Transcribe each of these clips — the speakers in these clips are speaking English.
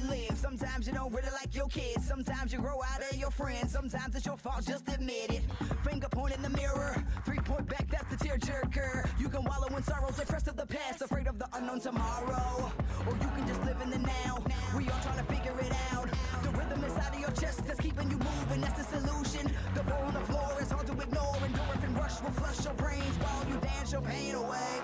live. Sometimes you don't really like your kids. Sometimes you grow out of your friends. Sometimes it's your fault, just admit it. Finger point in the mirror, 3-point back, that's the tearjerker. You can wallow in sorrow, depressed of the past, afraid of the unknown tomorrow. Or you can just live in the now. We all trying to figure it out. The rhythm inside of your chest that's keeping you moving, that's the solution. The ball on the floor is hard to ignore. Endorphin rush will flush your brains while you dance your pain away.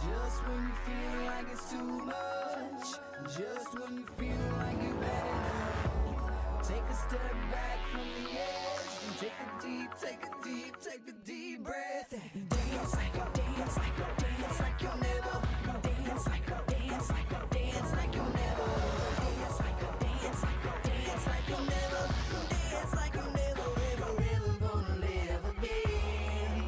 Just when you feel like it's too much, just when you feel like you've had enough, take a step back from the edge and take a deep breath. Dance like you'll never. Dance like you'll never. Dance like you'll never. Dance like you'll never, ever gonna live again.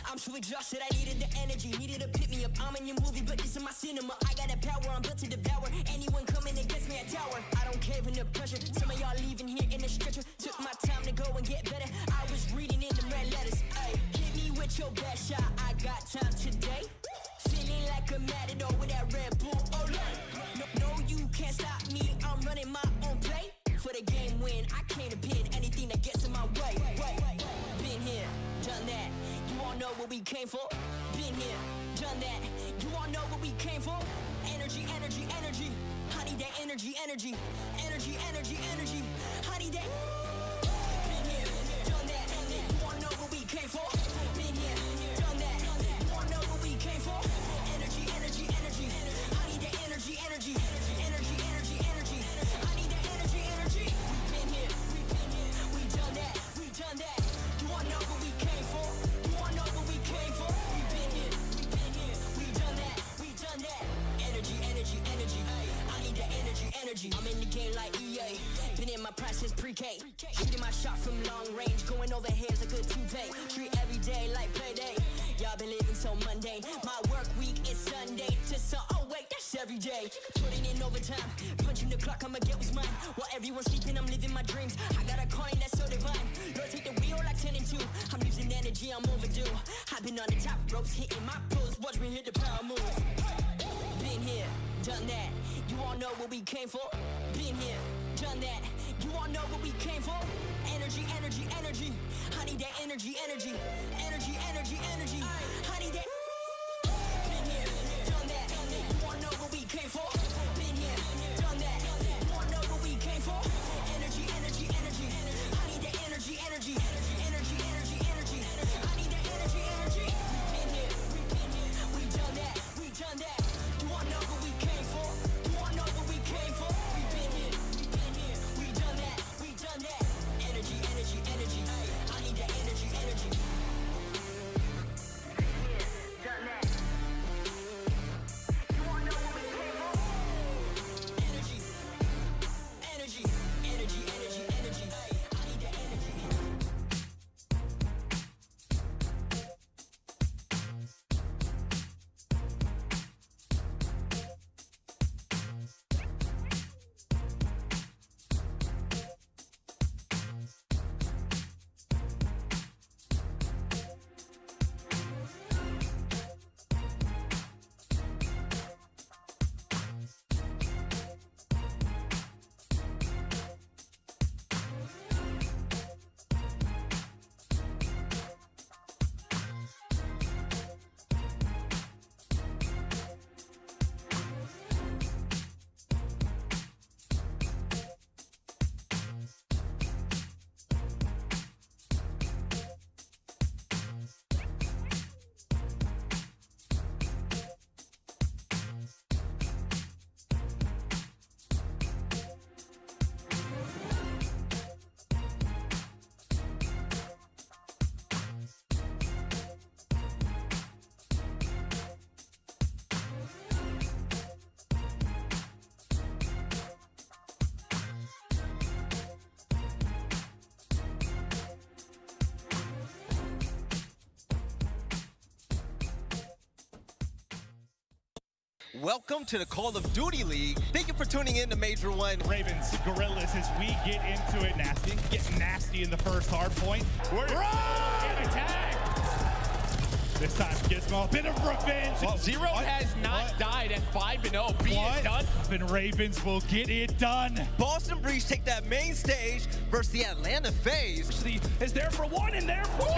I'm too exhausted, I needed the energy, needed to pick me up. I'm in your movie, but this is my cinema. I got the power, I'm built to devour anyone coming against me, a tower. I don't cave under pressure. Some of y'all leaving here in a stretcher. Took my time to go and get better. I was reading in the red letters. Ay, hit me with your best shot. I got time today. Feeling like a matador with that Red Bull. Oh no, you can't stop me. I'm running my own play. For the game win, I came to pin anything that gets in my way. Been here, done that. You all know what we came for. Been here, done that. You all know what we came for. Energy. I need that energy. I need that. Been here, done that. You all know what we came for. Been here, done that. You all know what we came for. Energy. I need that energy. I need that energy. We've been here. We done that. You all know what we came for. We've been here. We done that. Energy. I need that energy. I'm in the game like EA. Been in my prime since pre-K. Shooting my shot from long range, going over heads like a toupee. Treat every day like payday. Y'all been living so mundane. My work week is Sunday to oh wait, that's every day. Putting in overtime, punching the clock, I'ma get what's mine. While everyone's sleeping, I'm living my dreams. I got a calling that's so divine. Lord, take the wheel like 10 and 2. I'm losing energy, I'm overdue. I've been on the top ropes, hitting my pros. Watch me hit the power moves. Been here, done that. You all know what we came for. Been here, done that. You all know what we came for. Energy. I need that energy. I need that. Been here, done that. You all know what we came for. Been here, done that. You all know what we came for. Energy. I need that energy. I need that energy. Been here. We done that. You all know what we came for. We've been here. We done that. Energy. I need that energy. welcome to the Call of Duty League. Thank you for tuning in to Major I. Ravens, Guerrillas, as we get into it. Nasty, get nasty in the first hard point. Run! Attack! This time, Gizmo, a bit of revenge. Zero has not died at 5-0. Be it done. And Ravens will get it done. Boston Breach take that main stage versus the Atlanta FaZe. Is there for one and there for two.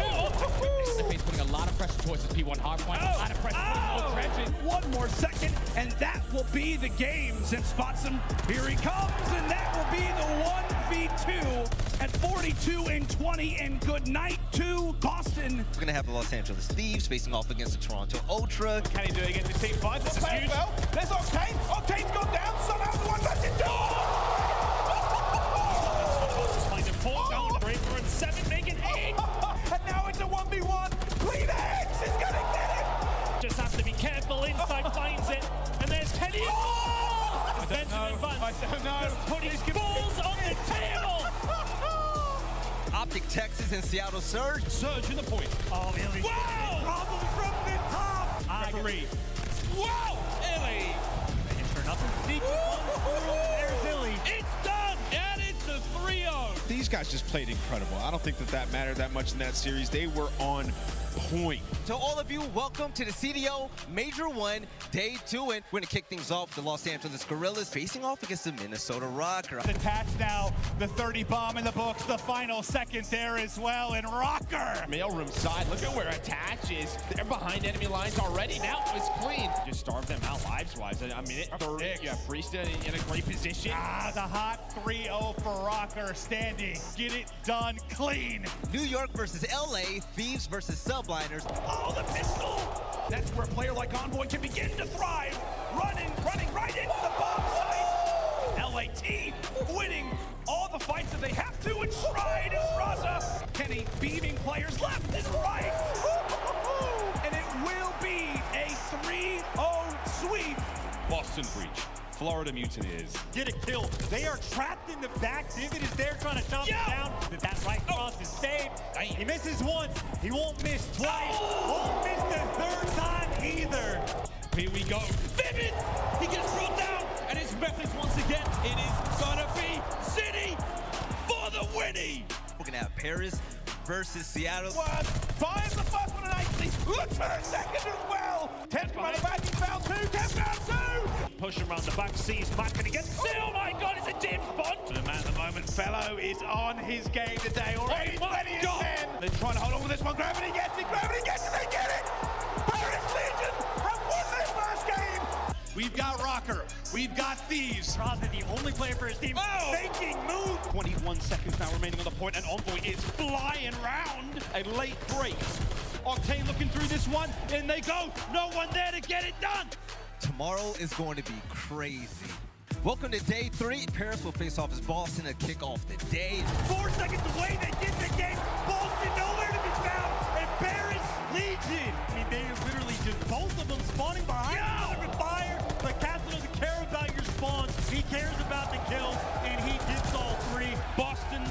This is the FaZe putting a lot of pressure towards his P1 hardpoint. A lot of pressure towards One more second, and that will be the game. Simp spots him. Here he comes, and that will be the 1v2 at 42 and 20. And good night to Boston. We're going to have the Los Angeles Thieves facing off against the Toronto Ultra. Can he do it against his team fight? This is huge. Well. There's Octane. Octane's gone down. Somehow the one left it down. Playing a 4 down. Røkkr and 7, making 8. And now it's a 1v1. Clean X is going to get it. Just have to be careful. Inside finds it. And there's Kenny. I don't know. Putting his balls on the table. OpTic Texas and Seattle Surge. Surge in the point. Oh, really? Wow! Problem from the top. Referee. Wow! iLLeY. Making sure nothing sneaks through. There's iLLeY. It's done! And it's a 3-0. These guys just played incredible. I don't think that mattered that much in that series. They were on point. To all of you, welcome to the CDL Major I, Day 2. And we're going to kick things off with the Los Angeles Guerrillas facing off against the Minnesota Røkkr. Attached now, the 30 bomb in the books, the final second there as well, and Røkkr. Mailroom side, look at where Attach is. They're behind enemy lines already. Now it's clean. Just starve them out lives-wise. A minute 30. You have Priestahh in a great position. The hot 3-0 for Røkkr. Standy, get it done clean. New York versus LA, Thieves versus Subliners. Oh, the pistol! That's where a player like Envoy can begin to thrive. Running right into the bomb site. LAT winning all the fights that they have to in stride is Drazah. Kenny beaming players left and right. And it will be a 3-0 sweep. Boston Breach, Florida Mutineers. Get a kill. They are trapped in the back. Divot is there trying to chop it down. But that right cross is saved. He misses once. He won't miss twice. Won't miss the third time either. Here we go. Vivid! He gets brought down, and it's Methodz once again. It is gonna be City for the winning. We're going to have Paris versus Seattle. Fires the first one and actually looks for a second as well. 10 from the back, he found 2. 10 found 2. Push him around the back, sees Mack, and he gets oh my God, it's a James Bond. The man at the moment, Fellow, is on his game today. Already plenty of 10. They're trying to hold on with this one. Gravity gets it, they get it. Paris Legion have won their first game. We've got Røkkr, we've got Thieves. Drazah, the only player for his team, faking move. 21 seconds now remaining on the point, and Envoy is flying round. A late break. Octane looking through this one, and they go. No one there to get it done. Tomorrow is going to be crazy. Welcome to Day 3. Paris will face off as Boston to kick off the day. 4 seconds away, they get the game. Boston nowhere to be found, and Paris Legion. I mean, they are literally just both of them spawning behind each other with fire. But Capsidal doesn't care about your spawns. He cares about the kills, and he gets all 3. Boston,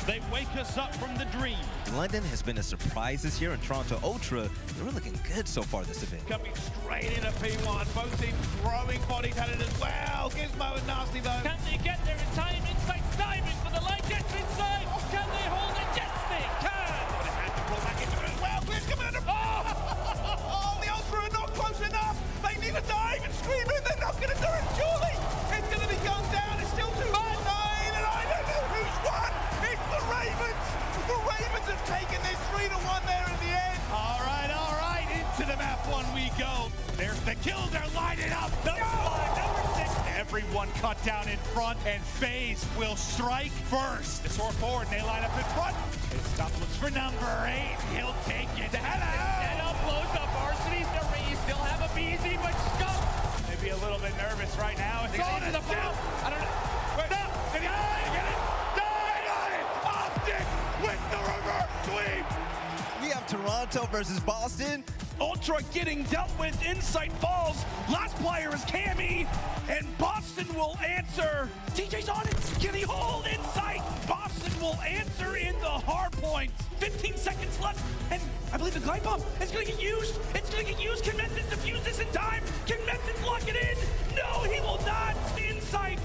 they wake us up from the dream. London has been a surprise this year, and Toronto Ultra, they're looking good so far this event. Coming straight into P1, both teams throwing bodies at it as well. Gizmo and Nasty though. Can they get there in time? Insight diving for the light, gets inside. Can they hold it? Yes, they can. But it has to pull back into it as well. Please Commander. Oh, the Ultra are not close enough. They need a dive and scream in. They're not going to do it, surely. It's going to be gunned down. It's still 2-9, and I don't know who's won. It's the Ravens. The Ravens have taken this 3-1 there in the end. All right. Into the map 1 we go. There's the kills. They're lining up. Number 6. Everyone cut down in front, and FaZe will strike first. It's forward, and they line up in front. Stop looks for number 8. He'll take it. Head up, blows up Arcitys. You still have aBeZy, but Scump. Maybe a little bit nervous right now. It's on the foul. I don't know. Wait, no. Did he get it? They got it. OpTic with the reverse sweep. We have Toronto versus Boston. Ultra getting dealt with. Insight falls. Last player is Cammy, and Boston will answer. TJ's on it. Can he hold Insight? Boston will answer in the hard point. 15 seconds left, and I believe the glide bomb is going to get used. It's going to get used. Can Methodz defuse this in time? Can Methodz lock it in? No, he will not. Insight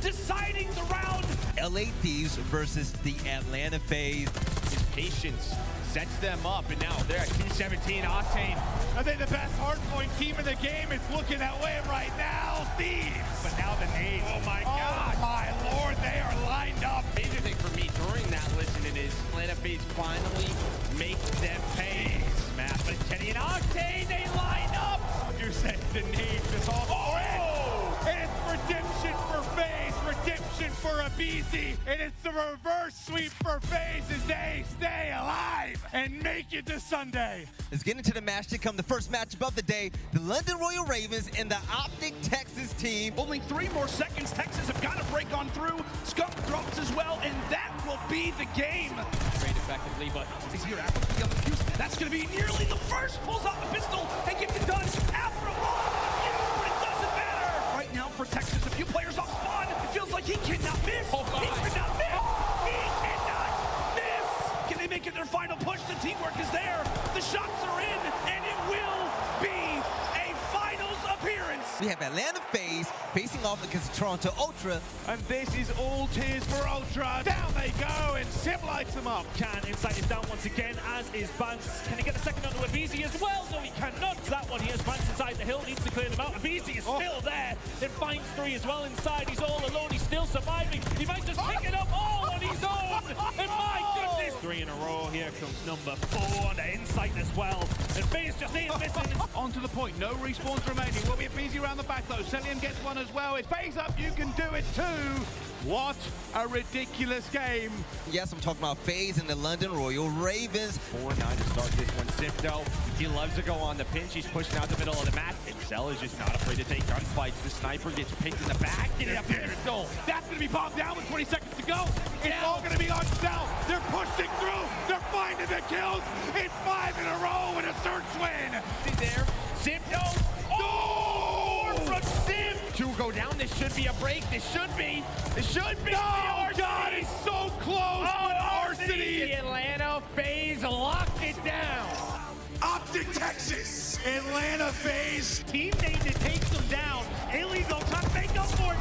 deciding the round. LA Thieves versus the Atlanta FaZe. His patience sets them up, and now they're at 217. Octane. I think the best hardpoint team in the game is looking that way right now. Thieves. But now the nades. Oh my God. Oh my Lord, they are lined up. Major thing for me during that listening is Atlanta FaZe finally make them pay. Smash, but Kenny and Octane, they line up. You said the nades is all. Oh! And it's redemption for FaZe, redemption for aBeZy, and it's the reverse sweep for FaZe as they stay alive and make it to Sunday. Let's get into the match to come. The first matchup of the day, the London Royal Ravens and the OpTic Texas team. Only 3 more seconds. Texas have got to break on through. Scump drops as well, and that will be the game. Trade effectively, but He's here after the other fuse. That's going to be nearly the first. Pulls out the pistol and gets it done after a long fuse, but it doesn't matter. Right now for Texas, a few players off spawn. It feels like he cannot miss. He cannot miss. He cannot miss. Can they make it their final push? The teamwork is there. The shots are in, and it will be a finals appearance. We have Atlanta FaZe facing off against Toronto Ultra. And this is all tears for Ultra. Down they go, and Simp lights them up. Can Insight is down once again, as is Bounce. Can he get a second onto aBeZy as well? No, he cannot. That one, he has Bounce inside the hill, needs to clear them out. aBeZy is still there. It finds 3 as well inside. He's all alone, he's still surviving. He might just pick it up all on his own. And my goodness! 3 in a row. Here comes number 4 on the Insight as well. And FaZe just ain't missing. On to the point, no respawns remaining. Will be aBeZy around the back though. Cellium gets one as well. It's FaZe up, you can do it too. What a ridiculous game. Yes, I'm talking about FaZe and the London Royal Ravens. 4-9 to start this one. Simp though, he loves to go on the pinch. He's pushing out the middle of the map. And Cell is just not afraid to take gunfights. The sniper gets picked in the back. Get up pistol. That's going to be bombed down with 20 seconds to go. It's all going to be on Cell. They're pushing through. They're finding the kills. It's 5 in a row and a search win. See there. Simp knows. Oh! From Simp. 2 go down. This should be a break. This should be. No, God, it's so close. But Arcitys. The Atlanta FaZe locked it down. OpTic Texas. Atlanta FaZe. Team name that takes them down. aBeZy though trying to make up for it.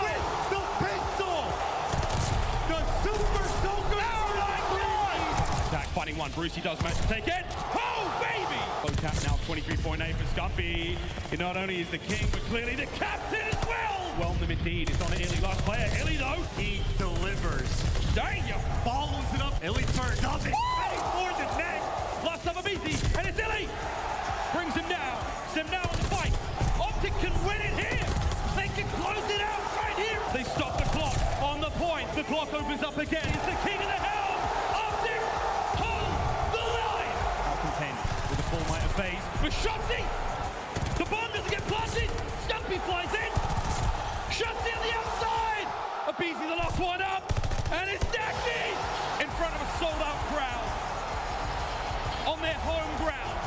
With the pistol. The super soaker. Attack fighting one. Brucey does manage to take it. Oh, baby. Low cap now 23.8 for Scumpy. He not only is the king, but clearly the captain as well. Well, them indeed. It's on the aBeZy last player. aBeZy though, he delivers. Dang, you follows it up. aBeZy turn does it. Heading for the neck. Last time aBeZy, and it's aBeZy. Brings him down. Sim now in the fight. OpTic can win it here. They can close it out right here. They stop the clock on the point. The clock opens up again. It's the king of the helm. OpTic hold the line. Now contained with the full might of FaZe. With Shotzzy. The bomb doesn't get planted. Scumpy flies in. Shotzzy on the outside. aBeZy the last one up. And it's Dashy in front of a sold-out crowd. On their home ground.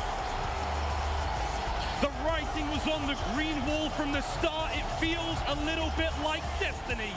The writing was on the green wall from the start. It feels a little bit like destiny.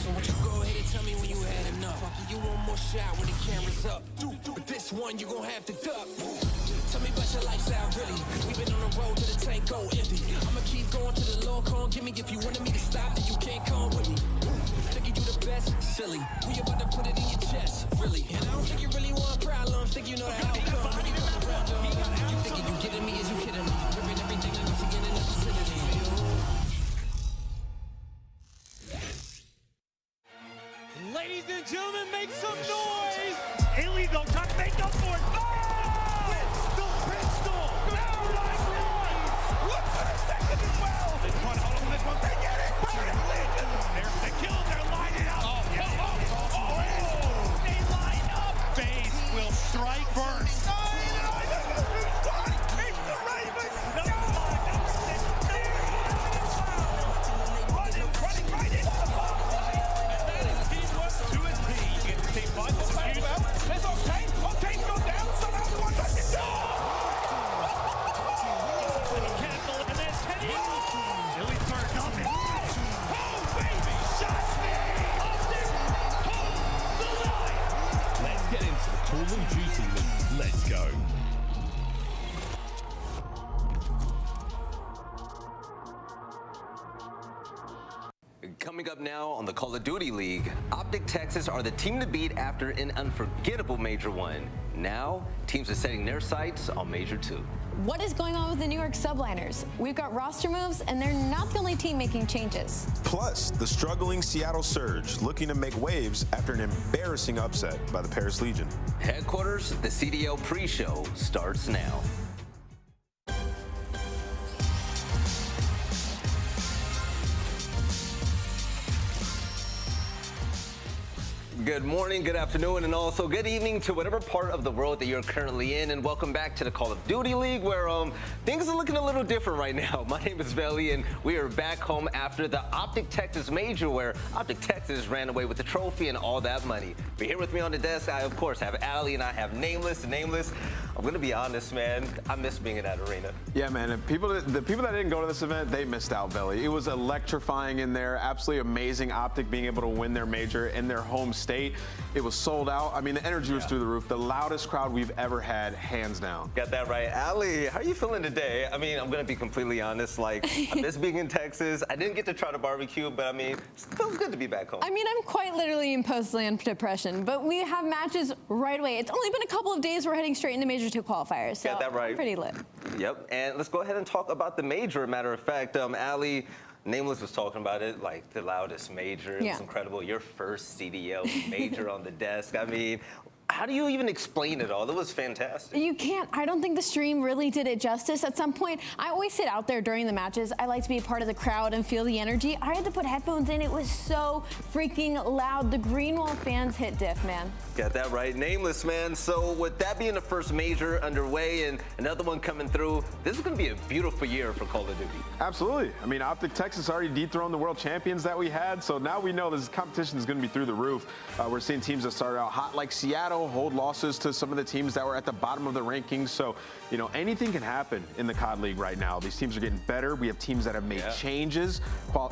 So won't you go ahead and tell me when you had enough? Fucking you one more shot when the camera's up. But this one you gon' have to duck. Tell me about your lifestyle, really. We've been on the road to the tank go empty. I'ma keep going to the Lord, come give me. If you wanted me to stop, then you can't come with me. Thinking you the best, silly. We about to put it in your chest, really. And I don't think you really want problems. Think you know the outcome when you come around, dog. You thinking you getting me? Is you kidding me? Ripping everything that you get in the vicinity. Ladies and gentlemen, make some noise! aBeZy though, trying to make up for it. With the pistol. Down like lights. Look for the second as well. They try to hold on this one. They get it. There's the kill. They're lining up. They line up. FaZe will strike first. It's Coming up now on the Call of Duty League, OpTic Texas are the team to beat after an unforgettable Major 1. Now, teams are setting their sights on Major 2. What is going on with the New York Subliners? We've got roster moves, and they're not the only team making changes. Plus, the struggling Seattle Surge looking to make waves after an embarrassing upset by the Paris Legion. Headquarters, the CDL pre-show starts now. Good morning, good afternoon, and also good evening to whatever part of the world that you're currently in, and welcome back to the Call of Duty League, where things are looking a little different right now. My name is Belly, and we are back home after the OpTic Texas Major, where OpTic Texas ran away with the trophy and all that money. But here with me on the desk, I of course have aLLeY, and I have Nameless. I'm gonna be honest, man, I miss being in that arena. Yeah, man, and the people that didn't go to this event, they missed out, Belly. It was electrifying in there, absolutely amazing. OpTic being able to win their major in their home state. It was sold out. I mean, the energy was through the roof. The loudest crowd we've ever had, hands down. Got that right. aLLeY, how are you feeling today? I mean, I'm going to be completely honest. Like, I miss being in Texas. I didn't get to try to barbecue, but I mean, it feels good to be back home. I mean, I'm quite literally in post-land depression, but we have matches right away. It's only been a couple of days. We're heading straight into Major II Qualifiers. So got that right. I'm pretty lit. Yep, and let's go ahead and talk about the major. Matter of fact, aLLeY, Nameless was talking about it, like the loudest major. It was incredible. Your first CDL major on the desk. I mean, how do you even explain it all? It was fantastic. You can't. I don't think the stream really did it justice. At some point, I always sit out there during the matches. I like to be a part of the crowd and feel the energy. I had to put headphones in. It was so freaking loud. The Greenwall fans hit diff, man. Got that right. Nameless, man. So with that being the first major underway and another one coming through, this is going to be a beautiful year for Call of Duty. Absolutely. I mean, OpTic Texas already dethroned the world champions that we had, so now we know this competition is going to be through the roof. We're seeing teams that started out hot like Seattle, hold losses to some of the teams that were at the bottom of the rankings. So, you know, anything can happen in the COD League right now. These teams are getting better. We have teams that have made changes.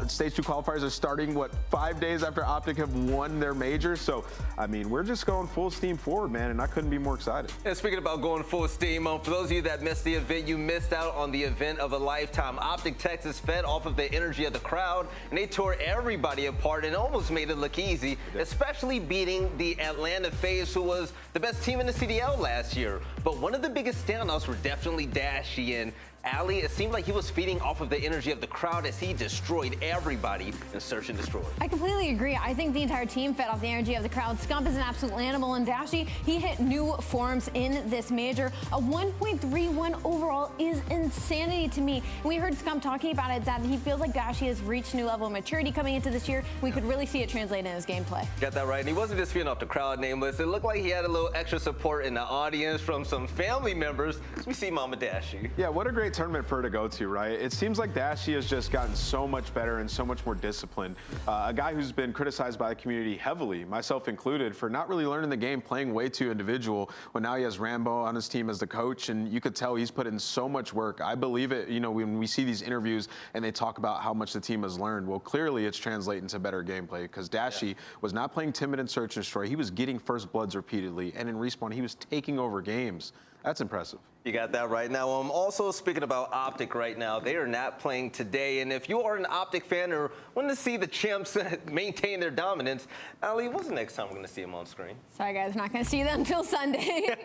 Stage 2 qualifiers are starting, 5 days after OpTic have won their major. So, I mean, we're just going full steam forward, man, and I couldn't be more excited. And speaking about going full steam, for those of you that missed the event, you missed out on the event of a lifetime. OpTic Texas fed off of the energy of the crowd, and they tore everybody apart and almost made it look easy, especially beating the Atlanta FaZe, who was the best team in the CDL last year. But one of the biggest standouts were definitely Dashy, and aLLeY, it seemed like he was feeding off of the energy of the crowd as he destroyed everybody in Search and Destroy. I completely agree. I think the entire team fed off the energy of the crowd. Scump is an absolute animal, and Dashy, he hit new forms in this major. A 1.31 overall is insanity to me. We heard Scump talking about it, that he feels like Dashy has reached new level of maturity coming into this year. We could really see it translate in his gameplay. Got that right. And he wasn't just feeding off the crowd, Nameless. It looked like he had a little extra support in the audience from some family members. We see Mama Dashy. Yeah, what a great tournament for her to go to, right? It seems like Dashy has just gotten so much better and so much more disciplined. A guy who's been criticized by the community heavily, myself included, for not really learning the game, playing way too individual, when now he has Rambo on his team as the coach, and you could tell he's put in so much work. I believe it, you know, when we see these interviews and they talk about how much the team has learned, well, clearly it's translating to better gameplay, because Dashy was not playing timid and Search and Destroy. He was getting first bloods repeatedly, and in Respawn, he was taking over games. That's impressive. You got that right. Now, also speaking about OpTic right now, they are not playing today. And if you are an OpTic fan or want to see the champs maintain their dominance, aLLeY, what's the next time we're going to see them on screen? Sorry, guys, we're not going to see them until Sunday.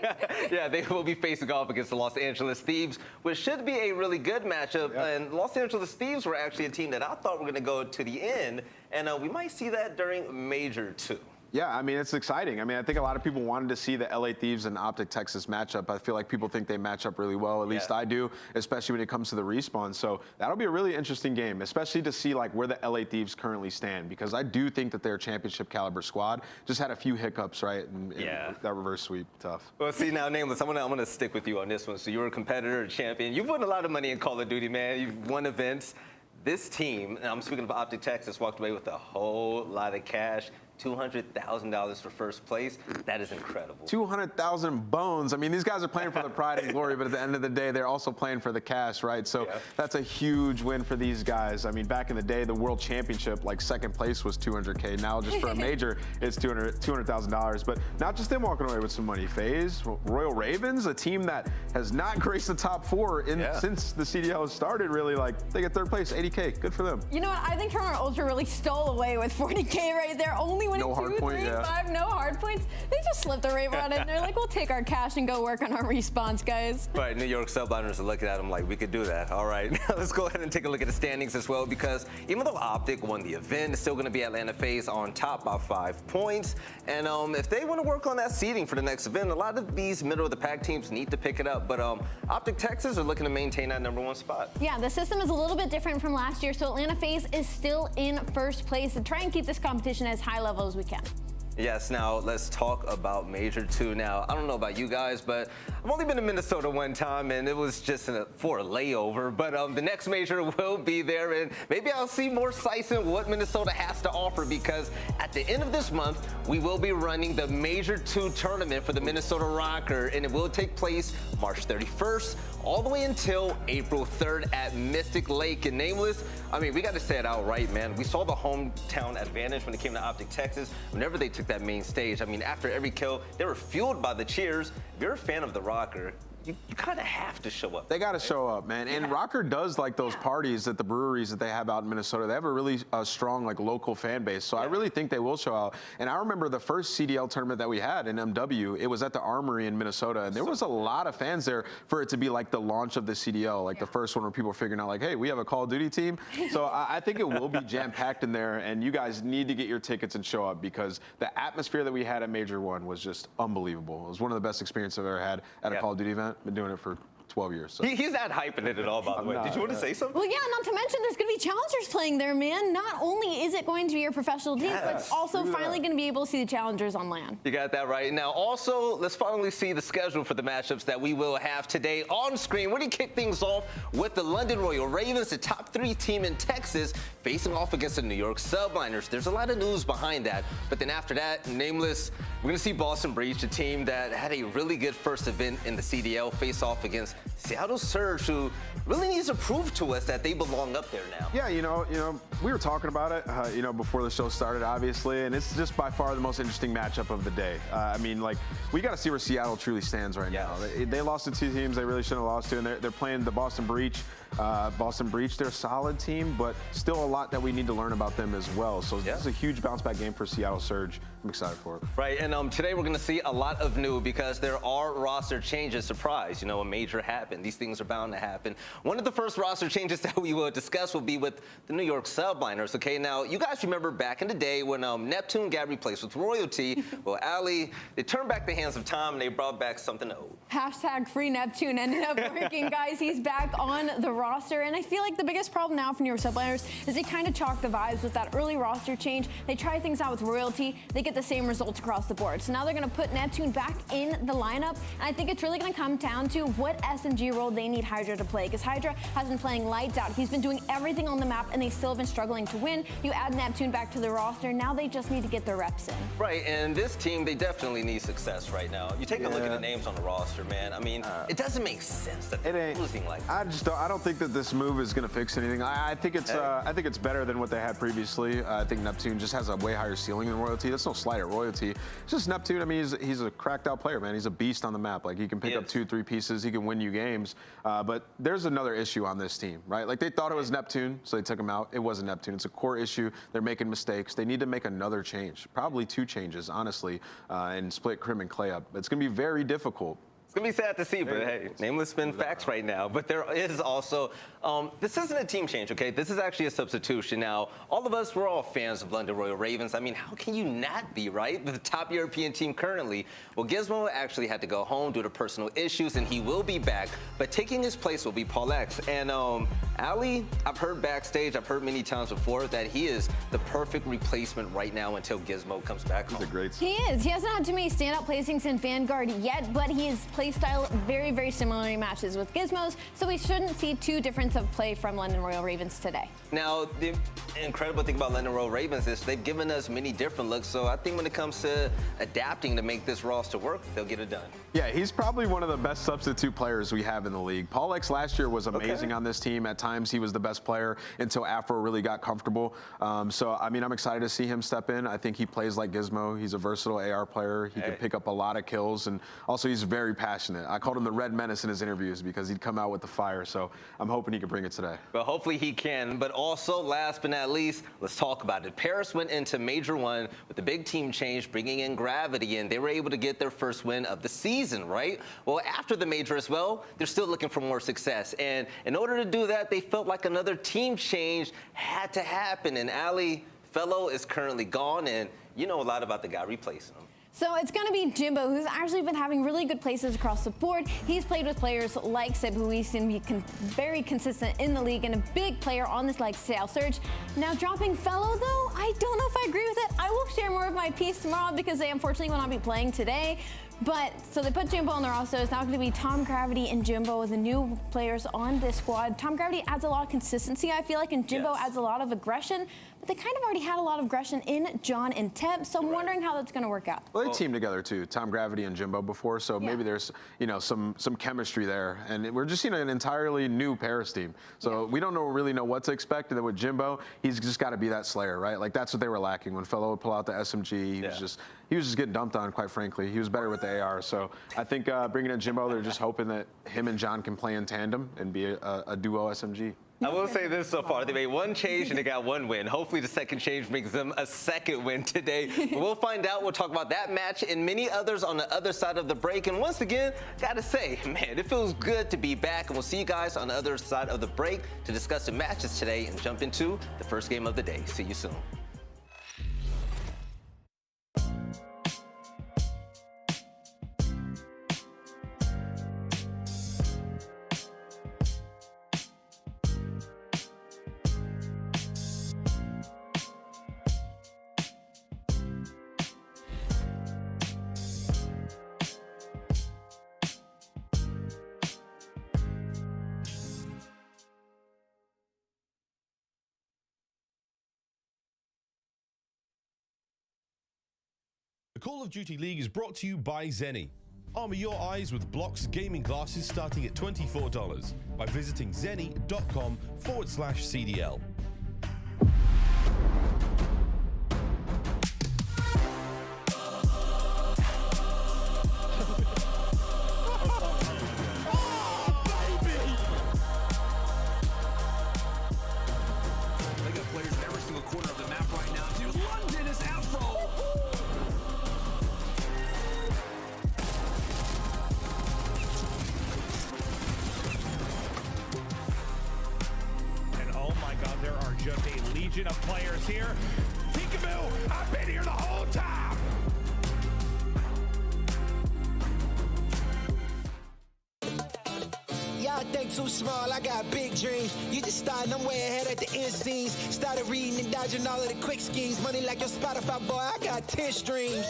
Yeah, they will be facing off against the Los Angeles Thieves, which should be a really good matchup. And Los Angeles Thieves were actually a team that I thought were going to go to the end. And we might see that during Major 2. Yeah, I mean, it's exciting. I mean, I think a lot of people wanted to see the LA Thieves and OpTic Texas matchup. I feel like people think they match up really well, at least I do, especially when it comes to the respawn. So that'll be a really interesting game, especially to see like where the LA Thieves currently stand, because I do think that they're a championship caliber squad. Just had a few hiccups, right? And that reverse sweep, tough. Well, see, now, Nameless, I'm gonna stick with you on this one. So you're a competitor, a champion. You've won a lot of money in Call of Duty, man. You've won events. This team, and I'm speaking of OpTic Texas, walked away with a whole lot of cash. $200,000 for first place. That is incredible. 200,000 bones. I mean, these guys are playing for the pride and glory, but at the end of the day, they're also playing for the cash, right? So that's a huge win for these guys. I mean, back in the day, the World Championship, like second place was $200K. Now just for a major, it's $200,000. But not just them walking away with some money. FaZe, Royal Ravens, a team that has not graced the top 4 since the CDL has started, really, like, they get third place, 80K. Good for them. You know what? I think Toronto Ultra really stole away with 40K right there. Only winning 2, 3, 5, no hard points. They just slipped the rate on it, and they're like, we'll take our cash and go work on our response, guys. Right, New York Subliners are looking at them like, we could do that. All right, now let's go ahead and take a look at the standings as well, because even though OpTic won the event, it's still going to be Atlanta FaZe on top by 5 points. And if they want to work on that seeding for the next event, a lot of these middle-of-the-pack teams need to pick it up. But OpTic Texas are looking to maintain that #1 spot. Yeah, the system is a little bit different from last year, so Atlanta FaZe is still in first place to try and keep this competition as high level as we can. Yes, now let's talk about Major II. Now, I don't know about you guys, but I've only been to Minnesota one time, and it was just for a layover. But the next major will be there, and maybe I'll see more sights in what Minnesota has to offer, because at the end of this month, we will be running the Major II tournament for the Minnesota Røkkr, and it will take place March 31st all the way until April 3rd at Mystic Lake. And Nameless, I mean, we got to say it outright, man. We saw the hometown advantage when it came to OpTic Texas. Whenever they took that main stage, I mean, after every kill, they were fueled by the cheers. If you're a fan of the Røkkr, you kind of have to show up. They got to show up, man. And Røkkr does like those parties at the breweries that they have out in Minnesota. They have a really strong like local fan base. So I really think they will show out. And I remember the first CDL tournament that we had in MW, it was at the Armory in Minnesota. And there was a lot of fans there for it to be like the launch of the CDL, like the first one where people were figuring out like, hey, we have a Call of Duty team. So I think it will be jam-packed in there. And you guys need to get your tickets and show up, because the atmosphere that we had at Major I was just unbelievable. It was one of the best experiences I've ever had at a Call of Duty event. Been doing it for 12 years. So. He's not hyping it at all, by the way. Did you want to say something? Well, yeah, not to mention there's going to be challengers playing there, man. Not only is it going to be your professional team, but it's also finally going to be able to see the challengers on LAN. You got that right. Now, also, let's finally see the schedule for the matchups that we will have today on screen. We're going to kick things off with the London Royal Ravens, the top 3 team in Texas, facing off against the New York Subliners. There's a lot of news behind that. But then after that, Nameless, we're going to see Boston Breach, a team that had a really good first event in the CDL, face off against Seattle Surge, who really needs to prove to us that they belong up there now. Yeah, you know, we were talking about it, you know, before the show started, obviously, and it's just by far the most interesting matchup of the day. I mean, like, we got to see where Seattle truly stands right now. They lost to 2 teams they really shouldn't have lost to, and they're playing the Boston Breach. Boston Breach, they're a solid team, but still a lot that we need to learn about them as well. So this is a huge bounce-back game for Seattle Surge. I'm excited for it. Right, and today we're going to see a lot of new, because there are roster changes. Surprise, you know, a major happened. These things are bound to happen. One of the first roster changes that we will discuss will be with the New York Subliners. Okay, now you guys remember back in the day when Neptune got replaced with Royalty. Well, aLLeY, they turned back the hands of time and they brought back something old. Hashtag free Neptune ended up working, guys. He's back on the roster, and I feel like the biggest problem now for New York Subliners is they kind of chalk the vibes with that early roster change. They try things out with Royalty, they get the same results across the board. So now they're going to put Neptune back in the lineup, and I think it's really going to come down to what SMG role they need HyDra to play, because HyDra has been playing lights out. He's been doing everything on the map, and they still have been struggling to win. You add Neptune back to the roster, now they just need to get their reps in. Right, and this team, they definitely need success right now. You take a look at the names on the roster, man. I mean, it doesn't make sense that they're losing like that. I don't think that this move is going to fix anything. I think it's better than what they had previously. I think Neptune just has a way higher ceiling than Royalty. That's no slight at Royalty. It's just Neptune. I mean, he's a cracked out player, man. He's a beast on the map. Like, he can pick up 2-3 pieces. He can win you games. But there's another issue on this team, right? Like, they thought it was Neptune, so they took him out. It wasn't Neptune. It's a core issue. They're making mistakes. They need to make another change, probably 2 changes, honestly, and split Crim and Clay up. It's going to be very difficult. It's going to be sad to see, but hey, Nameless spin facts right now. But there is also, this isn't a team change, okay? This is actually a substitution. Now, all of us, we're all fans of London Royal Ravens. I mean, how can you not be, right? The top European team currently. Well, Gizmo actually had to go home due to personal issues, and he will be back. But taking his place will be Paul X. And aLLeY, I've heard backstage, I've heard many times before that he is the perfect replacement right now until Gizmo comes back home. He's a great. He is. He hasn't had too many standout placings in Vanguard yet, but his playstyle very, very similarly matches with Gizmo's, so we shouldn't see too different of play from London Royal Ravens today. Now, the incredible thing about London Royal Ravens is they've given us many different looks, so I think when it comes to adapting to make this roster work, they'll get it done. Yeah, he's probably one of the best substitute players we have in the league. Paul X last year was amazing on this team. At times, he was the best player until Afro really got comfortable. So, I mean, I'm excited to see him step in. I think he plays like Gizmo. He's a versatile AR player. He can pick up a lot of kills, and also he's very passionate. I called him the Red Menace in his interviews because he'd come out with the fire, so I'm hoping he can bring it today. Well, hopefully he can, but also, last but not least, let's talk about it. Paris went into Major 1 with the big team change, bringing in Gravity, and they were able to get their first win of the season, right? Well, after the Major as well, they're still looking for more success, and in order to do that, they felt like another team change had to happen, and aLLeY, fellow, is currently gone, and you know a lot about the guy replacing him. So it's going to be Jimbo, who's actually been having really good places across the board. He's played with players like Simp, who we've seen be very consistent in the league and a big player on this like CDL surge. Now dropping fellow, though, I don't know if I agree with it. I will share more of my piece tomorrow because they unfortunately will not be playing today. But so they put Jimbo on the roster. It's now going to be Tom Gravity and Jimbo, the new players on this squad. Tom Gravity adds a lot of consistency, I feel like, and Jimbo adds a lot of aggression. But they kind of already had a lot of aggression in John and Temp, so I'm wondering how that's going to work out. Well, they teamed together too, Tom Gravity and Jimbo before, so maybe there's some chemistry there, and we're just seeing an entirely new Paris team. So we don't really know what to expect. And then with Jimbo, he's just got to be that slayer, right? Like that's what they were lacking when Fellow would pull out the SMG. He was just getting dumped on, quite frankly. He was better with the AR. So I think bringing in Jimbo, they're just hoping that him and John can play in tandem and be a duo SMG. I will say this so far. They made one change and they got one win. Hopefully the second change brings them a second win today. We'll find out. We'll talk about that match and many others on the other side of the break. And once again, gotta say, man, it feels good to be back. And we'll see you guys on the other side of the break to discuss the matches today and jump into the first game of the day. See you soon. The Call of Duty League is brought to you by Zenni. Armor your eyes with Block's gaming glasses starting at $24 by visiting zenni.com/CDL. Of players here. Peekaboo, I've been here the whole time. Y'all think too small, I got big dreams. You just starting, I'm way ahead at the end scenes. Started reading and dodging all of the quick schemes. Money like your Spotify, boy, I got 10 streams.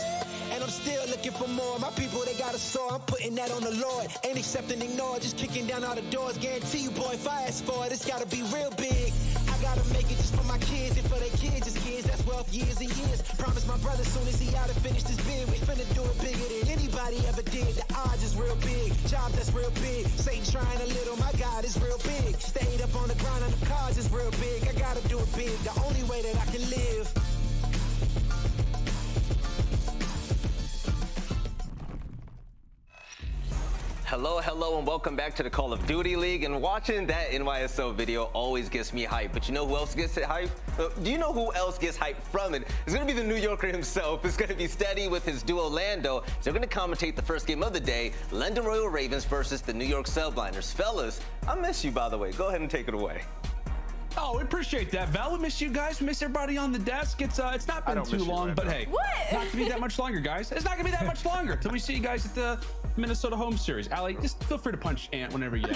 And I'm still looking for more. My people, they got a soul, I'm putting that on the Lord. Ain't accepting, ignore, just kicking down all the doors. Guarantee you, boy, if I ask for it, it's gotta be real big. I gotta make it just for my kids and for their kids, just kids. That's wealth years and years. Promise my brother soon as he out and finish this bid, we finna do it bigger than anybody ever did. The odds is real big, job that's real big. Satan trying a little, my God is real big. Stayed up on the grind on the cars is real big. I gotta do it big, the only way that I can live. Hello, and welcome back to the Call of Duty League. And watching that NYSL video always gets me hyped. But you know who else gets it hyped? Do you know who else gets hyped from it? It's going to be the New Yorker himself. It's going to be Standy with his duo Lando. So they're going to commentate the first game of the day, London Royal Ravens versus the New York Subliners. Fellas, I miss you, by the way. Go ahead and take it away. Oh, we appreciate that, Val. We miss you guys. We miss everybody on the desk. It's not been too long, but hey, not to be that much longer, guys. It's not gonna be that much longer till we see you guys at the Minnesota home series. aLLeY, just feel free to punch Ant whenever you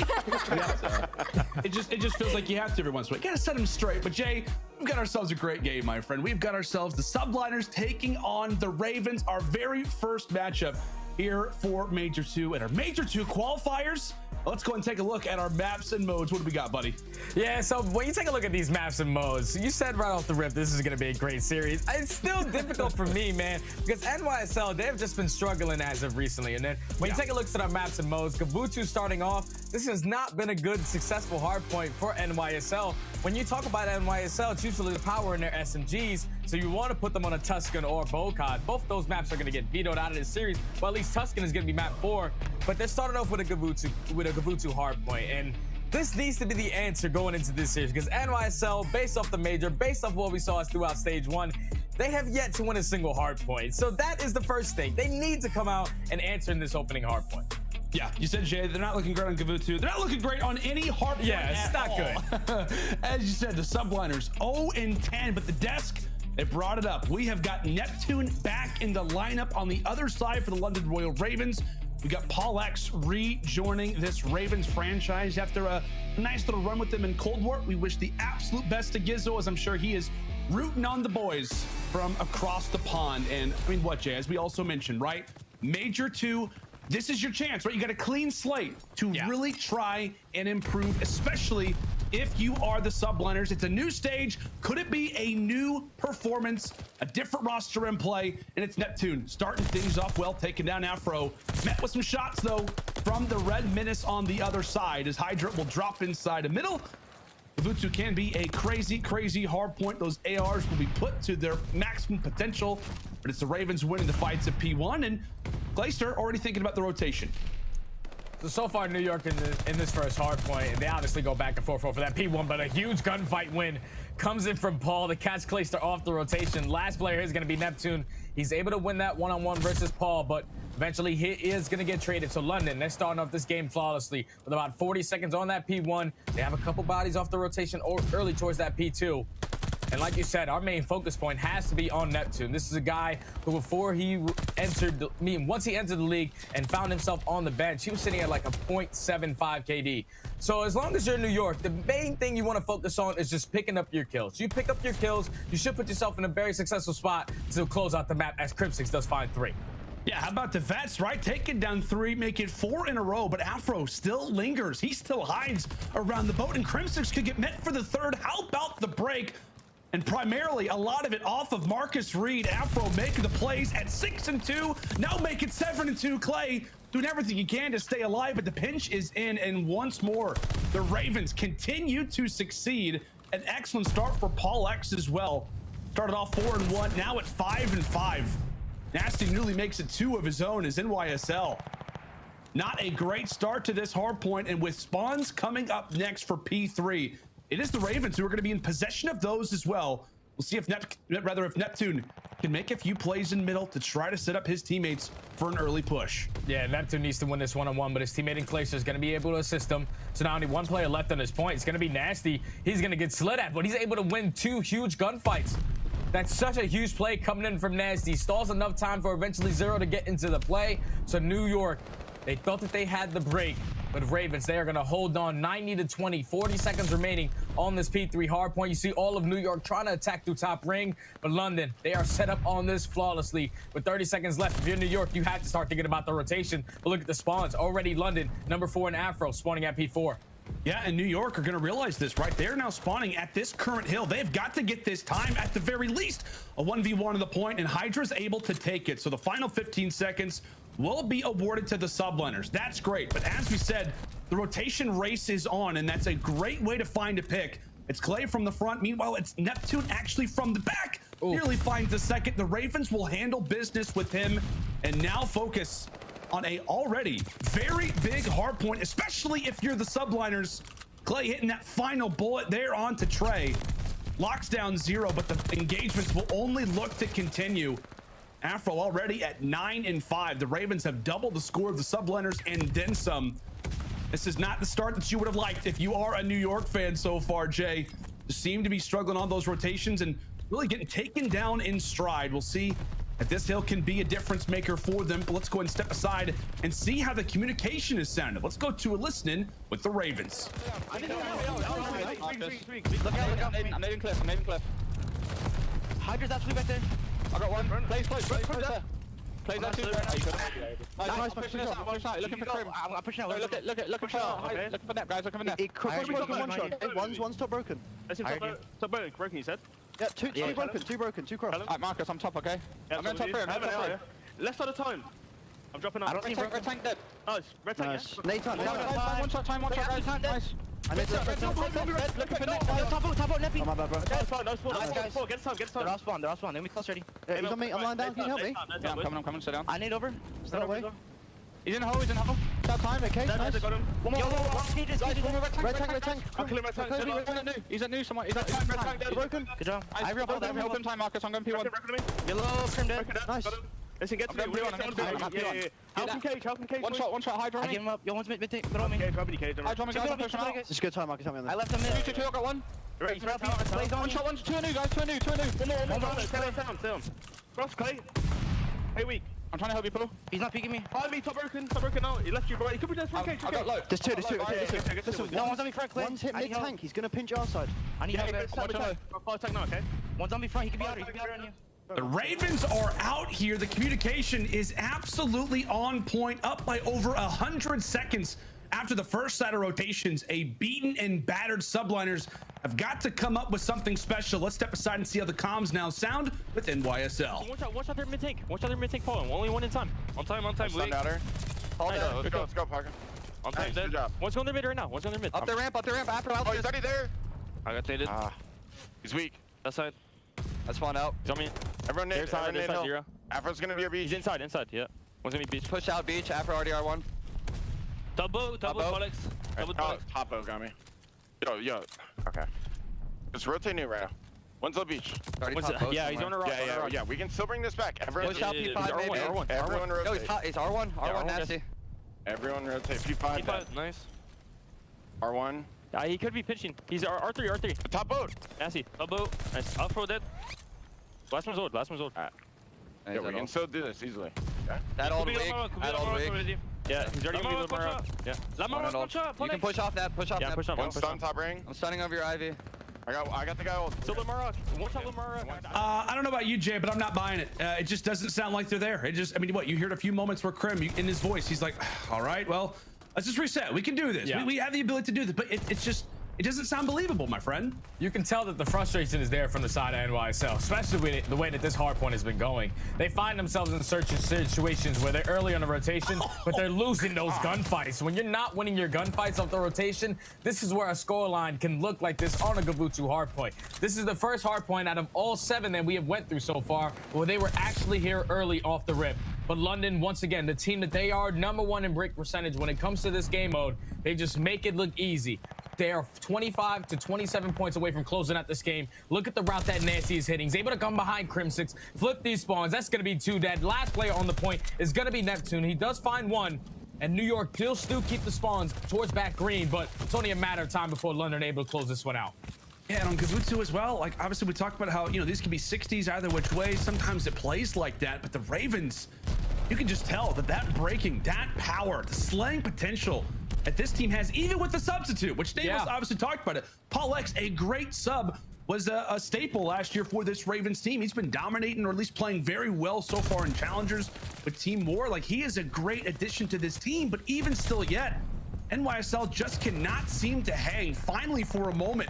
it just feels like you have to every once in a while. Gotta set him straight. But Jay, we've got ourselves a great game, my friend. We've got ourselves the Subliners taking on the Ravens, our very first matchup here for Major 2 and our Major 2 qualifiers. Let's go and take a look at our maps and modes. What do we got, buddy? Yeah, so when you take a look at these maps and modes, you said right off the rip, this is going to be a great series. It's still difficult for me, man, because NYSL, they've just been struggling as of recently. And then when you take a look at our maps and modes, Gavutu starting off, this has not been a good, successful hardpoint for NYSL. When you talk about NYSL, it's usually the power in their SMGs, so you want to put them on a Tuscan or Bocod. Both of those maps are going to get vetoed out of this series. Well, at least Tuscan is going to be map 4, but they're starting off with a Gavutu hardpoint, and this needs to be the answer going into this series because NYSL, based off the major, based off what we saw throughout stage 1, they have yet to win a single hardpoint. So that is the first thing. They need to come out and answer in this opening hardpoint. Yeah, you said, Jay, they're not looking great on Gavutu. They're not looking great on any hardpoint. Yeah, it's not good. As you said, the Subliners 0-10, but the desk, they brought it up. We have got Neptune back in the lineup on the other side for the London Royal Ravens. We got Paul X rejoining this Ravens franchise after a nice little run with them in Cold War. We wish the absolute best to Gizzo, as I'm sure he is rooting on the boys from across the pond. And I mean, what, Jay, as we also mentioned, right? Major 2, this is your chance, right? You got a clean slate to really try and improve, especially if you are the Subliners. It's a new stage. Could it be a new performance, a different roster in play? And it's Neptune starting things off well, taking down Afro. Met with some shots, though, from the Red Menace on the other side, as HyDra will drop inside the middle. Gavutu can be a crazy, crazy hard point. Those ARs will be put to their maximum potential, but it's the Ravens winning the fights at P1, and Clayster already thinking about the rotation. So far, New York in this first hard point, and they obviously go back and forth for that P1, but a huge gunfight win comes in from Paul to catch Clayster off the rotation. Last player is going to be Neptune. He's able to win that one-on-one versus Paul, but eventually he is going to get traded to London. They're starting off this game flawlessly with about 40 seconds on that P1. They have a couple bodies off the rotation or early towards that P2. And like you said, our main focus point has to be on Neptune. This is a guy who, before he entered once he entered the league and found himself on the bench, he was sitting at like a 0.75 KD. So as long as you're in New York, the main thing you want to focus on is just picking up your kills. You pick up your kills, you should put yourself in a very successful spot to close out the map, as Crimsix does find 3. Yeah, how about the vets, right? Taking down 3, make it 4 in a row, but Afro still lingers. He still hides around the boat, and Crimsix could get met for the 3rd. How about the break? And primarily, a lot of it off of Marcus Reed. Afro making the plays at 6-2. Now make it 7-2. Clay doing everything he can to stay alive, but the pinch is in. And once more, the Ravens continue to succeed. An excellent start for Paul X as well. Started off 4-1, now at 5-5. Nasty newly makes it 2 of his own as NYSL. Not a great start to this hard point, and with spawns coming up next for P3, it is the Ravens who are going to be in possession of those as well. We'll see if Neptune can make a few plays in middle to try to set up his teammates for an early push. Yeah, Neptune needs to win this one-on-one, but his teammate in Clayster is going to be able to assist him. So now only 1 player left on his point. It's going to be Nasty. He's going to get slid at, but he's able to win 2 huge gunfights. That's such a huge play coming in from Nasty. Stalls enough time for eventually Zero to get into the play. So New York, they thought that they had the break, but Ravens, they are going to hold on 90-20, 40 seconds remaining on this P3 hardpoint. You see all of New York trying to attack through top ring, but London, they are set up on this flawlessly. With 30 seconds left, if you're New York, you have to start thinking about the rotation. But look at the spawns. Already London, number 4 in Afro, spawning at P4. Yeah, and New York are going to realize this, right? They're now spawning at this current hill. They've got to get this time, at the very least, a 1v1 of the point, and HyDra's able to take it. So the final 15 seconds will be awarded to the Subliners. That's great, but as we said, the rotation race is on, and that's a great way to find a pick. It's Clay from the front. Meanwhile, it's Neptune actually from the back. Nearly finds the second. The Ravens will handle business with him, and now focus on a already very big hard point, especially if you're the Subliners. Clay hitting that final bullet there onto Trey. Locks down Zero, but the engagements will only look to continue. Afro already at 9-5. The Ravens have doubled the score of the Subliners and then some. This is not the start that you would have liked if you are a New York fan so far, Jay. You seem to be struggling on those rotations and really getting taken down in stride. We'll see that this hill can be a difference maker for them. But let's go ahead and step aside and see how the communication is sounded. Let's go to a listening with the Ravens. Look out. I'm leaving cliff. HyDra's actually back there. I got one. Plays there. Plays that too. Nice. Pushing out. Looking for Crim. I'm pushing out. Look for that, guys. Looking for that. One's top broken. Top broken, you said? Yeah, two broken, two cross. Alright, Marcus, I'm top, okay? I'm going top three. Left side of time. I'm dropping out. I don't think red tank dead. Nice. Red tank, yeah? Nate on. One shot, guys. Nice. I need to Looking for Nick. top out, Neppy. Oh, my bad, bro. Nice spawn. Get time. They're all spawn. Let me close ready. He's on me, I'm lying down, can you help me? Yeah, I'm coming, sit down. I need over. Stay away. He's in hole. Shot time, okay, nice. Got him. One more red tank. I'll kill him red tank. He's at new, someone. He's at Red tank dead. Broken. Good job. I open time, Marcus. I'm going P1. Yellow, Crim dead. Nice. Listen, get to me. Yeah. Help him cage. One shot, HyDra. I give him up. Yo, one's mid take. Put on me. HyDra, guys, I'm pushing out. This is good time, Marcus. I left him mid. Two, I got one. Right, One shot, two new, guys. Two new. One more. Stay on. Cross, Clay. Hey, weak. I'm trying to help you, Paul. He's not peeking me. Behind me, top broken now. He left you, bro. He could be just cage. I got low. There's two. No one's on me front, One's hit mid tank. He's gonna pinch our side. I need help. Five tank now, okay? One's on me front. He could be out on you. The Ravens are out here. The communication is absolutely on point, up by over 100 seconds after the first set of rotations. A beaten and battered Subliners have got to come up with something special. Let's step aside and see how the comms now sound with NYSL. Watch out their mid tank. Paul. Only one in time. On time. League. Let's go, Parker. On time, dead. One's going to mid right now. Up the ramp. After Oh, he's already there. I got tated. He's weak. That side. I spawned out. Tell me. Everyone near side, Nero. Afro's gonna be your beach. He's inside, yeah. One's gonna be beach. Push out beach, Afro RDR1. Double, Alex. Top boat got me. Yo. Okay. Just rotate new right now. One's on beach. Yeah, he's on a rock. Yeah. We can still bring this back. Everyone push out P5 maybe. Everyone rotate. Yo, it's R1. R1 nasty. Everyone rotate. P5. Nice. R1. He could be pinching. He's R3. Top boat. Nasty. Top boat. Nice. I'll throw dead. Last one's old. Alright. Yeah, we can still do this easily. Okay? That old week. Yeah, he's already gonna be Lamar. Yeah. You can push off that. Push off. One stun top ring. I'm stunning over your Ivy. I got the guy old. So Lamar. One shot Lamar. I don't know about you, Jay, but I'm not buying it. It just doesn't sound like they're there. You heard a few moments where Crim, in his voice, he's like, all right, well, let's just reset. We can do this. Yeah. We have the ability to do this, but it doesn't sound believable, my friend. You can tell that the frustration is there from the side of NYSL, especially with the way that this hardpoint has been going. They find themselves in certain situations where they're early on the rotation, but they're losing those gunfights. When you're not winning your gunfights off the rotation, this is where a scoreline can look like this on a Gavutu hardpoint. This is the first hardpoint out of all 7 that we have went through so far where they were actually here early off the rip. But London, once again, the team that they are, #1 in break percentage when it comes to this game mode, they just make it look easy. They are 25 to 27 points away from closing out this game. Look at the route that Nancy is hitting. He's able to come behind Crimsix, flip these spawns. That's going to be 2 dead. Last player on the point is going to be Neptune. He does find 1. And New York will still keep the spawns towards back green, but it's only a matter of time before London are able to close this one out. Yeah, and on Gavutu as well, like obviously we talked about how, these can be 60s either which way. Sometimes it plays like that, but the Ravens, you can just tell that breaking, that power, the slaying potential that this team has, even with the substitute, which Davis obviously talked about it. Paul X, a great sub, was a staple last year for this Ravens team. He's been dominating, or at least playing very well so far in challengers with Team War. Like, he is a great addition to this team, but even still yet, NYSL just cannot seem to hang. Finally, for a moment,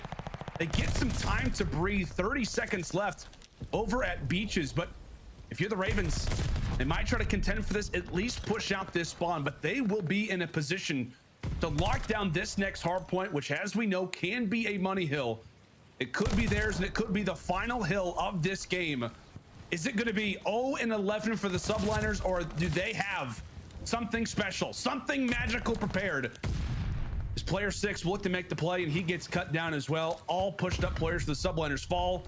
they get some time to breathe. 30 seconds left over at Beaches, but if you're the Ravens, they might try to contend for this, at least push out this spawn, but they will be in a position to lock down this next hard point, which, as we know, can be a money hill. It could be theirs, and it could be the final hill of this game. Is it going to be 0-11 for the Subliners, or do they have something special, something magical prepared? As player 6 will look to make the play, and he gets cut down as well. All pushed up players for the Subliners fall.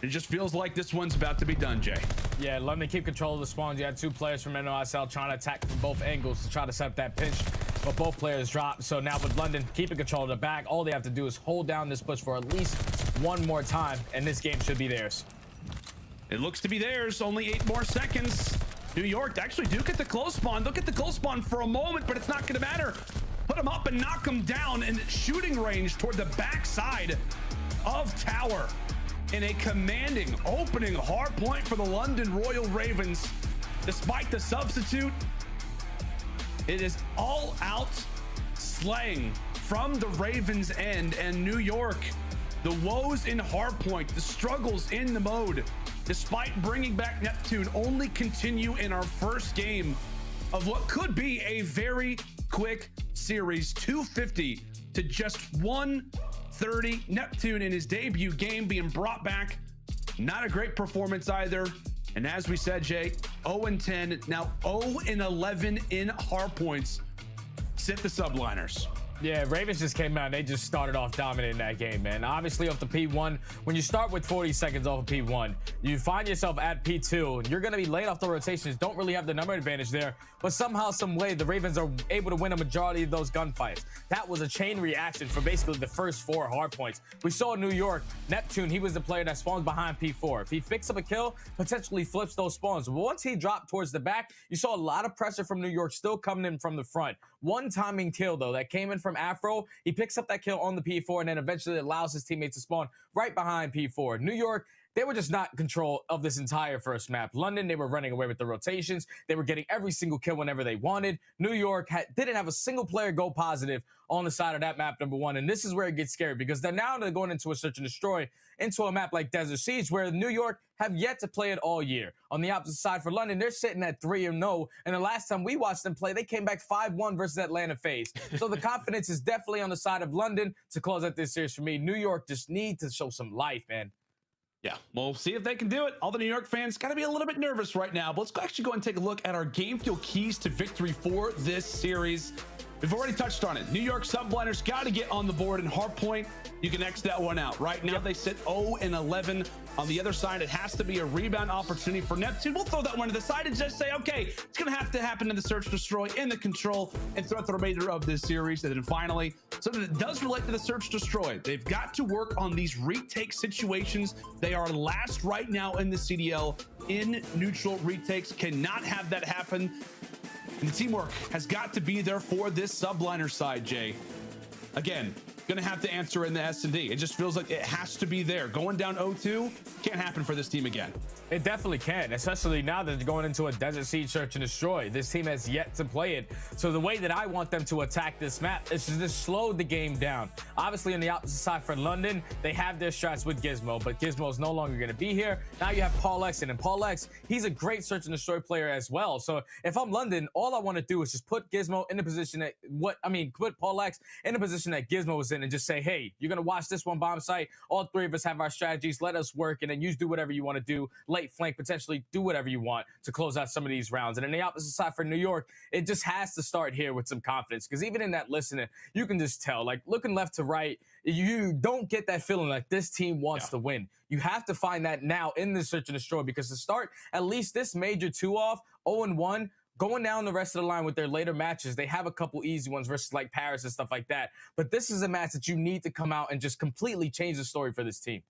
It just feels like this one's about to be done, Jay. Yeah, London keep control of the spawns. You had 2 players from NYSL trying to attack from both angles to try to set up that pinch, but both players dropped. So now with London keeping control of the back, all they have to do is hold down this push for at least 1 more time, and this game should be theirs. It looks to be theirs. Only 8 more seconds. New York actually do get the close spawn. They'll get the close spawn for a moment, but it's not going to matter. Put them up and knock them down in shooting range toward the backside of tower in a commanding opening hard point for the London Royal Ravens. Despite the substitute, it is all out slaying from the Ravens end, and New York, the woes in hardpoint, the struggles in the mode, despite bringing back Neptune, only continue in our first game of what could be a very quick series. 250 to just 130. Neptune in his debut game being brought back. Not a great performance either. And as we said, Jay, 0-10, now 0-11 in hardpoints. Sit the Subliners. Yeah, Ravens just came out and they just started off dominating that game, man. Obviously off the P1, when you start with 40 seconds off of P1, you find yourself at P2 and you're going to be late off the rotations, don't really have the number advantage there, but somehow, some way, the Ravens are able to win a majority of those gunfights. That was a chain reaction for basically the first 4 hard points. We saw New York, Neptune, he was the player that spawns behind P4. If he picks up a kill, potentially flips those spawns. But once he dropped towards the back, you saw a lot of pressure from New York still coming in from the front. One timing kill, though, that came in from Afro. He picks up that kill on the P4 and then eventually allows his teammates to spawn right behind P4. New York, they were just not in control of this entire first map. London, they were running away with the rotations. They were getting every single kill whenever they wanted. New York didn't have a single player go positive on the side of that map, number one. And this is where it gets scary because they're going into a search and destroy into a map like Desert Siege, where New York have yet to play it all year. On the opposite side for London, they're sitting at 3-0. And the last time we watched them play, they came back 5-1 versus Atlanta FaZe. So the confidence is definitely on the side of London to close out this series for me. New York just need to show some life, man. Yeah, we'll see if they can do it. All the New York fans got to be a little bit nervous right now, but let's actually go and take a look at our game fuel keys to victory for this series. We've already touched on it. New York Subliners got to get on the board in hardpoint. You can X that one out. Right now, they sit 0-11. On the other side, it has to be a rebound opportunity for Neptune. We'll throw that one to the side and just say, okay, it's going to have to happen in the search, destroy, in the control, and throughout the remainder of this series. And then finally, something that does relate to the search, destroy. They've got to work on these retake situations. They are last right now in the CDL in neutral retakes. Cannot have that happen. And the teamwork has got to be there for this Subliner side, Jay. Again, gonna have to answer in the S&D. It just feels like it has to be there. Going down 0-2 can't happen for this team again. It definitely can, especially now that they're going into a Desert Siege search and destroy. This team has yet to play it. So the way that I want them to attack this map is to just slow the game down. Obviously, on the opposite side for London, they have their strats with Gizmo, but Gizmo is no longer going to be here. Now you have Paul X, and Paul X, he's a great search and destroy player as well. So if I'm London, all I want to do is just put Gizmo in the position that put Paul X in the position that Gizmo was in and just say, hey, you're going to watch this one bomb site. All 3 of us have our strategies. Let us work, and then you do whatever you want to do. Late flank, potentially do whatever you want to close out some of these rounds. And on the opposite side for New York, it just has to start here with some confidence, because even in that listening, you can just tell, like looking left to right, you don't get that feeling like this team wants to win. You have to find that now in this search and destroy, because to start at least this Major 2 off 0-1, going down the rest of the line with their later matches, they have a couple easy ones versus like Paris and stuff like that. But this is a match that you need to come out and just completely change the story for this team.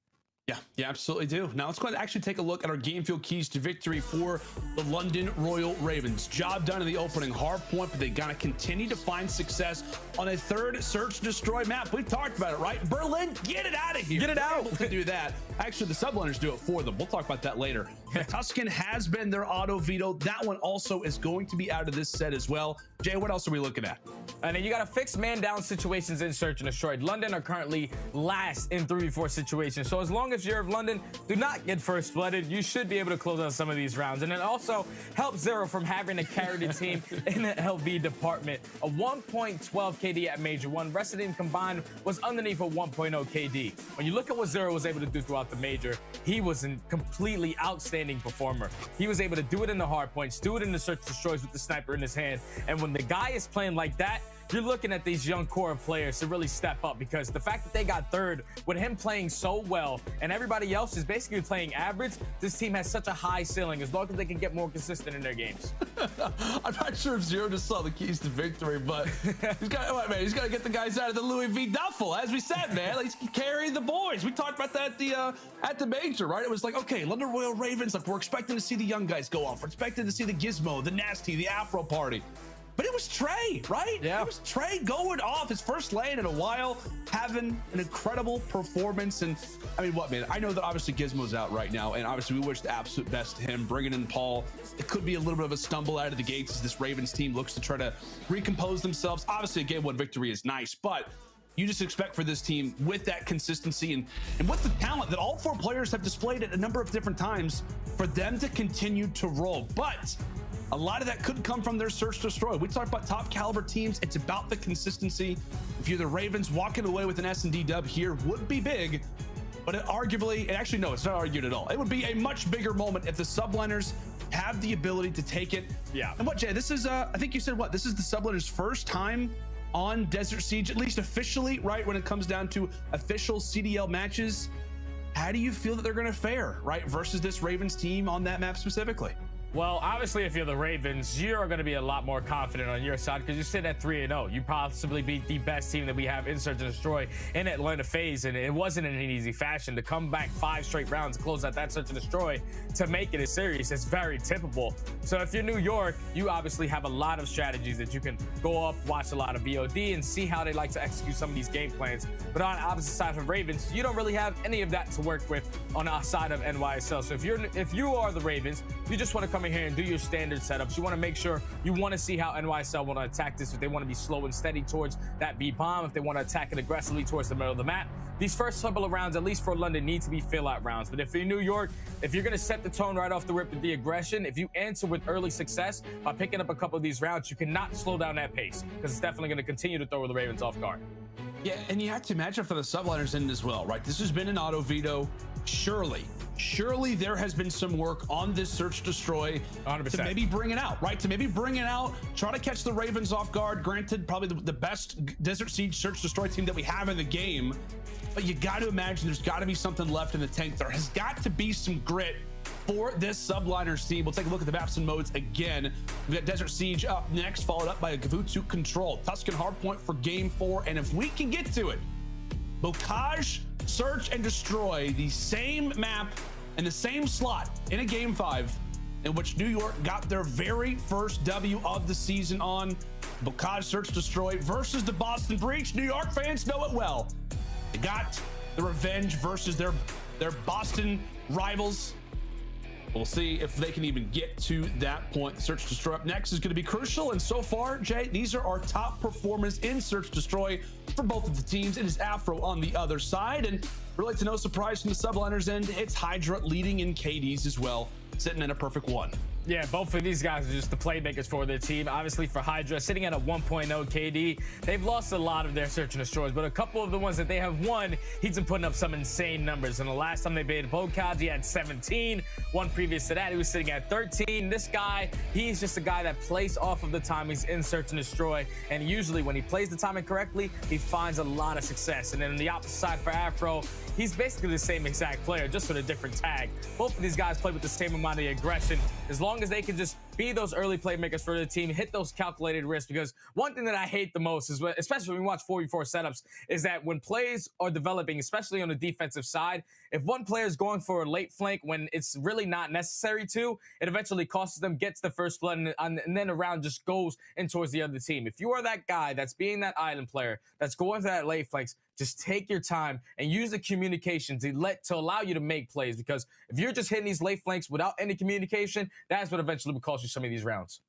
Yeah, absolutely do. Now let's go ahead and actually take a look at our game field keys to victory for the London Royal Ravens. Job done in the opening hard point, but they gotta continue to find success on a 3rd search destroy map. We've talked about it, right? Berlin, get it out of here. Get it out. Able to do that. Actually, the Subliners do it for them. We'll talk about that later. Tuscan has been their auto veto. That one also is going to be out of this set as well. Jay, what else are we looking at? And then you got to fix man down situations in search and destroy. London are currently last in 3v4 situations. So as long as you're of London, do not get first blooded. You should be able to close out some of these rounds. And it also helps Zero from having to carry the team in the LB department. A 1.12 KD at Major 1. Rest of the team combined was underneath a 1.0 KD. When you look at what Zero was able to do throughout the Major, he was a completely outstanding performer. He was able to do it in the hard points, do it in the search destroys with the sniper in his hand. And when the guy is playing like that, you're looking at these young core of players to really step up, because the fact that they got third with him playing so well and everybody else is basically playing average, this team has such a high ceiling as long as they can get more consistent in their games. I'm not sure if Zero just saw the keys to victory, but he's got to get the guys out of the Louis V duffel. As we said, man, let's carry the boys. We talked about that at the major, right? It was like, okay, London Royal Ravens, like we're expecting to see the young guys go off. We're expecting to see the Gizmo, the Nasty, the Afro Party. But it was Trey, right? Yeah. It was Trey going off his first lane in a while, having an incredible performance. And I mean, what, man? I know that obviously Gizmo's out right now, and obviously we wish the absolute best to him. Bringing in Paul, it could be a little bit of a stumble out of the gates as this Ravens team looks to try to recompose themselves. Obviously, a game one victory is nice, but you just expect for this team with that consistency and with the talent that all four players have displayed at a number of different times for them to continue to roll. But a lot of that could come from their search destroy. We talk about top caliber teams. It's about the consistency. If you're the Ravens, walking away with an S&D dub here would be big, but it's not argued at all. It would be a much bigger moment if the Subliners have the ability to take it. Yeah. And what, Jay, this is, I think you said what? This is the Subliners' first time on Desert Siege, at least officially, right? When it comes down to official CDL matches. How do you feel that they're going to fare, right? Versus this Ravens team on that map specifically? Well, obviously, if you're the Ravens, you're going to be a lot more confident on your side because you're sitting at 3-0. You possibly beat the best team that we have in Search and Destroy in Atlanta FaZe, and it wasn't in an easy fashion. To come back 5 straight rounds to close out that Search and Destroy to make it a series is very typical. So if you're New York, you obviously have a lot of strategies that you can go up, watch a lot of VOD, and see how they like to execute some of these game plans. But on the opposite side of Ravens, you don't really have any of that to work with on the side of NYSL. So if you are the Ravens, you just want to come in here and do your standard setups. You want to make sure you want to see how NYSL want to attack this. If they want to be slow and steady towards that B bomb, if they want to attack it aggressively towards the middle of the map, these first couple of rounds, at least for London, need to be fill-out rounds. But if you're New York, if you're going to set the tone right off the rip with the aggression, if you answer with early success by picking up a couple of these rounds, you cannot slow down that pace because it's definitely going to continue to throw the Ravens off guard. Yeah, and you have to imagine for the Subliners in as well, right? This has been an auto veto. Surely there has been some work on this search destroy 100%. To maybe bring it out, right? To maybe bring it out, try to catch the Ravens off guard. Granted, probably the best Desert Siege search destroy team that we have in the game, but you got to imagine there's got to be something left in the tank. There has got to be some grit for this Subliners team. We'll take a look at the maps and modes again. We've got Desert Siege up next, followed up by a Gavutsu Control. Tuscan Hardpoint for Game 4, and if we can get to it, Bocage, Search and Destroy, the same map and the same slot in a Game 5 in which New York got their very first W of the season on. Bocage, Search, Destroy versus the Boston Breach. New York fans know it well. They got the revenge versus their Boston rivals. We'll see if they can even get to that point. The Search Destroy up next is going to be crucial. And so far, Jay, these are our top performers in Search Destroy for both of the teams. It is Afro on the other side. And really, to no surprise from the Subliners end, it's HyDra leading in KDs as well, sitting in a perfect 1. Yeah, both of these guys are just the playmakers for their team. Obviously for HyDra, sitting at a 1.0 KD, they've lost a lot of their Search and Destroys, but a couple of the ones that they have won, he's been putting up some insane numbers. And the last time they beat Bocage, he had 17. One previous to that, he was sitting at 13. This guy, he's just a guy that plays off of the timings in Search and Destroy, and usually when he plays the timing correctly, he finds a lot of success. And then on the opposite side for Afro, he's basically the same exact player, just with a different tag. Both of these guys play with the same amount of aggression, as long as they can just be those early playmakers for the team, hit those calculated risks. Because one thing that I hate the most is, especially when we watch 4v4 setups, is that when plays are developing, especially on the defensive side, if one player is going for a late flank when it's really not necessary to, it eventually costs them, gets the first blood, and then a round just goes in towards the other team. If you are that guy that's being that island player that's going for that late flanks, just take your time and use the communication to allow you to make plays. Because if you're just hitting these late flanks without any communication, that's what eventually will cost you some of these rounds.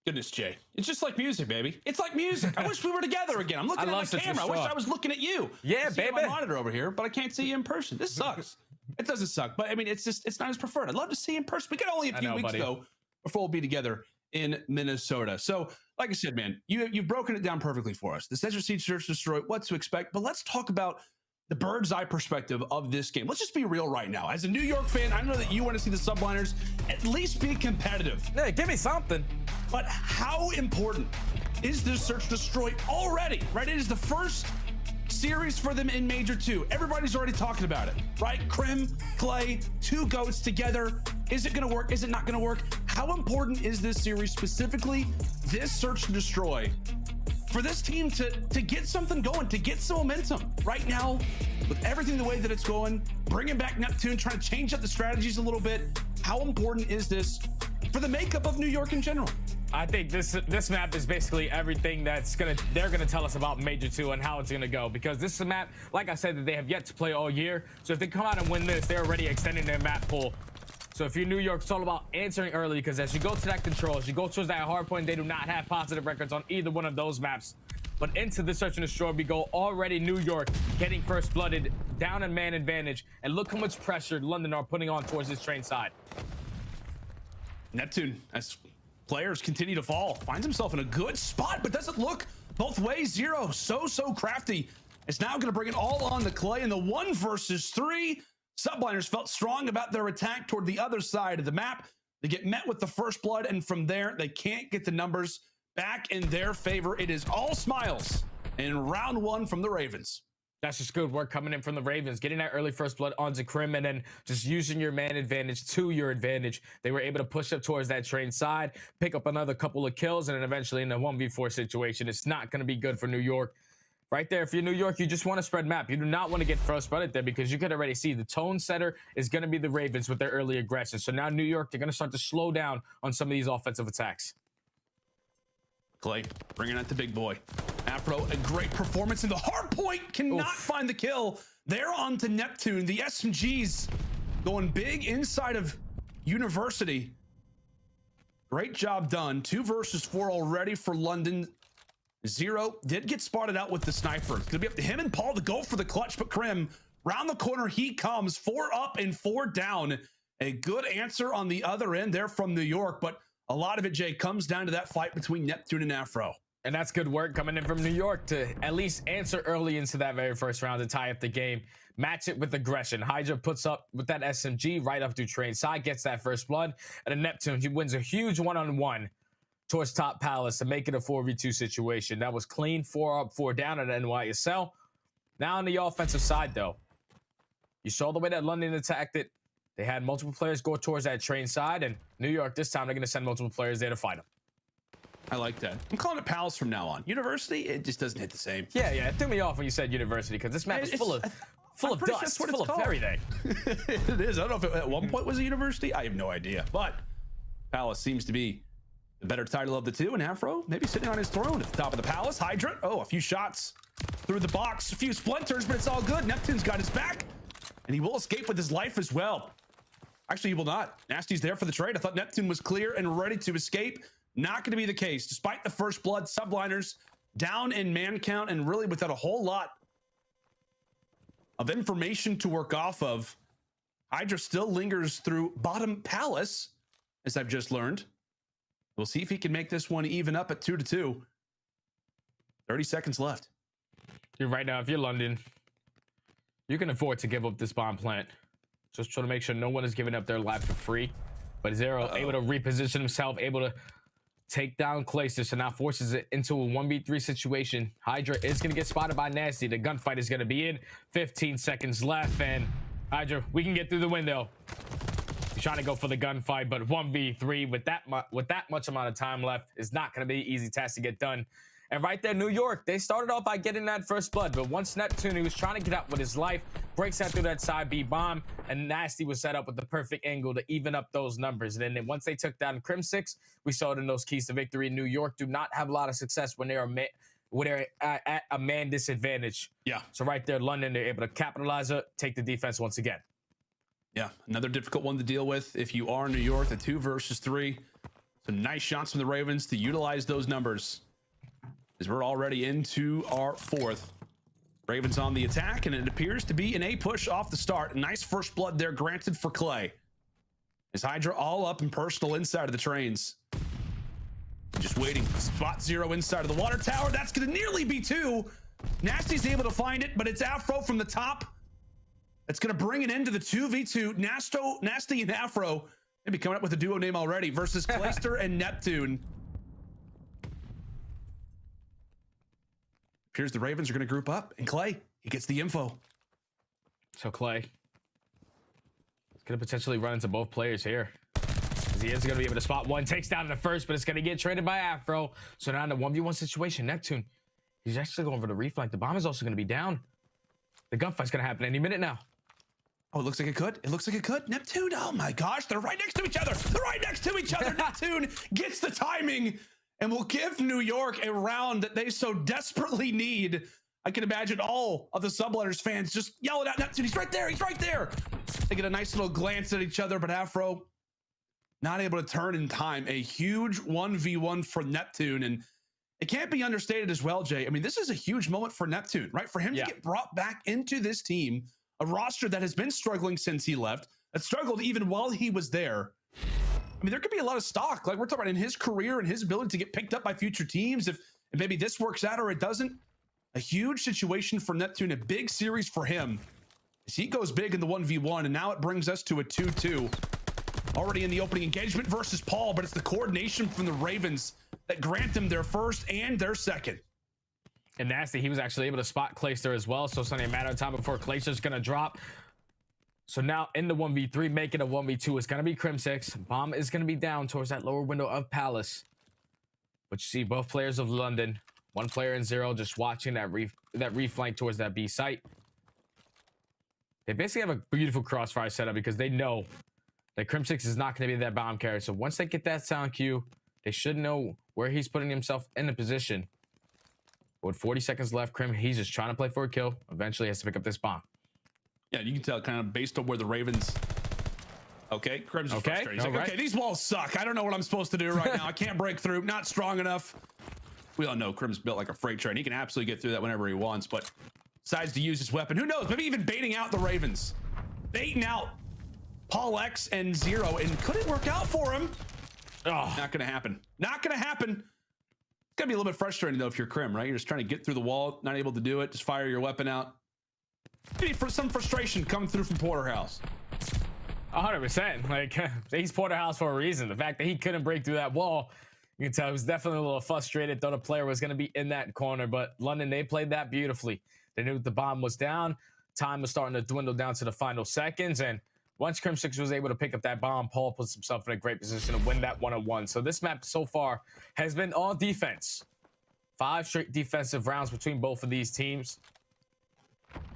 Goodness, Jay. It's just like music, baby. It's like music. I wish we were together again. I'm looking at my camera. I wish I was looking at you. Yeah, baby. My monitor over here, but I can't see you in person. This sucks. It doesn't suck, but I mean, it's not as preferred. I'd love to see you in person. We got only a few weeks though before we'll be together in Minnesota. So, like I said, man, you've broken it down perfectly for us. The Desert Siege Search Destroy, what to expect. But let's talk about the bird's eye perspective of this game. Let's just be real right now. As a New York fan, I know that you want to see the Subliners at least be competitive. Yeah, give me something. But how important is this search destroy already, right? It is the first series for them in Major 2. Everybody's already talking about it, right? Crim, Clay, two GOATs together. Is it going to work? Is it not going to work? How important is this series, specifically this search and destroy, for this team to get something going, to get some momentum? Right now, with everything the way that it's going, bringing back Neptune, trying to change up the strategies a little bit, how important is this for the makeup of New York in general? I think this map is basically everything they're gonna tell us about Major 2 and how it's gonna go, because this is a map, like I said, that they have yet to play all year. So if they come out and win this, they're already extending their map pool. So if you're New York, it's all about answering early, because as you go to that control, as you go towards that hard point, they do not have positive records on either one of those maps. But into the search and destroy, we go already New York getting first blooded, down in man advantage, and look how much pressure London are putting on towards this train side. Neptune, as players continue to fall, finds himself in a good spot, but doesn't look both ways. Zero, so crafty. It's now going to bring it all on to Clay in the 1 versus 3. Subliners felt strong about their attack toward the other side of the map. They get met with the first blood, and from there, they can't get the numbers back in their favor. It is all smiles in round 1 from the Ravens. That's just good work coming in from the Ravens, getting that early first blood onto Crim, and then just using your man advantage to your advantage. They were able to push up towards that train side, pick up another couple of kills, and then eventually in a 1v4 situation, it's not going to be good for New York. Right there, if you're New York, you just want to spread map. You do not want to get first blooded there, because you can already see the tone setter is going to be the Ravens with their early aggression. So now New York, they're going to start to slow down on some of these offensive attacks. Clay bringing out the big boy. Afro, a great performance in the hard point, cannot find the kill. They're on to Neptune. The SMGs going big inside of University. Great job done. 2 versus 4 already for London. Zero did get spotted out with the sniper. It's gonna be up to him and Paul to go for the clutch, but Crim, round the corner he comes. 4 up and 4 down. A good answer on the other end there from New York, but a lot of it, Jay, comes down to that fight between Neptune and Afro. And that's good work coming in from New York to at least answer early into that very first round to tie up the game. Match it with aggression. HyDra puts up with that SMG right up through train side, gets that first blood, and then Neptune, he wins a huge one-on-one towards top palace to make it a 4v2 situation. That was clean, 4 up, 4 down at NYSL. Now on the offensive side, though, you saw the way that London attacked it. They had multiple players go towards that train side, and New York this time they're going to send multiple players there to fight them. I like that. I'm calling it Palace from now on. University, it just doesn't hit the same. Yeah, it threw me off when you said University, because this map is full of dust, full of everything. It is. I don't know if it at one point was a University. I have no idea. But Palace seems to be the better title of the two, and Afro maybe sitting on his throne at the top of the Palace. HyDra, a few shots through the box, a few splinters, but it's all good. Neptune's got his back, and he will escape with his life as well. Actually, he will not. Nasty's there for the trade. I thought Neptune was clear and ready to escape. Not going to be the case. Despite the first blood, Subliners down in man count and really without a whole lot of information to work off of. HyDra still lingers through bottom Palace, as I've just learned. We'll see if he can make this one even up at 2-2. 30 seconds left. Right now, if you're London, you can afford to give up this bomb plant. Just trying to make sure no one is giving up their life for free. But Zero able to reposition himself, able to take down Clayster, so now forces it into a 1v3 situation. HyDra is going to get spotted by Nasty. The gunfight is going to be in. 15 seconds left, and HyDra, we can get through the window. He's trying to go for the gunfight, but 1v3 with that much amount of time left is not going to be an easy task to get done. And right there, New York, they started off by getting that first blood, but once Neptune, he was trying to get out with his life, breaks out through that side B bomb, and Nasty was set up with the perfect angle to even up those numbers. And then once they took down Crimsix, we saw it in those keys to victory. New York do not have a lot of success when they're at a man disadvantage. Yeah. So right there, London, they're able to capitalize it, take the defense once again. Yeah, another difficult one to deal with if you are New York, the 2 versus 3. Some nice shots from the Ravens to utilize those numbers, as we're already into our 4th. Ravens on the attack, and it appears to be an A push off the start. A nice first blood there granted for Clay. As HyDra all up and personal inside of the trains. Just waiting. Spot Zero inside of the water tower. That's going to nearly be 2. Nasty's able to find it, but it's Afro from the top. It's going to bring it into the 2v2. Nasty and Afro, maybe coming up with a duo name already, versus Clayster and Neptune. Appears the Ravens are going to group up, and Clay, he gets the info. So Clay is going to potentially run into both players here. He is going to be able to spot one, takes down in the first, but it's going to get traded by Afro. So now in the 1v1 situation, Neptune, he's actually going for the reflank. The bomb is also going to be down. The gunfight's going to happen any minute now. Oh, it looks like it could. It looks like it could. Neptune, oh my gosh, they're right next to each other. They're right next to each other. Neptune gets the timing and will give New York a round that they so desperately need. I can imagine all of the Subliners fans just yelling at Neptune. He's right there. He's right there. They get a nice little glance at each other, but Afro not able to turn in time. A huge 1v1 for Neptune. And it can't be understated as well, Jay. I mean, this is a huge moment for Neptune, right? For him to get brought back into this team, a roster that has been struggling since he left, that struggled even while he was there. I mean, there could be a lot of stock. Like we're talking about in his career and his ability to get picked up by future teams. If maybe this works out or it doesn't. A huge situation for Neptune, a big series for him. As he goes big in the 1v1, and now it brings us to a 2-2. Already in the opening engagement versus Paul, but it's the coordination from the Ravens that grant them their first and their second. And Nasty, he was actually able to spot Clayster as well, so it's only a matter of time before Clayster's going to drop. So now in the 1v3, making a 1v2, it's going to be Crimsix. Bomb is going to be down towards that lower window of Palace. But you see both players of London, one player in zero, just watching that reflank towards that B site. They basically have a beautiful crossfire setup because they know that Crimsix is not going to be that bomb carrier. So once they get that sound cue, they should know where he's putting himself in the position. But with 40 seconds left, Crim, he's just trying to play for a kill. Eventually has to pick up this bomb. Yeah, you can tell kind of based on where the Ravens... Okay, Crim's frustrated. He's like, right. okay, these walls suck. I don't know what I'm supposed to do right now. I can't break through. Not strong enough. We all know Crim's built like a freight train. He can absolutely get through that whenever he wants, but decides to use his weapon. Who knows? Maybe even baiting out the Ravens. Baiting out Paul X and Zero, and could it work out for him? Oh, not going to happen. Not going to happen. It's going to be a little bit frustrating, though, if you're Crim, right? You're just trying to get through the wall, not able to do it. Just fire your weapon out. Maybe for some frustration coming through from Porterhouse. 100%. Like, he's Porterhouse for a reason. The fact that he couldn't break through that wall, you can tell he was definitely a little frustrated. Thought a player was going to be in that corner, but London, they played that beautifully. They knew the bomb was down. Time was starting to dwindle down to the final seconds, and once Crimsix was able to pick up that bomb, Paul puts himself in a great position to win that 1-on-1. So this map so far has been all defense. 5 straight defensive rounds between both of these teams.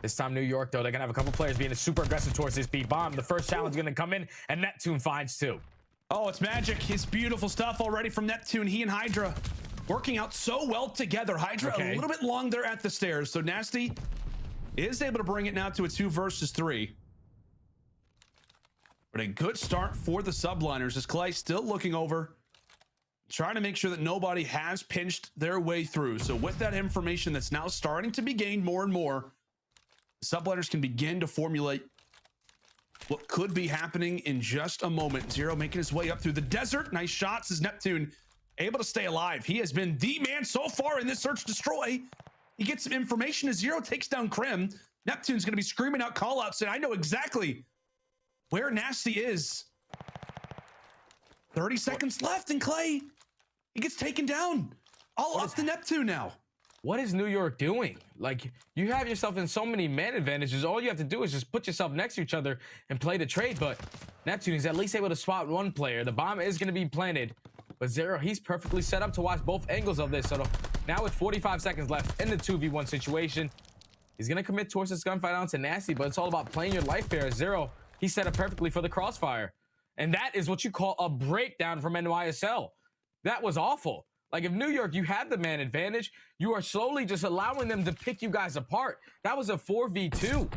This time New York, though, they're going to have a couple players being super aggressive towards this B bomb. The first challenge is going to come in, and Neptune finds 2. Oh, it's magic. It's beautiful stuff already from Neptune. He and HyDra working out so well together. HyDra a little bit long there at the stairs. So Nasty is able to bring it now to a 2 versus 3. But a good start for the Subliners as Clay still looking over, trying to make sure that nobody has pinched their way through. So with that information that's now starting to be gained more and more, Subliners can begin to formulate what could be happening in just a moment. Zero making his way up through the desert. Nice shots as Neptune able to stay alive. He has been the man so far in this search destroy. He gets some information as Zero takes down Crim. Neptune's going to be screaming out callouts, and I know exactly where Nasty is. 30 seconds left, and Clay, he gets taken down. All up to Neptune now. What is New York doing? Like, you have yourself in so many man advantages. All you have to do is just put yourself next to each other and play the trade. But Neptune is at least able to spot one player. The bomb is going to be planted. But Zero, he's perfectly set up to watch both angles of this. So now with 45 seconds left in the 2v1 situation, he's going to commit towards this gunfight onto Nasty. But it's all about playing your life fair. Zero, he set up perfectly for the crossfire. And that is what you call a breakdown from NYSL. That was awful. Like, if New York, you had the man advantage, you are slowly just allowing them to pick you guys apart. That was a 4v2.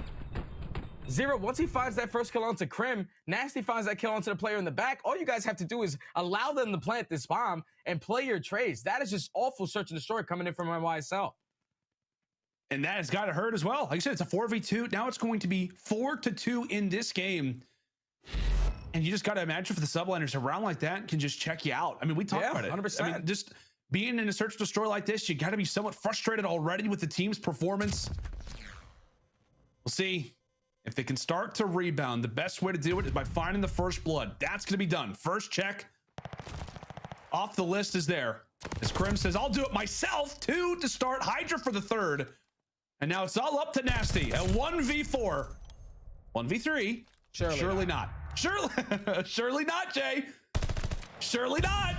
Zero, once he finds that first kill onto Crim, Nasty finds that kill onto the player in the back. All you guys have to do is allow them to plant this bomb and play your trades. That is just awful search and destroy coming in from NYSL. And that has got to hurt as well. Like I said, it's a 4v2. Now it's going to be 4-2 in this game. And you just got to imagine for the Subliners, a round like that can just check you out. I mean, we talked about it. 100%. I mean, just being in a search and destroy like this, you got to be somewhat frustrated already with the team's performance. We'll see if they can start to rebound. The best way to do it is by finding the first blood. That's going to be done. First check off the list is there. As Crim says, I'll do it myself. 2 to start. HyDra for the third. And now it's all up to Nasty. A 1v4. 1v3. Surely not. Surely not, Jay. Surely not.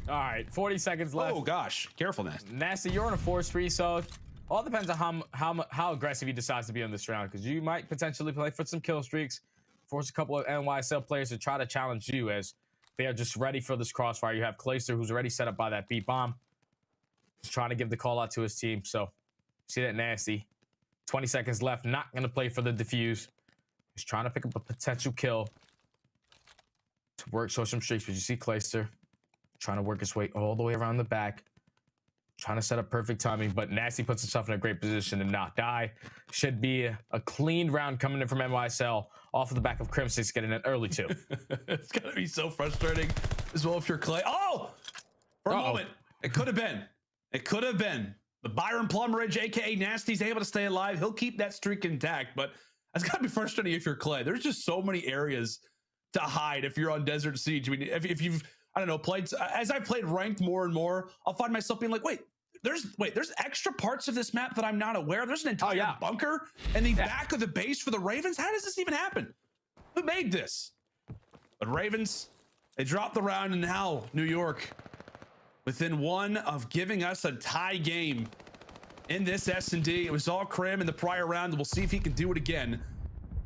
All right, 40 seconds left. Oh, gosh. Careful, Nasty. Nasty, you're on a 4-3, so all depends on how aggressive he decides to be on this round, because you might potentially play for some kill streaks, force a couple of NYSL players to try to challenge you as they are just ready for this crossfire. You have Clayster, who's already set up by that beat bomb. Just trying to give the call out to his team. So, see that Nasty. 20 seconds left. Not going to play for the defuse. He's trying to pick up a potential kill to work, show some streaks. But you see Clayster trying to work his way all the way around the back. Trying to set up perfect timing, but Nasty puts himself in a great position to not die. Should be a clean round coming in from NYSL off of the back of Crimsix getting an early 2. It's going to be so frustrating as well if you're Clay. Oh! For a moment. It could have been. It could have been. But Byron Plumridge, a.k.a. Nasty's able to stay alive. He'll keep that streak intact, but that's got to be frustrating if you're Clay. There's just so many areas to hide if you're on Desert Siege. I mean, if you've, I don't know, played, as I've played ranked more and more, I'll find myself being like, wait, there's extra parts of this map that I'm not aware of. There's an entire bunker in the back of the base for the Ravens. How does this even happen? Who made this? But Ravens, they dropped the round, and now New York within 1 of giving us a tie game in this S&D. It was all Crim in the prior round, and we'll see if he can do it again.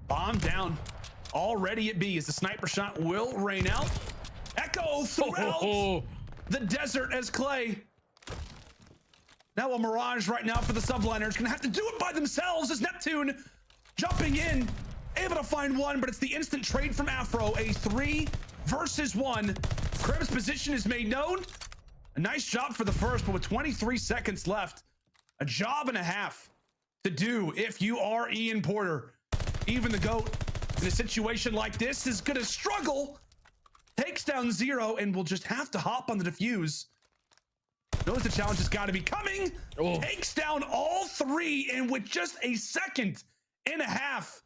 Bomb down already at B as the sniper shot will rain out. Echo throughout the desert as Clay. Now a Mirage right now for the Subliners. Gonna have to do it by themselves as Neptune jumping in, able to find one, but it's the instant trade from Afro. A 3 versus 1. Crim's position is made known. A nice job for the first, but with 23 seconds left, a job and a half to do if you are Ian Porter. Even the GOAT in a situation like this is gonna struggle. Takes down 0 and will just have to hop on the defuse. Knows the challenge has got to be coming. Takes down all 3, and with just a second and a half,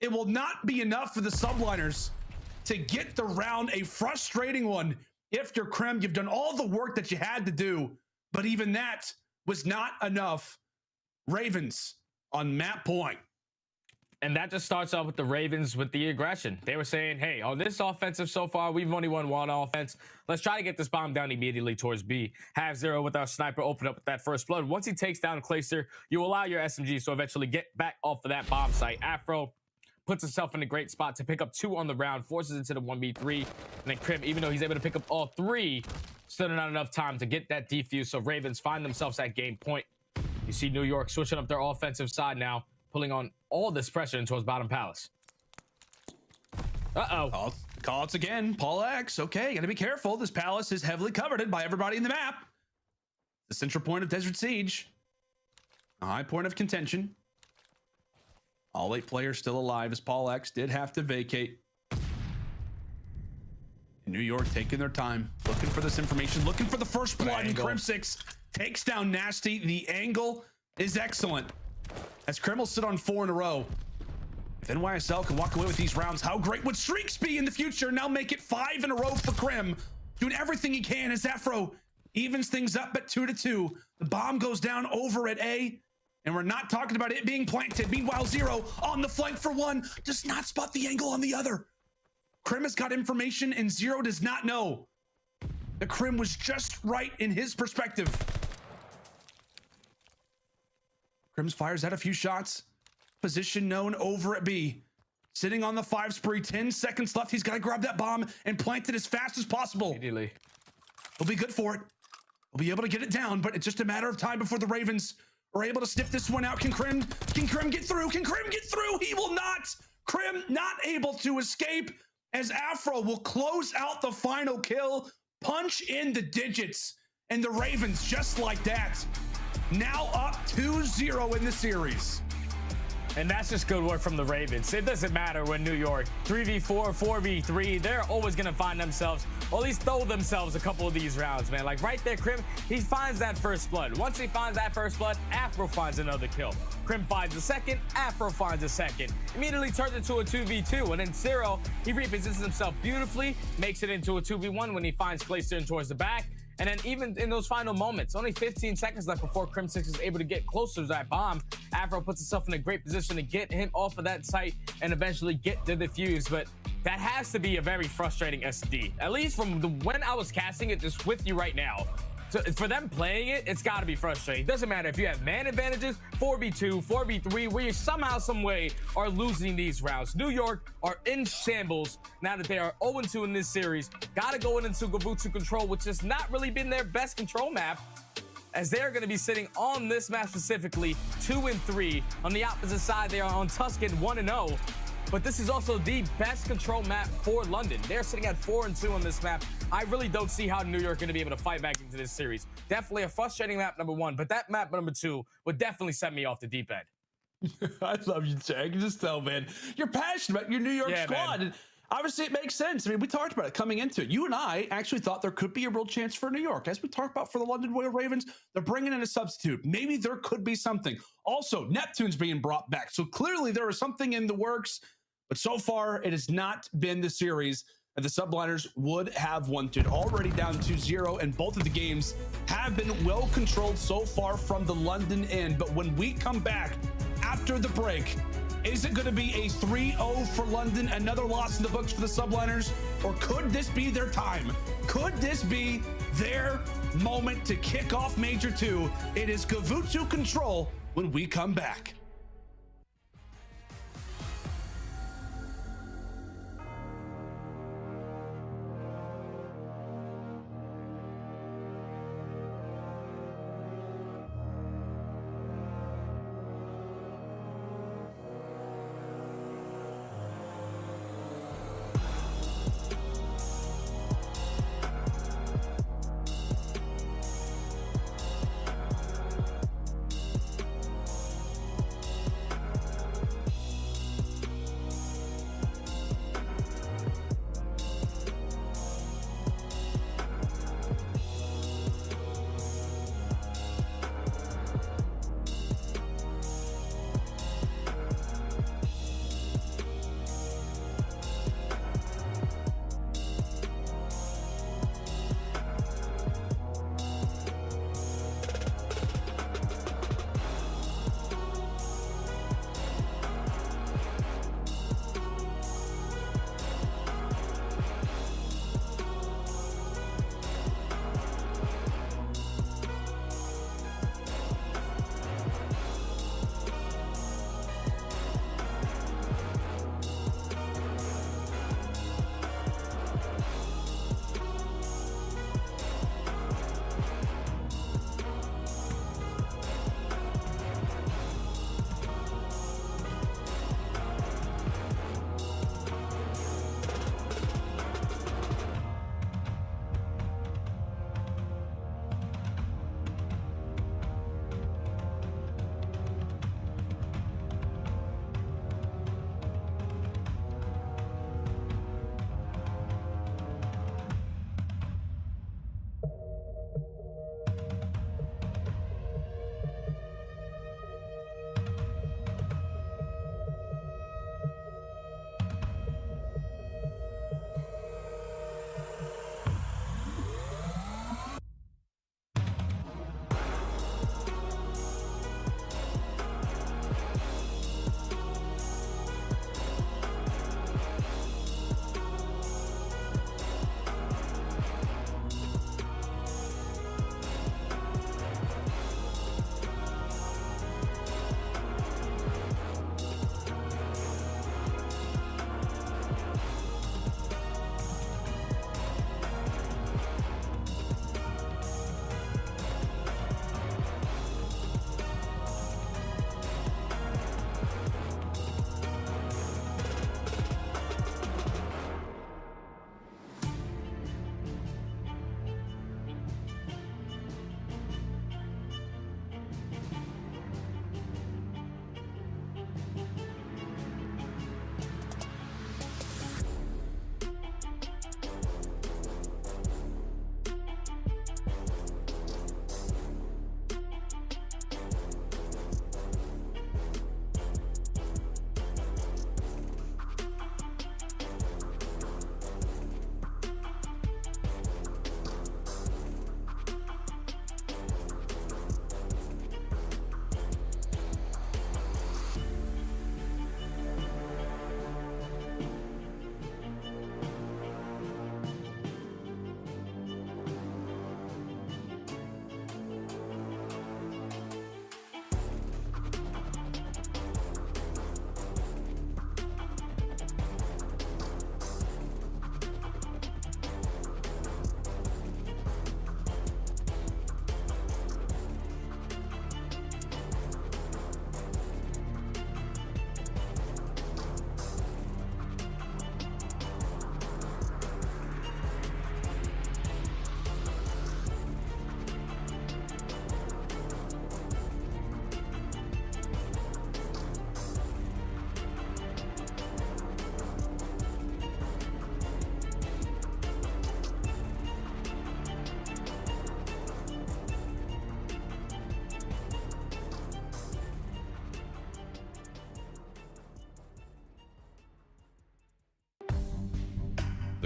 it will not be enough for the Subliners to get the round. A frustrating one. If you're Crim, you've done all the work that you had to do, but even that was not enough. Ravens on map point. And that just starts off with the Ravens with the aggression. They were saying, hey, on this offensive so far, we've only won 1 offense. Let's try to get this bomb down immediately towards B. Have 0 with our sniper open up with that first blood. Once he takes down Clayster, you allow your SMGs to eventually get back off of that bomb site. Afro puts himself in a great spot to pick up 2 on the round, forces into the 1v3. And then Crim, even though he's able to pick up all 3, still not enough time to get that defuse. So Ravens find themselves at game point. You see New York switching up their offensive side now, pulling on all this pressure in towards bottom palace. Call it again. Paul X. Okay, gotta be careful. This palace is heavily covered by everybody in the map. The central point of Desert Siege. A high point of contention. All 8 players still alive as Paul X did have to vacate. New York taking their time, looking for this information, looking for the first blood, and Crimsix takes down Nasty. The angle is excellent. As Crim will sit on 4 in a row. If NYSL can walk away with these rounds, how great would streaks be in the future? Now make it 5 in a row for Crim. Doing everything he can as Afro evens things up at 2-2. The bomb goes down over at A, and we're not talking about it being planted. Meanwhile, 0 on the flank for 1. Does not spot the angle on the other. Crim has got information, and 0 does not know. The Crim was just right in his perspective. Crims fires out a few shots. Position known over at B. Sitting on the 5 spree, 10 seconds left. He's got to grab that bomb and plant it as fast as possible. Immediately. He'll be good for it. He'll be able to get it down, but it's just a matter of time before the Ravens are able to sniff this one out. Can Crim get through? Can Crim get through? He will not. Crim not able to escape as Afro will close out the final kill. Punch in the digits. And the Ravens, just like that, now up 2-0 in the series. And that's just good work from the Ravens. It doesn't matter when New York 3v4, 4v3, they're always going to find themselves, or at least throw themselves a couple of these rounds, man. Like right there, Crim, he finds that first blood. Once he finds that first blood, Afro finds another kill. Crim finds a second, Afro finds a second. Immediately turns it to a 2v2, and then Zero, he repositions himself beautifully, makes it into a 2v1 when he finds Clayster in towards the back. And then even in those final moments, only 15 seconds left before Crimsix is able to get closer to that bomb, Afro puts himself in a great position to get him off of that site and eventually get the defuse. But that has to be a very frustrating SD, at least from when I was casting it just with you right now. So for them playing it, it's got to be frustrating. It doesn't matter if you have man advantages, 4v2, 4v3, where you somehow, some way are losing these rounds. New York are in shambles now that they are 0-2 in this series. Got to go into Gavutsu control, which has not really been their best control map, as they're going to be sitting on this map specifically 2-3. On the opposite side, they are on Tuscan 1-0. But this is also the best control map for London. They're sitting at 4-2 on this map. I really don't see how New York are going to be able to fight back into this series. Definitely a frustrating map, number one, but that map, number two, would definitely set me off the deep end. I love you, Jay. I can just tell, man. You're passionate about your New York squad. Man. And obviously, it makes sense. I mean, we talked about it coming into it. You and I actually thought there could be a real chance for New York. As we talked about for the London Royal Ravens, they're bringing in a substitute. Maybe there could be something. Also, Neptune's being brought back. So clearly there is something in the works. But so far, it has not been the series that the Subliners would have wanted. Already down 2-0, and both of the games have been well controlled so far from the London end. But when we come back after the break, is it going to be a 3-0 for London, another loss in the books for the Subliners, or could this be their time? Could this be their moment to kick off Major II? It is Gavutsu control when we come back.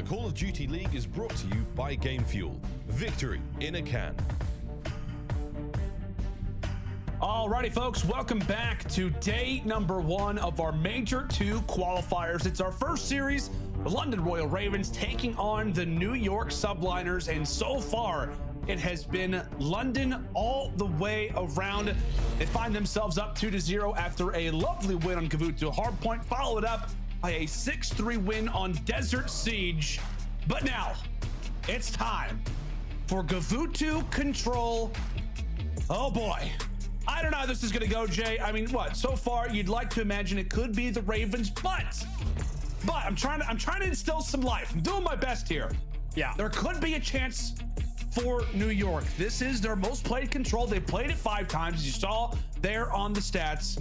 The Call of Duty League is brought to you by Game Fuel. Victory in a can. Alrighty, folks, welcome back to day number 1 of our Major II Qualifiers. It's our first series, the London Royal Ravens taking on the New York Subliners, and so far, it has been London all the way around. They find themselves up 2-0 after a lovely win on Gavutu Hardpoint, followed up by a 6-3 win on Desert Siege. But now, it's time for Gavutu Control. Oh boy. I don't know how this is going to go, Jay. I mean, what? So far, you'd like to imagine it could be the Ravens, but I'm trying to instill some life. I'm doing my best here. Yeah. There could be a chance for New York. This is their most played control. They played it 5 times, as you saw there on the stats.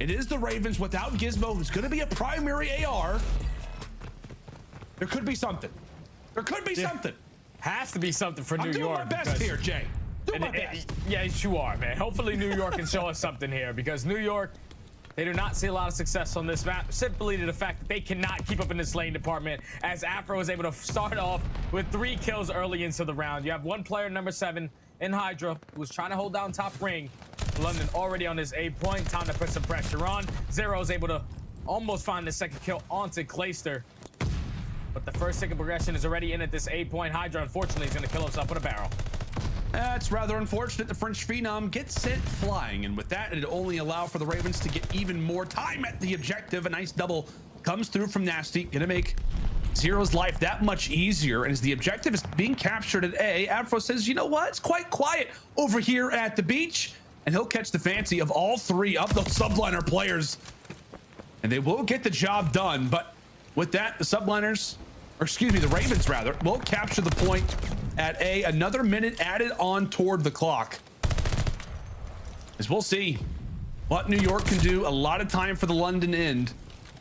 It is the Ravens without Gizmo, who's going to be a primary AR. There could be something. There could be something. Has to be something for New York. I'm doing my best here, Jay. Yes, you are, man. Hopefully New York can show us something here, because New York, they do not see a lot of success on this map, simply to the fact that they cannot keep up in this lane department, as Afro is able to start off with 3 kills early into the round. You have one player, number 7, in HyDra, who's trying to hold down top ring. London already on his A point. Time to put some pressure on. Zero is able to almost find the second kill onto Clayster, but the first second progression is already in at this A point. HyDra, unfortunately, is going to kill himself with a barrel. That's rather unfortunate. The French Phenom gets sent flying, and with that, it'd only allow for the Ravens to get even more time at the objective. A nice double comes through from Nasty, gonna make Zero's life that much easier. And as the objective is being captured at A, Afro says, you know what? It's quite quiet over here at the beach, and he'll catch the fancy of all 3 of those Subliner players, and they will get the job done. But with that, the Subliners, or excuse me, the Ravens rather, will capture the point at A. Another minute added on toward the clock, as we'll see what New York can do. A lot of time for the London end.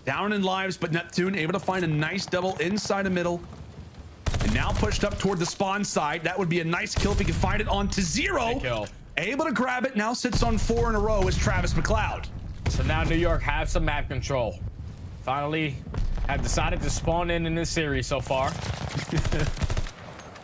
Down in lives, but Neptune able to find a nice double inside the middle, and now pushed up toward the spawn side. That would be a nice kill if he can find it onto Zero. Able to grab it, now sits on 4 in a row as Travis McLeod. So now New York have some map control. Finally have decided to spawn in this series so far.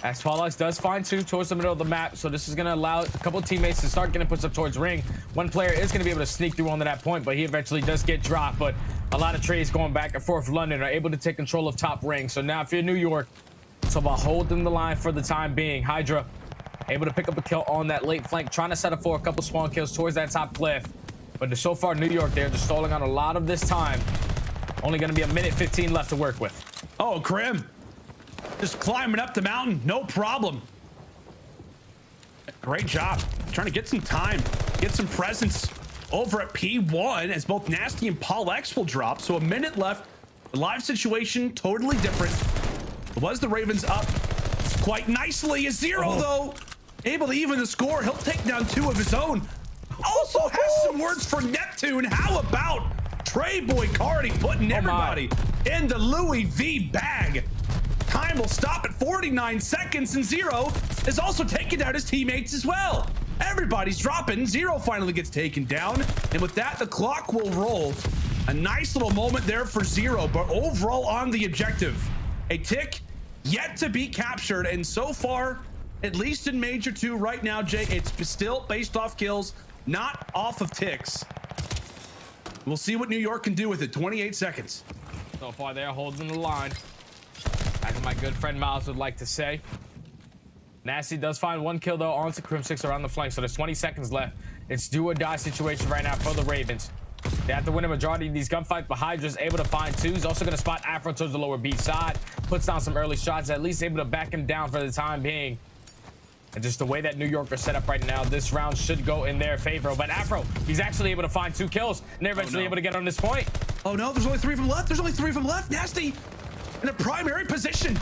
As Twilight does find 2 towards the middle of the map, so this is going to allow a couple of teammates to start getting pushed up towards ring. One player is going to be able to sneak through onto that point, but he eventually does get dropped. But a lot of trades going back and forth. London are able to take control of top ring. So now if you're New York, it's about holding the line for the time being. HyDra able to pick up a kill on that late flank, trying to set up for a couple spawn kills towards that top cliff. But so far, New York, they're just stalling on a lot of this time. Only going to be a minute 15 left to work with. Oh, Crim. Just climbing up the mountain, no problem. Great job. Trying to get some time, get some presence over at P1, as both Nasty and Paul X will drop. So a minute left. The live situation totally different. It was the Ravens up quite nicely. As Zero, though, able to even the score. He'll take down 2 of his own. Also has some words for Neptune. How about Trey Boy Cardi putting everybody in the Louis V bag? Time will stop at 49 seconds, and Zero is also taking down his teammates as well. Everybody's dropping. Zero finally gets taken down, and with that, the clock will roll. A nice little moment there for Zero, but overall on the objective, a tick yet to be captured. And so far, at least in Major 2 right now, Jay, it's still based off kills, not off of ticks. We'll see what New York can do with it. 28 seconds. So far, they're holding the line, as my good friend Miles would like to say. Nasty does find 1 kill, though, onto Crimsix around the flank, so there's 20 seconds left. It's do or die situation right now for the Ravens. They have to win a majority of these gunfights, but HyDra's able to find 2. He's also going to spot Afro towards the lower B side, puts down some early shots, at least able to back him down for the time being. And just the way that New York are set up right now, this round should go in their favor. But Afro, he's actually able to find 2 kills, and they're eventually able to get on this point. Oh no, there's only 3 of them left. There's only 3 of them left. Nasty in a primary position.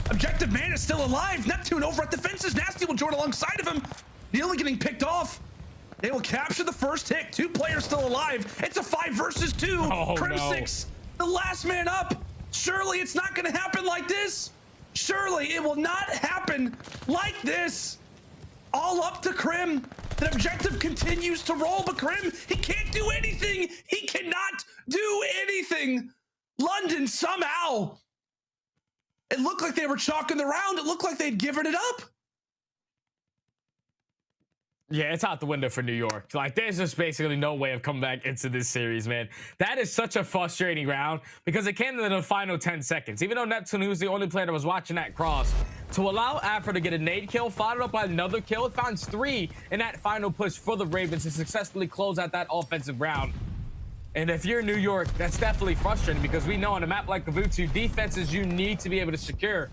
Objective man is still alive. Neptune over at the fences. Nasty will join alongside of him. Nearly getting picked off. They will capture the first hit. 2 players still alive. It's a 5 versus 2. Crimsix, the last man up. Surely it's not going to happen like this. Surely it will not happen like this. All up to Crim. The objective continues to roll, but Crim, he can't do anything. He cannot do anything. London somehow It looked like they were chalking the round. It looked like they'd given it up. Yeah, it's out the window for New York. Like, there's just basically no way of coming back into this series, man. That is such a frustrating round because it came to the final 10 seconds. Even though Neptune, who was the only player that was watching that cross, to allow Afro to get a nade kill, followed up by another kill, it finds 3 in that final push for the Ravens to successfully close out that offensive round. And if you're New York, that's definitely frustrating because we know on a map like Kavutu, defenses you need to be able to secure.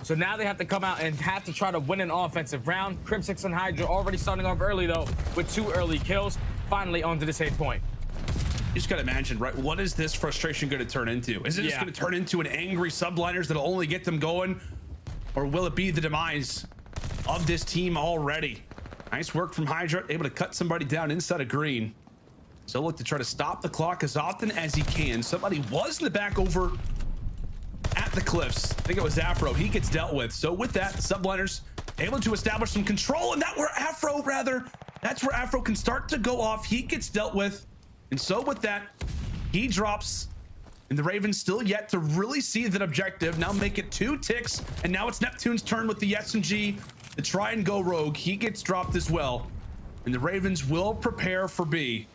So now they have to come out and have to try to win an offensive round. Crimsix and HyDra already starting off early, though, with 2 early kills. Finally onto this 8 point. You just gotta imagine, right? What is this frustration gonna turn into? Is it just gonna turn into an angry Subliners that'll only get them going? Or will it be the demise of this team already? Nice work from HyDra, able to cut somebody down inside of green. So look to try to stop the clock as often as he can. Somebody was in the back over at the cliffs. I think it was Afro. He gets dealt with. So with that, Subliners able to establish some control, and that's where Afro can start to go off. He gets dealt with, and so with that, he drops, and the Ravens still yet to really see that objective. Now make it 2 ticks, and now it's Neptune's turn with the SMG to try and go rogue. He gets dropped as well, and the Ravens will prepare for B.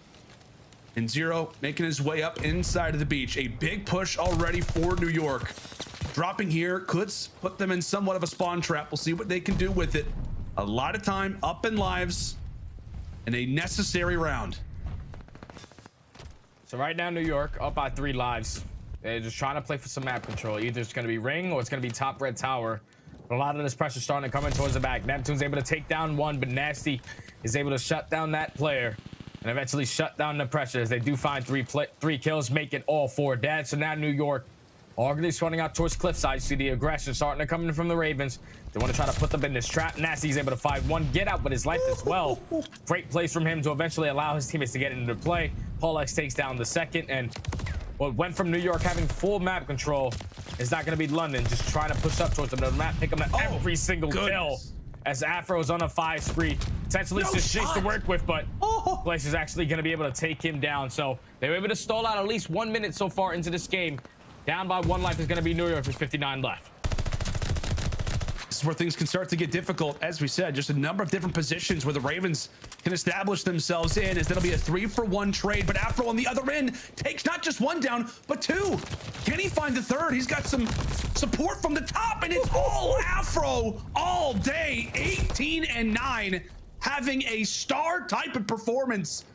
And Zero making his way up inside of the beach. A big push already for New York. Dropping here could put them in somewhat of a spawn trap. We'll see what they can do with it. A lot of time up in lives and a necessary round. So right now, New York up by 3 lives. They're just trying to play for some map control. Either it's going to be ring or it's going to be top red tower. But a lot of this pressure starting to come in towards the back. Neptune's able to take down 1, but Nasty is able to shut down that player and eventually shut down the pressure as they do find 3 kills, making all 4 dead. So now New York arguably swanning out towards cliffside. See the aggression starting to come in from the Ravens. They want to try to put them in this trap. Nasty's able to find 1 get out with his life as well. Great plays from him to eventually allow his teammates to get into play. Paul X takes down the second, and what went from New York having full map control is not going to be London just trying to push up towards the map, pick them at every single kill. As Afro's on a 5 spree, potentially just shakes to work with, but Clayster's actually going to be able to take him down. So they were able to stall out at least 1 minute so far into this game. Down by 1 life is going to be New York with 59 left. This is where things can start to get difficult. As we said, just a number of different positions where the Ravens can establish themselves in, as that'll be a 3-for-1 trade. But Afro on the other end takes not just 1 down, but 2. Can he find the 3rd? He's got some support from the top, and it's all Afro all day. 18-9, having a star type of performance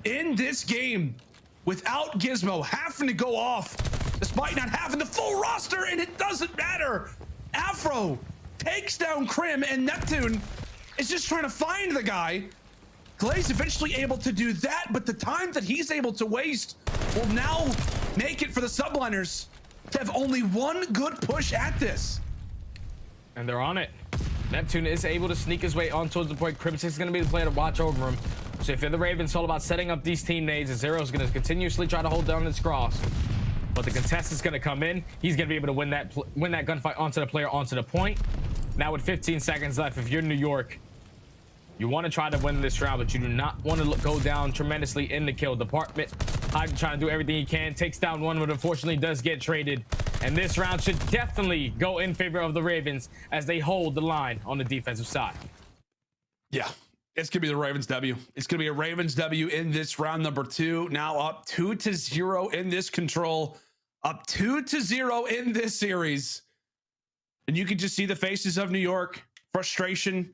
in this game without Gizmo having to go off, despite not having the full roster, and it doesn't matter. Afro takes down Crim, and Neptune is just trying to find the guy. Clay's eventually able to do that, but the time that he's able to waste will now make it for the Subliners to have only 1 good push at this. And they're on it. Neptune is able to sneak his way on towards the point. Crimsix is going to be the player to watch over him. So if you're the Ravens, it's all about setting up these team nades. Zero is going to continuously try to hold down this cross. But the contestant's going to come in. He's going to be able to win that gunfight onto the player, onto the point. Now with 15 seconds left, if you're New York, you want to try to win this round, but you do not want to go down tremendously in the kill department. HyDra trying to do everything he can, takes down 1, but unfortunately does get traded. And this round should definitely go in favor of the Ravens as they hold the line on the defensive side. Yeah, it's going to be the Ravens W. It's going to be a Ravens W in this round number 2. Now up 2-0 in this control. Up 2-0 in this series. And you can just see the faces of New York. Frustration.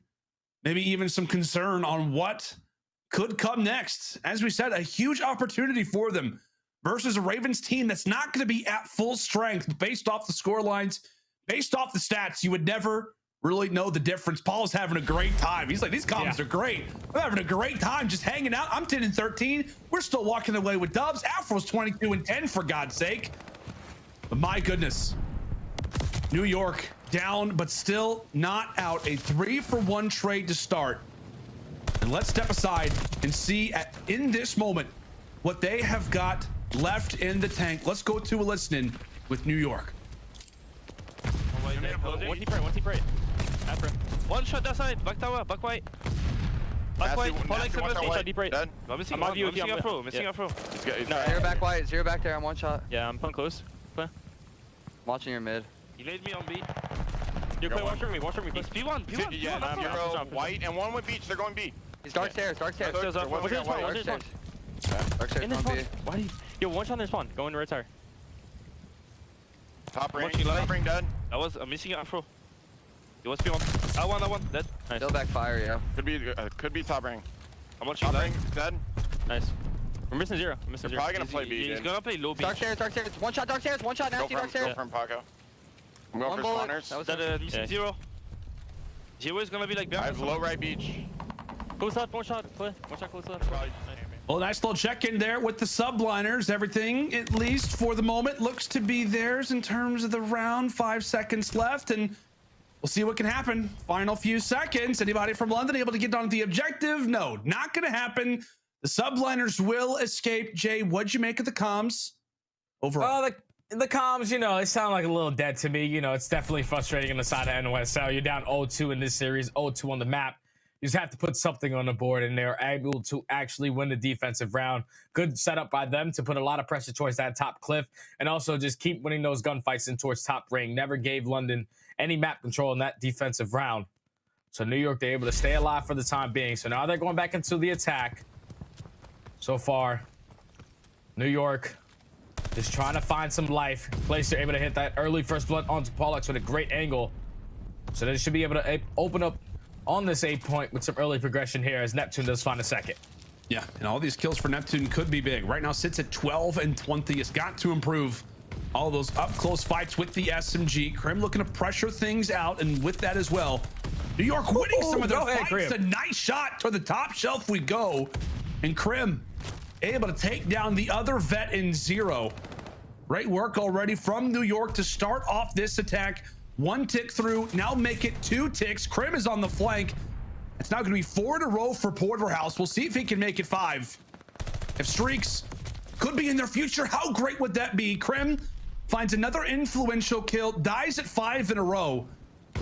Maybe even some concern on what could come next. As we said, a huge opportunity for them versus a Ravens team that's not going to be at full strength. Based off the score lines, based off the stats, you would never really know the difference. Paul is having a great time. He's like, these comments are great. I'm having a great time just hanging out. I'm 10-13. We're still walking away with dubs. Afro's 22-10, for God's sake. But my goodness, New York down, but still not out. A 3-for-1 trade to start. And let's step aside and see in this moment what they have got left in the tank. Let's go to a listening with New York. One deep right. Afro. 1 shot that side. Back tower. Back white. Back white. Paul X shot deep right. I'm missing Afro. Missing Afro. Zero back white. Zero back there. I'm 1 shot. Yeah, I'm pulling close. Watching your mid. He laid me on B. You play watch me. Plus P1. Yeah, Nero, white, and one with beach. They're going B. He's dark stairs. Watch this one. Watch this one. In the spawn. Why do you... Yo, one shot in their spawn. Go in the right side. Top ring dead. That was a missing afro. He was P1. That one. Dead. Nice. Still backfire, yeah. Could be top ring. I'm watching top ring. Dead. Nice. We're missing zero. They're probably gonna play B. He's gonna play low B. Dark stairs. One shot, dark stairs. One shot, nasty dark stairs. Go from Paco. I'm going for spawners. That was missing zero. Zero is gonna be like I have low right beach. Close left, one shot. One shot close left. Well, nice little check-in there with the Subliners. Everything, at least for the moment, looks to be theirs in terms of the round. 5 seconds left, and we'll see what can happen. Final few seconds. Anybody from London able to get on the objective? No, not going to happen. The Subliners will escape. Jay, what'd you make of the comms overall? Well, the comms, you know, they sound like a little dead to me. You know, it's definitely frustrating on the side of NYSL. You're down 0-2 in this series, 0-2 on the map. You just have to put something on the board, and they're able to actually win the defensive round. Good setup by them to put a lot of pressure towards that top cliff, and also just keep winning those gunfights in towards top ring. Never gave London any map control in that defensive round. So New York, they're able to stay alive for the time being. So now they're going back into the attack. So far, New York just trying to find some life. Clayster able to hit that early first blood onto Pollux with a great angle. So they should be able to open up on this 8-point with some early progression here as Neptune does find a second. Yeah, and all these kills for Neptune could be big. Right now sits at 12 and 20. It's got to improve all those up-close fights with the SMG. Crim looking to pressure things out, and with that as well, New York winning some of their fights. A nice shot to the top shelf we go. And Crim able to take down the other vet in zero. Great work already from New York to start off this attack. 1 tick through, now make it 2 ticks. Crim is on the flank. It's now going to be 4 in a row for Porterhouse. We'll see if he can make it 5. If streaks could be in their future, how great would that be? Crim finds another influential kill, dies at 5 in a row.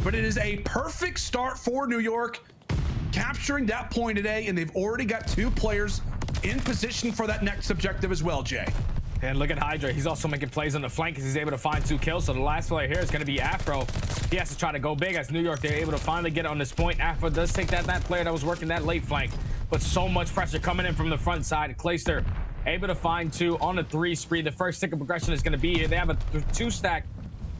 But it is a perfect start for New York, capturing that point today, and they've already got 2 players in position for that next objective as well, Jay. And look at HyDra. He's also making plays on the flank as he's able to find 2 kills. So the last player here is going to be Afro. He has to try to go big as New York. They're able to finally get on this point. Afro does take that player that was working that late flank. But so much pressure coming in from the front side. Clayster able to find 2 on the 3 spree. The first tick of progression is going to be here. They have a 2 stack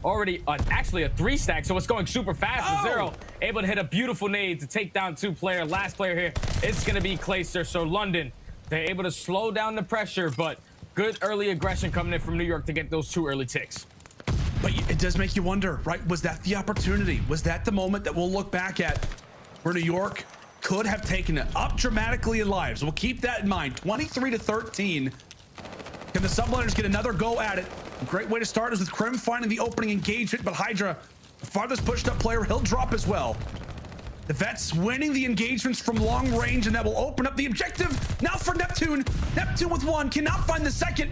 already, actually a 3 stack. So it's going super fast with Zero. Able to hit a beautiful nade to take down 2 player. Last player here, it's going to be Clayster. So London, they're able to slow down the pressure, but good early aggression coming in from New York to get those 2 early ticks. But it does make you wonder, right? Was that the opportunity? Was that the moment that we'll look back at where New York could have taken it up dramatically in lives? We'll keep that in mind. 23-13. Can the Subliners get another go at it? A great way to start is with Crim finding the opening engagement, but HyDra, the farthest pushed up player, he'll drop as well. The vets winning the engagements from long range, and that will open up the objective now for Neptune. Neptune with 1, cannot find the second.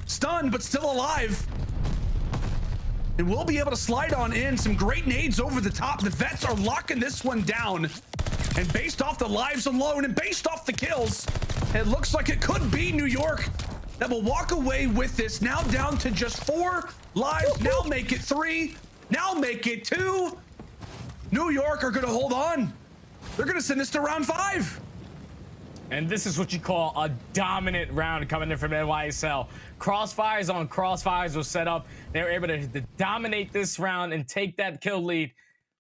Stunned, but still alive. And we'll be able to slide on in some great nades over the top. The vets are locking this one down. And based off the lives alone and based off the kills, it looks like it could be New York that will walk away with this. Now down to just 4 lives. Now make it 3. Now make it 2. New York are going to hold on. They're going to send this to round 5. And this is what you call a dominant round coming in from NYSL. Crossfires on crossfires was set up. They were able to dominate this round and take that kill lead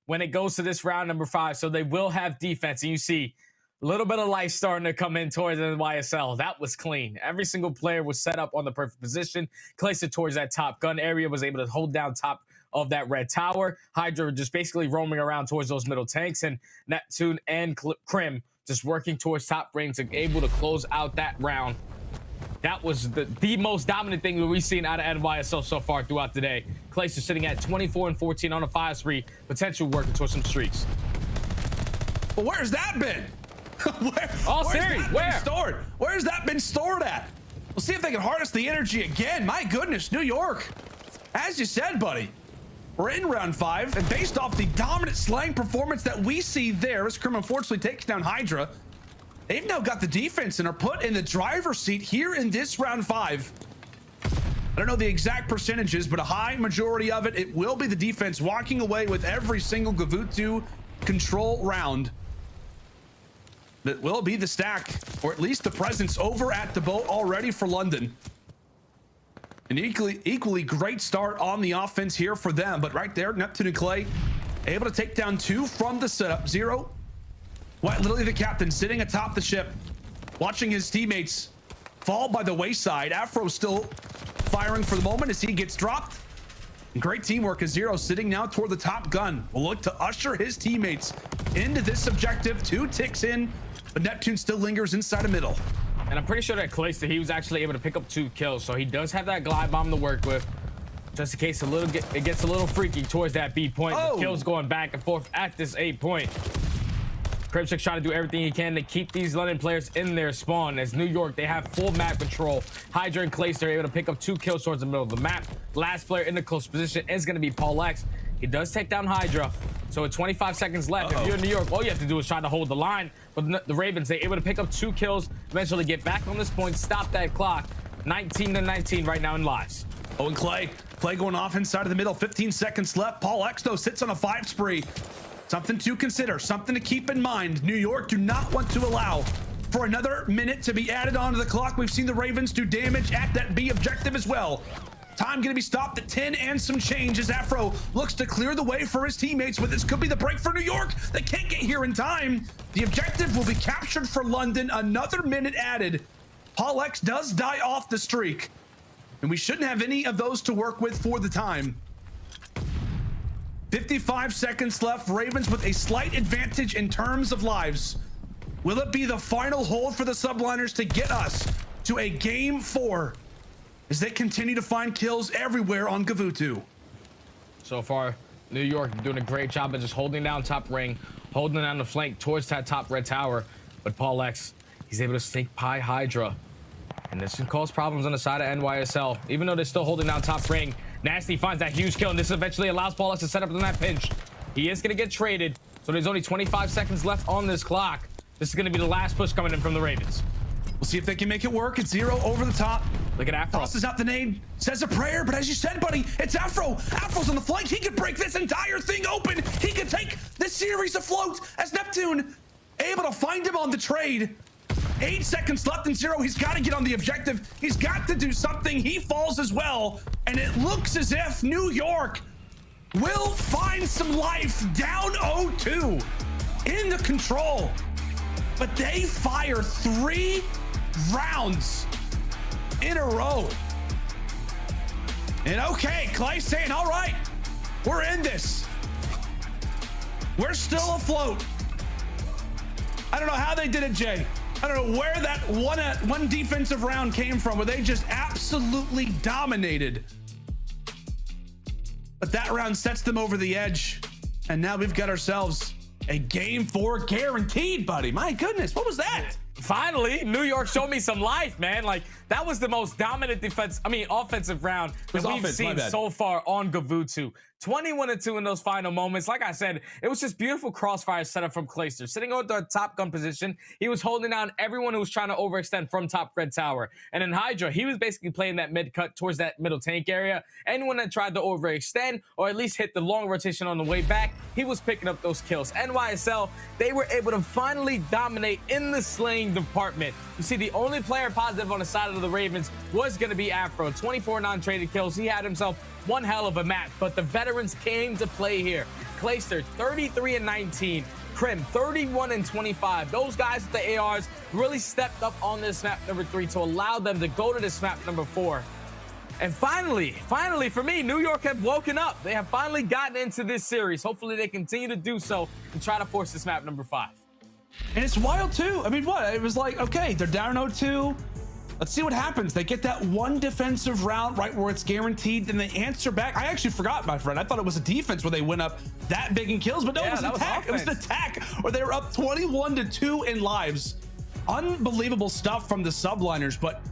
when it goes to this round number 5. So they will have defense. And you see a little bit of life starting to come in towards NYSL. That was clean. Every single player was set up on the perfect position. Clayster towards that top gun area was able to hold down top of that red tower. HyDra just basically roaming around towards those middle tanks, and Neptune and Crim just working towards top rings and able to close out that round. That was the most dominant thing that we've seen out of NYSL so far throughout the day. Clayster sitting at 24-14 on a 5 spree, potential working towards some streaks. But where's that been? Where's that been stored at? We'll see if they can harness the energy again. My goodness, New York. As you said, buddy, we're in round 5, and based off the dominant slaying performance that we see there, as Crim unfortunately takes down HyDra, they've now got the defense and are put in the driver's seat here in this round 5. I don't know the exact percentages, but a high majority of it, it will be the defense walking away with every single GvU2 control round. That will be the stack, or at least the presence over at the boat already for London. An equally great start on the offense here for them, but right there, Neptune and Clay able to take down 2 from the setup. Zero, literally the captain, sitting atop the ship, watching his teammates fall by the wayside. Afro still firing for the moment as he gets dropped. And great teamwork as Zero sitting now toward the top gun will look to usher his teammates into this objective. 2 ticks in, but Neptune still lingers inside the middle. And I'm pretty sure that Clayster, he was actually able to pick up 2 kills, so he does have that glide bomb to work with, just in case it gets a little freaky towards that B point. The kills going back and forth at this A point. Crimsix trying to do everything he can to keep these London players in their spawn. As New York, they have full map control. HyDra and Clayster are able to pick up 2 kills towards the middle of the map. Last player in the close position is going to be PaulX. He does take down HyDra. So with 25 seconds left, if you're in New York, all you have to do is try to hold the line. But the Ravens, they're able to pick up 2 kills, eventually get back on this point, stop that clock. 19-19 right now in lives. Oh, and Clay going off inside of the middle. 15 seconds left. PaulX, though, sits on a 5 spree. Something to consider, something to keep in mind. New York do not want to allow for another minute to be added onto the clock. We've seen the Ravens do damage at that B objective as well. Time going to be stopped at 10 and some change as Afro looks to clear the way for his teammates, but this could be the break for New York. They can't get here in time. The objective will be captured for London. Another minute added. PaulX does die off the streak, and we shouldn't have any of those to work with for the time. 55 seconds left. Ravens with a slight advantage in terms of lives. Will it be the final hold for the Subliners to get us to a game 4 as they continue to find kills everywhere on GvU2? So far, New York doing a great job of just holding down top ring, holding down the flank towards that top red tower. But PaulX, he's able to sneak by HyDra. And this can cause problems on the side of NYSL. Even though they're still holding down top ring, Nasty finds that huge kill, and this eventually allows PaulX to set up in that pinch. He is going to get traded, so there's only 25 seconds left on this clock. This is going to be the last push coming in from the Ravens. We'll see if they can make it work. It's Zero over the top. Look at Afro. Tosses out the nade, says a prayer, but as you said, buddy, it's Afro. Afro's on the flank. He could break this entire thing open. He could take this series afloat as Neptune able to find him on the trade. 8 seconds left in Zero. He's got to get on the objective. He's got to do something. He falls as well. And it looks as if New York will find some life down 0-2 in the control. But they fire 3 rounds in a row. And okay, Clay saying, all right, we're in this. We're still afloat. I don't know how they did it, Jay. I don't know where that one defensive round came from, where they just absolutely dominated. But that round sets them over the edge. And now we've got ourselves a game 4 guaranteed, buddy. My goodness, what was that? Finally, New York showed me some life, man. Like, that was the most dominant offensive round that we've seen so far on GvU2. 21-2 in those final moments. Like I said, it was just beautiful crossfire setup from Clayster. Sitting on the top gun position, he was holding down everyone who was trying to overextend from top red tower. And in HyDra, he was basically playing that mid cut towards that middle tank area. Anyone that tried to overextend or at least hit the long rotation on the way back, he was picking up those kills. NYSL, they were able to finally dominate in the slaying department. You see, the only player positive on the side of the Ravens was going to be Afro. 24 non-traded kills. He had himself one hell of a map, but the veterans came to play here. Clayster, 33-19. Crim, 31-25. Those guys with the ARs really stepped up on this map number 3 to allow them to go to this map number 4. And finally for me, New York have woken up. They have finally gotten into this series. Hopefully they continue to do so and try to force this map number 5. And it's wild too. I mean, what? It was like, okay, they're down 0-2. Let's see what happens. They get that one defensive round right where it's guaranteed, then they answer back. I actually forgot, my friend. I thought it was a defense where they went up that big in kills, but no, it was an attack. It was an attack where they were up 21-2 in lives. Unbelievable stuff from the Subliners, but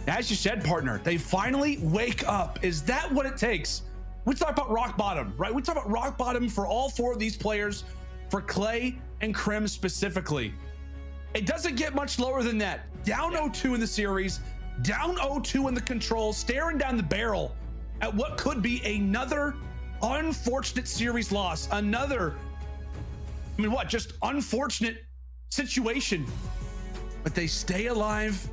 as you said, partner, they finally wake up. Is that what it takes? We talk about rock bottom, right? We talk about rock bottom for all 4 of these players, for Clay and Crim specifically. It doesn't get much lower than that. Down 0-2 in the series, down 0-2 in the control, staring down the barrel at what could be another unfortunate series loss. Another, I mean, what, just unfortunate situation. But they stay alive.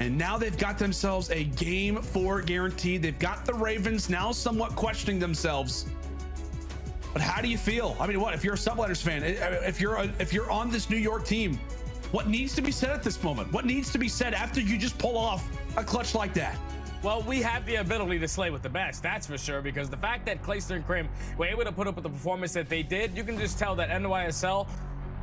And now they've got themselves a game 4 guaranteed. They've got the Ravens now somewhat questioning themselves. But how do you feel? I mean, what, if you're a Subliners fan, if you're on this New York team, what needs to be said at this moment? What needs to be said after you just pull off a clutch like that? Well, we have the ability to slay with the best, that's for sure, because the fact that Clayster and Crim were able to put up with the performance that they did, you can just tell that NYSL,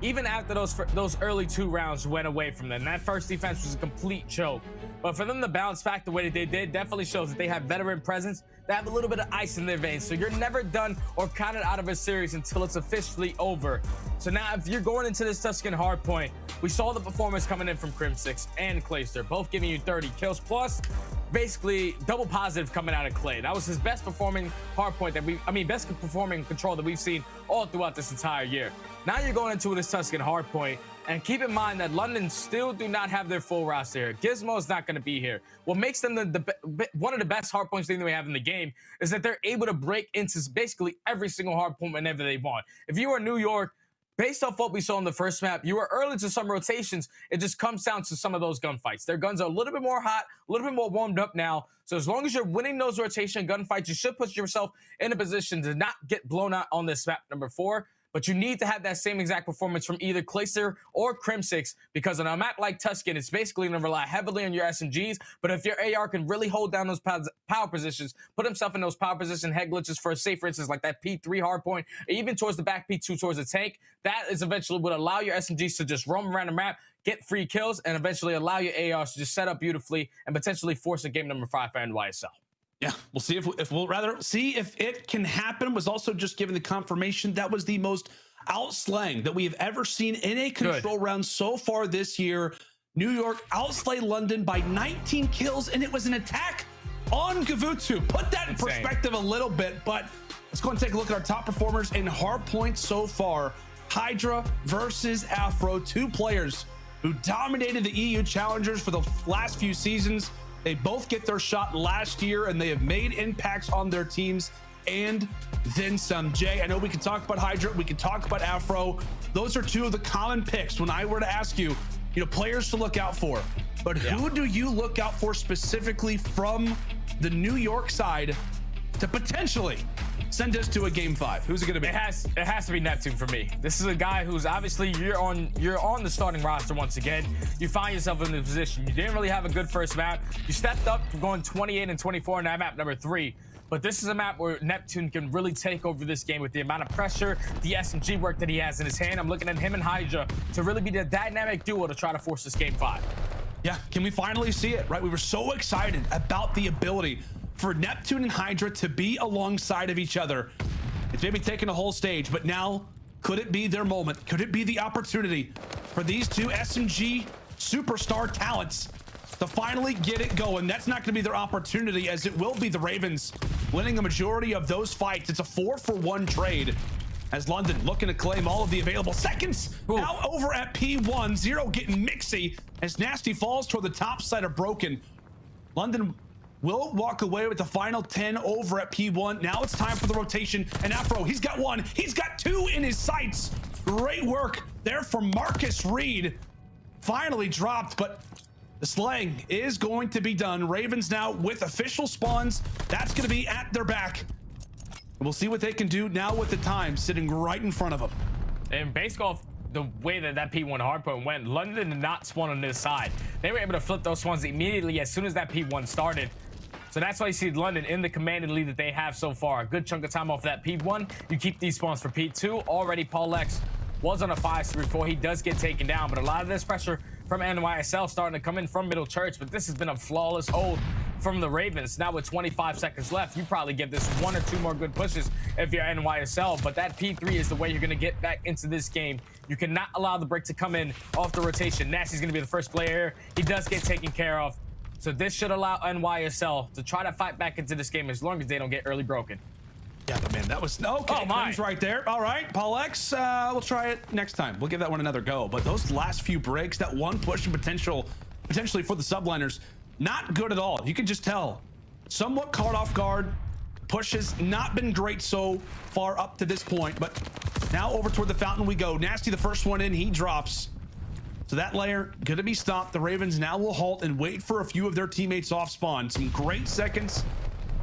even after those early 2 rounds went away from them, that first defense was a complete choke. But for them to bounce back the way that they did definitely shows that they have veteran presence. They have a little bit of ice in their veins. So you're never done or counted out of a series until it's officially over. So now if you're going into this Tuscan hardpoint, we saw the performance coming in from Crimsix and Clayster, both giving you 30 kills plus basically double positive coming out of Clay. That was his best performing hardpoint best performing control that we've seen all throughout this entire year. Now you're going into this Tuscan hardpoint, and keep in mind that London still do not have their full roster here. Gizmo is not going to be here. What makes them one of the best hardpoints thing that we have in the game is that they're able to break into basically every single hardpoint whenever they want. If you are New York, based off what we saw in the first map, you were early to some rotations. It just comes down to some of those gunfights. Their guns are a little bit more hot, a little bit more warmed up now. So as long as you're winning those rotation gunfights, you should put yourself in a position to not get blown out on this map number 4. But you need to have that same exact performance from either Clayster or Crimsix, because on a map like Tuscan, it's basically going to rely heavily on your SMGs. But if your AR can really hold down those power positions, put himself in those power position head glitches for, say, for instance, like that P3 hardpoint, or even towards the back P2 towards the tank, that is eventually would allow your SMGs to just roam around the map, get free kills, and eventually allow your ARs to just set up beautifully and potentially force a game number 5 for NYSL. Yeah, we'll see if we'll rather see if it can happen. Was also just given the confirmation that was the most outslaying that we have ever seen in a control round so far this year. New York outslay London by 19 kills, and it was an attack on Gavutsu. Put that in perspective a little bit, but let's go and take a look at our top performers in hardpoint so far. HyDra versus Afro, 2 players who dominated the EU challengers for the last few seasons. They both get their shot last year, and they have made impacts on their teams and then some. Jay, I know we can talk about HyDra, we can talk about Afro. Those are 2 of the common picks when I were to ask you, players to look out for. But who do you look out for specifically from the New York side to potentially send us to a game 5? Who's it going to be? It has to be Neptune for me. This is a guy who's obviously you're on the starting roster once again. You find yourself in the position. You didn't really have a good first map. You stepped up from going 28 and 24 in that map number 3. But this is a map where Neptune can really take over this game with the amount of pressure, the SMG work that he has in his hand. I'm looking at him and HyDra to really be the dynamic duo to try to force this game 5. Yeah, can we finally see it, right? We were so excited about the ability for Neptune and HyDra to be alongside of each other. It's maybe taking a whole stage, but now could it be their moment? Could it be the opportunity for these 2 SMG superstar talents to finally get it going? That's not going to be their opportunity, as it will be the Ravens winning a majority of those fights. It's a 4-for-1 trade, as London looking to claim all of the available seconds. Now over at P1, Zero getting mixy as Nasty falls toward the top side of Broken. London will walk away with the final 10 over at P1. Now it's time for the rotation, and Afro, he's got 1, he's got 2 in his sights. Great work there from Marcus Reed. Finally dropped, but the slaying is going to be done. Ravens now with official spawns. That's going to be at their back. We'll see what they can do now with the time sitting right in front of them. And based off the way that P1 hardpoint went, London did not spawn on this side. They were able to flip those spawns immediately as soon as that P1 started. So that's why you see London in the commanding lead that they have so far. A good chunk of time off that P1. You keep these spawns for P2. Already Paul X was on a 5-3 before he does get taken down, but a lot of this pressure from NYSL starting to come in from Middle Church, but this has been a flawless hold from the Ravens. Now with 25 seconds left, you probably give this 1 or 2 more good pushes if you're NYSL, but that P3 is the way you're going to get back into this game. You cannot allow the break to come in off the rotation. Nasty's going to be the first player here. He does get taken care of. So this should allow NYSL to try to fight back into this game as long as they don't get early broken. Yeah, but man, that was okay. Oh my! Right there. All right, Paul X. We'll try it next time. We'll give that one another go. But those last few breaks, that one push and potentially for the Subliners, not good at all. You can just tell. Somewhat caught off guard. Push has not been great so far up to this point, but now over toward the fountain we go. Nasty, the first one in, he drops. So that layer gonna be stopped. The Ravens now will halt and wait for a few of their teammates off spawn. Some great seconds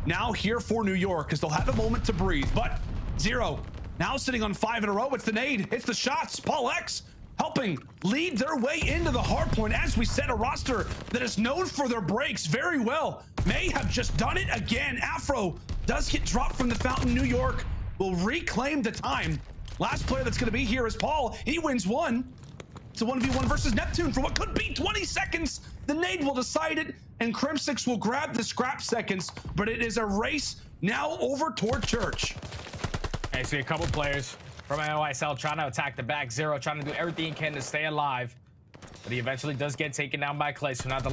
now here for New York because they'll have a moment to breathe. But Zero now sitting on 5 in a row. It's the nade, it's the shots. Paul X helping lead their way into the hard point. As we said, a roster that is known for their breaks very well. May have just done it again. Afro does get dropped from the fountain. New York will reclaim the time. Last player that's going to be here is Paul. He wins one. It's a 1v1 versus Neptune for what could be 20 seconds. The nade will decide it, and Crimsix will grab the scrap seconds, but it is a race now over toward Church. I see a couple players from NYSL trying to attack the back. Zero trying to do everything he can to stay alive, but he eventually does get taken down by Clay. So now the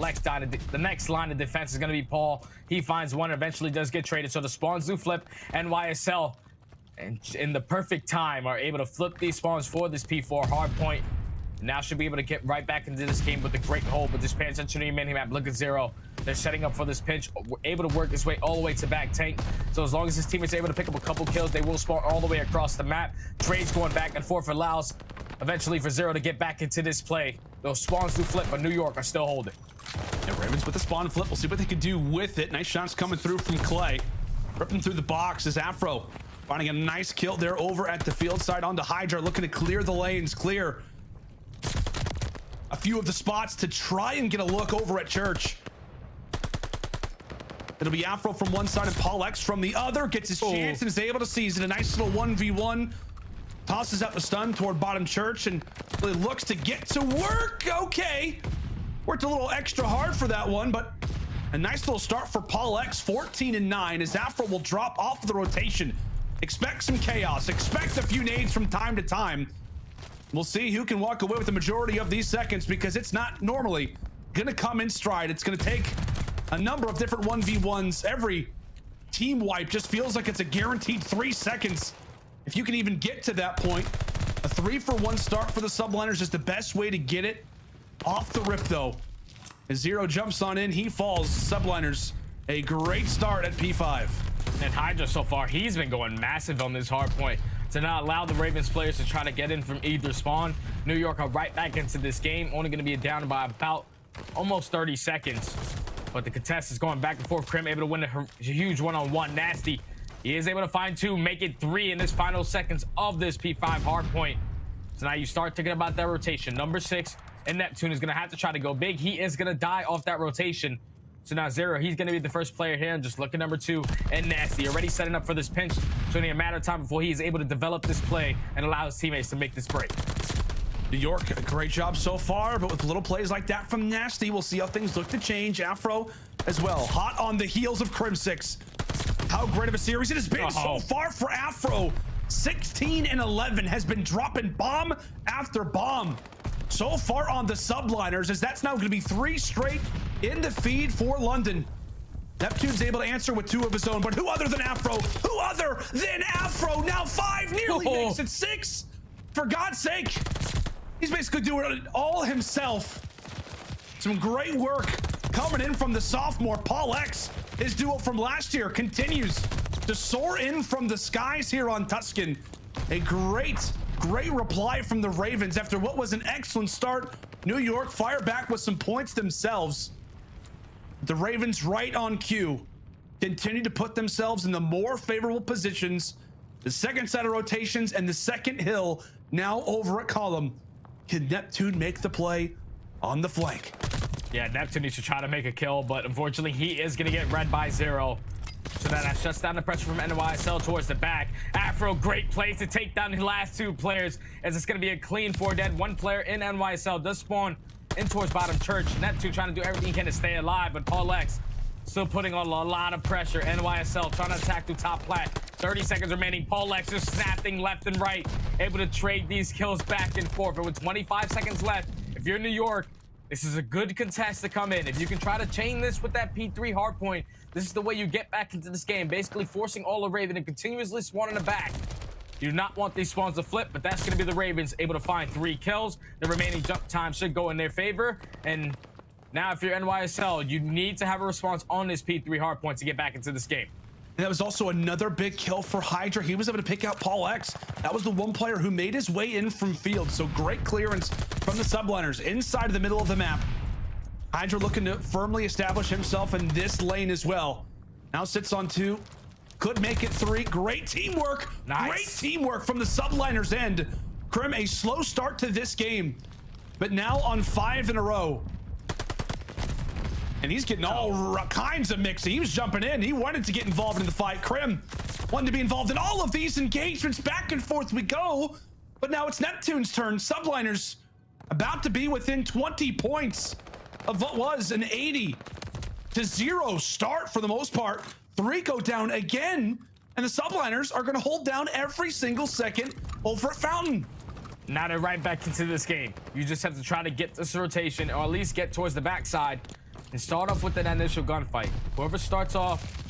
next line of defense is going to be Paul. He finds one, eventually does get traded. So the spawns do flip. NYSL, and in the perfect time, are able to flip these spawns for this P4 hard point. Now should be able to get right back into this game with a great hold, but this paying attention to your mini map. Look at Zero. They're setting up for this pinch. We're able to work his way all the way to back tank. So as long as his teammates are able to pick up a couple kills, they will spawn all the way across the map. Trades going back and forth allows eventually for Zero to get back into this play. Those spawns do flip, but New York are still holding. Yeah, Ravens with the spawn flip. We'll see what they can do with it. Nice shots coming through from Clay. Ripping through the box is Afro. Finding a nice kill there over at the field side onto HyDra, looking to clear the lanes, clear a few of the spots to try and get a look over at Church. It'll be Afro from one side and Paul X from the other. Gets his chance and is able to seize it. A nice little 1v1. Tosses out the stun toward bottom Church and really looks to get to work. Okay. Worked a little extra hard for that one, but a nice little start for Paul X. 14-9 as Afro will drop off the rotation. Expect some chaos. Expect a few nades from time to time. We'll see who can walk away with the majority of these seconds because it's not normally going to come in stride. It's going to take a number of different 1v1s. Every team wipe just feels like it's a guaranteed 3 seconds. If you can even get to that point, a 3-for-1 start for the Subliners is the best way to get it off the rip though. As Zero jumps on in, he falls. Subliners, a great start at P5. And HyDra so far, he's been going massive on this hard point to not allow the Ravens players to try to get in from either spawn. New York are right back into this game, only going to be down by about almost 30 seconds. But the contest is going back and forth. Crim able to win a huge one-on-one. Nasty, he is able to find 2, make it 3 in this final seconds of this P5 hard point. So now you start thinking about that rotation. Number 6 and Neptune is going to have to try to go big. He is going to die off that rotation. So now Zero, he's going to be the first player here, and just look at number 2 and Nasty already setting up for this pinch. So only a matter of time before he is able to develop this play and allow his teammates to make this break. New York, a great job so far, but with little plays like that from Nasty, we'll see how things look to change. Afro as well, hot on the heels of Crimsix. How great of a series it has been so far for Afro. 16-11 has been dropping bomb after bomb so far on the Subliners, as that's now going to be 3 straight in the feed for London. Neptune's able to answer with 2 of his own, but who other than Afro? Who other than Afro? Now 5 nearly makes it 6. For God's sake, he's basically doing it all himself. Some great work coming in from the sophomore. Paul X, his duo from last year, continues to soar in from the skies here on Tuscan. A great reply from the Ravens after what was an excellent start. New York fire back with some points themselves. The Ravens right on cue continue to put themselves in the more favorable positions. The second set of rotations and the second hill now over at column. Can Neptune make the play on the flank? Yeah, Neptune needs to try to make a kill, but unfortunately he is going to get read by Zero. So that shuts down the pressure from NYSL towards the back. Afro, great place to take down the last 2 players, as it's going to be a clean 4 dead. 1 player in NYSL does spawn in towards bottom Church. Neptune trying to do everything he can to stay alive, but Paul X still putting on a lot of pressure. NYSL trying to attack through top plat. 30 seconds remaining. Paul X just snapping left and right, able to trade these kills back and forth. But with 25 seconds left, if you're New York, this is a good contest to come in. If you can try to chain this with that P3 hardpoint, this is the way you get back into this game, basically forcing all the Raven to continuously spawn in the back. You do not want these spawns to flip, but that's going to be the Ravens able to find 3 kills. The remaining jump time should go in their favor, and Now, if you're NYSL, you need to have a response on this P3 hard point to get back into this game. And that was also another big kill for HyDra. He was able to pick out Paul X. That was the one player who made his way in from field. So great clearance from the Subliners inside of the middle of the map. HyDra looking to firmly establish himself in this lane as well. Now sits on 2. Could make it 3. Great teamwork. Nice. Great teamwork from the Subliners end. Crim, a slow start to this game, but now on 5 in a row. And he's getting all kinds of mixing. He was jumping in. He wanted to get involved in the fight. Crim wanted to be involved in all of these engagements. Back and forth we go. But now it's Neptune's turn. Subliners about to be within 20 points of what was an 80-0 start for the most part. 3 go down again. And the Subliners are going to hold down every single second over at Fountain. Now they're right back into this game. You just have to try to get this rotation, or at least get towards the backside and start off with that initial gunfight. Whoever starts off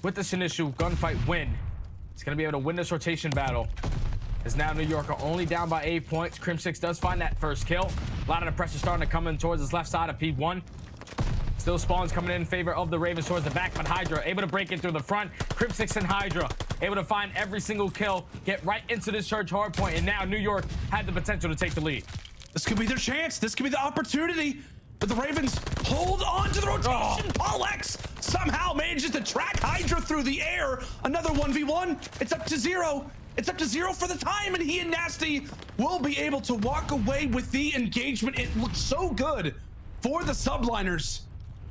with this initial gunfight win is going to be able to win this rotation battle. As now New York are only down by 8 points. Crimsix does find that first kill. A lot of the pressure starting to come in towards his left side of P1. Still spawns coming in favor of the Ravens towards the back, but HyDra able to break in through the front. Crimsix and HyDra able to find every single kill, get right into this church hard point, and now New York had the potential to take the lead. This could be their chance. This could be the opportunity. But the Ravens hold on to the rotation. Paul X somehow manages to track HyDra through the air. Another 1v1. It's up to 0. It's up to 0 for the time, and he and Nasty will be able to walk away with the engagement. It looks so good for the Subliners,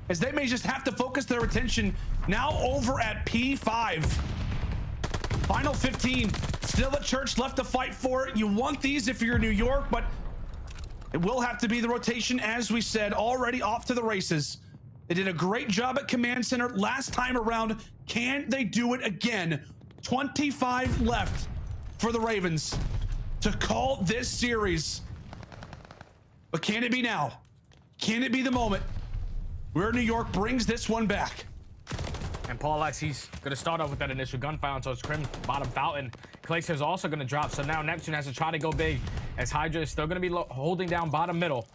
as they may just have to focus their attention now over at P5. Final 15. Still a church left to fight for. You want these if you're New York, but it will have to be the rotation, as we said, already off to the races. They did a great job at Command Center last time around. Can they do it again? 25 left for the Ravens to call this series. But can it be now? Can it be the moment where New York brings this one back? And Paul X, he's going to start off with that initial gunfire on towards Crim, bottom Fountain. Clayster is also going to drop, so now Neptune has to try to go big, as HyDra is still going to be holding down bottom middle.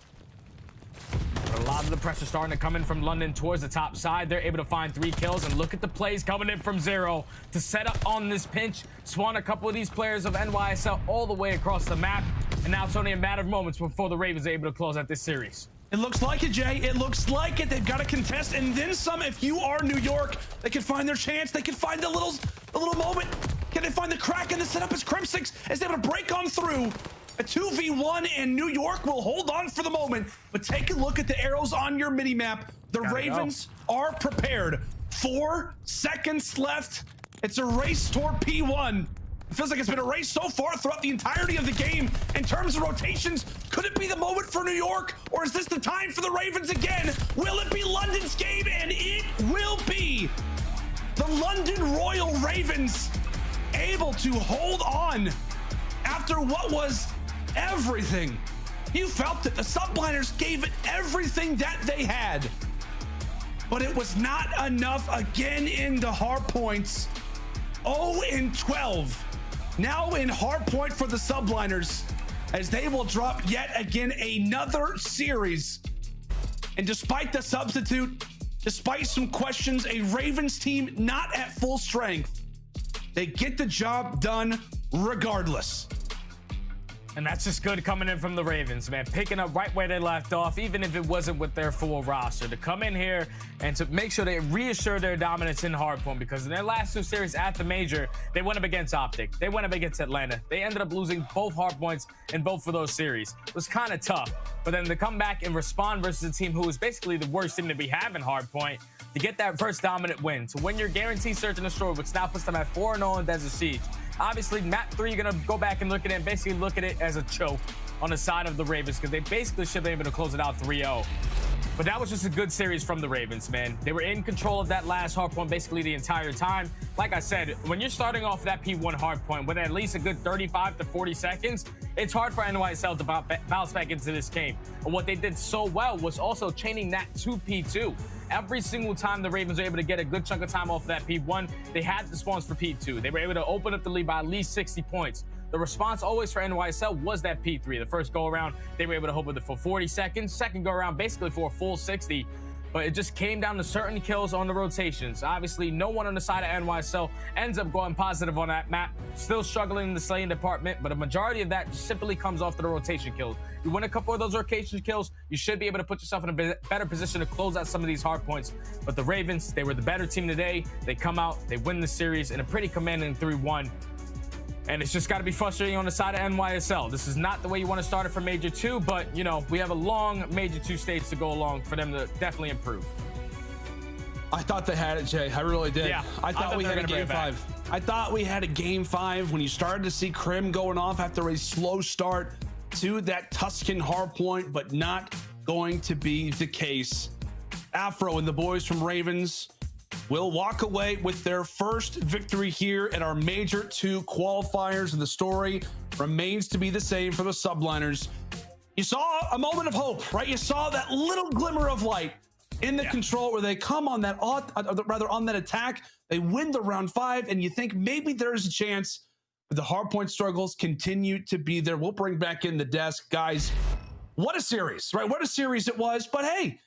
But a lot of the pressure starting to come in from London towards the top side. They're able to find 3 kills, and look at the plays coming in from 0 to set up on this pinch, spawn a couple of these players of NYSL all the way across the map, and now it's only a matter of moments before the Ravens are able to close out this series. It looks like it, Jay. It looks like it. They've got to contest, and then some. If you are New York, they can find their chance. They can find the little moment. Can they find the crack in the setup as Crimsix is able to break on through? A 2v1, and New York will hold on for the moment. But take a look at the arrows on your mini-map. The Ravens are prepared. 4 seconds left. It's a race toward P1. It feels like it's been a race so far throughout the entirety of the game. In terms of rotations, could it be the moment for New York? Or is this the time for the Ravens again? Will it be London's game? And it will be. The London Royal Ravens able to hold on after what was everything. You felt that the Subliners gave it everything that they had. But it was not enough again in the hard points. 0-12. Now in hard point for the Subliners, as they will drop yet again another series. And despite the substitute, despite some questions, a Ravens team not at full strength, they get the job done regardless. And that's just good coming in from the Ravens, man. Picking up right where they left off, even if it wasn't with their full roster. To come in here and to make sure they reassure their dominance in hardpoint, because in their last 2 series at the Major, they went up against OpTic. They went up against Atlanta. They ended up losing both hardpoints in both of those series. It was kind of tough. But then to come back and respond versus a team who was basically the worst team to be having hardpoint, to get that first dominant win, to win your guaranteed search and destroy, which now puts them at 4-0 in Desert Siege. Obviously, map 3, you're going to go back and look at it and basically look at it as a choke on the side of the Ravens, because they basically should have been able to close it out 3-0. But that was just a good series from the Ravens, man. They were in control of that last hardpoint basically the entire time. Like I said, when you're starting off that P1 hardpoint with at least a good 35 to 40 seconds, it's hard for NYSL to bounce back into this game. And what they did so well was also chaining that to P2. every single time the Ravens were able to get a good chunk of time off of that P1, they had the spawns for P2. They were able to open up the lead by at least 60 points. The response always for NYSL was that P3. The first go around, they were able to hold with it for 40 seconds. Second go around, basically for a full 60. But it just came down to certain kills on the rotations. Obviously, no one on the side of NYSL ends up going positive on that map. Still struggling in the slaying department, but a majority of that just simply comes off the rotation kills. You win a couple of those rotation kills, you should be able to put yourself in a better position to close out some of these hard points. But the Ravens, they were the better team today. They come out, they win the series in a pretty commanding 3-1. And it's just got to be frustrating on the side of NYSL. This is not the way you want to start it for Major 2, but, you know, we have a long Major 2 stage to go along for them to definitely improve. I thought they had it, Jay. I really did. Yeah, I thought we had a game 5. I thought we had a game 5 when you started to see Crim going off after a slow start to that Tuscan hardpoint, but not going to be the case. Afro and the boys from Ravens will walk away with their first victory here at our Major 2 qualifiers, and the story remains to be the same for the Subliners. You saw a moment of hope, right? You saw that little glimmer of light in the control where they come on that, on that attack. They win the round 5, and you think maybe there's a chance, but the hardpoint struggles continue to be there. We'll bring back in the desk. Guys, what a series, right? What a series it was, but hey,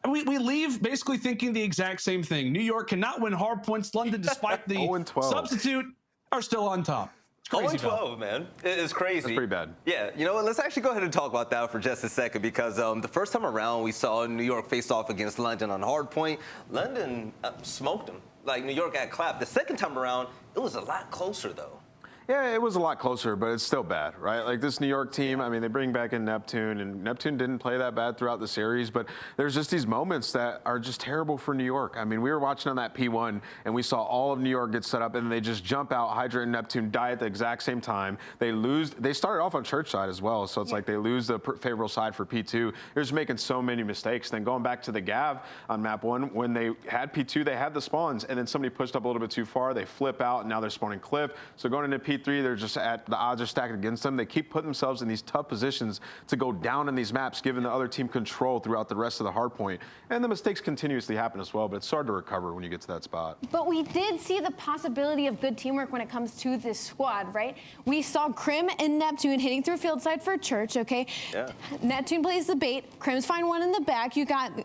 we leave basically thinking the exact same thing. New York cannot win hard points. London, despite the substitute, are still on top. It's crazy. 0-12, man. It's crazy. That's pretty bad. Yeah, you know what? Let's actually go ahead and talk about that for just a second, because the first time around we saw New York face off against London on hard point. London smoked them. Like, New York got clapped. The second time around, it was a lot closer, though. Yeah, it was a lot closer, but it's still bad, right? Like, this New York team, I mean, they bring back in Neptune, and Neptune didn't play that bad throughout the series, but there's just these moments that are just terrible for New York. I mean, we were watching on that P1, and we saw all of New York get set up, and they just jump out. HyDra and Neptune die at the exact same time. They lose. They started off on church side as well, so it's like they lose the favorable side for P2. They're just making so many mistakes. Then going back to the Gav on map 1, when they had P2, they had the spawns, and then somebody pushed up a little bit too far. They flip out, and now they're spawning Cliff. So going into P3, they're just the odds are stacked against them. They keep putting themselves in these tough positions to go down in these maps, giving the other team control throughout the rest of the hard point. And the mistakes continuously happen as well, but it's hard to recover when you get to that spot. But we did see the possibility of good teamwork when it comes to this squad, right? We saw Crim and Neptune hitting through field side for church, okay? Yeah. Neptune plays the bait. Crim's find one in the back. You got, you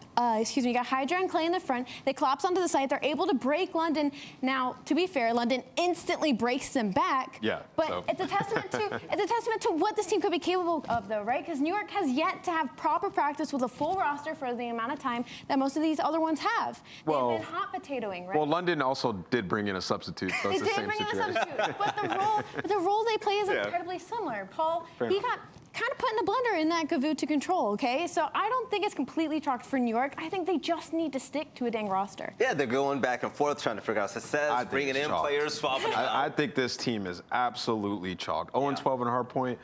got HyDra and Clay in the front. They collapse onto the site. They're able to break London. Now, to be fair, London instantly breaks them back. Yeah. But it's a testament to what this team could be capable of, though, right? Because New York has yet to have proper practice with a full roster for the amount of time that most of these other ones have. They've been hot potatoing, right? Well, London also did bring in a substitute, so it's the same situation. They did bring in a substitute, but the role they play is incredibly similar. Paul, he got kind of put in a blender in that Gavoo to control, okay? So I don't think it's completely chalked for New York. I think they just need to stick to a dang roster. Yeah, they're going back and forth trying to figure out success, bringing in players, swapping them out. I think this team is absolutely chalked. 0-12 in hard point,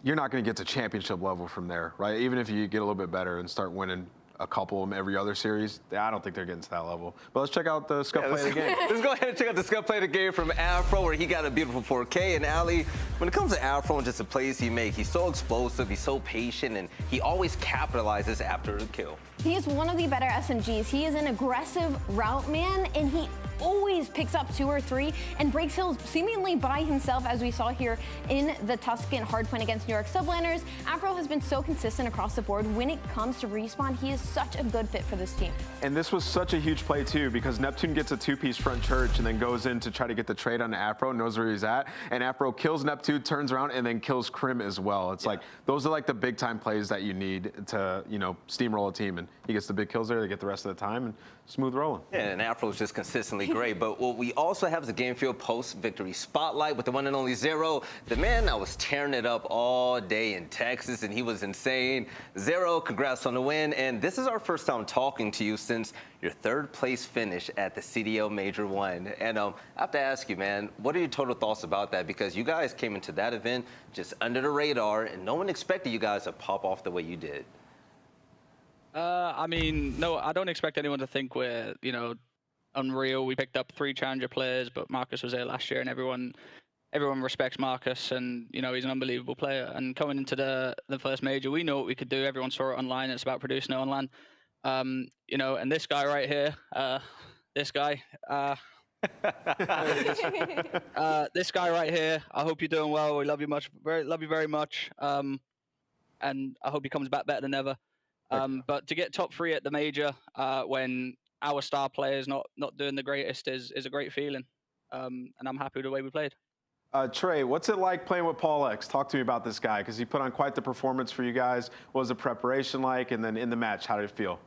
you're not going to get to championship level from there, right? Even if you get a little bit better and start winning a couple of them every other series, I don't think they're getting to that level. But let's check out the Scump play of the game. Let's go ahead and check out the Scump play of the game from Afro, where he got a beautiful 4K. And aLLeY, when it comes to Afro and just the plays he makes, he's so explosive, he's so patient, and he always capitalizes after the kill. He is one of the better SMGs. He is an aggressive route man, and he always picks up 2 or 3 and breaks hills seemingly by himself, as we saw here in the Tuscan hardpoint against New York Subliners. Afro has been so consistent across the board. When it comes to respawn, he is such a good fit for this team. And this was such a huge play, too, because Neptune gets a 2-piece front church and then goes in to try to get the trade on Afro, knows where he's at, and Afro kills Neptune, turns around, and then kills Crim as well. It's like, those are like the big-time plays that you need to, you know, steamroll a team, and he gets the big kills there, they get the rest of the time, and smooth rolling. Yeah, and Afro's just consistently great. But what we also have is a game field post-victory spotlight with the one and only Zero. The man that was tearing it up all day in Texas, and he was insane. Zero, congrats on the win. And this is our first time talking to you since your 3rd place finish at the CDL Major 1. And I have to ask you, man, what are your total thoughts about that? Because you guys came into that event just under the radar, and no one expected you guys to pop off the way you did. I mean, no, I don't expect anyone to think we're, you know, unreal. We picked up 3 challenger players, but Marcus was there last year, and everyone respects Marcus, and, you know, he's an unbelievable player. And coming into the first major, we know what we could do. Everyone saw it online. It's about producing it online. You know, and this guy right here, this guy right here, I hope you're doing well. We love you very much. And I hope he comes back better than ever. But to get top 3 at the major when our star player is not doing the greatest is a great feeling. And I'm happy with the way we played. Trey, what's it like playing with Paul X? Talk to me about this guy, because he put on quite the performance for you guys. What was the preparation like? And then in the match, how did it feel?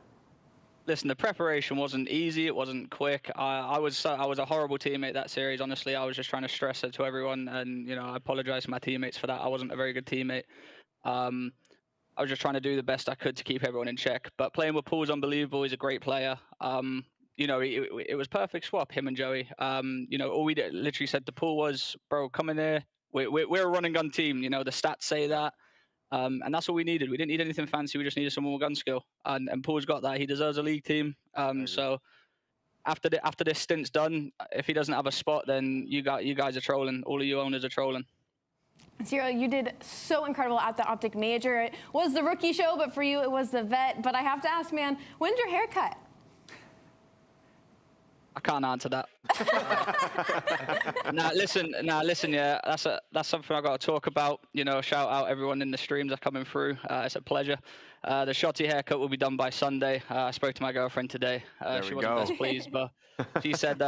Listen, the preparation wasn't easy. It wasn't quick. I was a horrible teammate that series. Honestly, I was just trying to stress it to everyone, and you know, I apologize to my teammates for that. I wasn't a very good teammate. I was just trying to do the best I could to keep everyone in check. But playing with Paul's unbelievable. He's a great player. You know, it was perfect swap, him and Joey. You know, all we literally said to Paul was, bro, come in here. We're a run and gun team. You know, the stats say that. And that's all we needed. We didn't need anything fancy. We just needed someone with gun skill. And Paul's got that. He deserves a league team. So after this stint's done, if he doesn't have a spot, then you guys are trolling. All of you owners are trolling. Zero, you did so incredible at the OpTic Major. It was the rookie show, but for you, it was the vet. But I have to ask, man, when's your haircut? I can't answer that. Nah, listen, yeah, that's something I got to talk about. You know, shout out everyone in the streams that are coming through. It's a pleasure. The Shotzzy haircut will be done by Sunday. I spoke to my girlfriend today. She wasn't best pleased, but she said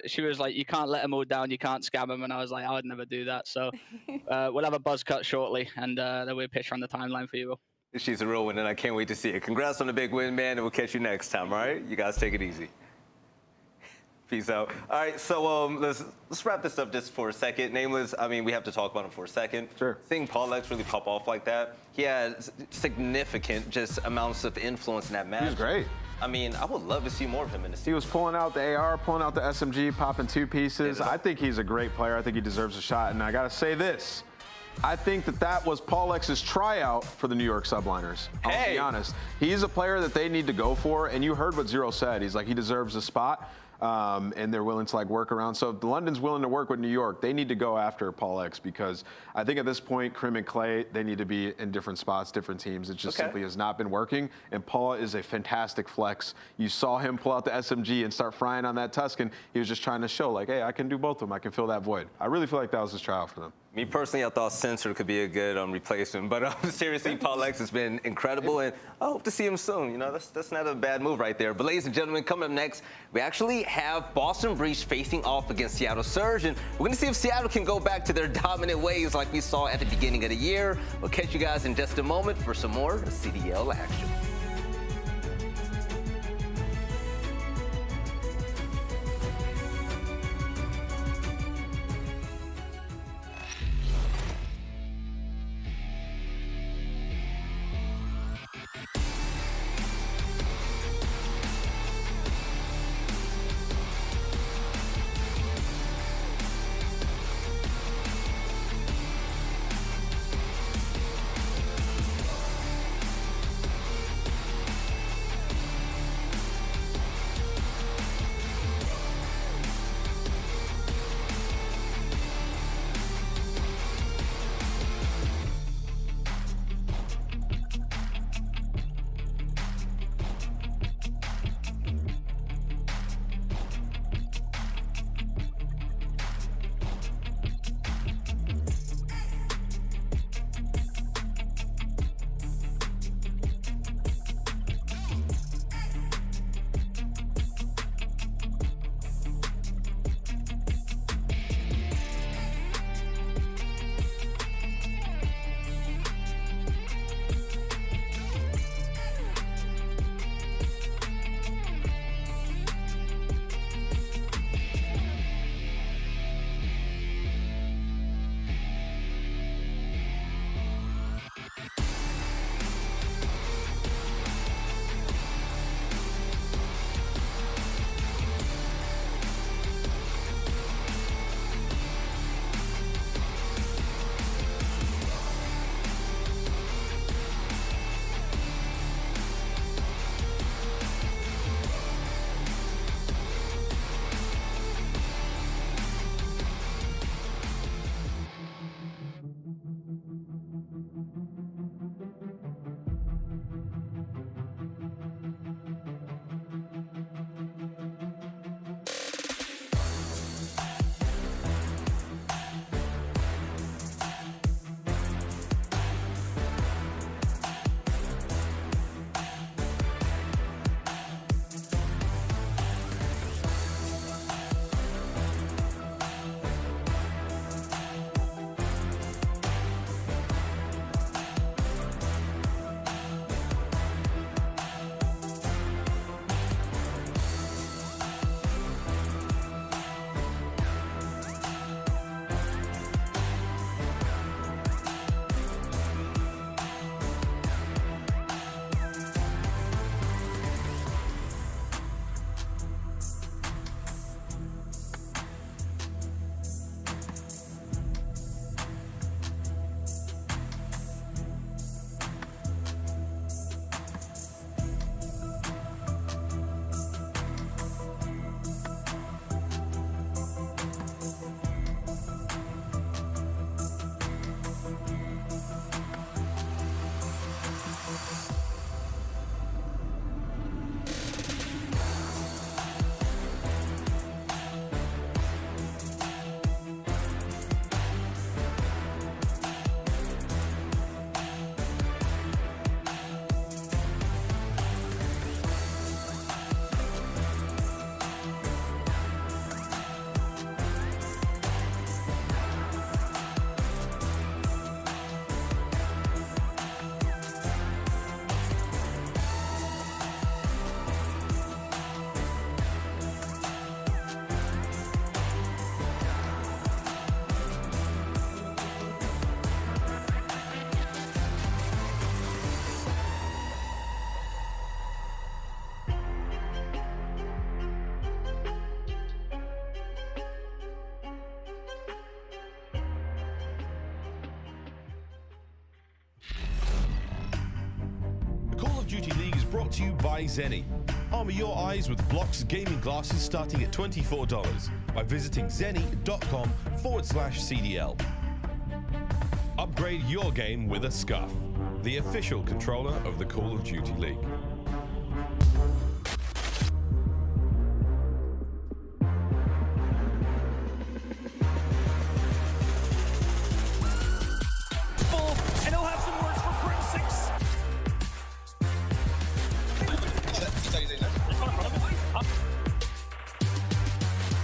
she was like, you can't let them all down, you can't scam them, and I was like, I would never do that. So we'll have a buzz cut shortly, and there'll be a picture on the timeline for you. She's a real one, and I can't wait to see it. Congrats on the big win, man, and we'll catch you next time, all right? You guys take it easy. Peace out. All right, so let's wrap this up just for a second. Nameless, I mean, we have to talk about him for a second. Sure. Seeing Paul X really pop off like that, he had significant just amounts of influence in that match. He was great. I mean, I would love to see more of him in this. He was pulling out the AR, pulling out the SMG, popping 2 pieces. I think he's a great player. I think he deserves a shot. And I got to say this. I think that was Paul X's tryout for the New York Subliners. I'll be honest. He's a player that they need to go for. And you heard what Zero said. He's like, he deserves a spot. And they're willing to like work around. So if London's willing to work with New York, they need to go after Paul X, because I think at this point, Crim and Clay, they need to be in different spots, different teams. It just simply has not been working. And Paul is a fantastic flex. You saw him pull out the SMG and start frying on that Tuscan. He was just trying to show like, hey, I can do both of them. I can fill that void. I really feel like that was his tryout for them. Me personally, I thought Sensor could be a good replacement, but seriously, Paul X has been incredible, and I hope to see him soon. You know, that's not a bad move right there. But ladies and gentlemen, coming up next, we actually have Boston Breach facing off against Seattle Surge, and we're gonna see if Seattle can go back to their dominant ways like we saw at the beginning of the year. We'll catch you guys in just a moment for some more CDL action. brought to you by Zenny. Armor your eyes with Block's gaming glasses starting at $24 by visiting zenny.com/CDL. Upgrade your game with a Scuff, the official controller of the Call of Duty League. And he'll have some words for Crimsix.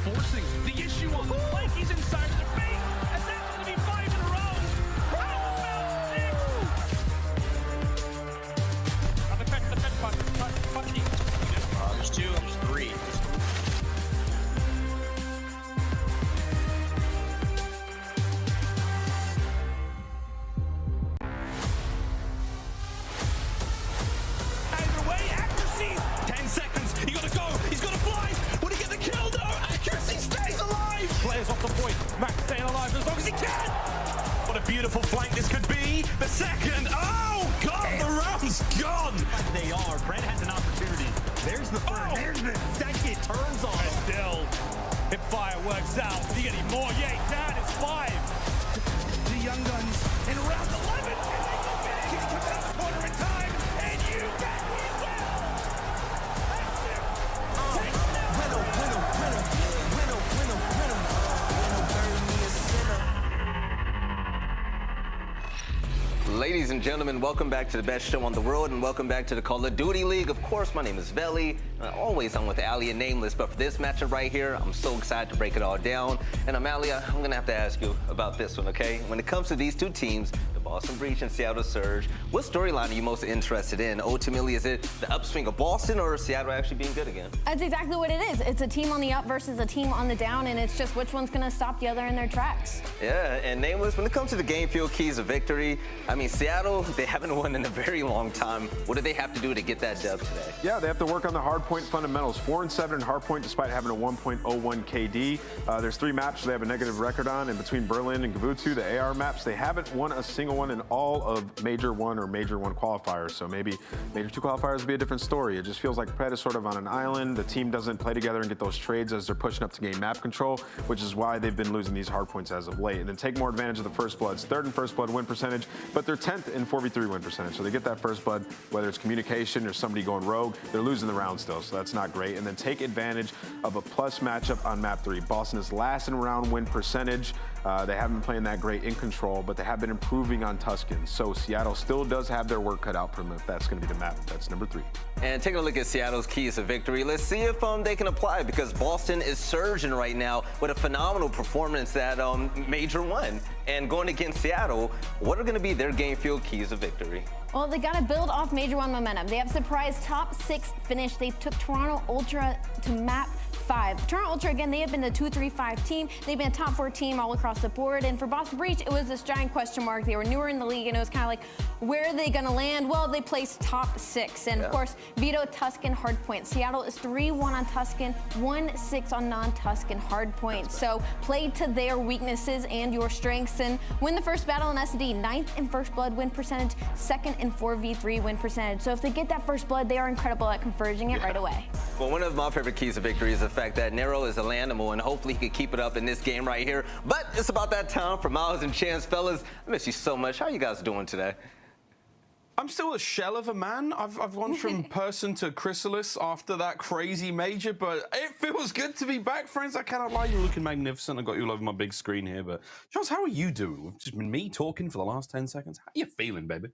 Forcing the issue on the flank. He's inside the bait. And that's going to be 5 in a row. How about 6? The fetch button. There's 2, there's 3. Either way, accuracy. 10 seconds. He got to go. He's got to fly. Would he get the kill? No. Accuracy stays alive. Players off the point. Mack staying alive as long as he can. What a beautiful flank this could be. The second. Oh, God. The round's gone. They are. Brent has an opportunity. There's the first. There's the second. Turns on. And still, if fire works out, you get any more? Yeah, down is 5. The Young Guns in round 11. And they go big. Can he come out the corner in time? And you bet he will. That's it. Take Ladies and gentlemen, welcome back to the best show on the world, and welcome back to the Call of Duty League. Of course, my name is Velly. Always I'm with aLLeY and Nameless, but for this matchup right here, I'm so excited to break it all down. And aLLeY, I'm gonna have to ask you about this one, okay? When it comes to these two teams, the Boston Breach and Seattle Surge, what storyline are you most interested in? Ultimately, is it the upswing of Boston or Seattle actually being good again? That's exactly what it is. It's a team on the up versus a team on the down, and it's just which one's gonna stop the other in their tracks. Yeah, and Nameless, when it comes to the game field keys of victory, I mean, Seattle, they haven't won in a very long time. What do they have to do to get that dub today? Yeah, they have to work on the hardpoint fundamentals. 4-7 in hardpoint despite having a 1.01 KD. There's 3 maps they have a negative record on, and between Berlin and Gavutu, the AR maps, they haven't won a single one in all of Major 1 or Major 1 qualifiers. So maybe Major 2 qualifiers would be a different story. It just feels like Pred is sort of on an island. The team doesn't play together and get those trades as they're pushing up to gain map control, which is why they've been losing these hardpoints as of late. And then take more advantage of the First Bloods. 3rd in First Blood win percentage, but they're 10th in 4v3 win percentage. So they get that First Blood, whether it's communication or somebody going rogue, they're losing the round still, so that's not great. And then take advantage of a plus matchup on map 3. Boston is last in round win percentage. They haven't been playing that great in control, but they have been improving on Tuscan. So Seattle still does have their work cut out for them if that's going to be the map. That's number 3. And taking a look at Seattle's keys of victory, let's see if they can apply, because Boston is surging right now with a phenomenal performance at Major 1. And going against Seattle, what are going to be their game field keys of victory? Well, they got to build off Major 1 momentum. They have surprised top 6 finish. They took Toronto Ultra to map 5. Toronto Ultra, again, they have been the 2-3-5 team. They've been a top 4 team all across the board. And for Boston Breach, it was this giant question mark. They were newer in the league, and it was kind of like, where are they going to land? Well, they placed top 6. And of course, Vito, Tuscan, hardpoint. Seattle is 3-1 on Tuscan, 1-6 on non-Tuscan hardpoint. So play to their weaknesses and your strengths and win the first battle in SD. 9th in First Blood win percentage, 2nd in 4v3 win percentage. So if they get that First Blood, they are incredible at converging it right away. Well, one of my favorite keys of victory is the fact that Nero is a landimal, and hopefully he could keep it up in this game right here. But it's about that time for Miles and Chance. Fellas, I miss you so much. How are you guys doing today? I'm still a shell of a man. I've gone from person to chrysalis after that crazy major, but it feels good to be back, friends. I cannot lie, you're looking magnificent. I got you all over my big screen here, but Charles, how are you doing? It's just been me talking for the last 10 seconds. How are you feeling, baby?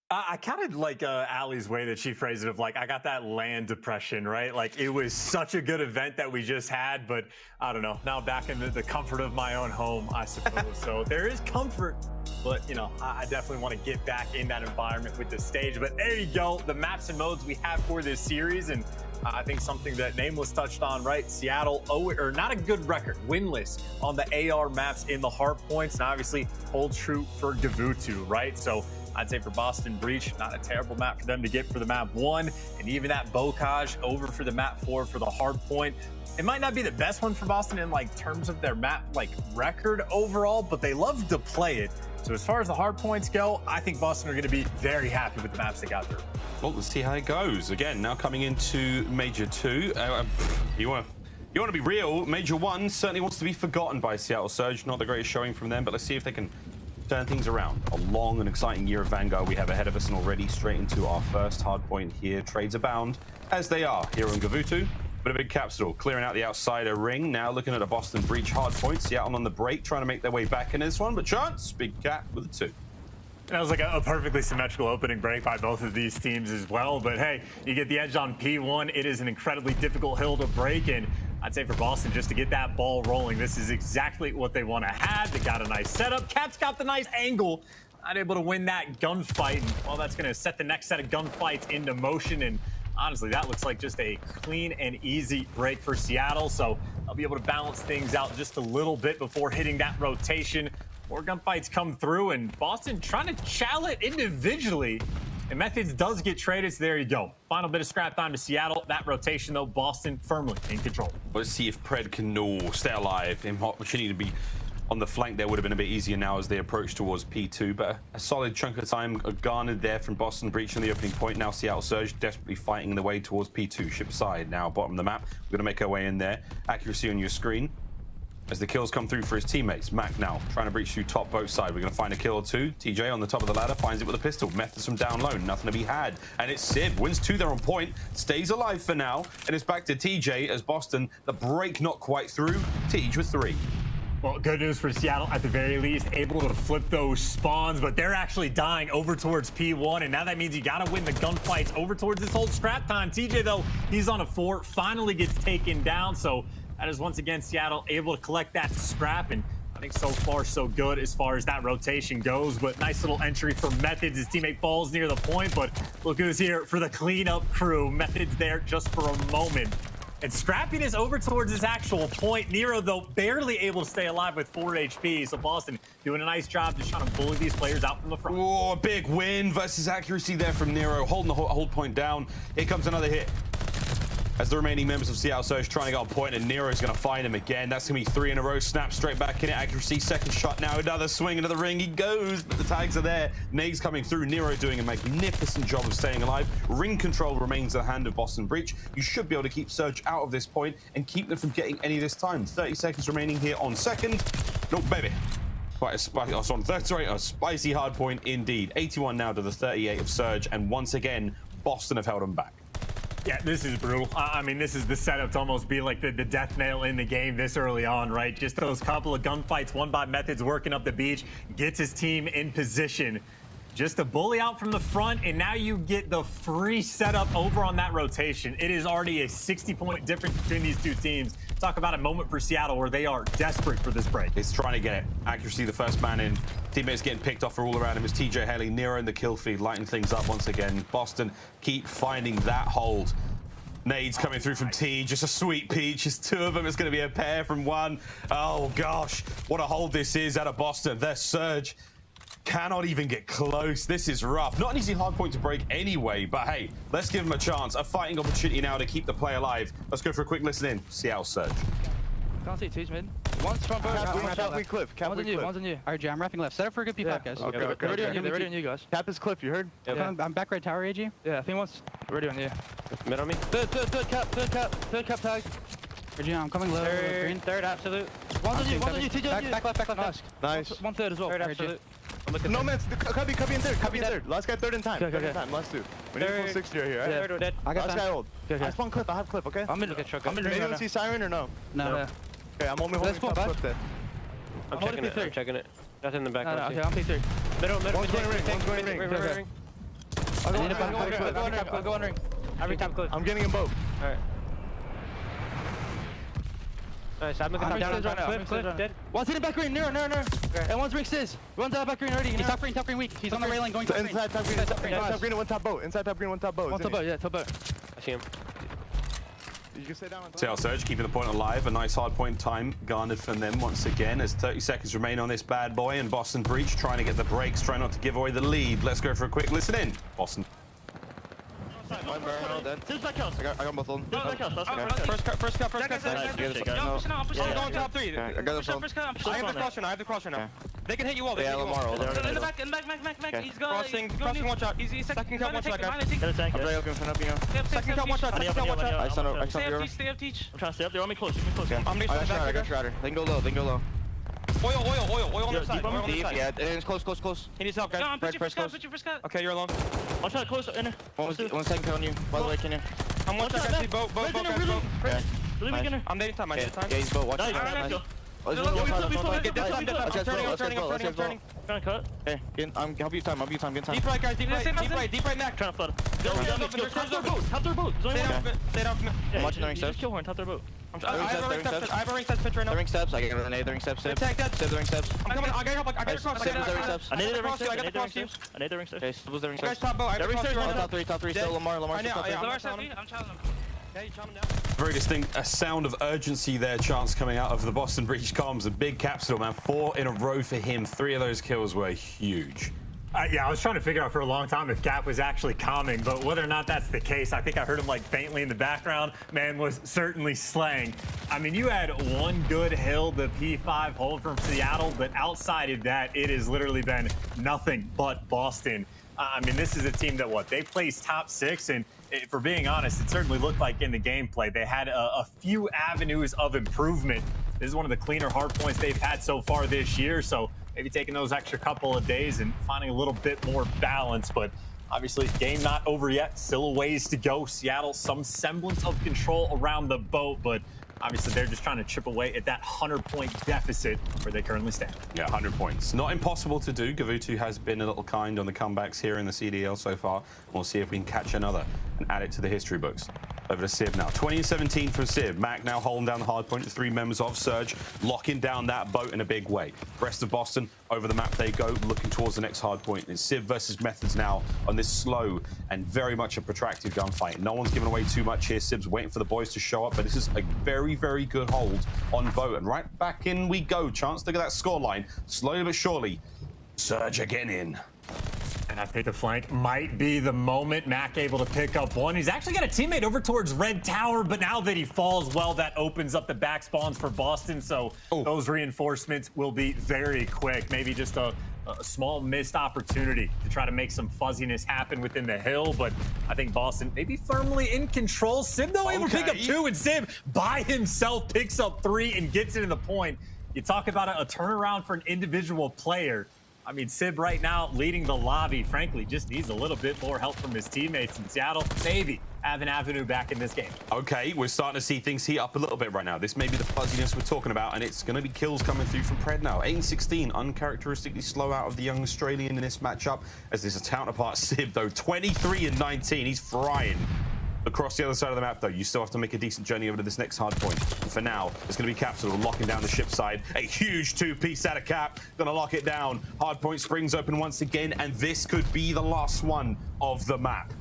I kind of like aLLeY's way that she phrased it of like, I got that land depression, right? Like it was such a good event that we just had, but I don't know, now back in the comfort of my own home, I suppose. So there is comfort, but you know, I definitely want to get back in that environment with the stage. But there you go, the maps and modes we have for this series. And I think something that Nameless touched on, right? Seattle, or not a good record, winless on the AR maps in the hard points, and obviously holds true for Gavutu, right? So I'd say for Boston Breach, not a terrible map for them to get for the map 1, and even that Bocage over for the map 4 for the hard point. It might not be the best one for Boston in like terms of their map like record overall, but they love to play it. So as far as the hard points go, I think Boston are going to be very happy with the maps they got through. Well, let's see how it goes. Again, now coming into Major 2. You want to be real, Major 1 certainly wants to be forgotten by Seattle Surge. Not the greatest showing from them, but let's see if they can turn things around. A long and exciting year of Vanguard we have ahead of us, and already straight into our first hard point here. Trades abound, as they are here on Gavutu. But a big Capsidal clearing out the outsider ring. Now looking at a Boston breach hard point. Seattle on the break, trying to make their way back in this one. But Chance, big cat with a 2. That was like a perfectly symmetrical opening break by both of these teams as well. But hey, you get the edge on P1. It is an incredibly difficult hill to break. And I'd say for Boston, just to get that ball rolling, this is exactly what they want to have. They got a nice setup. Cap's got the nice angle. Not able to win that gunfight. And, well, that's going to set the next set of gunfights into motion. And honestly, that looks like just a clean and easy break for Seattle. So they'll be able to balance things out just a little bit before hitting that rotation. More gunfights come through, and Boston trying to chow it individually. And Methodz does get traded, so there you go. Final bit of scrap time to Seattle. That rotation, though, Boston firmly in control. Let's see if Pred can stay alive. Him opportunity to be on the flank there would have been a bit easier now as they approach towards P2, but a solid chunk of time garnered there from Boston breaching the opening point. Now Seattle Surge desperately fighting the way towards P2, ship side. Now bottom of the map, we're going to make our way in there. Accuracy on your screen as the kills come through for his teammates. Mack now trying to breach through top both sides. We're going to find a kill or two. TJ on the top of the ladder finds it with a pistol. Methodz from down low, nothing to be had. And it's Simp, wins 2 there on point, stays alive for now, and it's back to TJ as Boston, the break not quite through. TJ with 3. Well, good news for Seattle at the very least, able to flip those spawns, but they're actually dying over towards P1, and now that means you gotta win the gunfights over towards this whole scrap time. TJ, though, he's on a 4, finally gets taken down, so that is once again Seattle able to collect that scrap, and I think so far so good as far as that rotation goes. But nice little entry for Methodz. His teammate falls near the point, but look who's here for the cleanup crew. Methodz there just for a moment. And Scrappiness over towards his actual point. Nero, though, barely able to stay alive with 4 HP. So Boston doing a nice job just trying to bully these players out from the front. Oh, a big win versus accuracy there from Nero, holding the hold point down. Here comes another hit as the remaining members of Seattle Surge trying to get on point, and Nero's going to find him again. That's going to be 3 in a row. Snap straight back in it. Accuracy, second shot now. Another swing into the ring. He goes, but the tags are there. Nades coming through. Nero doing a magnificent job of staying alive. Ring control remains in the hand of Boston Breach. You should be able to keep Surge out of this point and keep them from getting any this time. 30 seconds remaining here on second. No, baby. Quite a spicy, on third, sorry, a spicy hard point indeed. 81 now to the 38 of Surge, and once again, Boston have held them back. Yeah, this is brutal. I mean, this is the setup to almost be like the death nail in the game this early on, right? Just those couple of gunfights, one by Methodz working up the beach, gets his team in position just to bully out from the front, and now you get the free setup over on that rotation. It is already a 60-point difference between these two teams. Talk about a moment for Seattle where they are desperate for this break. It's trying to get it. Accuracy, the first man in. Teammates getting picked off for all around him. It's TJHaly, Nero in the kill feed, lighting things up once again. Boston keep finding that hold. Nades coming through from T, just a sweet peach. It's 2 of them. It's going to be a pair from 1. Oh, gosh. What a hold this is out of Boston. Their Surge cannot even get close. This is rough. Not an easy hard point to break anyway, but hey, let's give them a chance. A fighting opportunity now to keep the play alive. Let's go for a quick listen in. Seattle Surge. Can't see 2's mid. One's front boat. Cap we cliff. Cap we cliff. One's on you. All right, Jay, I'm wrapping left. Set up for a good P5, guys. Okay. They're ready on you guys. Cap is cliff, you heard? Yeah. I'm back right tower, AG. Yeah, I think one's ready on you. Mid on me. Third cap tag. Regina, I'm coming low. Green. Third absolute. One's on you, TJ. Back left. Nice. 1/3 as well. Third absolute. No, man, copy in third. Copy in third. Last guy third in time. Okay. Last 2. We need full 60 right here, right? Third dead. I got last guy hold. Okay. I spawn clip. I have clip, okay? I'm in. Anyone see Siren or no? No. Okay, I'm only holding top clip then. I'm checking it. Nothing in the back. Okay, I'm P3. Middle. One's going ring. I'll go on ring. Every time clip. I'm getting them both. Alright. Nice, I'm looking down on clip, dead. One's in the back green, Nero. Okay. And one's Rick Sizz. One's out back green already. He's top green weak. He's on the railing going top green. Inside top green and one top boat. Inside top green, one top boat. One top boat, yeah, top boat. I see him. You can stay down on top. Seattle Surge keeping the point alive. A nice hard point time garnered from them once again as 30 seconds remain on this bad boy, and Boston Breach trying to get the breaks, trying not to give away the lead. Let's go for a quick listen in. Boston. One barrel dead. I got both of them. First cut. I'm going top 3. I I have the cross right now. They can hit you all. Yeah, Lamar. In the back, Mack. He's going. Crossing one shot. He's second count one shot, guys. I'm very open for helping you. Second count one shot. Second count one shot. Stay up, teach. I'm trying to stay up there. Let me close. I'm I got Shredder. They can go low. Oil on the side. Yeah, it's close. He needs help, guys. John, put your first cut. Okay, you're alone. I'll try to close in there. 1 second on you. By the way, can you? I'm one shot, guys. Boat. Yeah. Really weak in there. I'm dating time. Yeah, he's boat. Watch Nice. it. I'm turning. Trying to cut. Hey, help you time. Get time. Deep right, guys. Deep right, Mack. Trying to flood. Top their boat. Stay down. I'm watching the ring steps. Just kill horn. Top their boat. I have a ring steps pitch right now. The ring steps. I get the ring steps. Sib the ring steps. I'm coming. I gotta help. I gotta cross. Sib the ring steps. I need the ring steps. I got the cross you. I need the ring steps. Okay, Sib the ring Guys, steps. top boat. The ring steps. Top three. Still Lamar. I know. Top three. I'm challenging him. Yeah, you chop him down. Very distinct, a sound of urgency there, Chance, coming out of the Boston Breach comms. A big Capsidal, man. 4 in a row for him. 3 of those kills were huge. Yeah, I was trying to figure out for a long time if Cap was actually calming, but whether or not that's the case, I think I heard him like faintly in the background. Man was certainly slaying. I mean, you had one good hill, the P5 hold from Seattle, but outside of that, it has literally been nothing but Boston. I mean, this is a team that, they placed top 6, and for being honest, it certainly looked like in the gameplay, they had a few avenues of improvement. This is one of the cleaner hard points they've had so far this year, so maybe taking those extra couple of days and finding a little bit more balance, but obviously game not over yet, still a ways to go. Seattle, some semblance of control around the boat, but obviously they're just trying to chip away at that 100-point deficit where they currently stand. Yeah, 100 points. Not impossible to do. Gavutu has been a little kind on the comebacks here in the CDL so far. We'll see if we can catch another and add it to the history books. Over to Sib now. 20-17 for Sib. Mack now holding down the hard point. The 3 members of Surge locking down that boat in a big way. Rest of Boston, over the map they go, looking towards the next hard point. It's Sib versus Methodz now on this slow and very much a protracted gunfight. No one's giving away too much here. Sib's waiting for the boys to show up, but this is a very, very good hold on boat. And right back in we go. Chance, look at that scoreline. Slowly but surely, Surge again in. And I think the flank might be the moment. Mack able to pick up one. He's actually got a teammate over towards Red Tower, but now that he falls, well, that opens up the back spawns for Boston. So those reinforcements will be very quick. Maybe just a small missed opportunity to try to make some fuzziness happen within the hill, but I think Boston maybe firmly in control. Sib though able to pick up 2, and Sib by himself picks up 3 and gets it in the point. You talk about a turnaround for an individual player. I mean, Sib right now leading the lobby, frankly, just needs a little bit more help from his teammates in Seattle. Maybe have an avenue back in this game. Okay, we're starting to see things heat up a little bit right now. This may be the fuzziness we're talking about, and it's going to be kills coming through from Pred now. 8-16, uncharacteristically slow out of the young Australian in this matchup, as there's a counterpart Sib, though. 23-19, he's frying. Across the other side of the map, though, you still have to make a decent journey over to this next hard point. And for now, it's going to be Capsidal locking down the ship side. A huge 2-piece out of Cap. Going to lock it down. Hard point springs open once again, and this could be the last one of the map.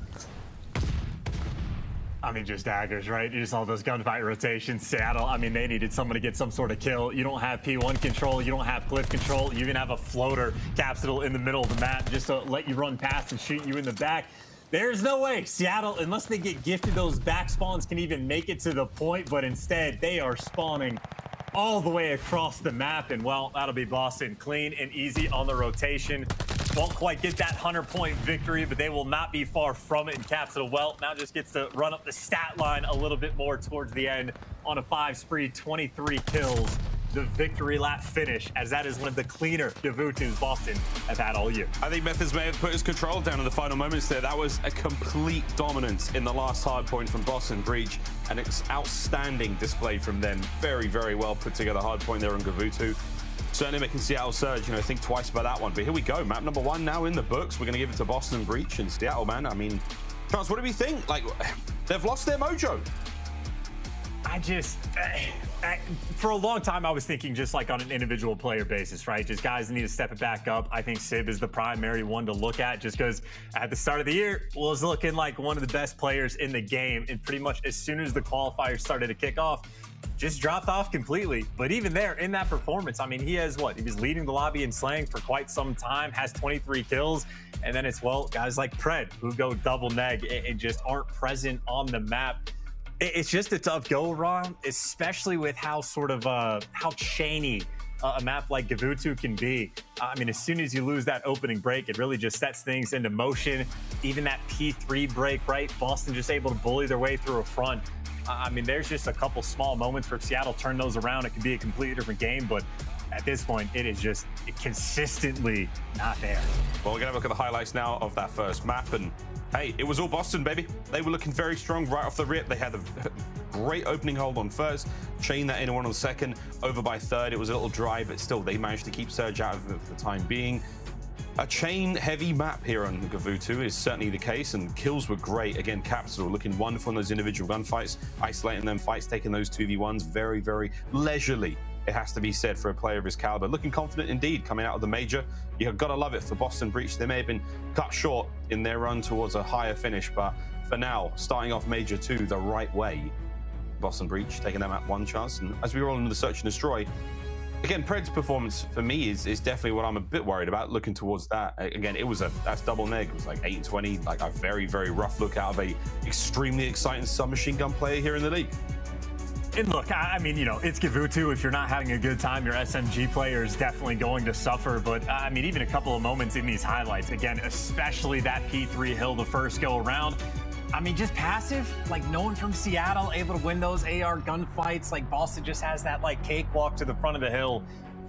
I mean, just daggers, right? You just saw those gunfight rotations. Seattle, I mean, they needed someone to get some sort of kill. You don't have P1 control. You don't have cliff control. You even have a floater Capsidal in the middle of the map just to let you run past and shoot you in the back. There's no way Seattle, unless they get gifted those back spawns, can even make it to the point, but instead they are spawning all the way across the map, and well, that'll be Boston clean and easy on the rotation. Won't quite get that 100-point victory, but they will not be far from it. And Capsidal, well, now just gets to run up the stat line a little bit more towards the end on a 5 spree, 23 kills. The victory lap finish, as that is one of the cleaner Gavutus Boston have had all year. I think Methodz may have put his control down in the final moments there. That was a complete dominance in the last hard point from Boston Breach, and it's outstanding display from them. Very, very well put together hard point there on Gavutu. Certainly making Seattle Surge, think twice about that one. But here we go, map number 1 now in the books. We're going to give it to Boston Breach and Seattle, man. I mean, Chance, what do we think? Like, they've lost their mojo. For a long time, I was thinking just like on an individual player basis, right? Just guys need to step it back up. I think Sib is the primary one to look at, just because at the start of the year was looking like one of the best players in the game, and pretty much as soon as the qualifiers started to kick off, just dropped off completely. But even there, in that performance, I mean, he has what? He was leading the lobby in slaying for quite some time, has 23 kills, and then it's, well, guys like Pred who go double neg and just aren't present on the map. It's just a tough go around, especially with how sort of how chainy a map like Gavutu can be. I mean, as soon as you lose that opening break, it really just sets things into motion. Even that P3 break, right? Boston just able to bully their way through a front. I mean, there's just a couple small moments where if Seattle turn those around, it could be a completely different game. But at this point, it is just consistently not there. Well, we're going to look at the highlights now of that first map. And hey, it was all Boston, baby. They were looking very strong right off the rip. They had a great opening hold on first, chain that in one on second, over by third. It was a little dry, but still, they managed to keep Surge out of it for the time being. A chain-heavy map here on Gavutu is certainly the case, and kills were great. Again, Capsidal looking wonderful in those individual gunfights, isolating them fights, taking those 2v1s very, very leisurely. It has to be said for a player of his caliber. Looking confident indeed coming out of the major. You've got to love it for Boston Breach. They may have been cut short in their run towards a higher finish, but for now, starting off Major 2 the right way. Boston Breach taking that map one chance. And as we roll into the Search and Destroy, again, Pred's performance for me is definitely what I'm a bit worried about. Looking towards that, again, that's double neg. It was like 8-20, like a very, very rough look out of a extremely exciting submachine gun player here in the league. And look, I mean, you know, it's Gavutu. If you're not having a good time, your SMG player is definitely going to suffer. But I mean, even a couple of moments in these highlights, again, especially that P3 hill the first go around. I mean, just passive, like no one from Seattle able to win those AR gunfights. Like Boston just has that like cakewalk to the front of the hill.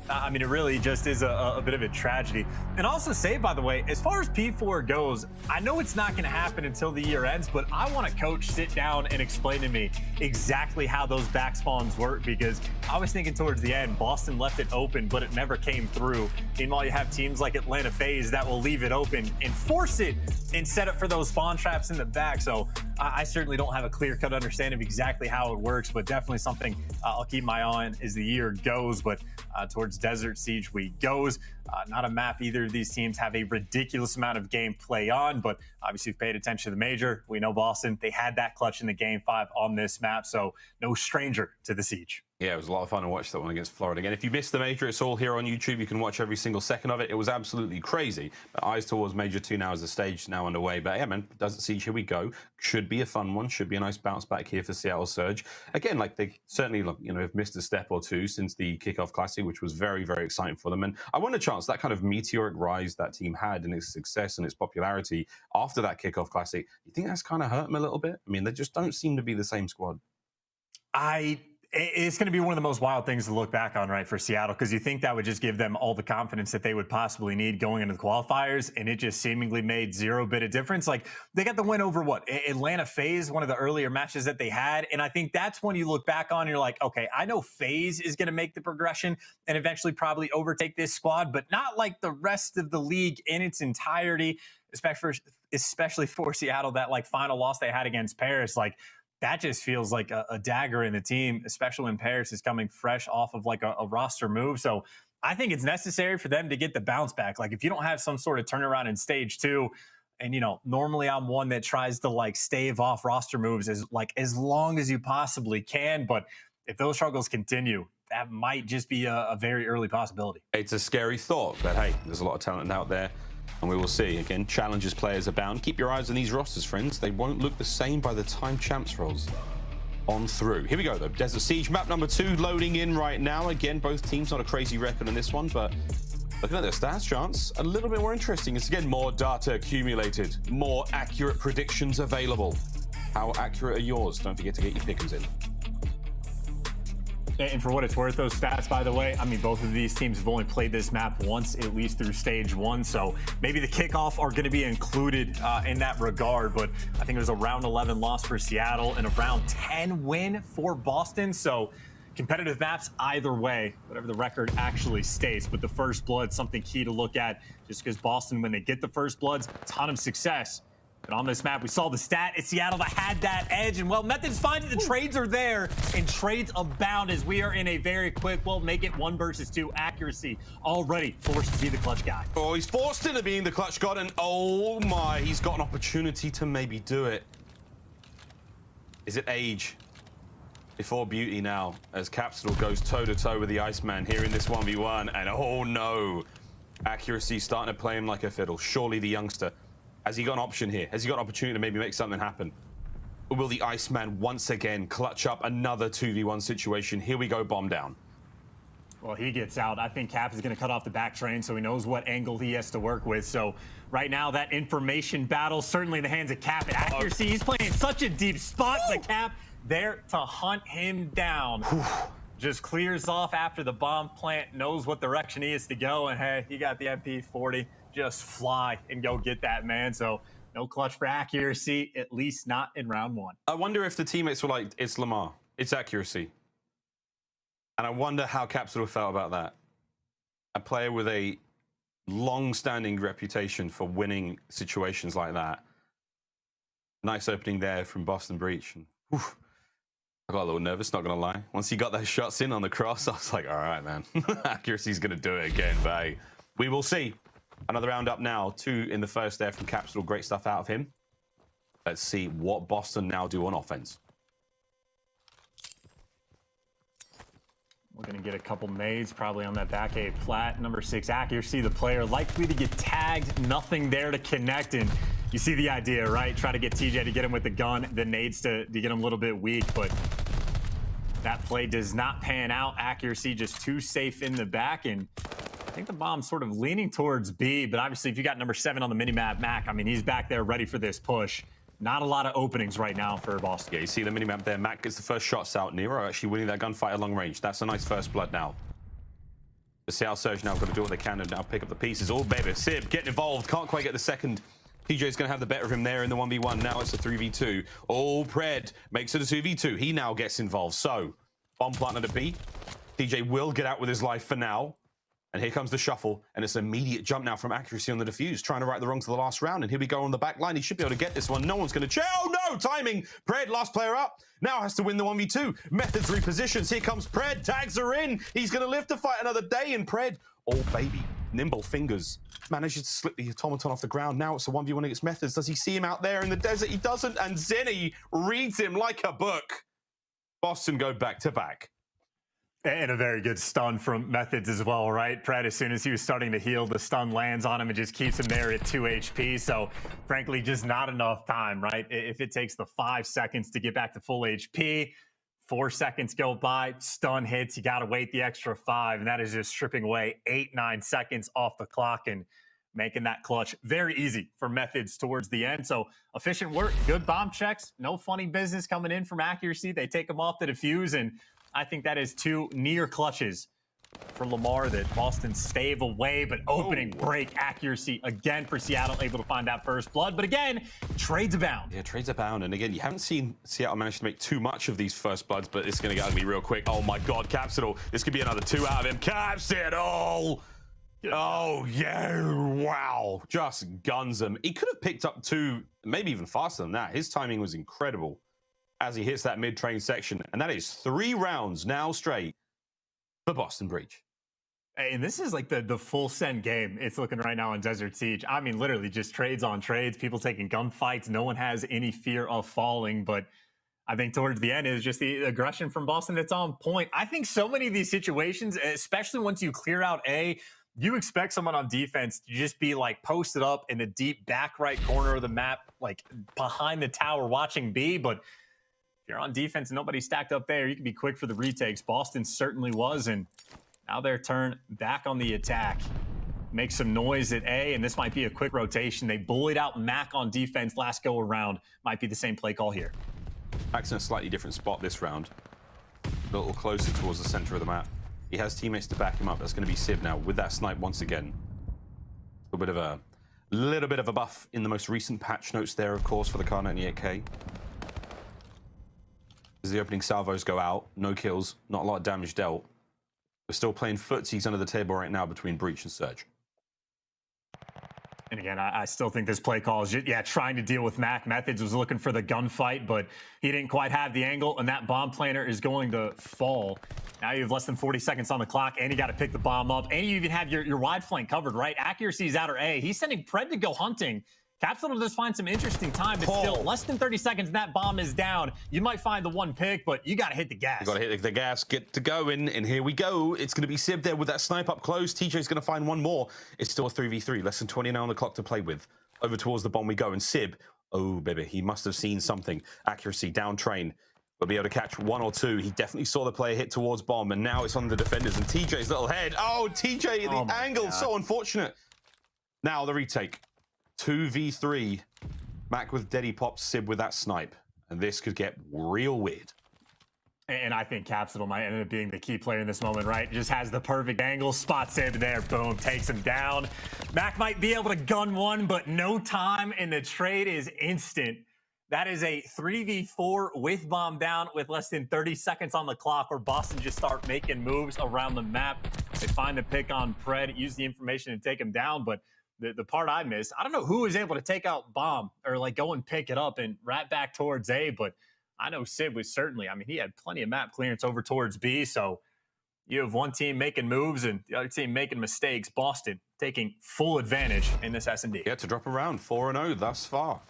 I mean, it really just is a bit of a tragedy. And also say, by the way, as far as P4 goes, I know it's not going to happen until the year ends, but I want a coach sit down and explain to me exactly how those back spawns work, because I was thinking towards the end, Boston left it open, but it never came through. Meanwhile, you have teams like Atlanta FaZe that will leave it open and force it and set up for those spawn traps in the back. So I certainly don't have a clear-cut understanding of exactly how it works, but definitely something I'll keep my eye on as the year goes. But towards Desert Siege week goes. Not a map either of these teams have a ridiculous amount of gameplay on, but obviously you've paid attention to the major. We know Boston, they had that clutch in the game 5 on this map, so no stranger to the Siege. Yeah, it was a lot of fun to watch that one against Florida. Again, if you missed the major, it's all here on YouTube. You can watch every single second of it. It was absolutely crazy. But eyes towards Major 2 now as the stage now underway. But yeah, man, Desert Siege, here we go. Should be a fun one. Should be a nice bounce back here for Seattle Surge. Again, like they certainly, you know, have missed a step or two since the kickoff classic, which was very, very exciting for them. And I wonder, Chance, that kind of meteoric rise that team had in its success and its popularity after that kickoff classic, you think that's kind of hurt them a little bit? I mean, they just don't seem to be the same squad. It's going to be one of the most wild things to look back on, right, for Seattle, because you think that would just give them all the confidence that they would possibly need going into the qualifiers, and it just seemingly made zero bit of difference. Like, they got the win over, what, Atlanta FaZe, one of the earlier matches that they had, and I think that's when you look back on and you're like, okay, I know FaZe is going to make the progression and eventually probably overtake this squad, but not like the rest of the league in its entirety, especially for Seattle, that, like, final loss they had against Paris. Like, that just feels like a dagger in the team, especially when Paris is coming fresh off of like a roster move. So I think it's necessary for them to get the bounce back. Like, if you don't have some sort of turnaround in stage 2, and, you know, normally I'm one that tries to like stave off roster moves as long as you possibly can. But if those struggles continue, that might just be a very early possibility. It's a scary thought, but hey, there's a lot of talent out there. And we will see. Again, challenges players abound. Keep your eyes on these rosters, friends. They won't look the same by the time champs rolls on through. Here we go, though. Desert Siege, map number 2, loading in right now. Again, both teams, not a crazy record in this one, but looking at their stats, Chance, a little bit more interesting. It's, again, more data accumulated, more accurate predictions available. How accurate are yours? Don't forget to get your pick'ems in. And for what it's worth, those stats, by the way, I mean, both of these teams have only played this map once, at least through stage 1. So maybe the kickoff are going to be included in that regard. But I think it was a round 11 loss for Seattle and a round 10 win for Boston. So competitive maps either way, whatever the record actually states. But the first blood, something key to look at, just because Boston, when they get the first bloods, a ton of success. But on this map, we saw the stat. It's Seattle that had that edge. And, well, Methodz finds it. The trades are there, and trades abound as we are in a very quick, well, make it 1 versus 2 accuracy. Already forced to be the clutch guy. Oh, he's forced into being the clutch god, and oh my, he's got an opportunity to maybe do it. Is it age before beauty now, as Capsidal goes toe-to-toe with the Iceman here in this 1v1, and oh no, accuracy starting to play him like a fiddle. Surely the youngster. Has he got an option here? Has he got an opportunity to maybe make something happen? Or will the Iceman once again clutch up another 2v1 situation? Here we go, bomb down. Well, he gets out. I think Cap is going to cut off the back train, so he knows what angle he has to work with. So right now, that information battle certainly in the hands of Cap. And accuracy, he's playing such a deep spot. The Cap there to hunt him down. Just clears off after the bomb plant, knows what direction he is to go, and hey, he got the MP40. Just fly and go get that, man. So no clutch for accuracy, at least not in round one. I wonder if the teammates were like, it's Lamar, it's accuracy. And I wonder how Capsidal felt about that. A player with a long-standing reputation for winning situations like that. Nice opening there from Boston Breach. And, I got a little nervous, not gonna lie. Once he got those shots in on the cross, I was like, all right, man. Accuracy's gonna do it again, but hey, we will see. Another round up now, 2 in the first there from Capsidal. Great stuff out of him. Let's see what Boston now do on offense. We're going to get a couple nades probably on that back A plat. Number 6, accuracy, the player likely to get tagged. Nothing there to connect. And you see the idea, right? Try to get TJ to get him with the gun, the nades to get him a little bit weak. But that play does not pan out. Accuracy just too safe in the back. And I think the bomb's sort of leaning towards B. But obviously, if you got number 7 on the minimap, Mack, I mean, he's back there ready for this push. Not a lot of openings right now for Boston. Yeah, you see the minimap there. Mack gets the first shots out. Nero actually winning that gunfight at long range. That's a nice first blood now. The Seattle Surge now got to do what they can and now pick up the pieces. Oh, baby. Sib getting involved. Can't quite get the second. TJ's going to have the better of him there in the 1v1. Now it's a 3v2. Oh, Pred makes it a 2v2. He now gets involved. So, bomb plant at a B. TJ will get out with his life for now. And here comes the shuffle, and it's an immediate jump now from accuracy on the defuse, trying to right the wrong to the last round. And here we go on the back line. He should be able to get this one. No one's going to check. Oh, no! Timing! Pred, last player up, now has to win the 1v2. Methodz repositions. Here comes Pred. Tags are in. He's going to live to fight another day. And Pred, oh, baby, nimble fingers, manages to slip the automaton off the ground. Now it's a 1v1 against Methodz. Does he see him out there in the desert? He doesn't. And Zenny reads him like a book. Boston go back to back. And a very good stun from Methodz as well, right? Pred, as soon as he was starting to heal, the stun lands on him and just keeps him there at 2 HP. So, frankly, just not enough time, right? If it takes the 5 seconds to get back to full HP, 4 seconds go by, stun hits, you got to wait the extra 5, and that is just stripping away 8-9 seconds off the clock and making that clutch very easy for Methodz towards the end. So, efficient work, good bomb checks, no funny business coming in from accuracy. They take them off the defuse, and I think that is 2 near clutches for Lamar that Boston stave away, but opening break accuracy again for Seattle, able to find that first blood. But again, trades abound. Yeah, trades abound. And again, you haven't seen Seattle manage to make too much of these first bloods, but it's going to get ugly real quick. Oh my God, Capsidal. This could be another 2 out of him. Capsidal! Oh, yeah, wow. Just guns him. He could have picked up 2, maybe even faster than that. His timing was incredible as he hits that mid-train section. And that is 3 rounds now straight for Boston Breach. And this is like the full send game it's looking right now in Desert Siege. I mean, literally just trades on trades, people taking gunfights. No one has any fear of falling. But I think towards the end is just the aggression from Boston that's on point. I think so many of these situations, especially once you clear out A, you expect someone on defense to just be like posted up in the deep back right corner of the map, like behind the tower watching B. But if you're on defense and nobody's stacked up there, you can be quick for the retakes. Boston certainly was, and now their turn back on the attack. Make some noise at A, and this might be a quick rotation. They bullied out Mack on defense last go around. Might be the same play call here. Mack's in a slightly different spot this round. A little closer towards the center of the map. He has teammates to back him up. That's going to be Sib now with that snipe once again. A little bit of a buff in the most recent patch notes there, of course, for the Kar 98K. As the opening salvos go out, no kills, not a lot of damage dealt. We're still playing footsies under the table right now between Breach and Surge. And again, I still think this play call is just, trying to deal with Mack. Methodz was looking for the gunfight, but he didn't quite have the angle, and that bomb planter is going to fall. Now you have less than 40 seconds on the clock, and you got to pick the bomb up, and you even have your wide flank covered, right? Accuracy is out or A. He's sending Pred to go hunting. Capsidal does find some interesting time, but still less than 30 seconds and that bomb is down. You might find the 1 pick, but you got to hit the gas. You got to hit the gas, get to going, and here we go. It's going to be Sib there with that snipe up close. TJ's going to find 1 more. It's still a 3v3, less than 20 now on the clock to play with. Over towards the bomb we go, and Sib, oh baby, he must have seen something. Accuracy, down train. Will be able to catch one or two. He definitely saw the player hit towards bomb, and now it's on the defenders. And TJ's little head. Oh, TJ, the angle, so unfortunate. Now the retake. 2v3. Mack with Deddy pops, Sib with that snipe. And this could get real weird. And I think Capsidal might end up being the key player in this moment, right? Just has the perfect angle, spots Sib there, boom, takes him down. Mack might be able to gun one, but no time, and the trade is instant. That is a 3v4 with bomb down with less than 30 seconds on the clock, where Boston just start making moves around the map. They find the pick on Pred, use the information and take him down. But the part I missed, I don't know who was able to take out bomb or like go and pick it up and rat back towards A, but I know Sib was certainly, I mean, he had plenty of map clearance over towards B. So you have one team making moves and the other team making mistakes. Boston taking full advantage in this S&D. Yeah, to drop around 4-0 thus far.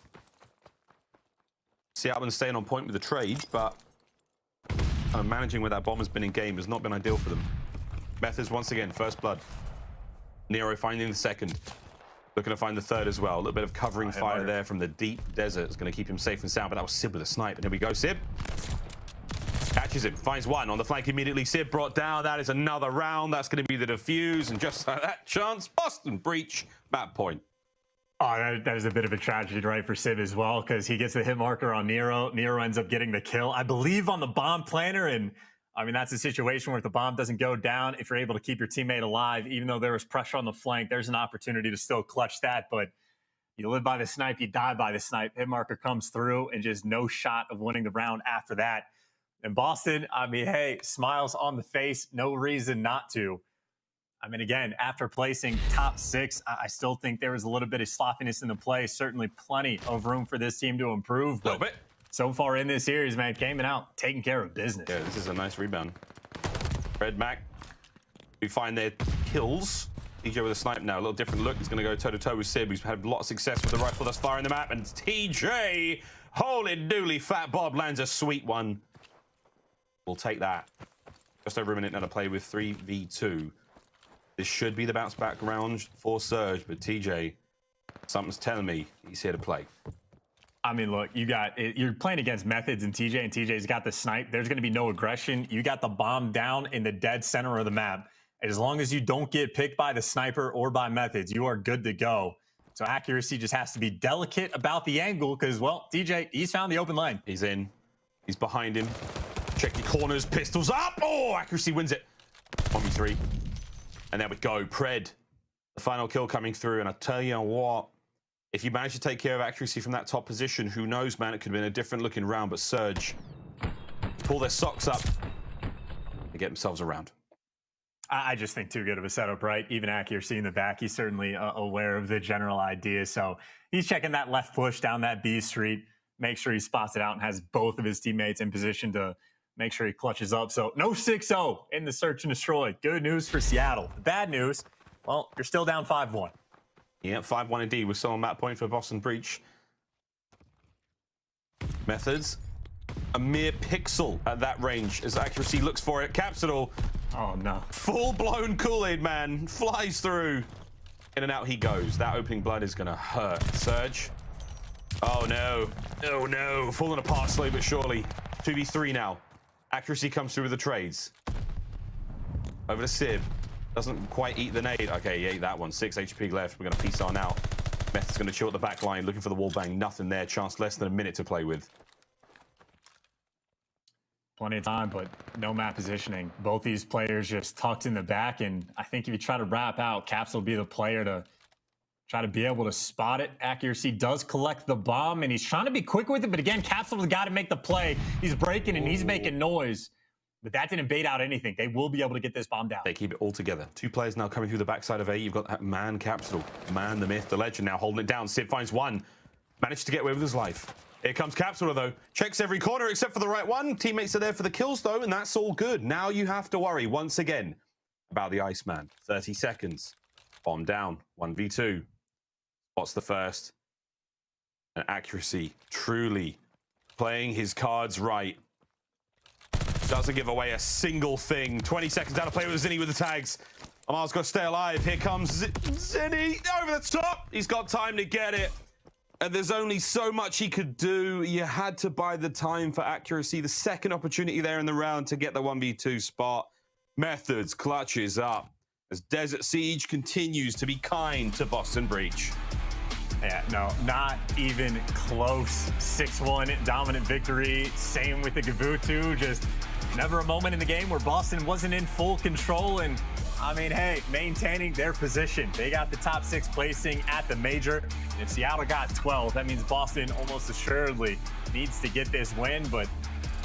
Seattle been staying on point with the trades, but managing where that bomb has been in game has not been ideal for them. Methodz once again, first blood. Nero finding the second. Looking to find the third as well. A little bit of covering fire there from the deep desert. It's going to keep him safe and sound, but that was Sib with a snipe. And here we go, Sib. Catches him, finds one on the flank immediately. Sib brought down. That is another round. That's going to be the defuse. And just like that chance, Boston breach, map point. Oh, that is a bit of a tragedy, right, for Sib as well, because he gets the hit marker on Nero. Nero ends up getting the kill, I believe, on the bomb planter. And, I mean, that's a situation where if the bomb doesn't go down, if you're able to keep your teammate alive, even though there was pressure on the flank, there's an opportunity to still clutch that. But you live by the snipe, you die by the snipe. Hit marker comes through, and just no shot of winning the round after that. And Boston, I mean, hey, smiles on the face, no reason not to. I mean, again, after placing top 6, I still think there was a little bit of sloppiness in the play. Certainly plenty of room for this team to improve. But so far in this series, man, came out taking care of business. Yeah, this is a nice rebound. Red Mack, we find their kills. TJ with a snipe now, a little different look. He's going to go toe-to-toe with Sib, who's had a lot of success with the rifle thus far in the map. And TJ, holy dooly, Fat Bob lands a sweet one. We'll take that. Just over a minute now to play with 3v2. This should be the bounce back round for Surge, but TJ, something's telling me he's here to play. I mean, look, you're playing against Methodz and TJ's got the snipe. There's going to be no aggression. You got the bomb down in the dead center of the map. As long as you don't get picked by the sniper or by Methodz, you are good to go. So accuracy just has to be delicate about the angle because, well, TJ, he's found the open lane. He's in. He's behind him. Check the corners. Pistols up. Oh, accuracy wins it. 1v3. And there we go, Pred. The final kill coming through, and I tell you what, if you manage to take care of accuracy from that top position, who knows, man, it could have been a different looking round, but Surge pull their socks up and get themselves around. I just think too good of a setup, right? Even accuracy in the back, he's certainly aware of the general idea, so he's checking that left push down that B street, make sure he spots it out and has both of his teammates in position to make sure he clutches up. So no 6-0 in the search and destroy. Good news for Seattle. The bad news, well, you're still down 5-1. Yeah, 5-1 indeed. We're still on map point for Boston Breach. Methodz, a mere pixel at that range as accuracy looks for it. Capsidal. Oh, no. Full-blown Kool-Aid, man. Flies through. In and out he goes. That opening blood is going to hurt. Surge. Oh, no. Oh, no. Falling apart slowly but surely. 2v3 now. Accuracy comes through with the trades. Over to Sib. Doesn't quite eat the nade. Okay, he ate that one. 6 HP left. We're going to piece on out. Methodz going to chill at the back line, looking for the wall bang. Nothing there. Chance less than a minute to play with. Plenty of time, but no map positioning. Both these players just tucked in the back, and I think if you try to wrap out, Caps will be the player to try to be able to spot it. Accuracy does collect the bomb, and he's trying to be quick with it, but again, Capsidal's got to make the play. He's breaking, and he's making noise, but that didn't bait out anything. They will be able to get this bomb down. They keep it all together. 2 players now coming through the backside of A. You've got that man Capsidal, man, the myth, the legend, now holding it down. Sib finds one. Managed to get away with his life. Here comes Capsidal, though. Checks every corner except for the right one. Teammates are there for the kills, though, and that's all good. Now you have to worry, once again, about the Iceman. 30 seconds. Bomb down. 1v2. Spots the first. And accuracy, truly playing his cards right. Doesn't give away a single thing. 20 seconds down to play with Zinni with the tags. Amal's got to stay alive. Here comes Zinni over the top. He's got time to get it. And there's only so much he could do. You had to buy the time for accuracy. The second opportunity there in the round to get the 1v2 spot. Methodz clutches up as Desert Siege continues to be kind to Boston Breach. Yeah, no, not even close. 6-1 dominant victory. Same with the Gavutu. Just never a moment in the game where Boston wasn't in full control. And I mean, hey, maintaining their position. They got the top 6 placing at the major. And if Seattle got 12, that means Boston almost assuredly needs to get this win. But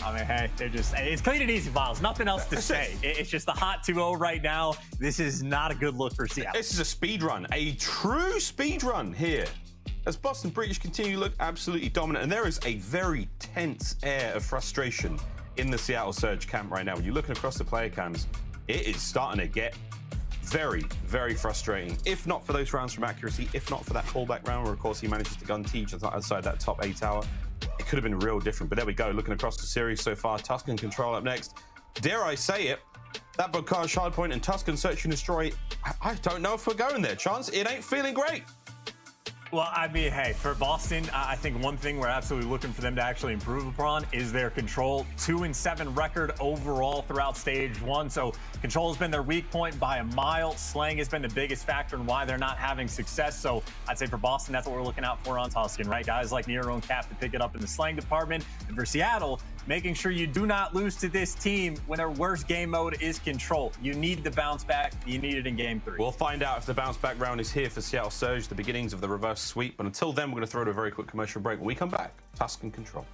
I mean, hey, they're just, it's clean and easy, Miles. Nothing else to say. It's just a hot 2-0 right now. This is not a good look for Seattle. This is a speed run, a true speed run here. As Boston Breach continue to look absolutely dominant, and there is a very tense air of frustration in the Seattle Surge camp right now. When you're looking across the player cams, it is starting to get very, very frustrating. If not for those rounds from accuracy, if not for that callback round where, of course, he manages to gun Teach outside that top A tower, it could have been real different. But there we go, looking across the series so far. Tuscan Control up next. Dare I say it, that Bocage Hardpoint and Tuscan Search and Destroy, I don't know if we're going there, Chance. It ain't feeling great. Well, I mean, hey, for Boston, I think one thing we're absolutely looking for them to actually improve upon is their control. 2-7 record overall throughout stage 1. So control has been their weak point by a mile. Slang has been the biggest factor in why they're not having success. So I'd say for Boston, that's what we're looking out for on Tuscan, right? Guys like Nero and Cap to pick it up in the slang department. And for Seattle, making sure you do not lose to this team when their worst game mode is control. You need the bounce back. You need it in game 3. We'll find out if the bounce back round is here for Seattle Surge, the beginnings of the reverse sweep. But until then, we're going to throw to a very quick commercial break. When we come back, Tuscan Control.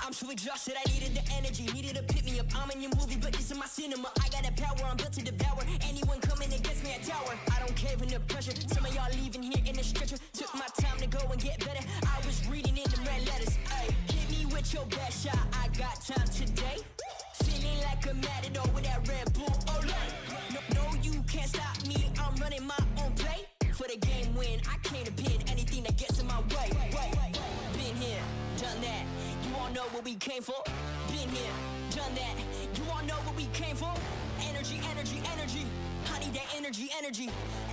I'm too exhausted, I needed the energy, needed to pick me up. I'm in your movie, but this is my cinema. I got the power, I'm built to devour. Anyone coming against me, a tower. I don't care for the pressure. Some of y'all leaving here in the stretcher. Took my time to go and get better. I was reading in the red letters. Ay, hit me with your best shot. I got time today. Feeling like a matador with that Red Bull. Oh, no, you can't stop me. I'm running my own play. For the game win, I can't pin anything that gets in my way. Been here, done that. You all know what we came for. Been here, done that. You all know what we came for. Energy, energy, energy. I need that energy, energy.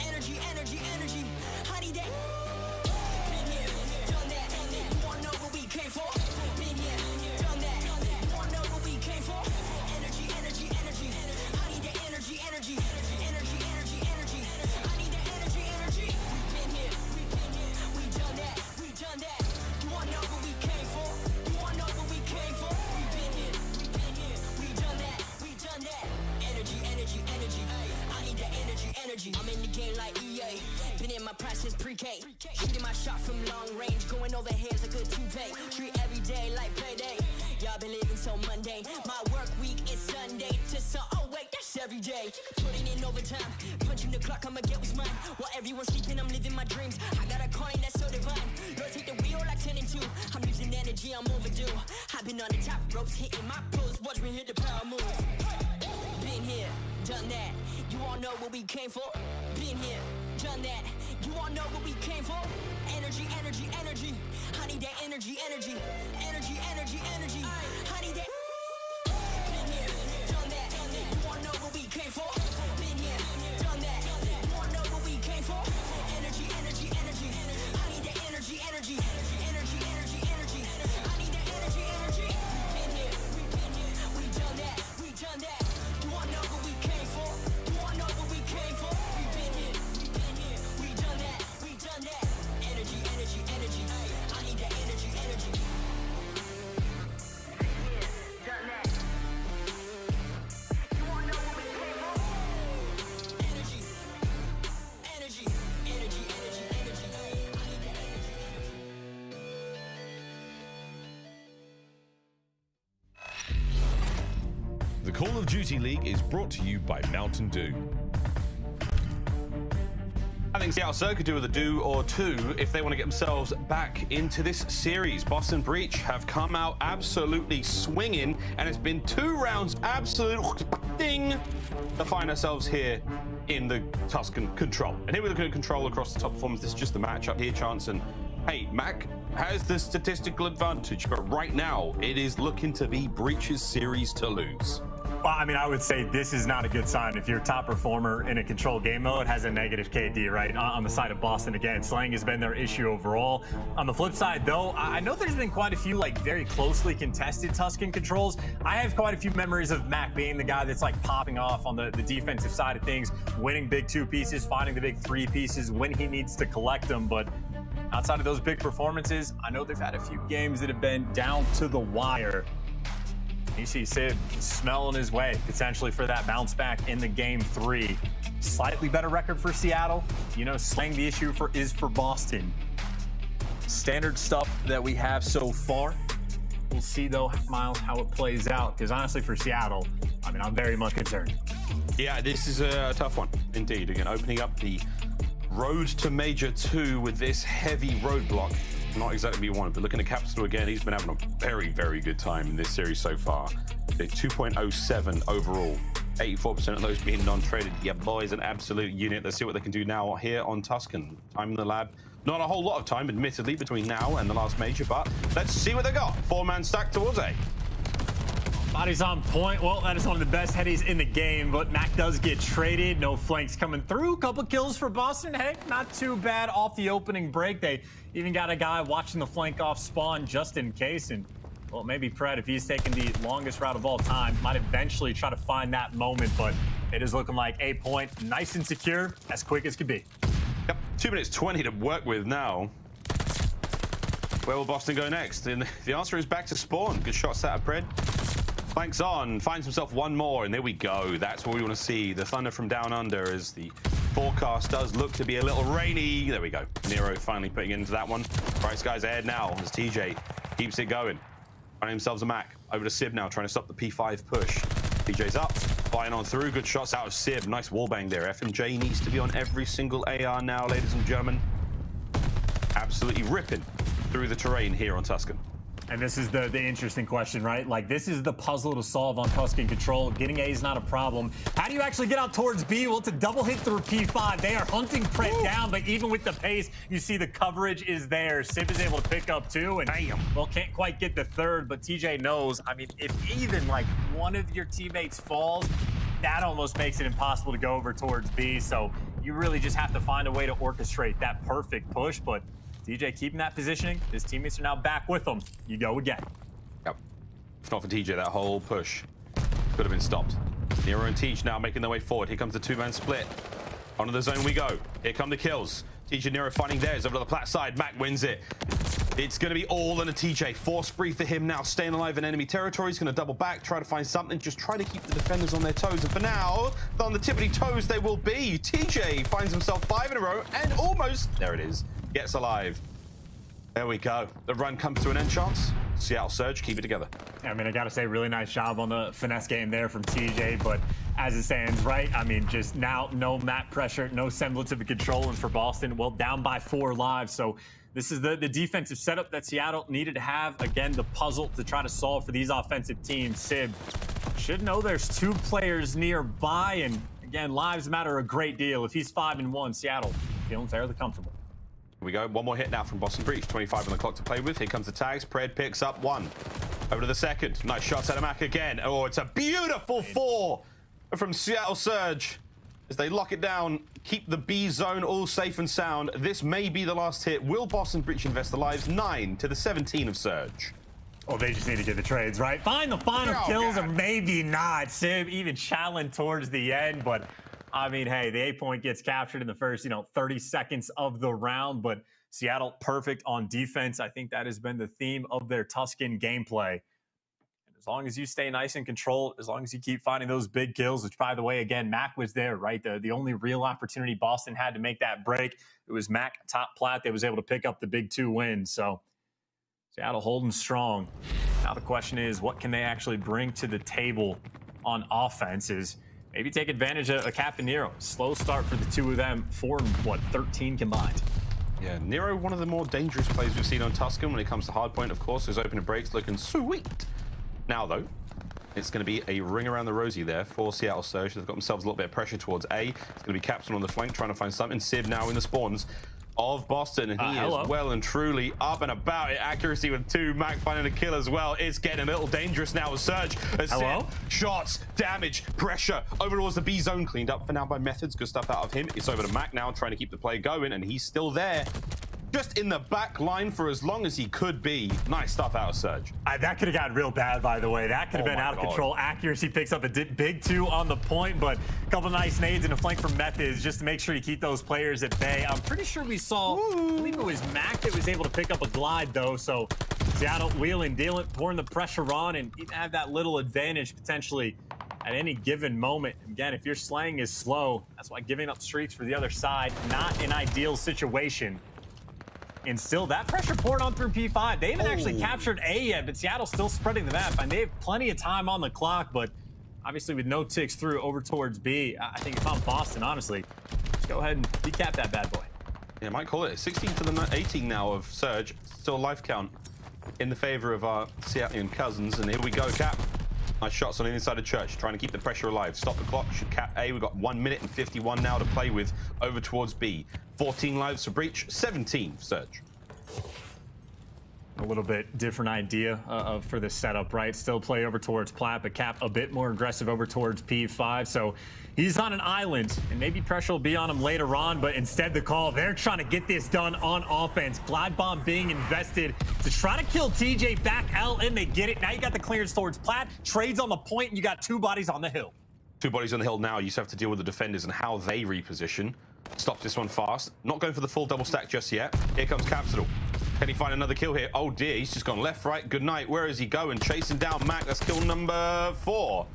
Energy, energy, energy. I need that. Been here, done that. You all know what we came for. Been here, done that. You all know what we came for. Energy, energy, energy. I need that energy, energy. Energy, energy, energy. I need that energy, energy. Been here, we done that. We done that. You all know what we came for. You all know what we came for. We been here, we done that. We done that. Energy, energy, energy. I need that energy, energy. I'm in the game like EA. Been in my prime since pre-K. Shooting my shot from long range, going over heads like a toupee. Treat every day like payday. Y'all been living so mundane. My work week is Sunday to Sun. Oh wait, that's every day. Putting in overtime, punching the clock, I'ma get what's mine. While everyone's sleeping, I'm living my dreams. I got a coin that's so divine. Lord, take the wheel like 10 and 2. I'm losing energy, I'm overdue. I've been on the top ropes, hitting my pros. Watch me hit the power move. Been here, done that. You all know what we came for. Been here, done that. You all know what we came for? Energy, energy, energy. I need that energy, energy. Energy, energy, energy. I need that. Been here, done that. You all know what we came for? Been here, done that. You all know what we came for? Energy, energy, energy. I need that energy, energy. Energy, energy, energy. I need that energy, energy. Been here, we done that. We done that. You all know what we came for? You all know what we came for? We been here, we done that. We done that. Energy, energy, energy. I need that energy, energy. Done that. You all know what we came for? Energy, energy, energy, energy, energy. I need that energy, energy. The Call of Duty League is brought to you by Mountain Dew. I think Seattle Surge could do with a do or two if they want to get themselves back into this series. Boston Breach have come out absolutely swinging, and it's been 2 rounds absolute ding to find ourselves here in the Tuscan Control. And here we're looking at Control across the top performance. This is just the matchup here, Chance. And hey, Mack has the statistical advantage, but right now it is looking to be Breach's series to lose. Well, I mean, I would say this is not a good sign. If your top performer in a control game mode has a negative KD, right, on the side of Boston again. Slaying has been their issue overall. On the flip side, though, I know there's been quite a few, like, very closely contested Tuscan controls. I have quite a few memories of Mack being the guy that's, like, popping off on the defensive side of things, winning big 2 pieces, finding the big 3 pieces when he needs to collect them. But outside of those big performances, I know they've had a few games that have been down to the wire. You see Sid smelling his way potentially for that bounce back in the game 3. Slightly better record for Seattle. You know, Slaying the issue is for Boston. Standard stuff that we have so far. We'll see though, Miles, how it plays out. Because honestly, for Seattle, I mean, I'm very much concerned. Yeah, this is a tough one indeed. Again, opening up the road to Major 2 with this heavy roadblock. Not exactly what you wanted, but looking at Capsidal again, he's been having a very, very good time in this series so far. They're 2.07 overall, 84% of those being non-traded. Yeah, boys, an absolute unit. Let's see what they can do now here on Tuscan. Time in the lab. Not a whole lot of time, admittedly, between now and the last major, but let's see what they got. 4-man stack towards A. Body's on point. Well, that is one of the best headies in the game, but Mack does get traded. No flanks coming through. Couple kills for Boston. Hey, not too bad off the opening break. They even got a guy watching the flank off spawn just in case. And, well, maybe Pred, if he's taking the longest route of all time, might eventually try to find that moment, but it is looking like A point nice and secure, as quick as could be. Yep, 2 minutes 20 to work with now. Where will Boston go next? And the answer is back to spawn. Good shot set at Pred. Flanks on, finds himself one more, and there we go. That's what we want to see. The thunder from down under as the forecast does look to be a little rainy. There we go. Nero finally putting into that one. Bright skies ahead now as TJ keeps it going. Finding themselves a Mack. Over to Sib now, trying to stop the P5 push. TJ's up, flying on through. Good shots out of Sib. Nice wallbang there. FMJ needs to be on every single AR now, ladies and gentlemen. Absolutely ripping through the terrain here on Tuscan. And this is the interesting question, right? Like, this is the puzzle to solve on Tuscan Control. Getting A is not a problem. How do you actually get out towards B? Well, it's a double hit through P5. They are hunting Pred down, but even with the pace, you see the coverage is there. Sib is able to pick up 2, and damn, well, can't quite get the 3rd, but TJ knows, I mean, if even, like, one of your teammates falls, that almost makes it impossible to go over towards B, so you really just have to find a way to orchestrate that perfect push, but TJ keeping that positioning. His teammates are now back with him. You go again. Yep. If not for TJ, that whole push could have been stopped. Nero and Teach now making their way forward. Here comes the 2-man split. Onto the zone we go. Here come the kills. TJ and Nero finding theirs over to the plat side. Mack wins it. It's going to be all in a TJ. Force spree for him now. Staying alive in enemy territory. He's going to double back, try to find something. Just try to keep the defenders on their toes. And for now, on the tippity toes they will be. TJ finds himself 5 in a row and almost, there it is, gets alive. There we go. The run comes to an end, Chance. Seattle Surge, keep it together. I mean, I got to say, really nice job on the finesse game there from TJ, but as it stands, right? I mean, just now, no map pressure, no semblance of a control, and for Boston, well, down by 4 lives. So this is the defensive setup that Seattle needed to have. Again, the puzzle to try to solve for these offensive teams. Sib should know there's 2 players nearby, and again, lives matter a great deal. If he's 5-1, Seattle feeling fairly comfortable. Here we go. One more hit now from Boston Breach. 25 on the clock to play with. Here comes the tags. Pred picks up one. Over to the second. Nice shots out of Mack again. Oh, it's a beautiful 4 from Seattle Surge. As they lock it down, keep the B zone all safe and sound. This may be the last hit. Will Boston Breach invest the lives? 9 to the 17 of Surge. Oh, they just need to get the trades, right? Find the final kills, or maybe not. Simp even challenged towards the end, but I mean, hey, the 8-point gets captured in the first, 30 seconds of the round, but Seattle perfect on defense. I think that has been the theme of their Tuscan gameplay. And as long as you stay nice and controlled, as long as you keep finding those big kills, which, by the way, again, Mack was there, right? The only real opportunity Boston had to make that break, it was Mack top plat that was able to pick up the big 2 wins. So Seattle holding strong. Now the question is, what can they actually bring to the table on offenses? Maybe take advantage of Captain Nero. Slow start for the 2 of them. 4 and 13 combined. Yeah, Nero, one of the more dangerous plays we've seen on Tuscan when it comes to hardpoint, of course. His opening breaks looking sweet. Now, though, it's going to be a ring around the rosy there for Seattle Surge. They've got themselves a little bit of pressure towards A. It's going to be Capsidal on the flank, trying to find something. Sib now in the spawns of Boston, and he is well and truly up and about it. Accuracy with 2, Mack finding a kill as well. It's getting a little dangerous now with Surge. Shots, damage, pressure over towards the B zone, cleaned up for now by Methodz. Good stuff out of him. It's over to Mack now, trying to keep the play going, and he's still there. Just in the back line for as long as he could be. Nice stuff out of Surge. That could have gotten real bad, by the way. That could have been out of control. Accuracy picks up a big 2 on the point, but a couple nice nades and a flank from Methodz just to make sure you keep those players at bay. I'm pretty sure we saw, I believe it was Mack that was able to pick up a glide, though. So Seattle wheeling, dealing, pouring the pressure on, and even have that little advantage potentially at any given moment. Again, if your slaying is slow, that's why giving up streaks for the other side, not an ideal situation. And still, that pressure poured on through P5. They haven't actually captured A yet, but Seattle's still spreading the map. And they have plenty of time on the clock, but obviously with no ticks through over towards B, I think if I'm Boston, honestly, just go ahead and decap that bad boy. Yeah, might call it 16 to the 18 now of Surge. Still life count in the favor of our Seattlean cousins. And here we go, Cap. Nice shots on the inside of Church, trying to keep the pressure alive. Stop the clock, should cap A. We've got 1 minute and 51 now to play with over towards B. 14 lives for Breach, 17 for Surge. A little bit different idea for this setup, right? Still play over towards Plat, but Cap a bit more aggressive over towards P5. So he's on an island, and maybe pressure will be on him later on, but instead the call, they're trying to get this done on offense. Glide bomb being invested to try to kill TJ back L, and they get it. Now you got the clearance towards Plat, trades on the point, and you got 2 bodies on the hill. 2 bodies on the hill now. You just have to deal with the defenders and how they reposition. Stops this one fast. Not going for the full double stack just yet. Here comes Capsidal. Can he find another kill here? Oh dear, he's just gone left, right. Good night. Where is he going? Chasing down Mack. That's kill number 4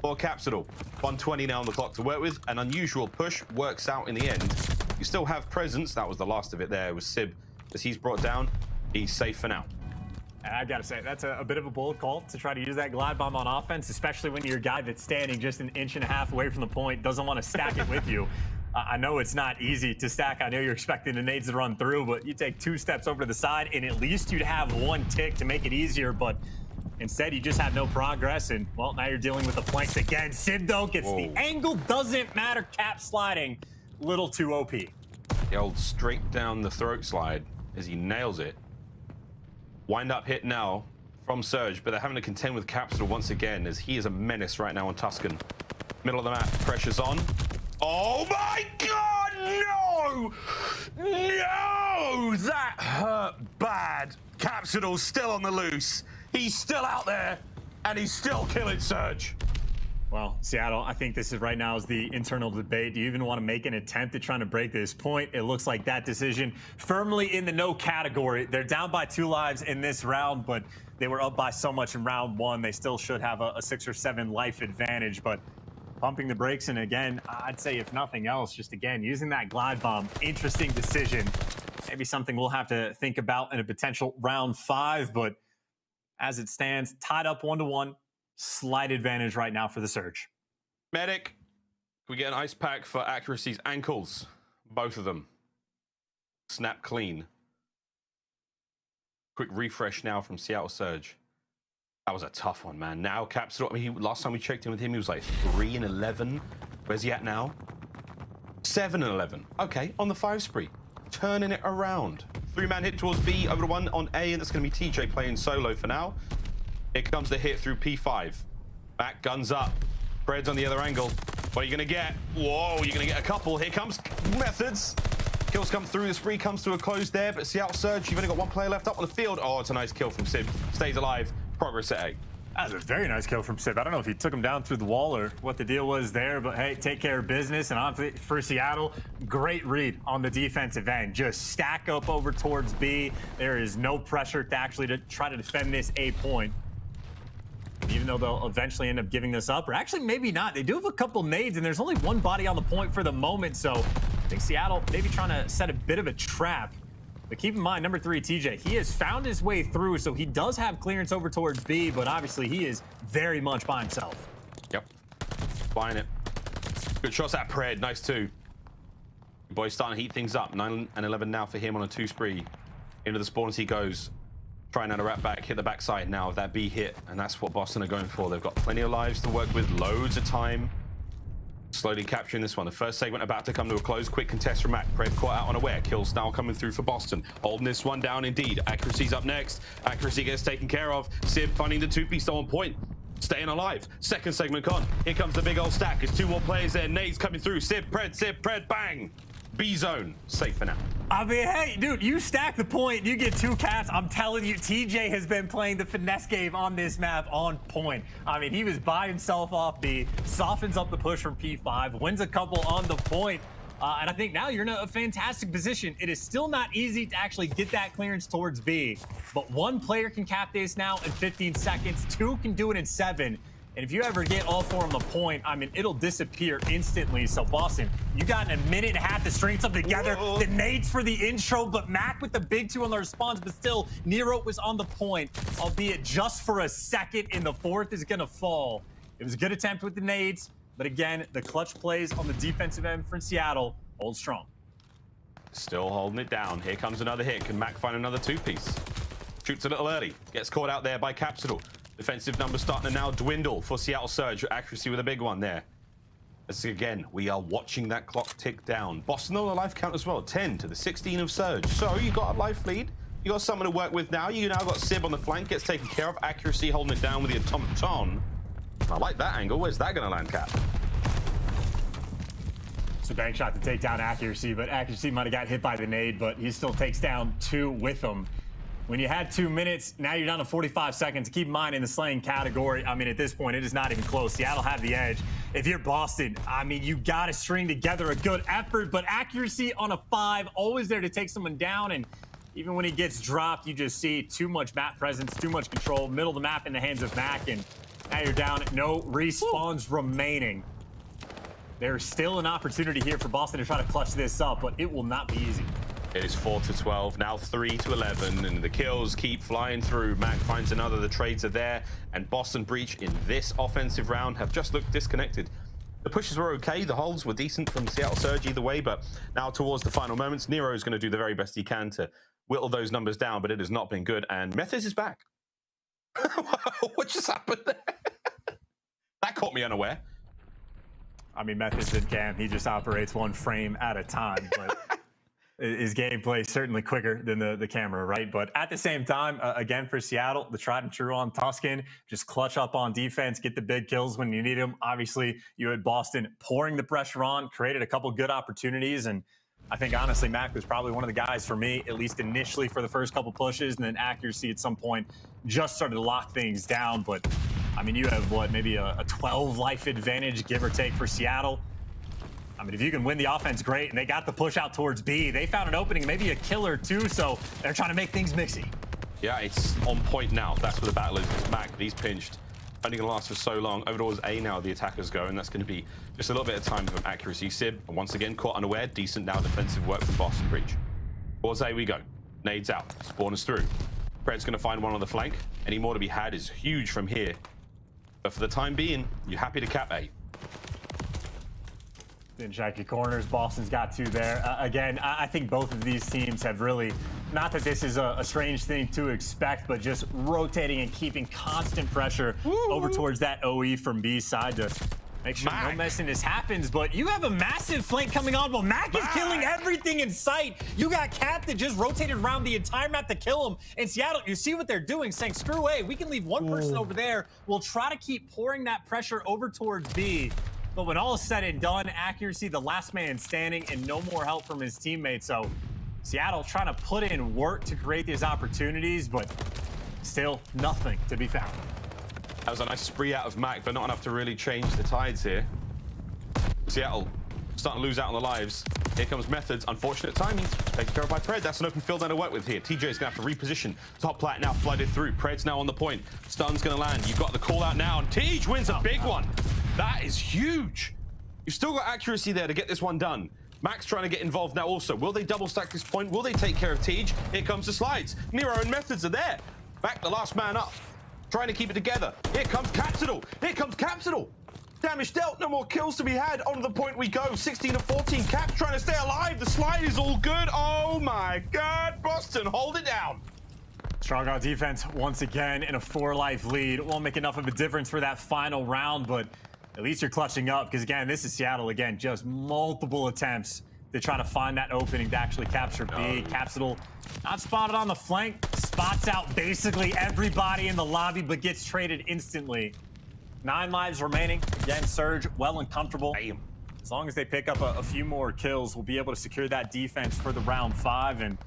for Capsidal. 120 now on the clock to work with. An unusual push works out in the end. You still have presence. That was the last of it there. It was Sib. As he's brought down, he's safe for now. I gotta say, that's a bit of a bold call to try to use that glide bomb on offense, especially when you're a guy that's standing just 1.5 inches away from the point, doesn't want to stack it with you. I know it's not easy to stack. I know you're expecting the nades to run through, but you take 2 steps over to the side, and at least you'd have 1 tick to make it easier, but instead you just have no progress, and, well, now you're dealing with the flanks again. Sib, though, gets the angle. Doesn't matter. Cap sliding. Little too OP. The old straight down the throat slide as he nails it. Wind up hit now from Surge, but they're having to contend with Capsidal once again as he is a menace right now on Tuscan. Middle of the map, pressure's on. Oh my God, no! No! That hurt bad. Capsidal's still on the loose. He's still out there, and he's still killing Surge. Well, Seattle, I think this is right now is the internal debate. Do you even want to make an attempt at trying to break this point? It looks like that decision firmly in the no category. They're down by 2 lives in this round, but they were up by so much in round 1. They still should have a 6 or 7 life advantage, but pumping the brakes, and again, I'd say if nothing else, just again, using that glide bomb, interesting decision. Maybe something we'll have to think about in a potential round 5, but as it stands, tied up 1-1. Slight advantage right now for the Surge. Medic, can we get an ice pack for Accuracy's ankles? Both of them. Snap clean. Quick refresh now from Seattle Surge. That was a tough one, man. Now Capsidal, I mean, last time we checked in with him, he was like 3 and 11. Where's he at now? 7 and 11. Okay, on the 5 spree. Turning it around. 3-man hit towards B, over to 1 on A, and that's going to be TJ playing solo for now. Here comes the hit through P5. Mack guns up. Fred's on the other angle. What are you going to get? Whoa, you're going to get a couple. Here comes Methodz. Kills come through. The spree comes to a close there, but Seattle Surge, you've only got 1 player left up on the field. Oh, it's a nice kill from Simp. Stays alive. Progress at A. That was a very nice kill from Simp. I don't know if he took him down through the wall or what the deal was there, but hey, take care of business. And on for Seattle, great read on the defensive end. Just stack up over towards B. There is no pressure to actually try to defend this A point. Even though they'll eventually end up giving this up, or actually maybe not. They do have a couple nades, and there's only 1 body on the point for the moment, so I think Seattle maybe trying to set a bit of a trap. But keep in mind, number 3, TJ, he has found his way through, so he does have clearance over towards B, but obviously he is very much by himself. Yep. Buying it. Good shots at Pred. Nice too. Boy's starting to heat things up. 9 and 11 now for him on a 2 spree. Into the spawn as he goes. Trying now to wrap back, hit the backside now of that B hit, and that's what Boston are going for. They've got plenty of lives to work with, loads of time. Slowly capturing this one. The first segment about to come to a close. Quick contest from Mack. Pred caught out unaware. Kills now coming through for Boston. Holding this one down indeed. Accuracy's up next. Accuracy gets taken care of. Simp finding the 2-piece on point. Staying alive. Second segment gone. Here comes the big old stack. There's 2 more players there. Nade's coming through. Simp, Pred, bang! B zone. Safe for now. I mean, hey, dude, you stack the point, you get 2 caps. I'm telling you, TJ has been playing the finesse game on this map on point. I mean, he was by himself off B, softens up the push from P5, wins a couple on the point. And I think now you're in a fantastic position. It is still not easy to actually get that clearance towards B, but 1 player can cap this now in 15 seconds, 2 can do it in 7. And if you ever get all 4 on the point, I mean, it'll disappear instantly. So, Boston, you got in a minute and a half to string something together. Whoa. The nades for the intro, but Mack with the big 2 on the response. But still, Nero was on the point, albeit just for a second, and the 4th is going to fall. It was a good attempt with the nades, but again, the clutch plays on the defensive end for Seattle hold strong. Still holding it down. Here comes another hit. Can Mack find another 2-piece? Shoots a little early. Gets caught out there by Capsidal. Defensive numbers starting to now dwindle for Seattle Surge. Accuracy with a big one there. As again, we are watching that clock tick down. Boston on the life count as well. 10 to the 16 of Surge. So you got a life lead. You got someone to work with now. You now got Sib on the flank. Gets taken care of. Accuracy holding it down with the automaton. I like that angle. Where's that going to land, Cap? It's a bank shot to take down Accuracy, but Accuracy might have got hit by the nade, but he still takes down 2 with him. When you had 2 minutes, now you're down to 45 seconds. Keep in mind, in the slaying category, I mean, at this point, it is not even close. Seattle have the edge. If you're Boston, I mean, you got to string together a good effort, but Accuracy on a 5, always there to take someone down. And even when he gets dropped, you just see too much map presence, too much control, middle of the map in the hands of Mack, and now you're down. No respawns remaining. There's still an opportunity here for Boston to try to clutch this up, but it will not be easy. It is 4 to 12, now 3 to 11, and the kills keep flying through. Mack finds another, the trades are there, and Boston Breach in this offensive round have just looked disconnected. The pushes were okay, the holds were decent from Seattle Surge either way, but now towards the final moments, Nero is going to do the very best he can to whittle those numbers down, but it has not been good, and Methodz is back. What just happened there? That caught me unaware. I mean, Methodz in cam, he just operates 1 frame at a time, but his gameplay is certainly quicker than the camera, right? But at the same time, again, for Seattle, the tried and true on Tuscan, just clutch up on defense, get the big kills when you need them. Obviously, you had Boston pouring the pressure on, created a couple good opportunities, and I think, honestly, Mack was probably one of the guys for me, at least initially for the first couple pushes, and then Accuracy at some point just started to lock things down. But, I mean, you have, what, maybe a 12 life advantage, give or take, for Seattle. I mean, if you can win the offense, great. And they got the push out towards B. They found an opening, maybe a kill or 2, so they're trying to make things mixy. Yeah, it's on point now. That's where the battle is. It's Mack, he's pinched. Only going to last for so long. Over towards A now, the attackers go, and that's going to be just a little bit of time from Accuracy. Sib, once again, caught unaware. Decent now defensive work from Boston Breach. Towards A we go. Nades out. Spawners through. Fred's going to find one on the flank. Any more to be had is huge from here. But for the time being, you're happy to cap A. Didn't check your corners. Boston's got 2 there. Again, I think both of these teams have really, not that this is a strange thing to expect, but just rotating and keeping constant pressure over towards that OE from B side to Make sure no messiness happens, but you have a massive flank coming on. Well, Mack is killing everything in sight. You got Cap that just rotated around the entire map to kill him. In Seattle, you see what they're doing, saying, screw A, we can leave one person over there. We'll try to keep pouring that pressure over towards B. But when all is said and done, accuracy, the last man standing, and no more help from his teammates. So Seattle trying to put in work to create these opportunities, but still nothing to be found. That was a nice spree out of Mack, but not enough to really change the tides here. Seattle starting to lose out on the lives. Here comes Methodz. Unfortunate timing. Taken care of by Pred. That's an open field now to work with here. TJ's going to have to reposition. Top plat now flooded through. Pred's now on the point. Stun's going to land. You've got the call out now, and Tej wins a big one. That is huge. You've still got accuracy there to get this one done. Mack's trying to get involved now also. Will they double stack this point? Will they take care of Tej? Here comes the slides. Nero and Methodz are there. Mack, the last man up. Trying to keep it together. Here comes Capsidal. Here comes Capsidal. Damage dealt. No more kills to be had. On the point we go. 16 to 14. Cap's trying to stay alive. The slide is all good. Oh my God. Boston, hold it down. Strong on defense once again in a 4-life lead. Won't make enough of a difference for that final round, but at least you're clutching up because, again, this is Seattle. Again, just multiple attempts to try to find that opening to actually capture B. Capsidal not spotted on the flank. Spots out basically everybody in the lobby, but gets traded instantly. 9 lives remaining. Again, Surge well and comfortable. As long as they pick up a few more kills, we'll be able to secure that defense for the round 5. And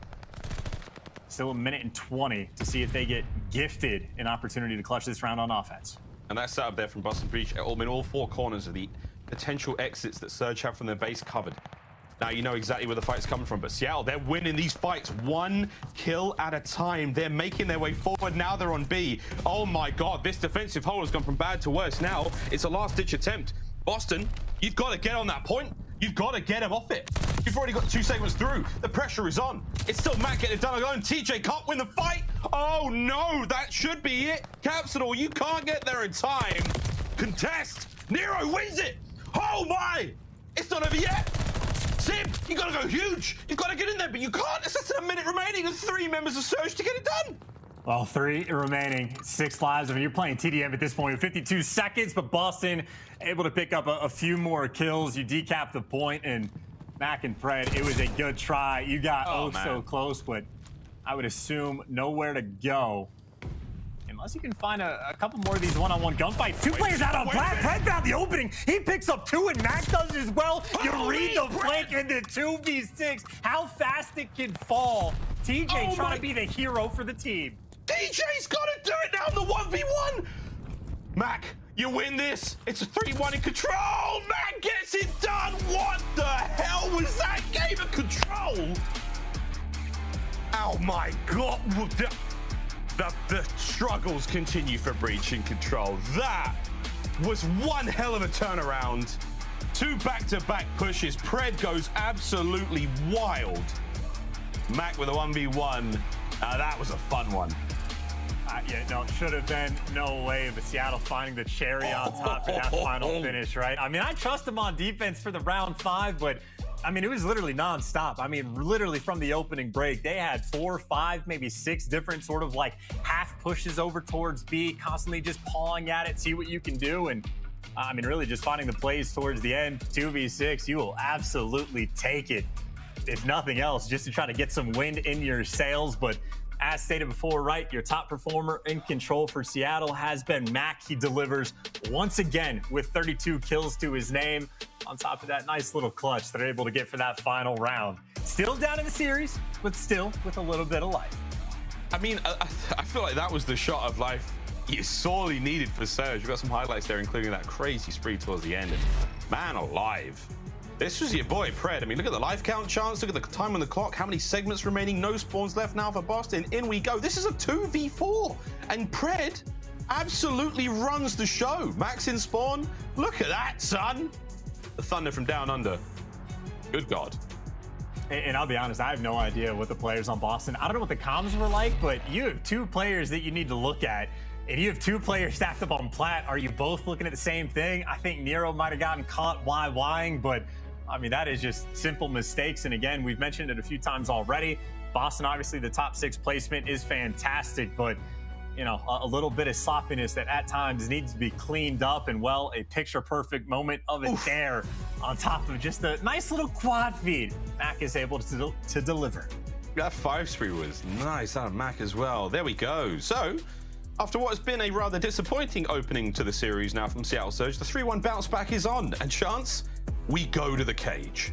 still a minute and 20 to see if they get gifted an opportunity to clutch this round on offense. And that setup there from Boston Breach, in all 4 corners of the potential exits that Surge have from their base covered. Now you know exactly where the fight's coming from, but Seattle, they're winning these fights 1 kill at a time. They're making their way forward. Now they're on B. Oh my God, this defensive hole has gone from bad to worse. Now it's a last-ditch attempt. Boston, you've got to get on that point. You've got to get him off it. You've already got 2 segments through. The pressure is on. It's still Mack getting it done alone. TJ can't win the fight. Oh no, that should be it. Capsidal, you can't get there in time. Contest. Nero wins it. Oh my, it's not over yet. Simp, you gotta go huge. You've got to get in there, but you can't. It's less than a minute remaining and 3 members of Surge to get it done. Well, 3 remaining, 6 lives. I mean, you're playing TDM at this point with 52 seconds, but Boston able to pick up a few more kills. You decap the point, and Mack and Pred, it was a good try. You got so close, but I would assume nowhere to go. Unless you can find a couple more of these one-on-one gunfights. 2 players out on Plat. Pred found the opening. He picks up 2, and Mack does as well. You read the flank into 2v6. How fast it can fall. TJ trying to be the hero for the team. TJ's got to do it now in the 1v1. Mack, you win this. It's a 3-1 in control. Mack gets it done. What the hell was that game of control? Oh my God. The struggles continue for Breach in control. That was one hell of a turnaround. 2 back-to-back pushes. Pred goes absolutely wild. Mack with a 1v1. That was a fun one. Yeah, no, should have been no way, but Seattle finding the cherry on top for that final finish, right? I mean, I trust them on defense for the round 5, but I mean, it was literally nonstop. I mean, literally from the opening break, they had 4, 5, maybe 6 different sort of like half pushes over towards B, constantly just pawing at it, see what you can do. And I mean, really just finding the plays towards the end, 2v6, you will absolutely take it, if nothing else, just to try to get some wind in your sails. But as stated before, right, your top performer in control for Seattle has been Mack. He delivers once again with 32 kills to his name. On top of that nice little clutch they're able to get for that final round. Still down in the series, but still with a little bit of life. I mean, I feel like that was the shot of life you sorely needed for Surge. We've got some highlights there, including that crazy spree towards the end. And man alive. This was your boy, Pred. I mean, look at the life count chance. Look at the time on the clock. How many segments remaining? No spawns left now for Boston. In we go. This is a 2v4. And Pred absolutely runs the show. Max in spawn. Look at that, son. The thunder from down under. Good God. And I'll be honest, I have no idea what the players on Boston, I don't know what the comms were like, but you have 2 players that you need to look at. And you have 2 players stacked up on Plat. Are you both looking at the same thing? I think Nero might have gotten caught YYing, but I mean, that is just simple mistakes. And again, we've mentioned it a few times already. Boston, obviously, the top 6 placement is fantastic, but you know, a little bit of sloppiness that at times needs to be cleaned up, and well, a picture-perfect moment of it there on top of just a nice little quad feed. Mack is able to deliver. That 5-3 was nice out of Mack as well. There we go. So, after what has been a rather disappointing opening to the series now from Seattle Surge, the 3-1 bounce back is on. And Chance, we go to the cage.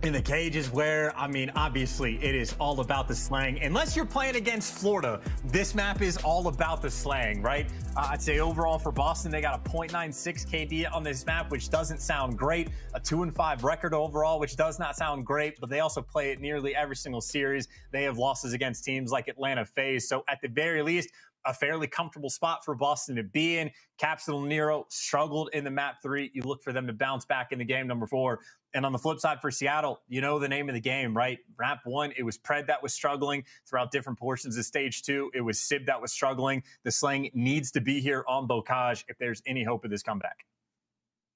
In the cage is where, I mean, obviously it is all about the slang. Unless you're playing against Florida, this map is all about the slang, right? I'd say overall for Boston, they got a 0.96 KD on this map, which doesn't sound great. A 2-5 record overall, which does not sound great, but they also play it nearly every single series. They have losses against teams like Atlanta FaZe. So at the very least, a fairly comfortable spot for Boston to be in. Capsidal Nero struggled in the map 3. You look for them to bounce back in the game number 4. And on the flip side for Seattle, you know the name of the game, right? Map 1, it was Pred that was struggling throughout different portions of stage 2. It was Sib that was struggling. The slang needs to be here on Bocage if there's any hope of this comeback.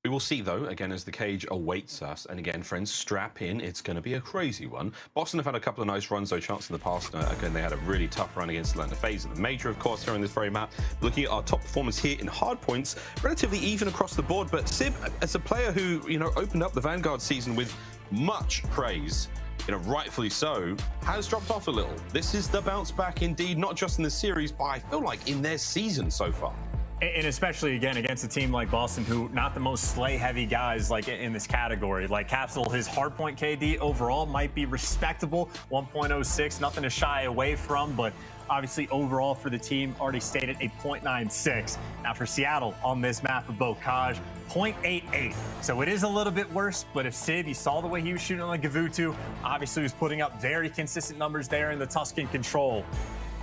We will see, though, again, as the cage awaits us. And again, friends, strap in. It's going to be a crazy one. Boston have had a couple of nice runs, though, Chance in the past. Again, they had a really tough run against Atlanta FaZe. The Major, of course, here on this very map. Looking at our top performance here in hard points, relatively even across the board. But Sib, as a player who, you know, opened up the Vanguard season with much praise, you know, rightfully so, has dropped off a little. This is the bounce back indeed, not just in the series, but I feel like in their season so far. And especially, again, against a team like Boston, who not the most slay-heavy guys like in this category. Like Capsidal, his hardpoint KD overall might be respectable, 1.06, nothing to shy away from, but obviously overall for the team, already stated a 0.96. Now for Seattle on this map of Bocage, 0.88. So it is a little bit worse, but if Sid, you saw the way he was shooting on the Gavutu, obviously he was putting up very consistent numbers there in the Tuscan control.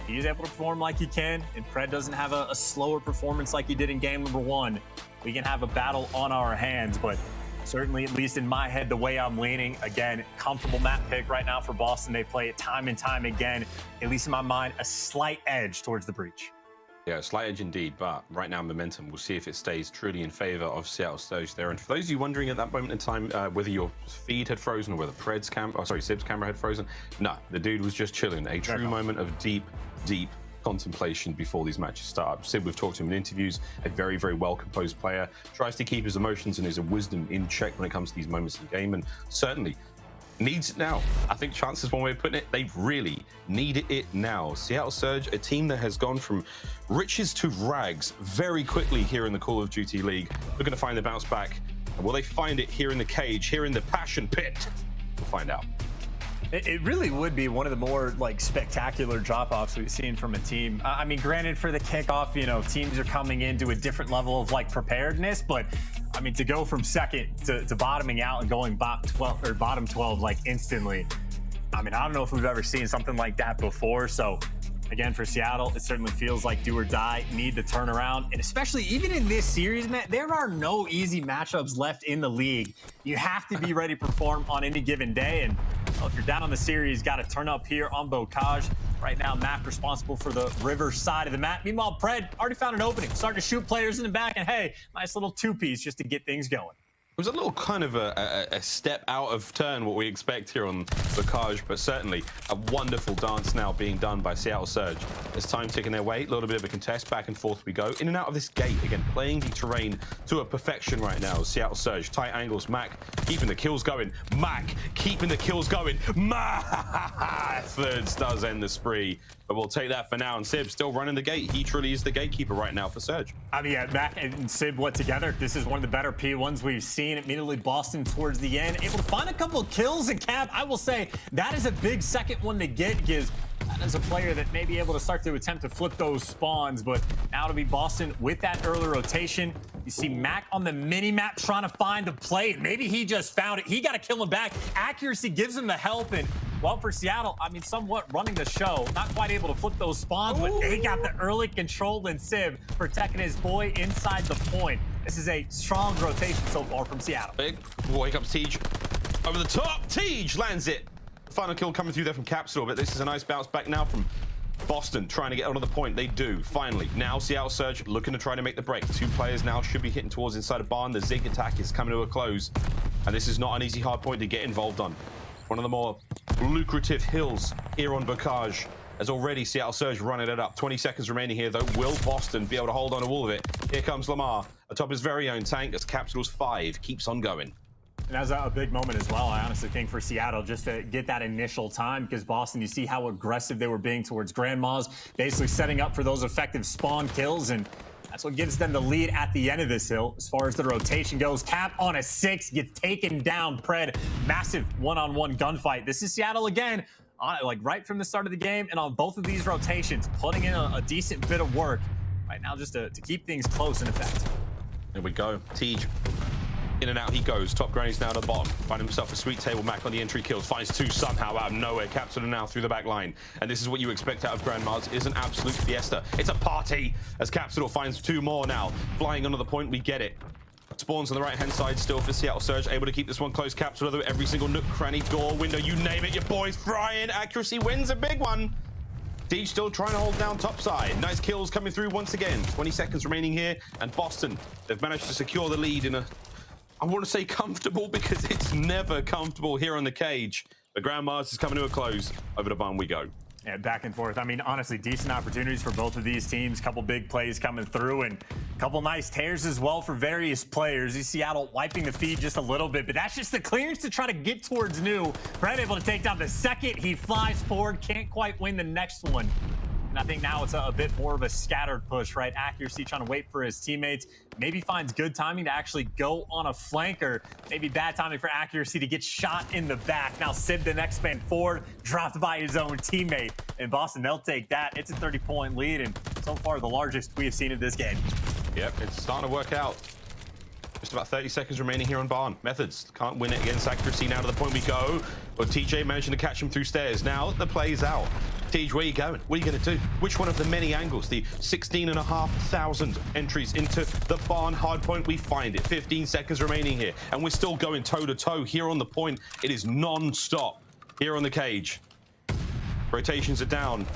He's able to perform like he can, and Pred doesn't have a slower performance like he did in game number 1. We can have a battle on our hands, but certainly, at least in my head, the way I'm leaning, again, comfortable map pick right now for Boston. They play it time and time again, at least in my mind, a slight edge towards the breach. Yeah, a slight edge indeed, but right now momentum. We'll see if it stays truly in favor of Seattle Surge there. And for those of you wondering at that moment in time whether your feed had frozen or whether Sib's camera had frozen, no, the dude was just chilling. A true moment of deep contemplation before these matches start. Sib, we've talked to him in interviews, a very, very well-composed player, tries to keep his emotions and his wisdom in check when it comes to these moments in the game, and certainly needs it now. I think Chance is one way of putting it. They really need it now. Seattle Surge, a team that has gone from riches to rags very quickly here in the Call of Duty League. We're going to find the bounce back. And will they find it here in the cage, here in the passion pit? We'll find out. It really would be one of the more like spectacular drop-offs we've seen from a team. I mean, granted, for the kickoff, you know, teams are coming into a different level of like preparedness, but I mean, to go from second to bottoming out and going bottom 12 like instantly, I mean, I don't know if we've ever seen something like that before. So again, for Seattle, it certainly feels like do or die, need to turn around. And especially even in this series, man, there are no easy matchups left in the league. You have to be ready to perform on any given day. And well, if you're down on the series, got to turn up here on Bocage. Right now, Mack responsible for the river side of the map. Meanwhile, Pred already found an opening, starting to shoot players in the back. And hey, nice little two-piece just to get things going. It was a little kind of a step out of turn what we expect here on Bocage, but certainly a wonderful dance now being done by Seattle Surge. As time ticking their way, a little bit of a contest, back and forth we go. In and out of this gate, again, playing the terrain to a perfection right now. Seattle Surge, tight angles, Mack keeping the kills going. Mack keeping the kills going. Methodz does end the spree. But we'll take that for now. And Sib still running the gate. He truly is the gatekeeper right now for Surge. I mean, yeah, Mack and Sib went together. This is one of the better P1s we've seen. Immediately Boston towards the end, able to find a couple of kills and Cap. I will say that is a big second one to get because that is a player that may be able to start to attempt to flip those spawns. But now to be Boston with that early rotation. You see Mack on the mini-map trying to find a play. Maybe he just found it. He got to kill him back. Accuracy gives him the help. And well, for Seattle, I mean, somewhat running the show. Not quite able to flip those spawns, but they got the early control and Sib protecting his boy inside the point. This is a strong rotation so far from Seattle. Big boy comes Tej over the top. Tej lands it. Final kill coming through there from Capsidal, but this is a nice bounce back now from Boston trying to get onto the point. They do, finally. Now Seattle Surge looking to try to make the break. 2 players now should be hitting towards inside a barn. The Zig attack is coming to a close. And this is not an easy hard point to get involved on. One of the more lucrative hills here on Bocage. as already Seattle Surge running it up. 20 seconds remaining here, though. Will Boston be able to hold on to all of it? Here comes Lamar atop his very own tank as Capsidal's 5 keeps on going. And that was a big moment as well, I honestly think, for Seattle, just to get that initial time, because Boston, you see how aggressive they were being towards Grandma's, basically setting up for those effective spawn kills, and that's what gives them the lead at the end of this hill. As far as the rotation goes, Cap on a 6 gets taken down. Pred, massive one-on-one gunfight. This is Seattle again, like right from the start of the game, and on both of these rotations, putting in a decent bit of work right now just to keep things close in effect. There we go. Tej. In and out he goes. Top grannies now to the bottom. Find himself a sweet table. Mack on the entry kills. Finds 2 somehow out of nowhere. Capsidal now through the back line. And this is what you expect out of Grandma's. Is an absolute fiesta. It's a party as Capsidal finds 2 more now. Flying onto the point, we get it. Spawns on the right-hand side still for Seattle Surge. Able to keep this one close. Capsidal though, every single nook, cranny, door, window, you name it. Your boy's frying. Accuracy wins a big one. Tej still trying to hold down top side. Nice kills coming through once again. 20 seconds remaining here. And Boston, they've managed to secure the lead in a, I want to say comfortable, because it's never comfortable here on the cage. The Grandma's is coming to a close. Over to barn we go. Yeah, back and forth. I mean, honestly, decent opportunities for both of these teams. Couple big plays coming through, and a couple nice tears as well for various players. You see Seattle wiping the feed just a little bit, but that's just the clearance to try to get towards New. Brad able to take down the second. He flies forward, can't quite win the next one. And I think now it's a bit more of a scattered push, right? Accuracy trying to wait for his teammates. Maybe finds good timing to actually go on a flanker. Maybe bad timing for Accuracy to get shot in the back. Now Simp, the next man forward, dropped by his own teammate. And Boston, they'll take that. It's a 30-point lead, and so far the largest we have seen in this game. Yep, it's starting to work out. Just about 30 seconds remaining here on barn. Methodz can't win it against Accuracy. Now to the point we go. But TJ managing to catch him through stairs. Now the play's out. Tej, where are you going? What are you going to do? Which one of the many angles? The 16,500 entries into the barn hard point. We find it. 15 seconds remaining here. And we're still going toe-to-toe here on the point. It is non-stop here on the cage. Rotations are down.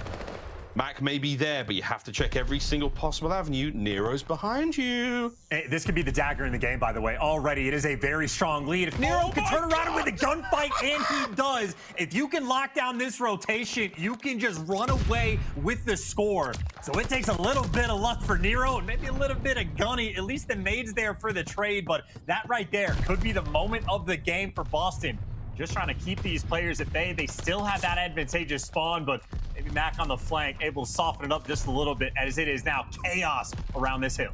Mack may be there, but you have to check every single possible avenue. Nero's behind you. Hey, this could be the dagger in the game, by the way. Already, it is a very strong lead. If Nero can turn around and win the gunfight, and he does, if you can lock down this rotation, you can just run away with the score. So it takes a little bit of luck for Nero and maybe a little bit of gunny. At least the nade's there for the trade, but that right there could be the moment of the game for Boston. Just trying to keep these players at bay. They still have that advantageous spawn, but maybe Mack on the flank able to soften it up just a little bit, as it is now chaos around this hill.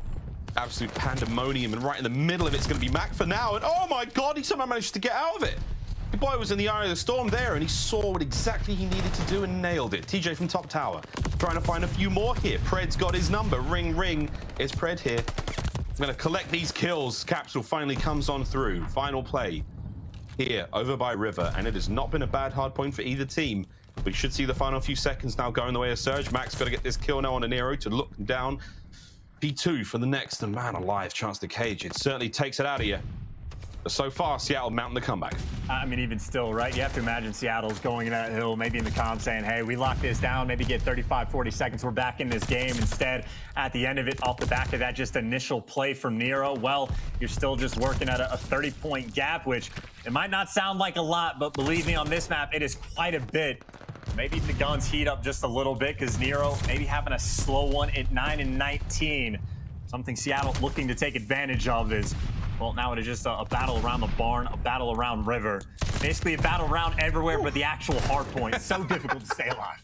Absolute pandemonium, and right in the middle of it's going to be Mack for now. And oh my God, he somehow managed to get out of it. The boy was in the eye of the storm there, and he saw what exactly he needed to do and nailed it. TJ from top tower, trying to find a few more here. Pred's got his number. Ring, ring. Is Pred here? I'm going to collect these kills. Capsidal finally comes on through. Final play here over by River, and it has not been a bad hard point for either team. We should see the final few seconds now going the way of Surge. Mack's got to get this kill now on a Nero to look down. P2 for the next, and man alive, chance to cage. It certainly takes it out of you. But so far, Seattle mounting the comeback. I mean, even still, right? You have to imagine Seattle's going in that hill, maybe in the comms saying, hey, we locked this down, maybe get 35, 40 seconds. We're back in this game. Instead, at the end of it, off the back of that just initial play from Nero, well, you're still just working at a 30-point gap, which it might not sound like a lot, but believe me, on this map, it is quite a bit. Maybe the guns heat up just a little bit because Nero maybe having a slow one at 9 and 19. Something Seattle looking to take advantage of is, well, now it is just a battle around the barn, a battle around River. Basically a battle around everywhere but the actual hard point. It's so difficult to stay alive.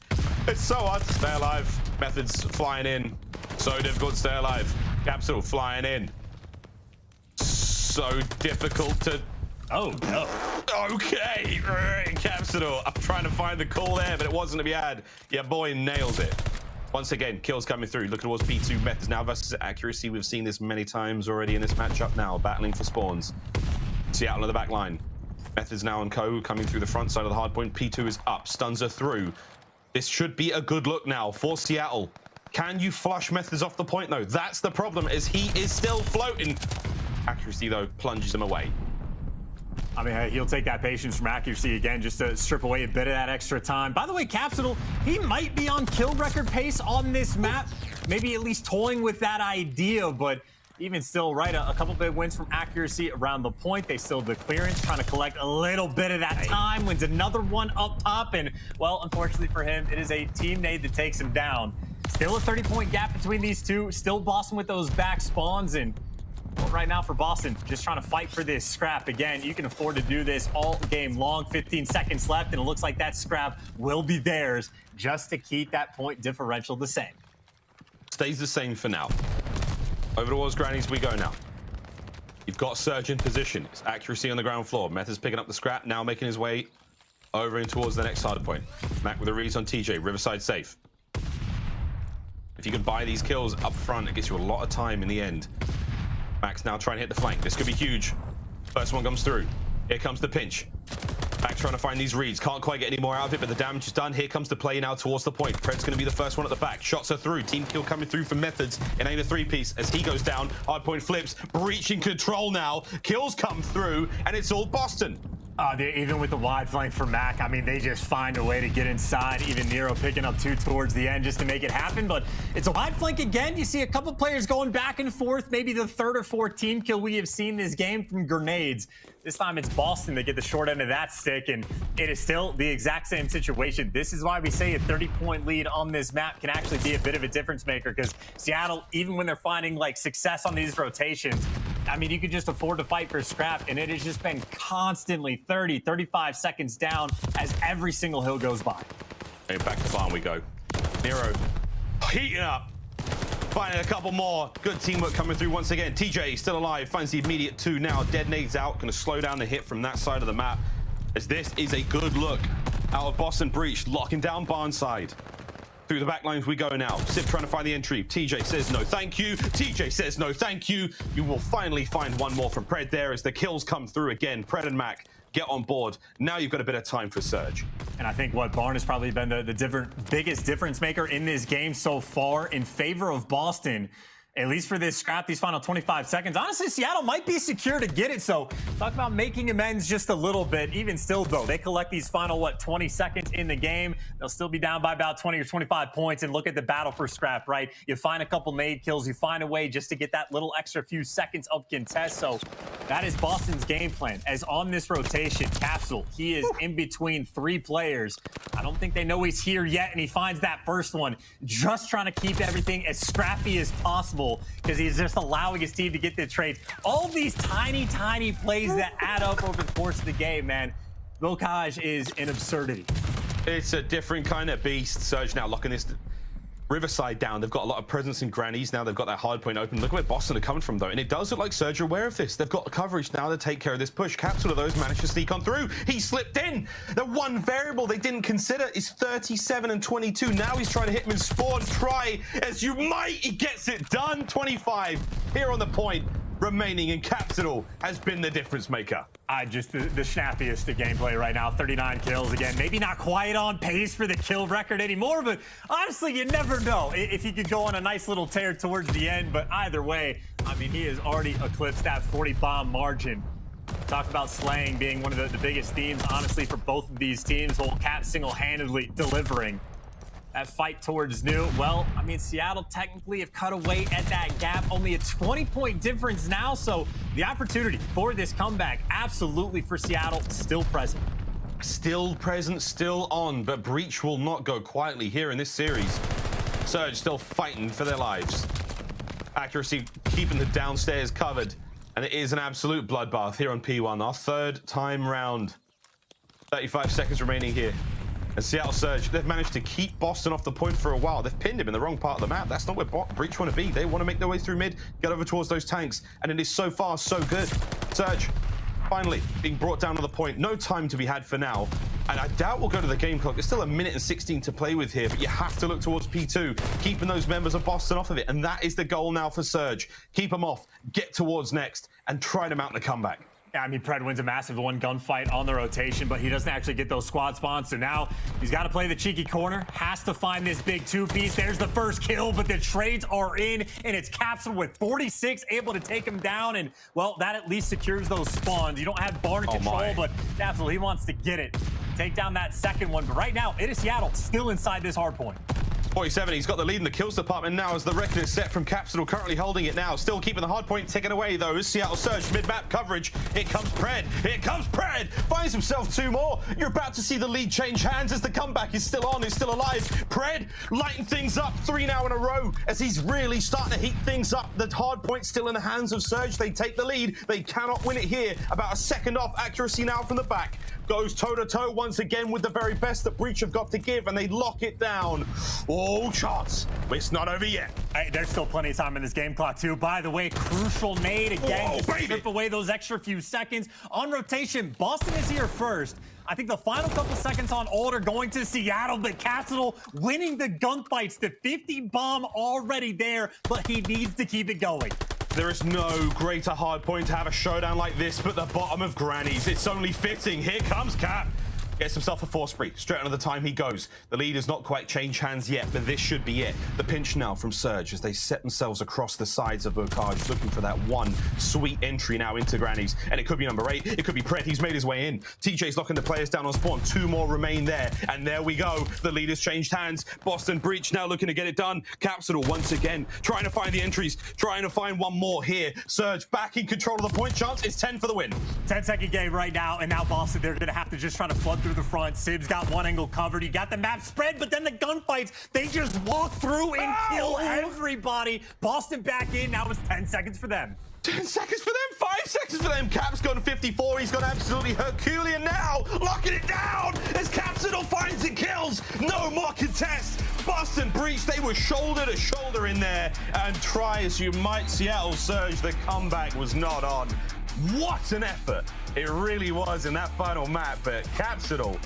It's so hard to stay alive. Methodz flying in. So difficult to stay alive. Capsidal flying in. So difficult to... Oh, no. Okay. Capsidal. I'm trying to find the call there, but it wasn't to be had. Yeah, boy nails it. Once again, kills coming through. Looking towards P2. Methodz now versus Accuracy. We've seen this many times already in this matchup now. Battling for spawns. Seattle on the back line. Methodz now on Co. Coming through the front side of the hard point. P2 is up. Stuns her through. This should be a good look now for Seattle. Can you flush Methodz off the point, though? That's the problem, as he is still floating. Accuracy, though, plunges him away. I mean, hey, he'll take that patience from Accuracy again just to strip away a bit of that extra time. By the way, Capsidal, he might be on kill record pace on this map. Maybe at least toying with that idea, but even still, right, a couple big wins from accuracy around the point. They still the clearance, trying to collect a little bit of that time. Wins another one up top, and, well, unfortunately for him, it is a team nade that takes him down. Still a 30-point gap between these two. Still Boston with those back spawns, and well, right now for Boston, just trying to fight for this scrap. Again, you can afford to do this all game long. 15 seconds left, and it looks like that scrap will be theirs just to keep that point differential the same. Stays the same for now. Over towards Grannies we go now. You've got Surge in position. It's accuracy on the ground floor. Methodz picking up the scrap, now making his way over and towards the next hard point. Mack with a reads on TJ. Riverside safe. If you can buy these kills up front, it gets you a lot of time in the end. Mack's now trying to hit the flank. This could be huge. First one comes through. Here comes the pinch. Mack trying to find these reads. Can't quite get any more out of it, but the damage is done. Here comes the play now towards the point. Pred's going to be the first one at the back. Shots are through. Team kill coming through from Methodz. It ain't a three-piece as he goes down. Hard point flips. Breaching control now. Kills come through, and it's all Boston. Even with the wide flank for Mack, I mean, they just find a way to get inside. Even Nero picking up two towards the end just to make it happen. But it's a wide flank again. You see a couple players going back and forth. Maybe the third or fourth team kill we have seen this game from grenades. This time it's Boston that get the short end of that stick, and it is still the exact same situation. This is why we say a 30-point lead on this map can actually be a bit of a difference maker, because Seattle, even when they're finding like success on these rotations, I mean, you could just afford to fight for scrap, and it has just been constantly 30, 35 seconds down as every single hill goes by. And back to farm we go. Nero heating up. Finding a couple more. Good teamwork coming through once again. TJ still alive. Finds the immediate two now. Dead nades out. Going to slow down the hit from that side of the map, as this is a good look out of Boston Breach. Locking down Barnside. Through the back lines we go now. Simp trying to find the entry. TJ says no thank you. TJ says no thank you. You will finally find one more from Pred there as the kills come through again. Pred and Mack get on board. Now you've got a bit of time for Surge. And I think what Barn has probably been the biggest difference maker in this game so far in favor of Boston, at least for this scrap, these final 25 seconds. Honestly, Seattle might be secure to get it, so talk about making amends just a little bit. Even still, though, they collect these final, 20 seconds in the game. They'll still be down by about 20 or 25 points, and look at the battle for scrap, right? You find a couple nade kills, you find a way just to get that little extra few seconds of contest, so that is Boston's game plan. As on this rotation, Capsidal, he is in between three players. I don't think they know he's here yet, and he finds that first one, just trying to keep everything as scrappy as possible, because he's just allowing his team to get the trade. All these tiny, tiny plays that add up over the course of the game, man. Bocage is an absurdity. It's a different kind of beast. Surge now locking this Riverside down. They've got a lot of presence in Grannies. Now they've got that hard point open. Look where Boston are coming from, though. And it does look like Surge are aware of this. They've got coverage now to take care of this push. Capsidal of those managed to sneak on through. He slipped in. The one variable they didn't consider is 37 and 22. Now he's trying to hit him in spawn. Try as you might. He gets it done. 25 here on the point remaining, and Capsidal has been the difference maker. Just the snappiest of gameplay right now. 39 kills again. Maybe not quite on pace for the kill record anymore, but honestly, you never know if he could go on a nice little tear towards the end. But either way, I mean, he has already eclipsed that 40 bomb margin. Talk about slaying being one of the biggest themes, honestly, for both of these teams. Whole Cap single-handedly delivering. That fight towards New, well, I mean, Seattle technically have cut away at that gap. Only a 20-point difference now, so the opportunity for this comeback, absolutely for Seattle, still present. Still present, still on, but Breach will not go quietly here in this series. Surge still fighting for their lives. Accuracy keeping the downstairs covered, and it is an absolute bloodbath here on P1. Our third time round. 35 seconds remaining here. And Seattle Surge, they've managed to keep Boston off the point for a while. They've pinned him in the wrong part of the map. That's not where Breach want to be. They want to make their way through mid, get over towards those tanks, and it is so far so good. Surge, finally being brought down to the point. No time to be had for now. And I doubt we'll go to the game clock. There's still a minute and 16 to play with here, but you have to look towards P2, keeping those members of Boston off of it. And that is the goal now for Surge. Keep them off, get towards next, and try to mount the comeback. Yeah, I mean, Pred wins a massive one gunfight on the rotation, but he doesn't actually get those squad spawns. So now he's got to play the cheeky corner, has to find this big two-piece. There's the first kill, but the trades are in, and it's Capsidal with 46 able to take him down. And, well, that at least secures those spawns. You don't have Barn in control, but Capsidal, he wants to get it. Take down that second one. But right now, it is Seattle still inside this hard point. 47, he's got the lead in the kills department now as the record is set from Capsidal, currently holding it now. Still keeping the hard point ticking away though as Seattle Surge mid-map coverage. Here comes Pred. Here comes Pred. Finds himself 2 more. You're about to see the lead change hands as the comeback is still on, is still alive. Pred lighting things up 3 now in a row as he's really starting to heat things up. The hard point still in the hands of Surge. They take the lead. They cannot win it here. About a second off accuracy now from the back. Goes toe-to-toe once again with the very best that Breach have got to give, and they lock it down. Oh, shots. It's not over yet. Hey, there's still plenty of time in this game clock, too. By the way, crucial nade again. Oh, just to strip away those extra few seconds. On rotation, Boston is here first. I think the final couple seconds on ult are going to Seattle, but Capsidal winning the gunfights. The 50 bomb already there, but he needs to keep it going. There is no greater hard point to have a showdown like this but the bottom of Granny's. It's only fitting. Here comes Cap. Gets himself a 4 spree. Straight on the time he goes. The lead has not quite changed hands yet, but this should be it. The pinch now from Surge as they set themselves across the sides of Røkkr, looking for that one sweet entry now into Granny's. And it could be number 8. It could be Pred. He's made his way in. TJ's locking the players down on spawn. 2 more remain there. And there we go. The lead has changed hands. Boston Breach now looking to get it done. Capsidal once again trying to find the entries. Trying to find one more here. Surge back in control of the point chance. It's 10 for the win. 10-second game right now. And now Boston, they're going to have to just try to flood through the front. Sib's got one angle covered. You got the map spread, but then the gunfights, they just walk through and kill everybody. Boston back in. Now it's 10 seconds for them. 10 seconds for them, 5 seconds for them. Cap's gone 54. He's gone absolutely Herculean now. Locking it down as Capsidal finds and kills. No more contest. Boston Breach, they were shoulder to shoulder in there. And try as you might, Seattle Surge, the comeback was not on. What an effort it really was in that final map. But Capsidal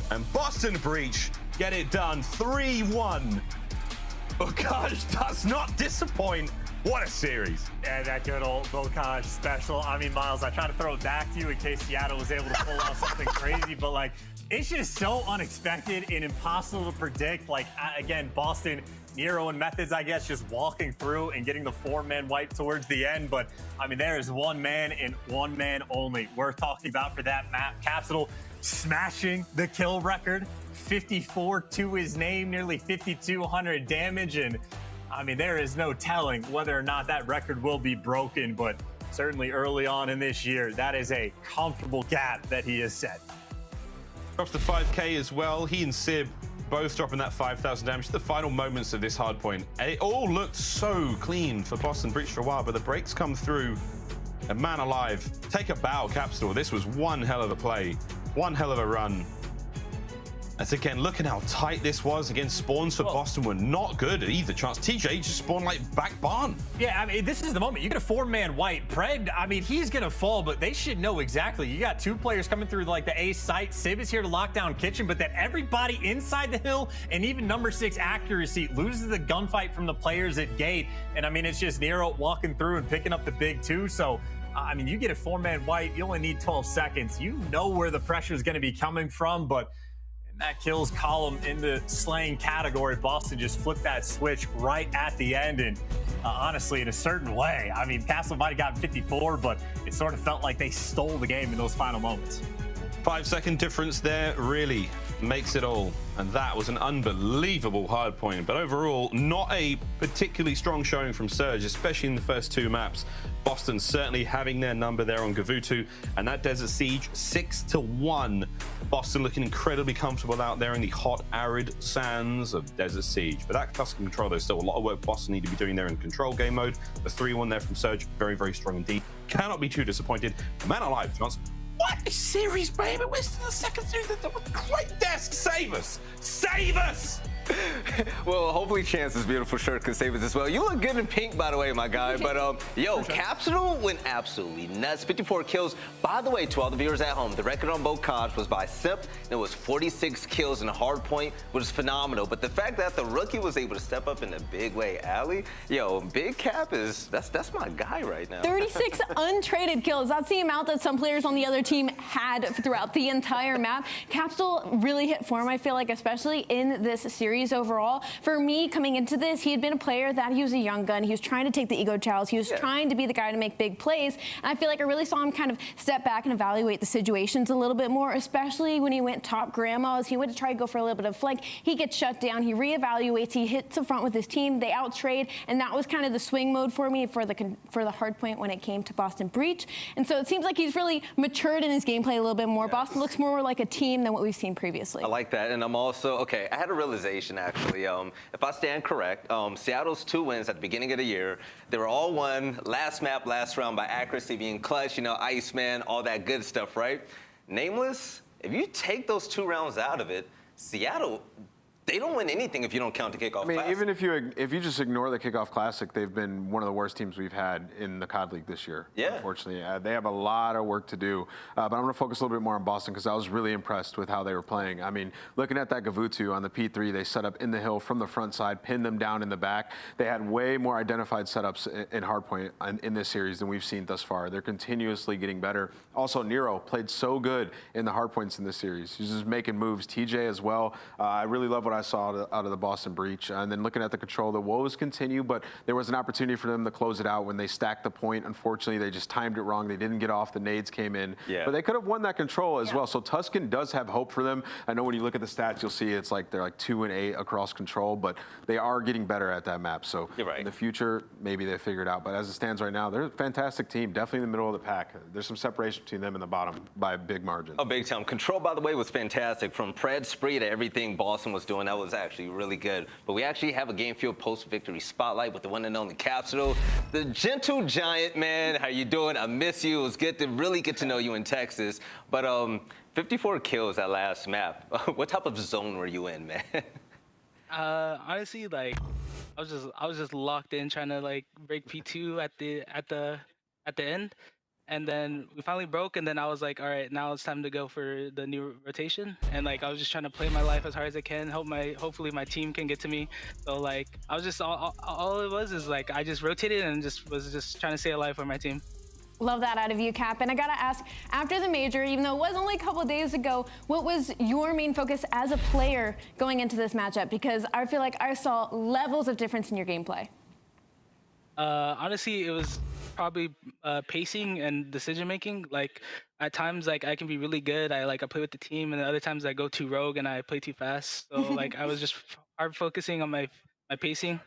and Boston Breach get it done 3-1. Røkkr does not disappoint. What a series. Yeah, that good old Røkkr special. I mean, Miles, I tried to throw it back to you in case Seattle was able to pull out something crazy, but like, it's just so unexpected and impossible to predict. Like, again, Boston, Nero and Methodz, I guess, just walking through and getting the 4-man wipe towards the end. But, I mean, there is one man and one man only we're talking about for that map. Capsidal smashing the kill record, 54 to his name, nearly 5,200 damage. And, I mean, there is no telling whether or not that record will be broken. But certainly early on in this year, that is a comfortable gap that he has set. Drops to 5K as well. He and Sib both dropping that 5,000 damage. The final moments of this hard point. It all looked so clean for Boston Breach for a while, but the breaks come through. And man alive, take a bow, Capsidal. This was one hell of a play. One hell of a run. As again, look at how tight this was. Again, spawns for Boston were not good at either chance. TJ just spawned like back barn. Yeah, I mean, this is the moment. You get a 4-man wipe. Pred, I mean, he's going to fall, but they should know exactly. You got 2 players coming through like the A site. Sib is here to lock down Kitchen, but then everybody inside the hill and even number 6 accuracy loses the gunfight from the players at gate. And I mean, it's just Nero walking through and picking up the big 2. So, I mean, you get a 4-man wipe. You only need 12 seconds. You know where the pressure is going to be coming from, but that kills column in the slaying category. Boston just flipped that switch right at the end. And honestly, in a certain way, I mean, Castle might have gotten 54, but it sort of felt like they stole the game in those final moments. 5-second difference there really makes it all. And that was an unbelievable hard point. But overall, not a particularly strong showing from Surge, especially in the first 2 maps. Boston certainly having their number there on Gavutu. And that Desert Siege, 6-1. Boston looking incredibly comfortable out there in the hot, arid sands of Desert Siege. But that custom control, there's still a lot of work Boston need to be doing there in control game mode. The 3-1 there from Surge, very, very strong indeed. Cannot be too disappointed. Man alive, chance. What a series, baby! We're still the second series. Great desk, save us! Save us! Well, hopefully Chance's beautiful shirt can save us as well. You look good in pink, by the way, my guy. But, yo, Capsidal went absolutely nuts. 54 kills. By the way, to all the viewers at home, the record on both CODs was by Simp. And it was 46 kills in a hard point, which is phenomenal. But the fact that the rookie was able to step up in a big way, aLLeY, yo, Big Cap is, that's my guy right now. 36 untraded kills. That's the amount that some players on the other team had throughout the entire map. Capsidal really hit form, I feel like, especially in this series. series overall. For me, coming into this, he had been a player that he was a young gun. He was trying to take the ego trials. He was trying to be the guy to make big plays. And I feel like I really saw him kind of step back and evaluate the situations a little bit more, especially when he went top grandmas. He went to try to go for a little bit of flank. He gets shut down. He reevaluates. He hits the front with his team. They out-trade. And that was kind of the swing mode for me for the hard point when it came to Boston Breach. And so it seems like he's really matured in his gameplay a little bit more. Boston looks more like a team than what we've seen previously. I like that. And I'm also, okay, I had a realization actually. If I stand correct, Seattle's 2 wins at the beginning of the year, they were all won last map, last round by accuracy, being clutch, you know, Iceman, all that good stuff, right? Nameless, if you take those 2 rounds out of it, Seattle, they don't win anything if you don't count the kickoff classic. Even if you just ignore the kickoff classic, they've been one of the worst teams we've had in the COD League this year. Yeah. Unfortunately, they have a lot of work to do. But I'm going to focus a little bit more on Boston because I was really impressed with how they were playing. I mean, looking at that Gavutu on the P3, they set up in the hill from the front side, pinned them down in the back. They had way more identified setups in hardpoint in this series than we've seen thus far. They're continuously getting better. Also, Nero played so good in the hardpoints in this series. He's just making moves. TJ as well. I really love what I saw out of the Boston Breach. And then looking at the control, the woes continue, but there was an opportunity for them to close it out when they stacked the point. Unfortunately, they just timed it wrong. They didn't get off. The nades came in. Yeah. But they could have won that control as well. So Tuscan does have hope for them. I know when you look at the stats, you'll see it's like they're like 2 and 8 across control, but they are getting better at that map. So in the future, maybe they figure it out. But as it stands right now, they're a fantastic team, definitely in the middle of the pack. There's some separation between them and the bottom by a big margin. Oh, big time. Control, by the way, was fantastic. From Pred spree to everything Boston was doing, that was actually really good. But we actually have a Game Fuel post-victory spotlight with the one and only Capsidal. The gentle giant, man. How you doing? I miss you. It was good to really get to know you in Texas. But 54 kills that last map. What type of zone were you in, man? Honestly, like I was just locked in trying to like break P2 at the end. And then we finally broke, and then I was like, all right, now it's time to go for the new rotation. And like, I was just trying to play my life as hard as I can. Hopefully my team can get to me. So like, I was just, all it was is like, I just rotated and was just trying to stay alive for my team. Love that out of you, Cap. And I gotta ask, after the major, even though it was only a couple of days ago, what was your main focus as a player going into this matchup? Because I feel like I saw levels of difference in your gameplay. Honestly, it was probably pacing and decision making. Like at times, like I can be really good. I play with the team, and other times I go too rogue and I play too fast. So like I was just hard focusing on my pacing.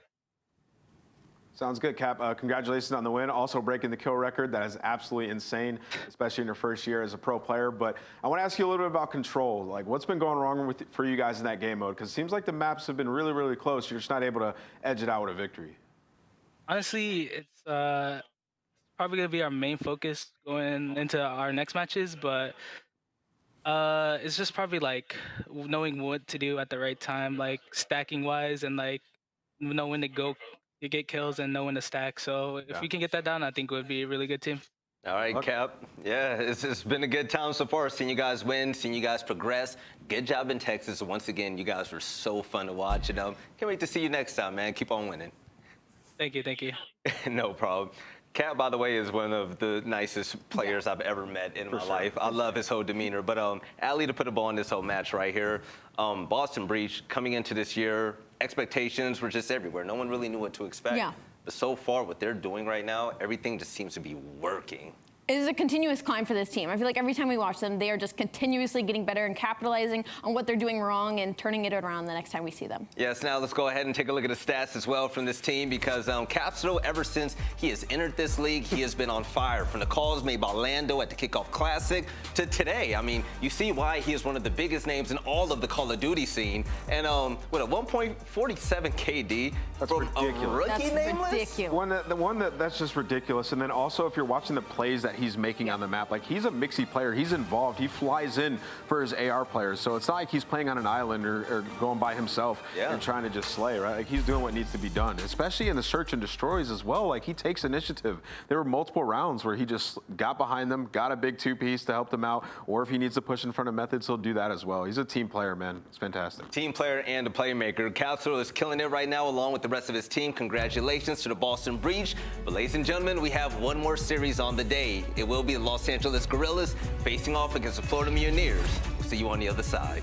Sounds good, Cap. Congratulations on the win. Also breaking the kill record. That is absolutely insane, especially in your first year as a pro player. But I want to ask you a little bit about control. Like, what's been going wrong for you guys in that game mode? Because it seems like the maps have been really, really close. You're just not able to edge it out with a victory. Honestly, it's probably going to be our main focus going into our next matches, but it's just probably like knowing what to do at the right time, like stacking wise, and like know when to go to get kills and know when to stack. So if we can get that down, I think it would be a really good team. All right, Cap. Yeah, it's been a good time so far. Seeing you guys win, seeing you guys progress. Good job in Texas. Once again, you guys were so fun to watch. And can't wait to see you next time, man. Keep on winning. Thank you, thank you. No problem. Cap, by the way, is one of the nicest players I've ever met in my life. I love his whole demeanor. But aLLeY, to put a ball in this whole match right here, Boston Breach coming into this year, expectations were just everywhere. No one really knew what to expect. Yeah. But so far, what they're doing right now, everything just seems to be working. It is a continuous climb for this team. I feel like every time we watch them, they are just continuously getting better and capitalizing on what they're doing wrong and turning it around the next time we see them. Yes, now let's go ahead and take a look at the stats as well from this team, because Capsidal, ever since he has entered this league, he has been on fire. From the calls made by Lando at the Kickoff Classic to today. I mean, you see why he is one of the biggest names in all of the Call of Duty scene. And with a 1.47 KD that's from ridiculous. A rookie nameless? Ridiculous. That's just ridiculous. And then also, if you're watching the plays that he's making on the map, like he's a mixy player, he's involved, he flies in for his AR players, so it's not like he's playing on an island or going by himself and trying to just slay, right? Like he's doing what needs to be done, especially in the search and destroys as well. Like he takes initiative. There were multiple rounds where he just got behind them, got a big 2-piece to help them out, or if he needs to push in front of Methodz, he'll do that as well. He's a team player, man. It's fantastic. Team player and a playmaker. Capsidal is killing it right now along with the rest of his team. Congratulations to the Boston Breach. But ladies and gentlemen, we have one more series on the day. It will be the Los Angeles Guerrillas facing off against the Florida Mutineers. We'll see you on the other side.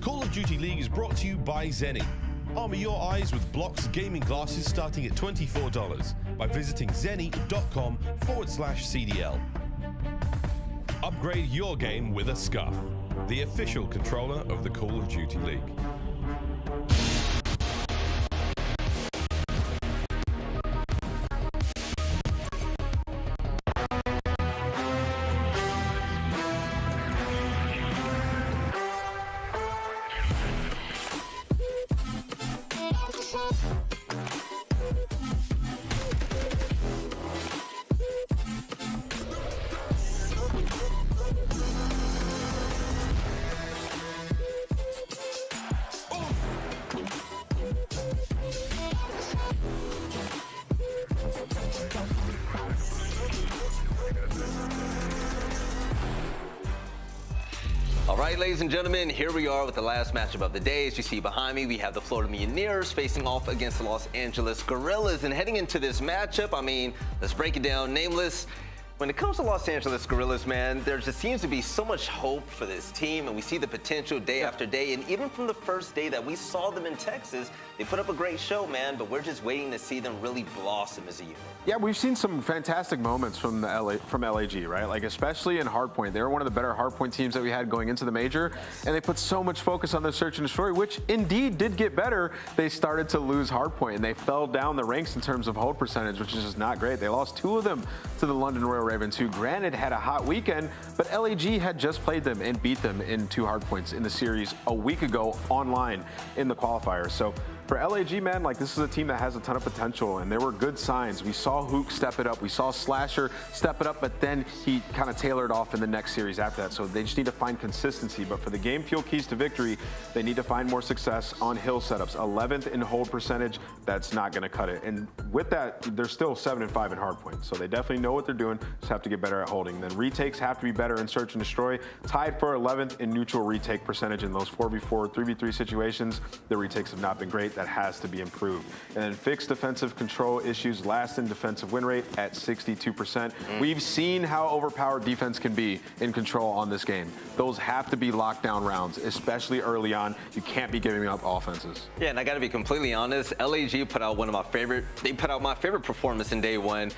Call of Duty League is brought to you by Zenni. Armor your eyes with Block's gaming glasses starting at $24 by visiting zenni.com/CDL. Upgrade your game with a Scuff, the official controller of the Call of Duty League. All right, ladies and gentlemen, here we are with the last matchup of the day. As you see behind me, we have the Florida Mutineers facing off against the Los Angeles Guerrillas. And heading into this matchup, I mean, let's break it down. Nameless, when it comes to Los Angeles Guerrillas, man, there just seems to be so much hope for this team, and we see the potential day after day. And even from the first day that we saw them in Texas, they put up a great show, man, but we're just waiting to see them really blossom as a unit. Yeah, we've seen some fantastic moments from LAG, right? Like, especially in Hardpoint. They were one of the better Hardpoint teams that we had going into the major, and they put so much focus on their search and destroy, which indeed did get better. They started to lose Hardpoint, and they fell down the ranks in terms of hold percentage, which is just not great. They lost 2 of them to the London Royal Ravens, who granted had a hot weekend, but LAG had just played them and beat them in 2 Hardpoints in the series a week ago online in the qualifiers. So for LAG, man, like, this is a team that has a ton of potential, and there were good signs. We saw Hook step it up. We saw Slasher step it up, but then he kind of tailored off in the next series after that. So they just need to find consistency. But for the game fuel keys to victory, they need to find more success on hill setups. 11th in hold percentage, that's not going to cut it. And with that, they're still 7-5 in Hardpoint. So they definitely know what they're doing, just have to get better at holding. Then retakes have to be better in search and destroy. Tied for 11th in neutral retake percentage in those 4v4, 3v3 situations. The retakes have not been great. That has to be improved. And then fixed defensive control issues, last in defensive win rate at 62%. We've seen how overpowered defense can be in control on this game. Those have to be lockdown rounds, especially early on. You can't be giving up offenses. Yeah, and I gotta be completely honest, LAG put out my favorite performance in day one.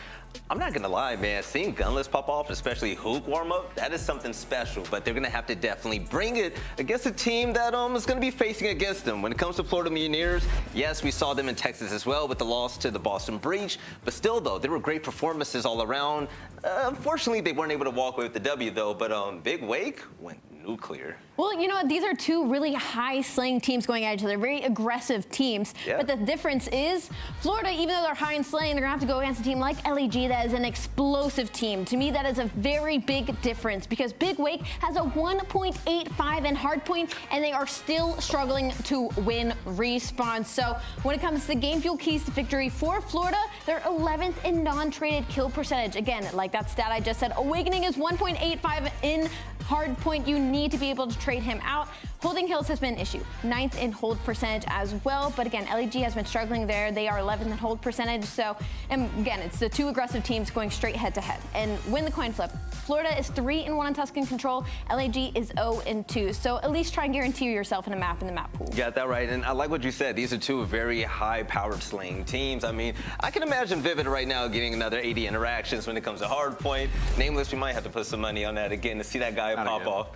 I'm not gonna lie, man, seeing Gunless pop off, especially Hook warm up, that is something special, but they're gonna have to definitely bring it against a team that is gonna be facing against them. When it comes to Florida Mutineers, yes, we saw them in Texas as well with the loss to the Boston Breach, but still though, there were great performances all around. Unfortunately, they weren't able to walk away with the W though, but Big Wake went nuclear. Well, you know what? These are 2 really high-slaying teams going at each other, very aggressive teams. Yeah. But the difference is, Florida, even though they're high in slaying, they're going to have to go against a team like LAG that is an explosive team. To me, that is a very big difference because Big Wake has a 1.85 in Hardpoint, and they are still struggling to win respawns. So when it comes to game fuel keys to victory for Florida, they're 11th in non-traded kill percentage. Again, like that stat I just said, Awakening is 1.85 in Hardpoint. You need to be able to trade him out. Holding kills has been an issue. 9th in hold percentage as well. But again, LAG has been struggling there. They are 11th in hold percentage. So, and again, it's the 2 aggressive teams going straight head to head. And win the coin flip. Florida is 3-1 on Tuscan control. LAG is 0-2. So at least try and guarantee yourself in a map in the map pool. You got that right. And I like what you said. These are 2 very high-powered slaying teams. I mean, I can imagine Vivid right now getting another 80 interactions when it comes to Hardpoint. Nameless, we might have to put some money on that again to see that guy pop off.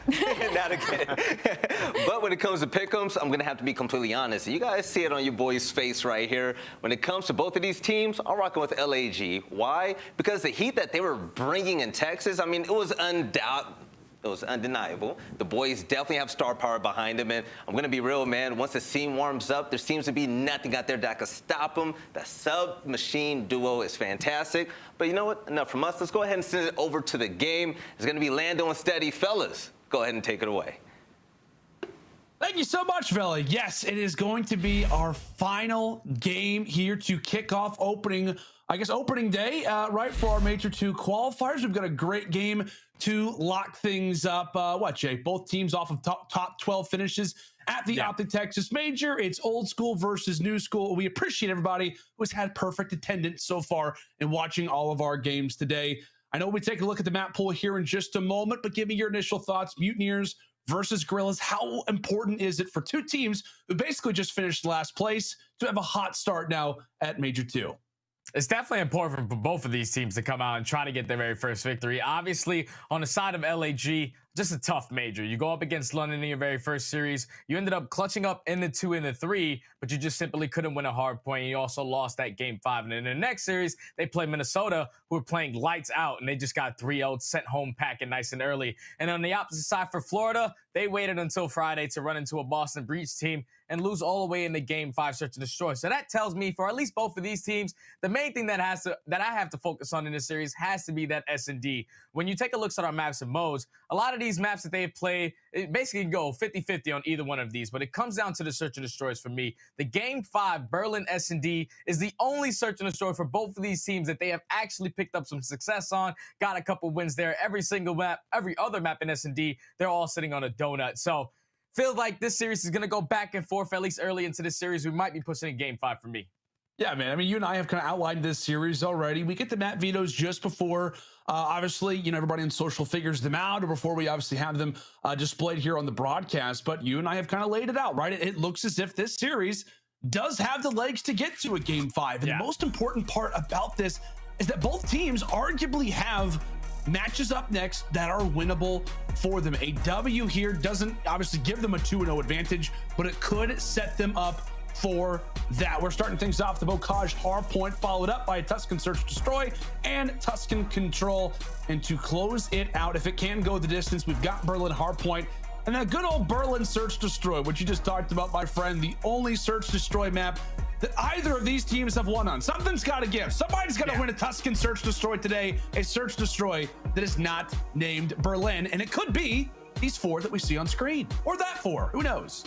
Not again. But when it comes to pick'ems, I'm going to have to be completely honest. You guys see it on your boy's face right here. When it comes to both of these teams, I'm rocking with LAG. Why? Because the heat that they were bringing in Texas, I mean, it was undeniable. The boys definitely have star power behind them, and I'm gonna be real, man. Once the scene warms up, there seems to be nothing out there that can stop them. The sub-machine duo is fantastic. But you know what? Enough from us. Let's go ahead and send it over to the game. It's gonna be Lando and Standy. Fellas, go ahead and take it away. Thank you so much, Vela. Yes, it is going to be our final game here to kick off opening day, right, for our Major II qualifiers. We've got a great game to lock things up. What, Jay? Both teams off of top 12 finishes at the OpTic Texas Major. It's old school versus new school. We appreciate everybody who has had perfect attendance so far in watching all of our games today. I know we take a look at the map pool here in just a moment, but give me your initial thoughts. Mutineers versus Guerrillas. How important is it for two teams who basically just finished last place to have a hot start now at Major II? It's definitely important for both of these teams to come out and try to get their very first victory. Obviously, on the side of LAG, just a tough major. You go up against London in your very first series. You ended up clutching up in the 2 and the 3, but you just simply couldn't win a hard point. You also lost that game 5. And in the next series, they played Minnesota, who were playing lights out, and they just got 3-0, sent home packing nice and early. And on the opposite side for Florida, they waited until Friday to run into a Boston Breach team and lose all the way in the game 5 search and destroy. So that tells me for at least both of these teams, the main thing that I have to focus on in this series has to be that S&D. When you take a look at our maps and modes, a lot of these maps that they've played, it basically can go 50-50 on either one of these, but it comes down to the search and destroys for me. The game 5 Berlin S&D is the only search and destroy for both of these teams that they have actually picked up some success on, got a couple wins there. Every single map, every other map in S&D, they're all sitting on a donut. So feels like this series is going to go back and forth, at least early into this series. We might be pushing a game 5 for me. Yeah, man. I mean, you and I have kind of outlined this series already. We get the map vetoes just before, obviously, you know, everybody in social figures them out, or before we obviously have them displayed here on the broadcast. But you and I have kind of laid it out, right? It looks as if this series does have the legs to get to a game 5. And the most important part about this is that both teams arguably have matches up next that are winnable for them. A W here doesn't obviously give them a 2-0 advantage, but it could set them up for that. We're starting things off the Bocage Hardpoint, followed up by a Tuscan Search Destroy and Tuscan Control. And to close it out, if it can go the distance, we've got Berlin Hardpoint and that good old Berlin Search Destroy, which you just talked about, my friend, the only Search Destroy map that either of these teams have won on. Something's got to give. Somebody's got to win a Tuscan Search Destroy today, a Search Destroy that is not named Berlin. And it could be these 4 that we see on screen, or that 4, who knows?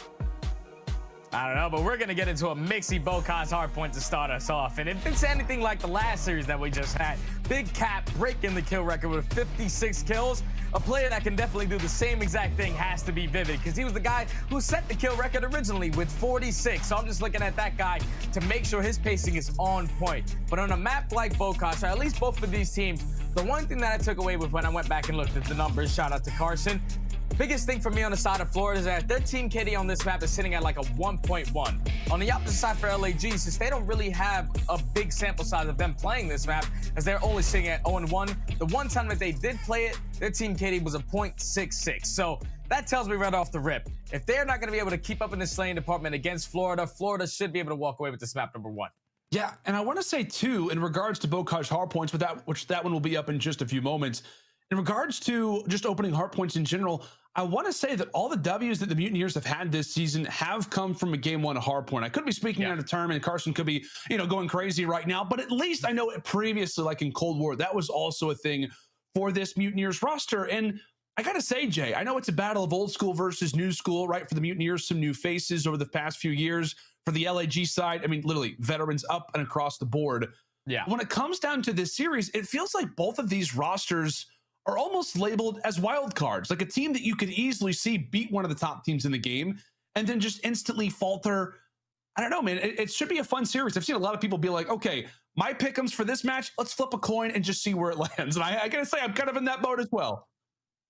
I don't know, but we're going to get into a mixy Bocage Hardpoint to start us off. And if it's anything like the last series that we just had, Big Cap breaking the kill record with 56 kills, a player that can definitely do the same exact thing has to be Vivid, because he was the guy who set the kill record originally with 46. So I'm just looking at that guy to make sure his pacing is on point. But on a map like Bocage, or at least both of these teams, the one thing that I took away with when I went back and looked at the numbers, shout out to Carson, biggest thing for me on the side of Florida is that their team KD on this map is sitting at like a 1.1. On the opposite side for LAG, since they don't really have a big sample size of them playing this map, as they're only sitting at 0-1, the one time that they did play it, their team KD was a 0.66. So that tells me right off the rip, if they're not going to be able to keep up in the slaying department against Florida, Florida should be able to walk away with this map number 1. Yeah, and I want to say too, in regards to Bocage Hardpoints, which that one will be up in just a few moments. In regards to just opening hardpoints in general, I want to say that all the W's that the Mutineers have had this season have come from a game 1 hardpoint. I could be speaking out of term, and Carson could be, you know, going crazy right now, but at least I know it previously, like in Cold War, that was also a thing for this Mutineers roster. And I got to say, Jay, I know it's a battle of old school versus new school, right? For the Mutineers, some new faces over the past few years. For the LAG side, I mean, literally veterans up and across the board. Yeah. When it comes down to this series, it feels like both of these rosters are almost labeled as wild cards, like a team that you could easily see beat one of the top teams in the game and then just instantly falter. I don't know, man. It should be a fun series. I've seen a lot of people be like, okay, my pick'ems for this match, let's flip a coin and just see where it lands. And I gotta say, I'm kind of in that boat as well.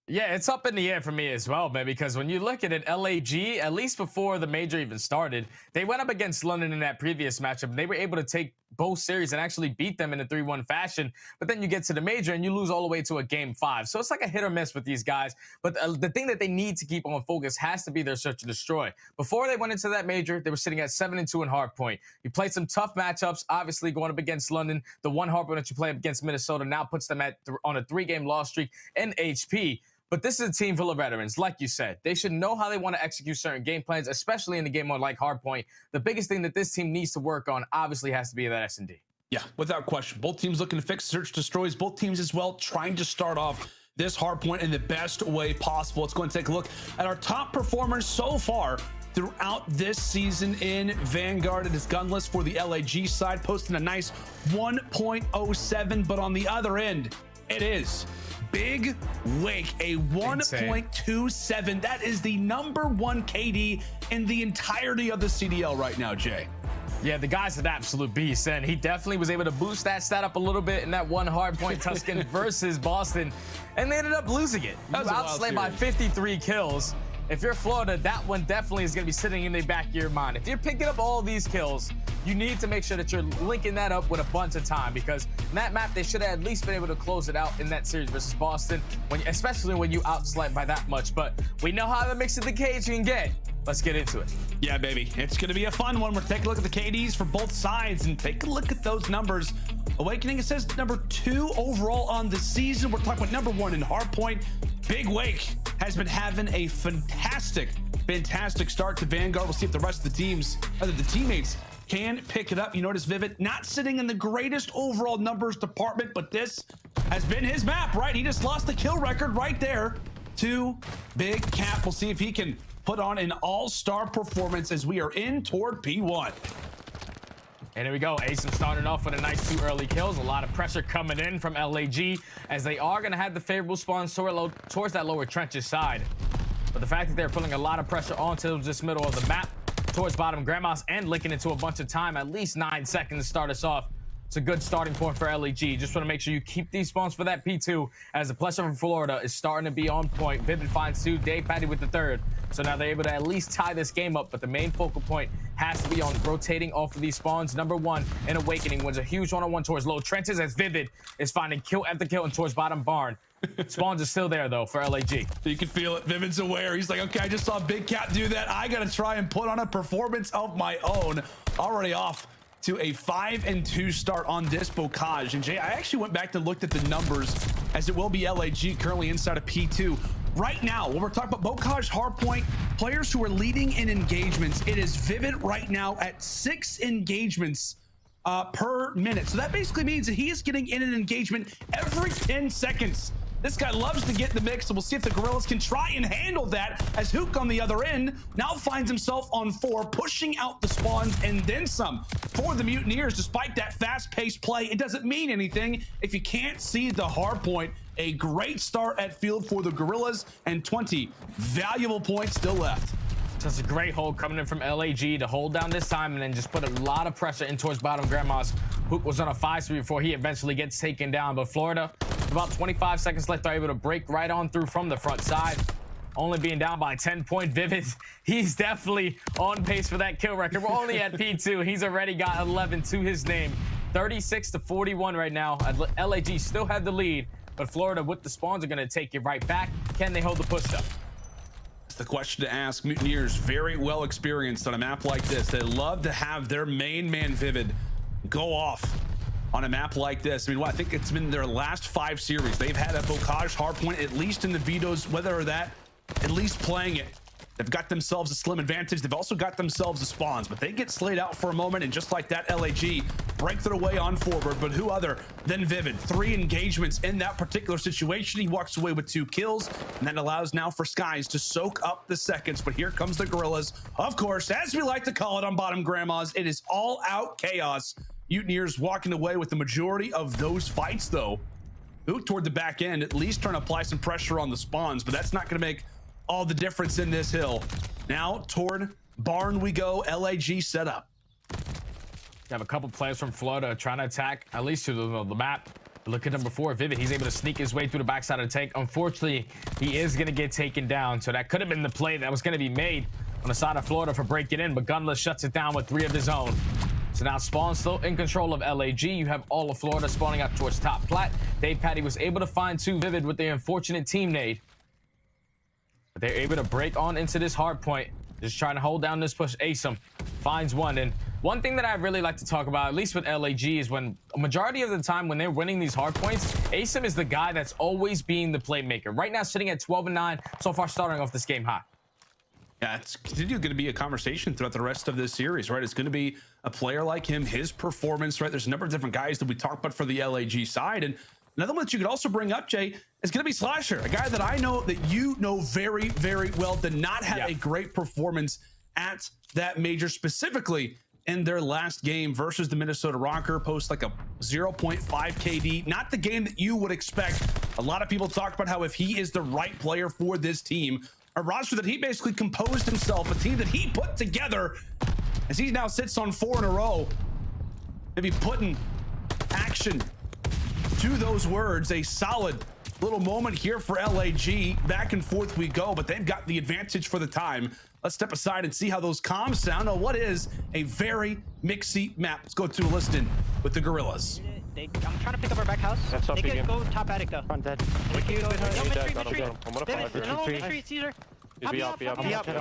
Yeah, it's up in the air for me as well, man, because when you look at it, LAG, at least before the major even started, they went up against London in that previous matchup, and they were able to take both series and actually beat them in a 3-1 fashion. But then you get to the major and you lose all the way to a game 5. So it's like a hit or miss with these guys. But the thing that they need to keep on focus has to be their search and destroy. Before they went into that major, they were sitting at 7-2 in hardpoint. You played some tough matchups, obviously going up against London. The one hardpoint that you play up against Minnesota now puts them on a 3-game loss streak in HP. But this is a team full of veterans, like you said. They should know how they want to execute certain game plans, especially in the game mode like Hardpoint. The biggest thing that this team needs to work on, obviously, has to be that S&D. Yeah, without question. Both teams looking to fix search destroys. Both teams as well trying to start off this Hardpoint in the best way possible. Let's go and take a look at our top performers so far throughout this season in Vanguard. It is Gunless for the LAG side, posting a nice 1.07, but on the other end, it is Big Wake, a 1.27. That is the #1 KD in the entirety of the CDL right now, Jay. Yeah, the guy's an absolute beast, and he definitely was able to boost that stat up a little bit in that one Hardpoint Tuscan versus Boston, and they ended up losing it. Outslayed by 53 kills. if you're Florida, that one definitely is going to be sitting in the back of your mind. If you're picking up all these kills, you need to make sure that you're linking that up with a bunch of time, because in that map, they should have at least been able to close it out in that series versus Boston, especially when you outslight by that much. But we know how the mix of the cage can get. Let's get into it. Yeah, baby. It's going to be a fun one. We're taking a look at the KDs for both sides and take a look at those numbers. Awakening, it says #2 overall on the season. We're talking about #1 in hardpoint. Big Wake has been having a fantastic start to Vanguard. We'll see if the rest of the teams, other the teammates, can pick it up. You notice Vivid not sitting in the greatest overall numbers department, but this has been his map, right? He just lost the kill record right there to Big Cap. We'll see if he can put on an all-star performance as we are in toward P1. And here we go. aBeZy starting off with a nice 2 early kills. A lot of pressure coming in from LAG, as they are going to have the favorable spawns towards that lower trenches side. But the fact that they're putting a lot of pressure onto this middle of the map, towards bottom grandmas, and linking into a bunch of time, at least 9 seconds to start us off. It's a good starting point for LAG. Just want to make sure you keep these spawns for that P2, as the pressure from Florida is starting to be on point. Vivid finds 2, aBeZy with the 3rd. So now they're able to at least tie this game up, but the main focal point has to be on rotating off of these spawns. #1 in Awakening wins a huge one-on-one towards low trenches, as Vivid is finding kill after kill and towards bottom barn. Spawns are still there, though, for LAG. You can feel it. Vivid's aware. He's like, okay, I just saw Big Cat do that. I got to try and put on a performance of my own. Already off to a 5-2 start on this Bocage. And Jay, I actually went back and looked at the numbers, as it will be LAG currently inside of P2. Right now, when we're talking about Bocage hardpoint, players who are leading in engagements, it is Vivid right now at 6 engagements per minute. So that basically means that he is getting in an engagement every 10 seconds. This guy loves to get in the mix, and we'll see if the Guerrillas can try and handle that, as Hook on the other end now finds himself on 4, pushing out the spawns and then some. For the Mutineers, despite that fast-paced play, it doesn't mean anything if you can't see the hard point. A great start at field for the Guerrillas, and 20 valuable points still left. Just a great hold coming in from LAG to hold down this time and then just put a lot of pressure in towards bottom grandmas. Hook was on a 5-3 before he eventually gets taken down, but Florida, about 25 seconds left, are able to break right on through from the front side. Only being down by 10-point. Vivid, he's definitely on pace for that kill record. We're only at P2. He's already got 11 to his name. 36-41 right now. LAG still have the lead, but Florida with the spawns are going to take it right back. Can they hold the push up? The question to ask. Mutineers very well experienced on a map like this. They love to have their main man Vivid go off on a map like this. I mean, I think it's been their last 5 series. They've had a Bocage hardpoint, at least in the vetoes, whether or that, at least playing it. They've got themselves a slim advantage. They've also got themselves the spawns, but they get slayed out for a moment, and just like that, LAG break their way on forward. But who other than Vivid? 3 engagements in that particular situation. He walks away with 2 kills, and that allows now for Skies to soak up the seconds. But here comes the Guerrillas. Of course, as we like to call it on bottom grandmas, it is all out chaos. Mutineers walking away with the majority of those fights, though. Who toward the back end, at least trying to apply some pressure on the spawns, but that's not going to make all the difference in this hill. Now toward barn we go. LAG set up. You have a couple players from Florida trying to attack at least to the map. Look at him before. Vivid, he's able to sneak his way through the backside of the tank. Unfortunately, he is going to get taken down, so that could have been the play that was going to be made on the side of Florida for breaking in, but Gunless shuts it down with 3 of his own. So now Spawn still in control of LAG. You have all of Florida spawning out towards top plat. aBeZy was able to find 2 Vivid with the unfortunate team nade. But they're able to break on into this hard point. Just trying to hold down this push. aBeZy finds 1. And one thing that I really like to talk about, at least with LAG, is when a majority of the time when they're winning these hard points, aBeZy is the guy that's always being the playmaker. Right now sitting at 12-9, so far starting off this game hot. Yeah, it's going to be a conversation throughout the rest of this series, right? It's going to be a player like him, his performance, right? There's a number of different guys that we talked about for the LAG side. And another one that you could also bring up, Jay, is going to be Slasher, a guy that I know that you know very, very well, did not have a great performance at that major, specifically in their last game versus the Minnesota Røkkr. Post like a 0.5 KD. Not the game that you would expect. A lot of people talked about how if he is the right player for this team, a roster that he basically composed himself, a team that he put together, as he now sits on 4 in a row, maybe putting action to those words. A solid little moment here for LAG. Back and forth we go, but they've got the advantage for the time. Let's step aside and see how those comms sound on what is a very mixy map. Let's go to a listen with the Guerrillas. I'm trying to pick up our back house. That's They can go top attic though. Front dead. Caesar. Be up. I have an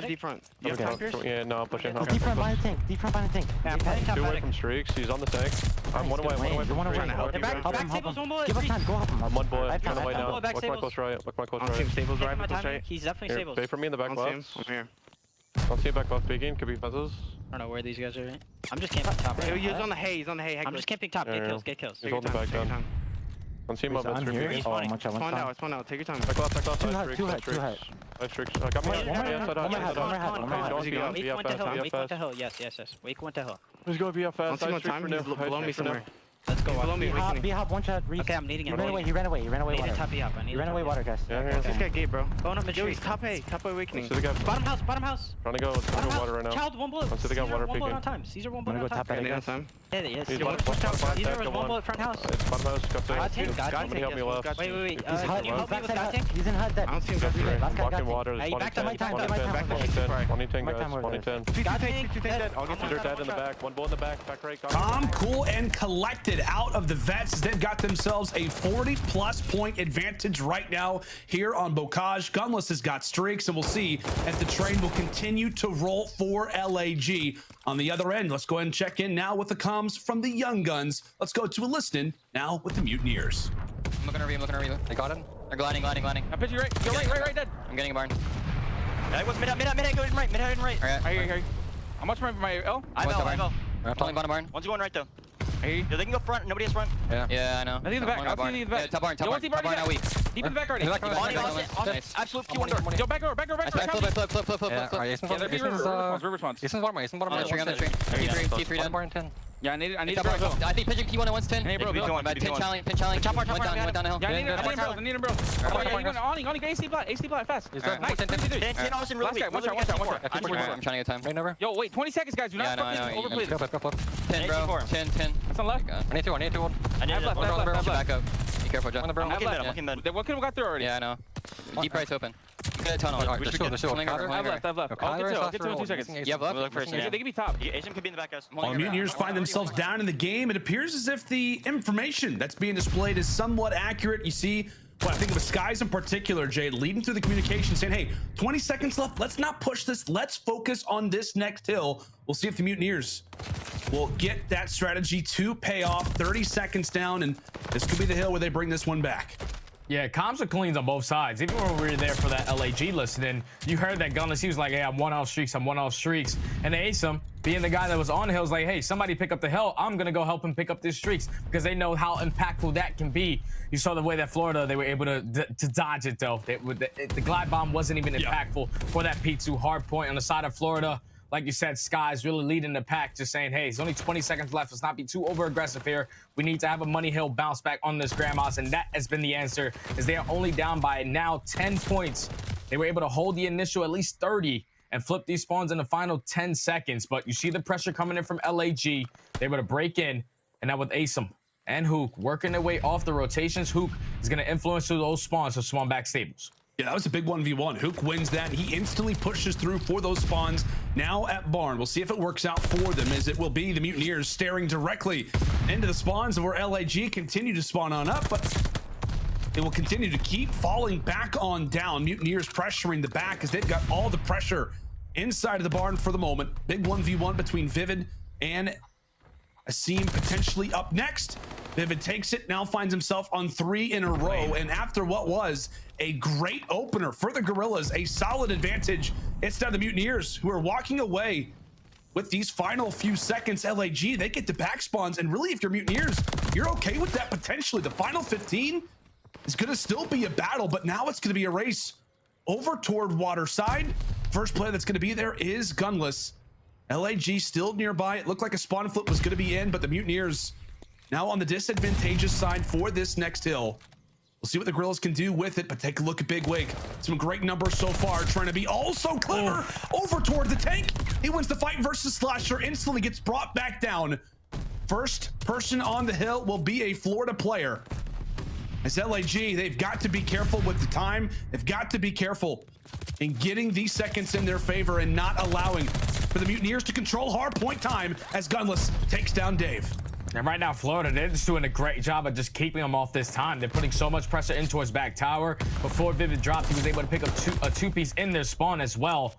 deep front. Yeah, no, I'm pushing. Deep front by the tank. Yeah, top Two away attic. from streaks. He's on the tank. I'm one away from streaks. Back tables, one bullet. Give us time. Go help him. I'm one bullet. I've One away now. back Look my stables. close right. Look my close I'll see him right. stables right. My Close timing. right. He's definitely Here, stables. wait for me in the back I'm left. here. Don't see him back left peeking. Could be FaZes. I don't know where these guys are. I'm just camping top. Right He's now. on the hay. I'm just camping top. Yeah, Get kills. He's holding the back down. Don't see him up I'm mid here. streak. Oh, watch out. Spawn out. Take your time. Back left. Too high. Five streaks. Got me. One more. Wake went to hill. Yes. Wake went to hill. Who's going to be up fast? Don't see no time. He's below me somewhere. Let's go. Below me. B-hop, one shot. Okay, I'm needing him. He ran away. I need a top B-hop. He ran away water, guys. Yeah. This guy gay, bro. Going up mid Yo, street. he's top A awakening. See the guy. Bottom house. Trying to go water right now. Child, one bullet. Let's see the guy Caesar, water one bullet peeking. on time. Caesar, one bullet I'm on gonna go time. top A. Yeah, yes. He's Caesar one was one bullet front house. It's bottom house. Got God tank. tank. Somebody help me left. Wait. He's Can you help me with God tank? He's in hut dead. I don't see him. Walking water. Hey, back to my time. 2010 guys. 2010. God tank. I'll get Caesar dead in the back. One bullet in the back. Back right. Calm, cool, and collected out of the vets. They've got themselves a 40-plus point advantage right now here on Bocage. Gunless has got streaks, and we'll see if the train will continue to roll for LAG. On the other end, let's go ahead and check in now with the comms from the Young Guns. Let's go to a listening now with the Mutineers. I'm looking at Reba. They got him. They're gliding. I'm pitching right. You're right, dead. I'm getting a barn. I was mid, go in right. All right. Here. How much my L? I know. Pulling bottom barn. One's going right though. Hey. They can go front. Nobody has front. Yeah, I know. I need the back. I'll see the back. Yeah, top barn. Top barn now weak. Deep in the back already. Nice. Absolute Q1 door. Yo, back door. Flip. Yeah, they're big river spawns. Jason's bottom right. On the tree. T3 dead. Yeah, I need Top barn. I think pitching P1 at 110. Hey, bro, Bad pin challenge. Went down the hill. Yeah, I need him, bro. On, AC block, fast. Nice. 10 Austin, really weak. Watch out. I'm trying to get time. Right over. Yo, wait, 20 seconds, guys. Do not fucking overplay this. Go. 10, bro. 10. That's on left. I need to hold. I need left. Back up. Be careful, John. I'm looking mid. What can we got through already? Yeah, I know. Deep right's open. Get a tunnel. I have left. I'll get to him in 2 seconds. You have left? They can be top. Asian could be in the back, guys. While Mutineers find themselves down in the game, it appears as if the information that's being displayed is somewhat accurate. You see, what I think of Skies in particular, Jade, leading through the communication, saying, hey, 20 seconds left. Let's not push this. Let's focus on this next hill. We'll see if the Mutineers will get that strategy to pay off. 30 seconds down, and this could be the hill where they bring this one back. Yeah, comms are cleans on both sides. Even when we were there for that LAG listening, you heard that Gunless. He was like, hey, I'm one off streaks. And Asum, being the guy that was on the hill, was like, hey, somebody pick up the hill. I'm going to go help him pick up these streaks because they know how impactful that can be. You saw the way that Florida, they were able to dodge it, though. The glide bomb wasn't even impactful for that P2 hard point on the side of Florida. Like you said, Sky's really leading the pack, just saying, hey, there's only 20 seconds left. Let's not be too over-aggressive here. We need to have a Money Hill bounce back on this Grandmas, and that has been the answer, as they are only down by now 10 points. They were able to hold the initial at least 30 and flip these spawns in the final 10 seconds. But you see the pressure coming in from LAG. They were to break in, and now with Asum and Hook working their way off the rotations, Hook is going to influence those spawns to spawn back stables. Yeah, that was a big 1v1. Hook wins that. He instantly pushes through for those spawns now at Barn. We'll see if it works out for them, as it will be the Mutineers staring directly into the spawns of where LAG continue to spawn on up, but it will continue to keep falling back on down. Mutineers pressuring the back as they've got all the pressure inside of the Barn for the moment. Big 1v1 between Vivid and Asim potentially up next. Vivid takes it, now finds himself on 3 in a row, and after what was a great opener for the Guerrillas, a solid advantage, it's now the Mutineers who are walking away with these final few seconds. LAG, they get the back spawns, and really, if you're Mutineers, you're okay with that potentially. The final 15 is going to still be a battle, but now it's going to be a race over toward Waterside. First player that's going to be there is Gunless. LAG still nearby. It looked like a spawn flip was going to be in, but the Mutineers now on the disadvantageous side for this next hill. We'll see what the Guerrillas can do with it, but take a look at Big Wig. Some great numbers so far, trying to be also clever over toward the tank. He wins the fight versus Slasher, instantly gets brought back down. First person on the hill will be a Florida player. As LAG, they've got to be careful with the time. They've got to be careful in getting these seconds in their favor and not allowing for the Mutineers to control hard point time as Gunless takes down Dave. And right now, Florida, they're just doing a great job of just keeping them off this time. They're putting so much pressure in towards back tower. Before Vivid dropped, he was able to pick up a two-piece in their spawn as well.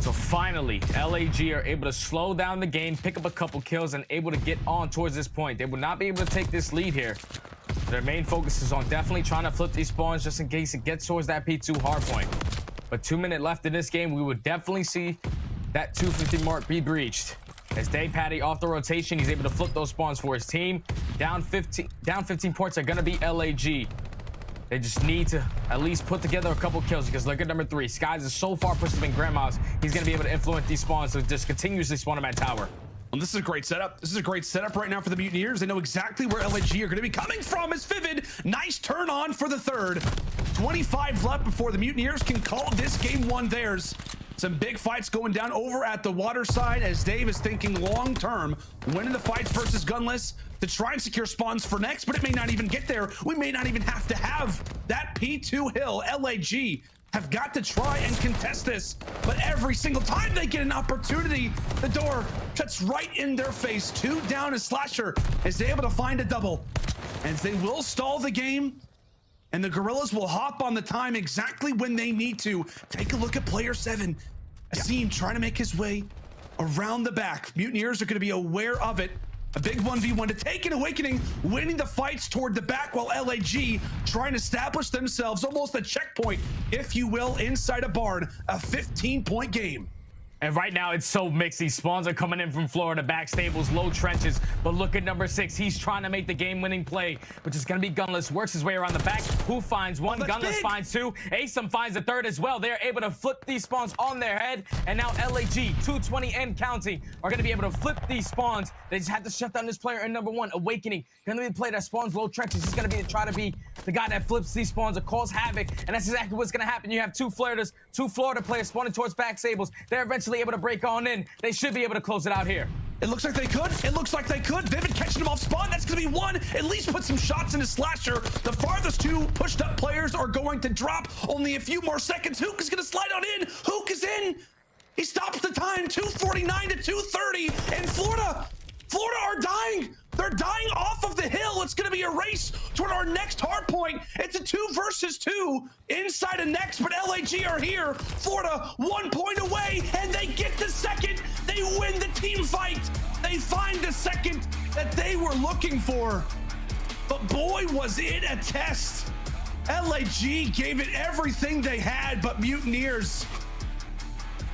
So finally, LAG are able to slow down the game, pick up a couple kills, and able to get on towards this point. They will not be able to take this lead here. Their main focus is on definitely trying to flip these spawns just in case it gets towards that P2 hard point. But 2 minutes left in this game, we would definitely see that 250 mark be breached. As Dave Patty off the rotation, he's able to flip those spawns for his team. Down 15 points are going to be LAG. They just need to at least put together a couple kills because look at number 3. Skies is so far pushed up in Grandma's. He's going to be able to influence these spawns to just continuously spawn them at tower. Well, this is a great setup. This is a great setup right now for the Mutineers. They know exactly where LAG are going to be coming from as Vivid. Nice turn on for the third. 25 left before the Mutineers can call this game one theirs. Some big fights going down over at the water side as Dave is thinking long-term, winning the fights versus Gunless to try and secure spawns for next, but it may not even get there. We may not even have to have that P2 hill. LAG have got to try and contest this, but every single time they get an opportunity, the door shuts right in their face. 2 down as Slasher is able to find a double, as they will stall the game, and the Guerrillas will hop on the time exactly when they need to. Take a look at player 7. Asim trying to make his way around the back. Mutineers are going to be aware of it. A big 1v1 to take an Awakening, winning the fights toward the back while LAG trying to establish themselves almost a checkpoint, if you will, inside a barn. A 15-point game. And right now, it's so mixed. These spawns are coming in from Florida, back stables, low trenches. But look at number 6. He's trying to make the game-winning play, which is going to be Gunless. Works his way around the back. Who finds one? Gunless finds 2. Asum finds the 3rd as well. They're able to flip these spawns on their head. And now LAG, 220 and counting, are going to be able to flip these spawns. They just had to shut down this player in number 1, Awakening. Going to be the player that spawns low trenches. He's going to be try to be the guy that flips these spawns or cause havoc. And that's exactly what's going to happen. You have two Florida players spawning towards back stables. They're eventually able to break on in. They should be able to close it out here. It looks like they could. It looks like they could. Vivid catching him off spawn. That's going to be 1. At least put some shots into Slasher. The farthest 2 pushed up players are going to drop. Only a few more seconds. Hook is going to slide on in. Hook is in. He stops the time. 2:49 to 2:30. And Florida are dying. They're dying off of the hill. It's going to be a race toward our next hard point. It's a 2 versus 2 inside of next, but LAG are here. Florida 1 point away, and they get the second. They win the team fight. They find the second that they were looking for. But boy, was it a test. LAG gave it everything they had, but Mutineers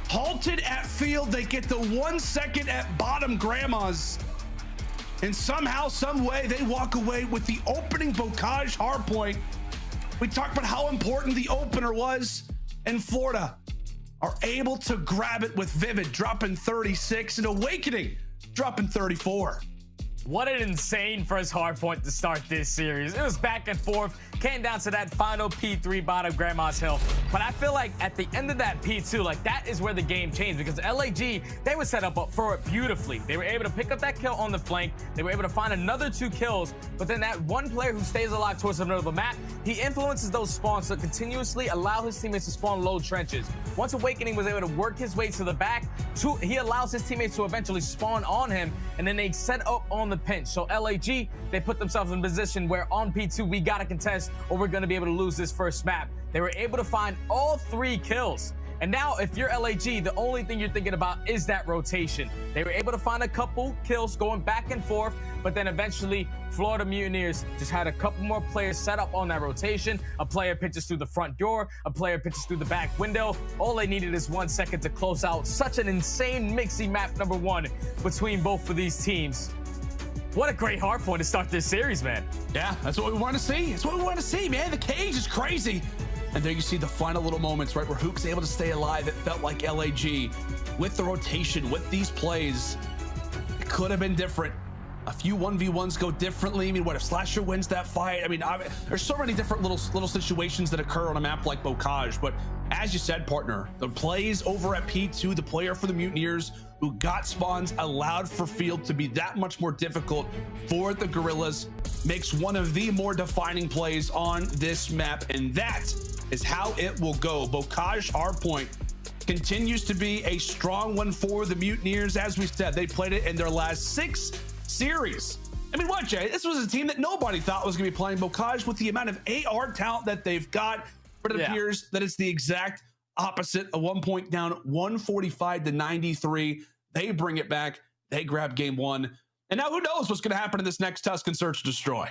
halted at field. They get the 1 second at bottom Grandma's. And somehow, some way, they walk away with the opening Bocage hardpoint. We talked about how important the opener was, and Florida are able to grab it with Vivid, dropping 36, and Awakening dropping 34. What an insane first hardpoint to start this series. It was back and forth, came down to that final P3 bottom Grandma's Hill. But I feel like at the end of that P2, like that is where the game changed, because LAG, they were set up for it beautifully. They were able to pick up that kill on the flank. They were able to find another 2 kills, but then that one player who stays alive towards the middle of the map, he influences those spawns to continuously allow his teammates to spawn low trenches. Once Awakening was able to work his way to the back, he allows his teammates to eventually spawn on him, and then they set up on the pinch. So LAG, they put themselves in a position where on P2, we gotta contest or we're gonna be able to lose this first map. They were able to find all 3 kills. And now, if you're LAG, the only thing you're thinking about is that rotation. They were able to find a couple kills going back and forth, but then eventually, Florida Mutineers just had a couple more players set up on that rotation. A player pitches through the front door, a player pitches through the back window. All they needed is 1 second to close out such an insane mixy map number 1 between both of these teams. What a great hardpoint to start this series, man. Yeah, that's what we want to see. It's what we want to see, man. The cage is crazy. And there you see the final little moments, right, where Hook's able to stay alive. It felt like LAG with the rotation, with these plays. It could have been different. A few 1v1s go differently. I mean, what if Slasher wins that fight? I mean, there's so many different little situations that occur on a map like Bocage, but as you said, partner, the plays over at P2, the player for the Mutineers who got spawns, allowed for field to be that much more difficult for the Guerrillas, makes one of the more defining plays on this map, and that is how it will go. Bocage hardpoint continues to be a strong one for the Mutineers. As we said, they played it in their last 6 series. I mean, what, Jay? This was a team that nobody thought was going to be playing Bocage with the amount of AR talent that they've got, but it appears that it's the exact opposite. A 1 point down, 145 to 93. They bring it back. They grab game 1. And now who knows what's going to happen in this next Tuscan Search Destroy.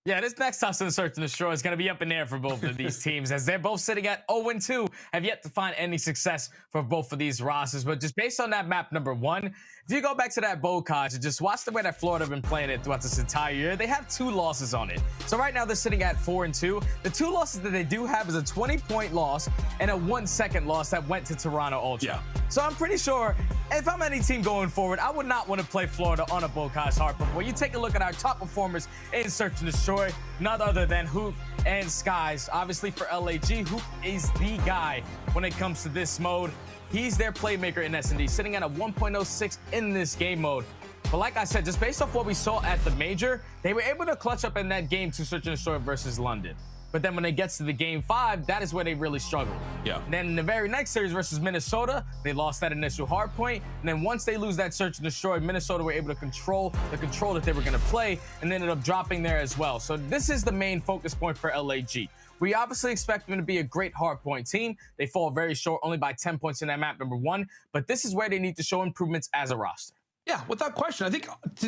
Yeah, this next Tuscan Search and Destroy is going to be up in the air for both of these teams, as they're both sitting at 0-2, have yet to find any success for both of these rosters. But just based on that map number 1, if you go back to that Bocage and just watch the way that Florida have been playing it throughout this entire year, they have 2 losses on it. So right now they're sitting at 4-2. The 2 losses that they do have is a 20-point loss and a 1-second loss that went to Toronto Ultra. Yeah. So I'm pretty sure if I'm any team going forward, I would not want to play Florida on a Bocage hardpoint. When you take a look at our top performers in Search and Destroy, none other than Hoop and Skies. Obviously for LAG, Hoop is the guy when it comes to this mode. He's their playmaker in S&D, sitting at a 1.06 in this game mode. But like I said, just based off what we saw at the Major, they were able to clutch up in that game to Search and Destroy versus London. But then when it gets to the game 5, that is where they really struggled. Yeah. And then in the very next series versus Minnesota, they lost that initial hard point. And then once they lose that Search and Destroy, Minnesota were able to control the control that they were going to play and ended up dropping there as well. So this is the main focus point for LAG. We obviously expect them to be a great hardpoint team. They fall very short, only by 10 points in that map number 1. But this is where they need to show improvements as a roster. Yeah, without question. I think,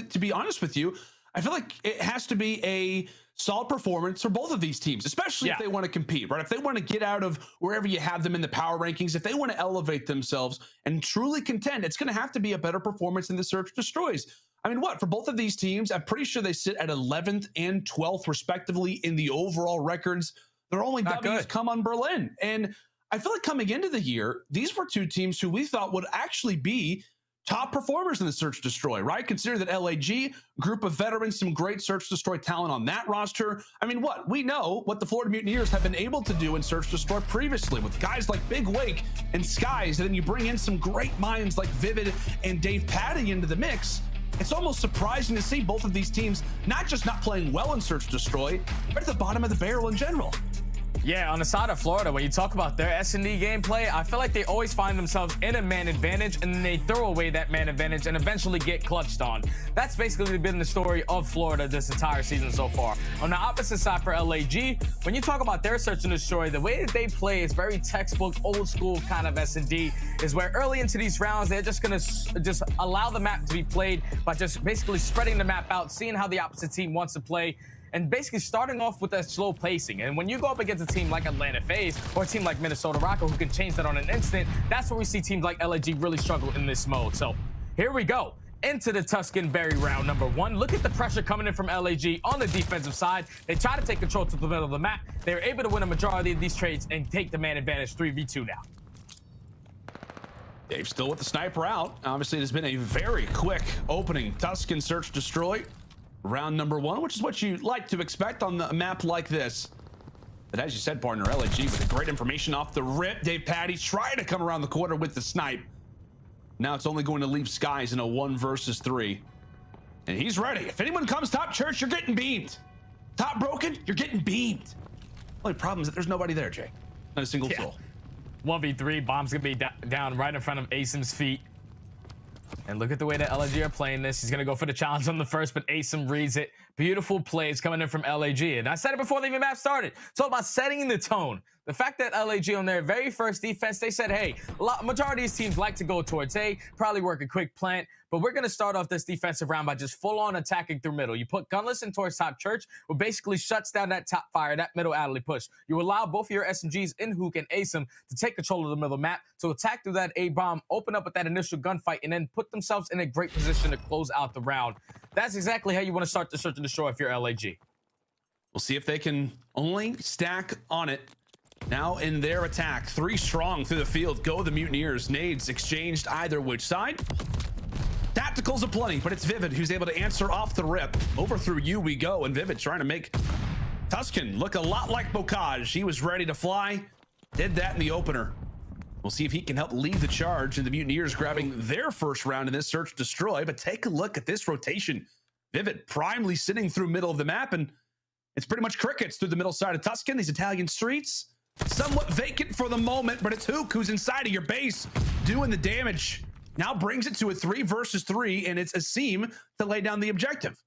to be honest with you, I feel like it has to be a solid performance for both of these teams, especially if they want to compete, right? If they want to get out of wherever you have them in the power rankings, if they want to elevate themselves and truly contend, it's going to have to be a better performance in the Search Destroys. I mean, what? For both of these teams, I'm pretty sure they sit at 11th and 12th, respectively, in the overall records. Their only W's come on Berlin. And I feel like coming into the year, these were 2 teams who we thought would actually be top performers in the Search Destroy, right? Consider that LAG, group of veterans, some great Search Destroy talent on that roster. I mean, what? We know what the Florida Mutineers have been able to do in Search Destroy previously with guys like Big Wake and Skies, and then you bring in some great minds like Vivid and Dave Patty into the mix. It's almost surprising to see both of these teams not just not playing well in Search Destroy, but at the bottom of the barrel in general. Yeah, on the side of Florida, when you talk about their S&D gameplay, I feel like they always find themselves in a man advantage, and then they throw away that man advantage and eventually get clutched on. That's basically been the story of Florida this entire season so far. On the opposite side for LAG, when you talk about their Search and Destroy, the way that they play is very textbook, old school kind of S&D, is where early into these rounds, they're just going to just allow the map to be played by just basically spreading the map out, seeing how the opposite team wants to play, and basically starting off with that slow pacing. And when you go up against a team like Atlanta FaZe or a team like Minnesota Røkkr who can change that on an instant, that's where we see teams like LAG really struggle in this mode. So here we go. Into the Tuscan Berry round number 1. Look at the pressure coming in from LAG on the defensive side. They try to take control to the middle of the map. They were able to win a majority of these trades and take the man advantage 3v2 now. Dave still with the sniper out. Obviously, it has been a very quick opening Tuscan Search Destroy. Round number 1, which is what you like to expect on a map like this. But as you said, partner, LAG with a great information off the rip. Dave Patty trying to come around the corner with the snipe. Now it's only going to leave Skies in a 1 versus 3. And he's ready. If anyone comes top church, you're getting beamed. Top broken, you're getting beamed. Only problem is that there's nobody there, Jay. Not a single soul. 1v3, bomb's gonna be down right in front of aSim's feet. And look at the way that LAG are playing this. He's going to go for the challenge on the first, but aSim reads it. Beautiful plays coming in from LAG. And I said it before the even map started. It's all about setting the tone. The fact that LAG on their very first defense, they said, hey, majority of these teams like to go towards A, probably work a quick plant, but we're going to start off this defensive round by just full-on attacking through middle. You put Gunless in towards top church, which basically shuts down that top fire, that middle aDeLeY push. You allow both of your SMGs in Hook and aSim to take control of the middle map, to attack through that A-bomb, open up with that initial gunfight, and then put themselves in a great position to close out the round. That's exactly how you want to start the Search and Destroy if you're LAG. We'll see if they can only stack on it. Now in their attack, 3 strong through the field. Go the Mutineers. Nades exchanged either which side. Tacticals aplenty, but it's Vivid who's able to answer off the rip. Over through you we go, and Vivid trying to make Tuscan look a lot like Bocage. He was ready to fly. Did that in the opener. We'll see if he can help lead the charge, and the Mutineers grabbing their first round in this search destroy. But take a look at this rotation. Vivid primely sitting through middle of the map, and it's pretty much crickets through the middle side of Tuscan, these Italian streets. Somewhat vacant for the moment, but it's Hook who's inside of your base doing the damage. Now brings it to a 3 versus 3, and it's Asim to lay down the objective.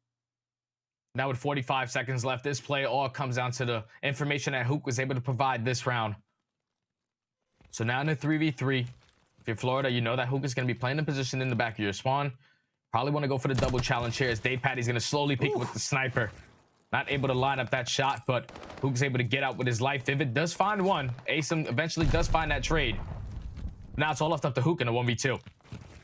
Now with 45 seconds left, this play all comes down to the information that Hook was able to provide this round. So now in the 3v3, if you're Florida, you know that Hook is going to be playing the position in the back of your spawn. Probably want to go for the double challenge here as DavePatty's going to slowly peek with the sniper. Not able to line up that shot, but Hook's able to get out with his life. Vivid does find one. Asim eventually does find that trade. Now it's all left up to Hook in a 1v2.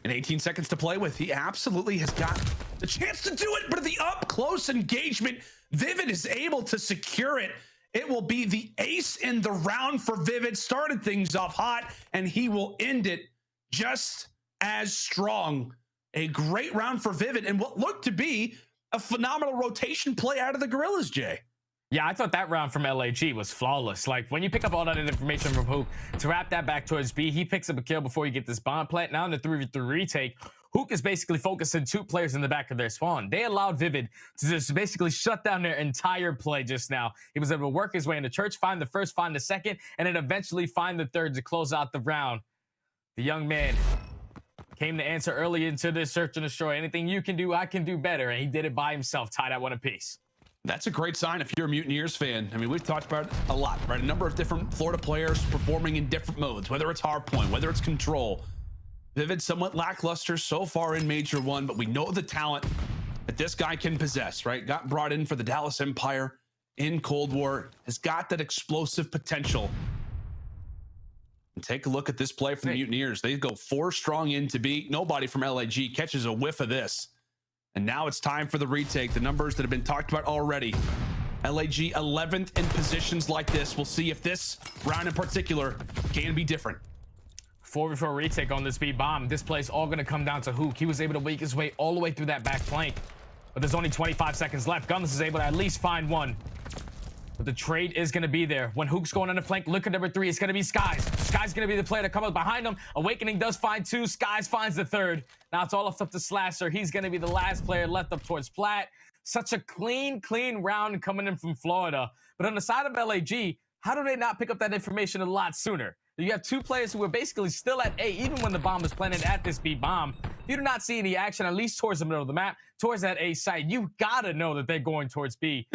And 18 seconds to play with. He absolutely has got the chance to do it, but at the up-close engagement, Vivid is able to secure it. It will be the ace in the round for Vivid. Started things off hot, and he will end it just as strong. A great round for Vivid, and what looked to be a phenomenal rotation play out of the Guerrillas, Jay. Yeah, I thought that round from LAG was flawless. Like, when you pick up all that information from Hook, to wrap that back towards B, he picks up a kill before you get this bomb plant. Now in the 3v3 retake, Hook is basically focusing 2 players in the back of their spawn. They allowed Vivid to just basically shut down their entire play just now. He was able to work his way into church, find the first, find the second, and then eventually find the third to close out the round. The young man came to answer early into this search and destroy. Anything you can do, I can do better. And he did it by himself, tied at 1 apiece. That's a great sign if you're a Mutineers fan. I mean, we've talked about it a lot, right? A number of different Florida players performing in different modes, whether it's hardpoint, whether it's control. Vivid somewhat lackluster so far in Major 1, but we know the talent that this guy can possess, right? Got brought in for the Dallas Empire in Cold War, has got that explosive potential. And take a look at this play from the Mutineers. They go 4 strong in to beat. Nobody from LAG catches a whiff of this. And now it's time for the retake. The numbers that have been talked about already. LAG 11th in positions like this. We'll see if this round in particular can be different. 4v4 retake on this B bomb. This play's all going to come down to Hook. He was able to make his way all the way through that back flank. But there's only 25 seconds left. Guns is able to at least find one. But the trade is going to be there. When Hook's going on the flank, look at number 3. It's going to be Skies. Skies going to be the player to come up behind him. Awakening does find 2. Skies finds the 3rd. Now it's all left up to Slasher. He's going to be the last player left up towards Plat. Such a clean round coming in from Florida. But on the side of LAG, how do they not pick up that information a lot sooner? You have 2 players who were basically still at A, even when the bomb was planted at this B bomb. You do not see any action, at least towards the middle of the map, towards that A site. You gotta know that they're going towards B.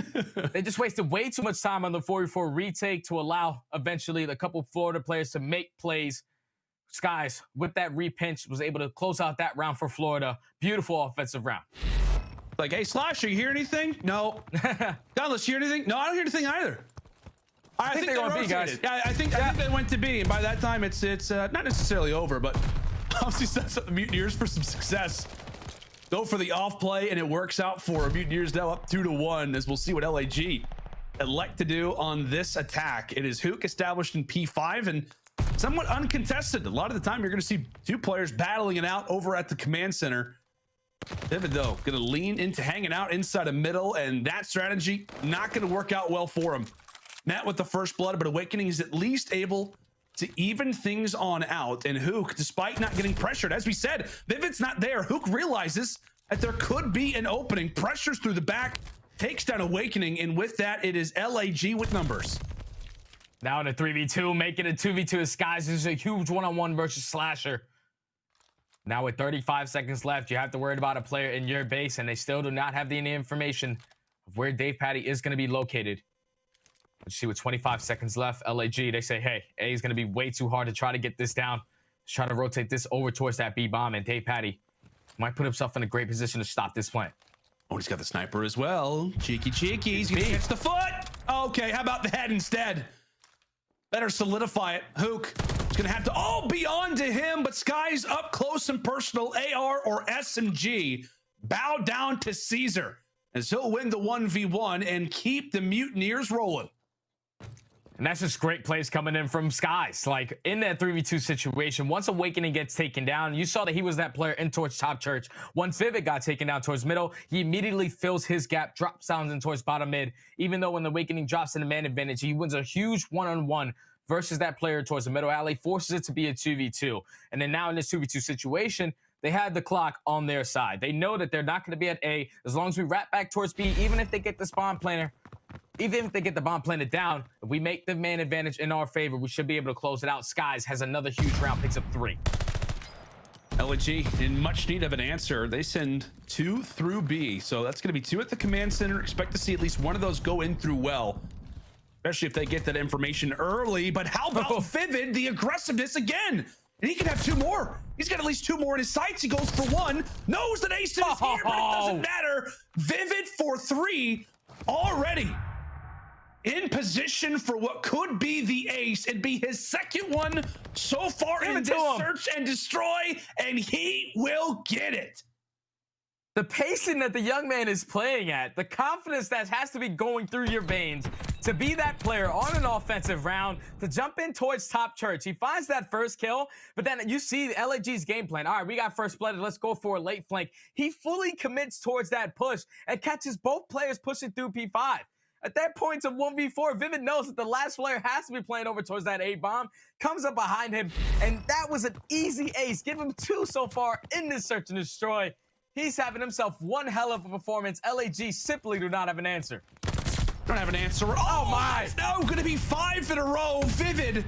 They just wasted way too much time on the 4v4 retake to allow eventually a couple Florida players to make plays. Skies, with that repinch, was able to close out that round for Florida. Beautiful offensive round. Like, hey, Slasher, you hear anything? No. Douglas, you hear anything? No, I don't hear anything either. I think they went B, guys. Yeah, I think they went to B, and by that time, it's not necessarily over, but obviously sets up the Mutineers for some success. Go for the off play, and it works out for Mutineers now up 2-1, as we'll see what LAG elect to do on this attack. It is Hook established in P5, and somewhat uncontested. A lot of the time, you're going to see 2 players battling it out over at the command center. Vivid, though, going to lean into hanging out inside a middle, and that strategy not going to work out well for him. Met with the first blood, but Awakening is at least able to even things on out. And Hook, despite not getting pressured, as we said, Vivid's not there. Hook realizes that there could be an opening, pressures through the back, takes down Awakening, and with that, it is LAG with numbers. Now in a 3v2, making a 2v2 as Skies. This is a huge one-on-one versus Slasher. Now with 35 seconds left, you have to worry about a player in your base, and they still do not have any information of where DavePatty is going to be located. Let's see, with 25 seconds left, LAG, they say, hey, A is going to be way too hard to try to get this down. Let's try to rotate this over towards that B bomb, and DavePatty might put himself in a great position to stop this plan. Oh, he's got the sniper as well. Cheeky. He's going to catch the foot. Okay, how about the head instead? Better solidify it. Hook is going to have to, be on to him, but Sky's up close and personal. AR or SMG. Bow down to Caesar, as he'll win the 1v1 and keep the Mutineers rolling. And that's just great plays coming in from Skies. Like, in that 3v2 situation, once Awakening gets taken down, you saw that he was that player in towards top church. Once Vivid got taken down towards middle, he immediately fills his gap, drops down in towards bottom mid. Even though when the Awakening drops in the man advantage, he wins a huge one-on-one versus that player towards the middle alley, forces it to be a 2v2. And then now in this 2v2 situation, they had the clock on their side. They know that they're not going to be at A as long as we wrap back towards B, even if they get this bomb planner. Even if they get the bomb planted down, if we make the man advantage in our favor, we should be able to close it out. Skies has another huge round, picks up 3. LG in much need of an answer. They send 2 through B, so that's going to be 2 at the command center. Expect to see at least one of those go in through well, especially if they get that information early. But how about Vivid, the aggressiveness again? And he can have 2 more. He's got at least 2 more in his sights. He goes for 1, knows that Ace is here, but it doesn't matter. Vivid for 3 already. In position for what could be the ace. It'd be his second one so far in this search and destroy, and he will get it. The pacing that the young man is playing at, the confidence that has to be going through your veins to be that player on an offensive round, to jump in towards top church. He finds that first kill, but then you see LAG's game plan. All right, we got first blooded. Let's go for a late flank. He fully commits towards that push and catches both players pushing through P5. At that point, it's a 1v4. Vivid knows that the last player has to be playing over towards that A-bomb. Comes up behind him, and that was an easy ace. Give him 2 so far in this search and destroy. He's having himself one hell of a performance. LAG simply do not have an answer. Don't have an answer. Oh my! No, gonna be 5 in a row. Vivid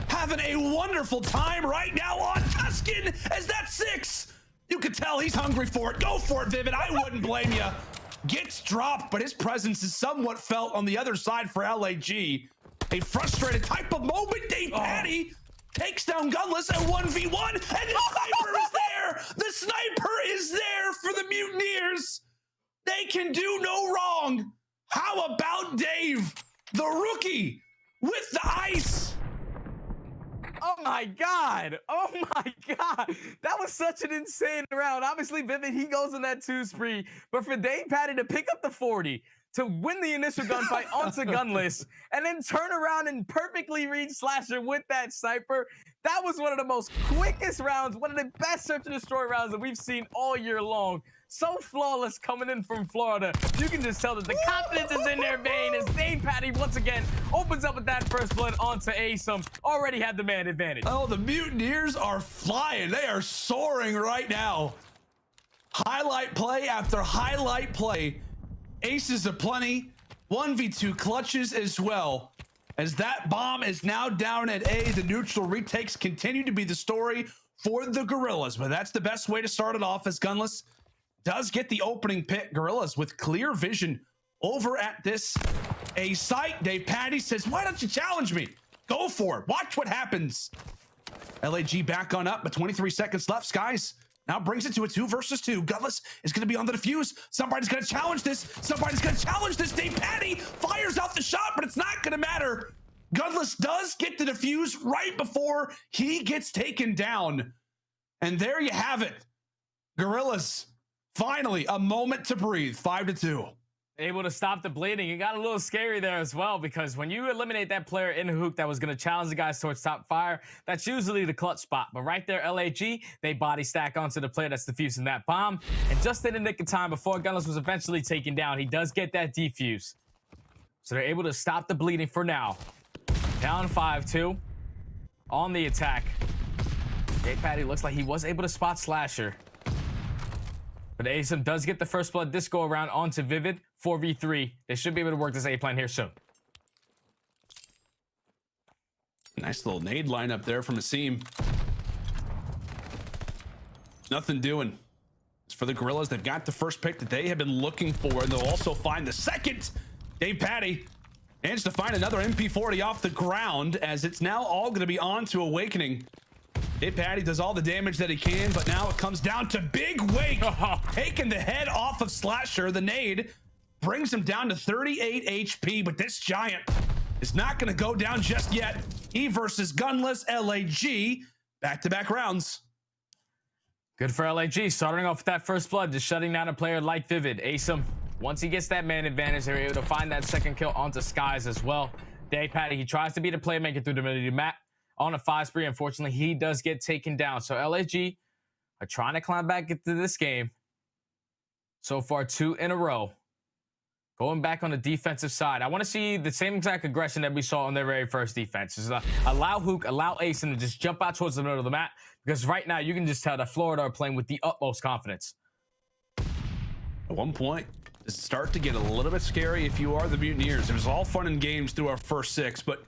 having a wonderful time right now on Tuscan as that 6. You could tell he's hungry for it. Go for it, Vivid. I wouldn't blame you. Gets dropped, but his presence is somewhat felt on the other side for LAG. A frustrated type of moment. TJHaly takes down Gunless at 1v1, and the sniper is there. The sniper is there for the Mutineers. They can do no wrong. How about Dave, the rookie, with the ice? Oh my God. Oh my God. That was such an insane round. Obviously, Vivid, he goes on that 2 spree. But for TJHaly to pick up the 40, to win the initial gunfight onto Gunless, and then turn around and perfectly read Slasher with that sniper, that was one of the most quickest rounds, one of the best search and destroy rounds that we've seen all year long. So flawless coming in from Florida. You can just tell that the confidence is in their vein as TJHaly once again opens up with that first blood onto aBeZy. Already had the man advantage. Oh, the Mutineers are flying. They are soaring right now. Highlight play after highlight play. Aces aplenty. 1v2 clutches as well. As that bomb is now down at A, the neutral retakes continue to be the story for the Guerrillas. But that's the best way to start it off, as Gunless does get the opening pick. Guerrillas with clear vision over at this A site. TJHaly says, why don't you challenge me? Go for it. Watch what happens. LAG back on up, but 23 seconds left. Skies now brings it to a 2 versus 2. Gunless is going to be on the defuse. Somebody's going to challenge this. Somebody's going to challenge this. TJHaly fires out the shot, but it's not going to matter. Gunless does get the defuse right before he gets taken down. And there you have it. Guerrillas, finally, a moment to breathe. 5-2. Able to stop the bleeding. It got a little scary there as well, because when you eliminate that player in the hook that was going to challenge the guys towards top fire, that's usually the clutch spot. But right there, LAG, they body stack onto the player that's defusing that bomb. And just in the nick of time before Gunless was eventually taken down, he does get that defuse. So they're able to stop the bleeding for now. Down 5-2 on the attack. TJHaly looks like he was able to spot Slasher. But aBeZy does get the first blood this go around onto Vivid. 4v3. They should be able to work this A plan here soon. Nice little nade lineup there from Asim. Nothing doing. As for the Guerrillas, they've got the first pick that they have been looking for, and they'll also find the second. TJHaly managed to find another MP40 off the ground, as it's now all going to be on to Awakening. TJHaly does all the damage that he can, but now it comes down to Big Wake taking the head off of Slasher. The nade brings him down to 38 HP, but this giant is not going to go down just yet. He versus Gunless. LAG, back-to-back rounds. Good for LAG, starting off with that first blood, just shutting down a player like Vivid. aBeZy, once he gets that man advantage, they're able to find that second kill onto Skies as well. TJHaly, he tries to be the playmaker through the middle of the map. On a 5 spree, unfortunately, he does get taken down. So LAG are trying to climb back into this game. So far, 2 in a row. Going back on the defensive side, I want to see the same exact aggression that we saw on their very first defense. Is allow Hook, allow Asen to just jump out towards the middle of the map, because right now you can just tell that Florida are playing with the utmost confidence. At one point, it start to get a little bit scary if you are the Mutineers. It was all fun and games through our first 6, but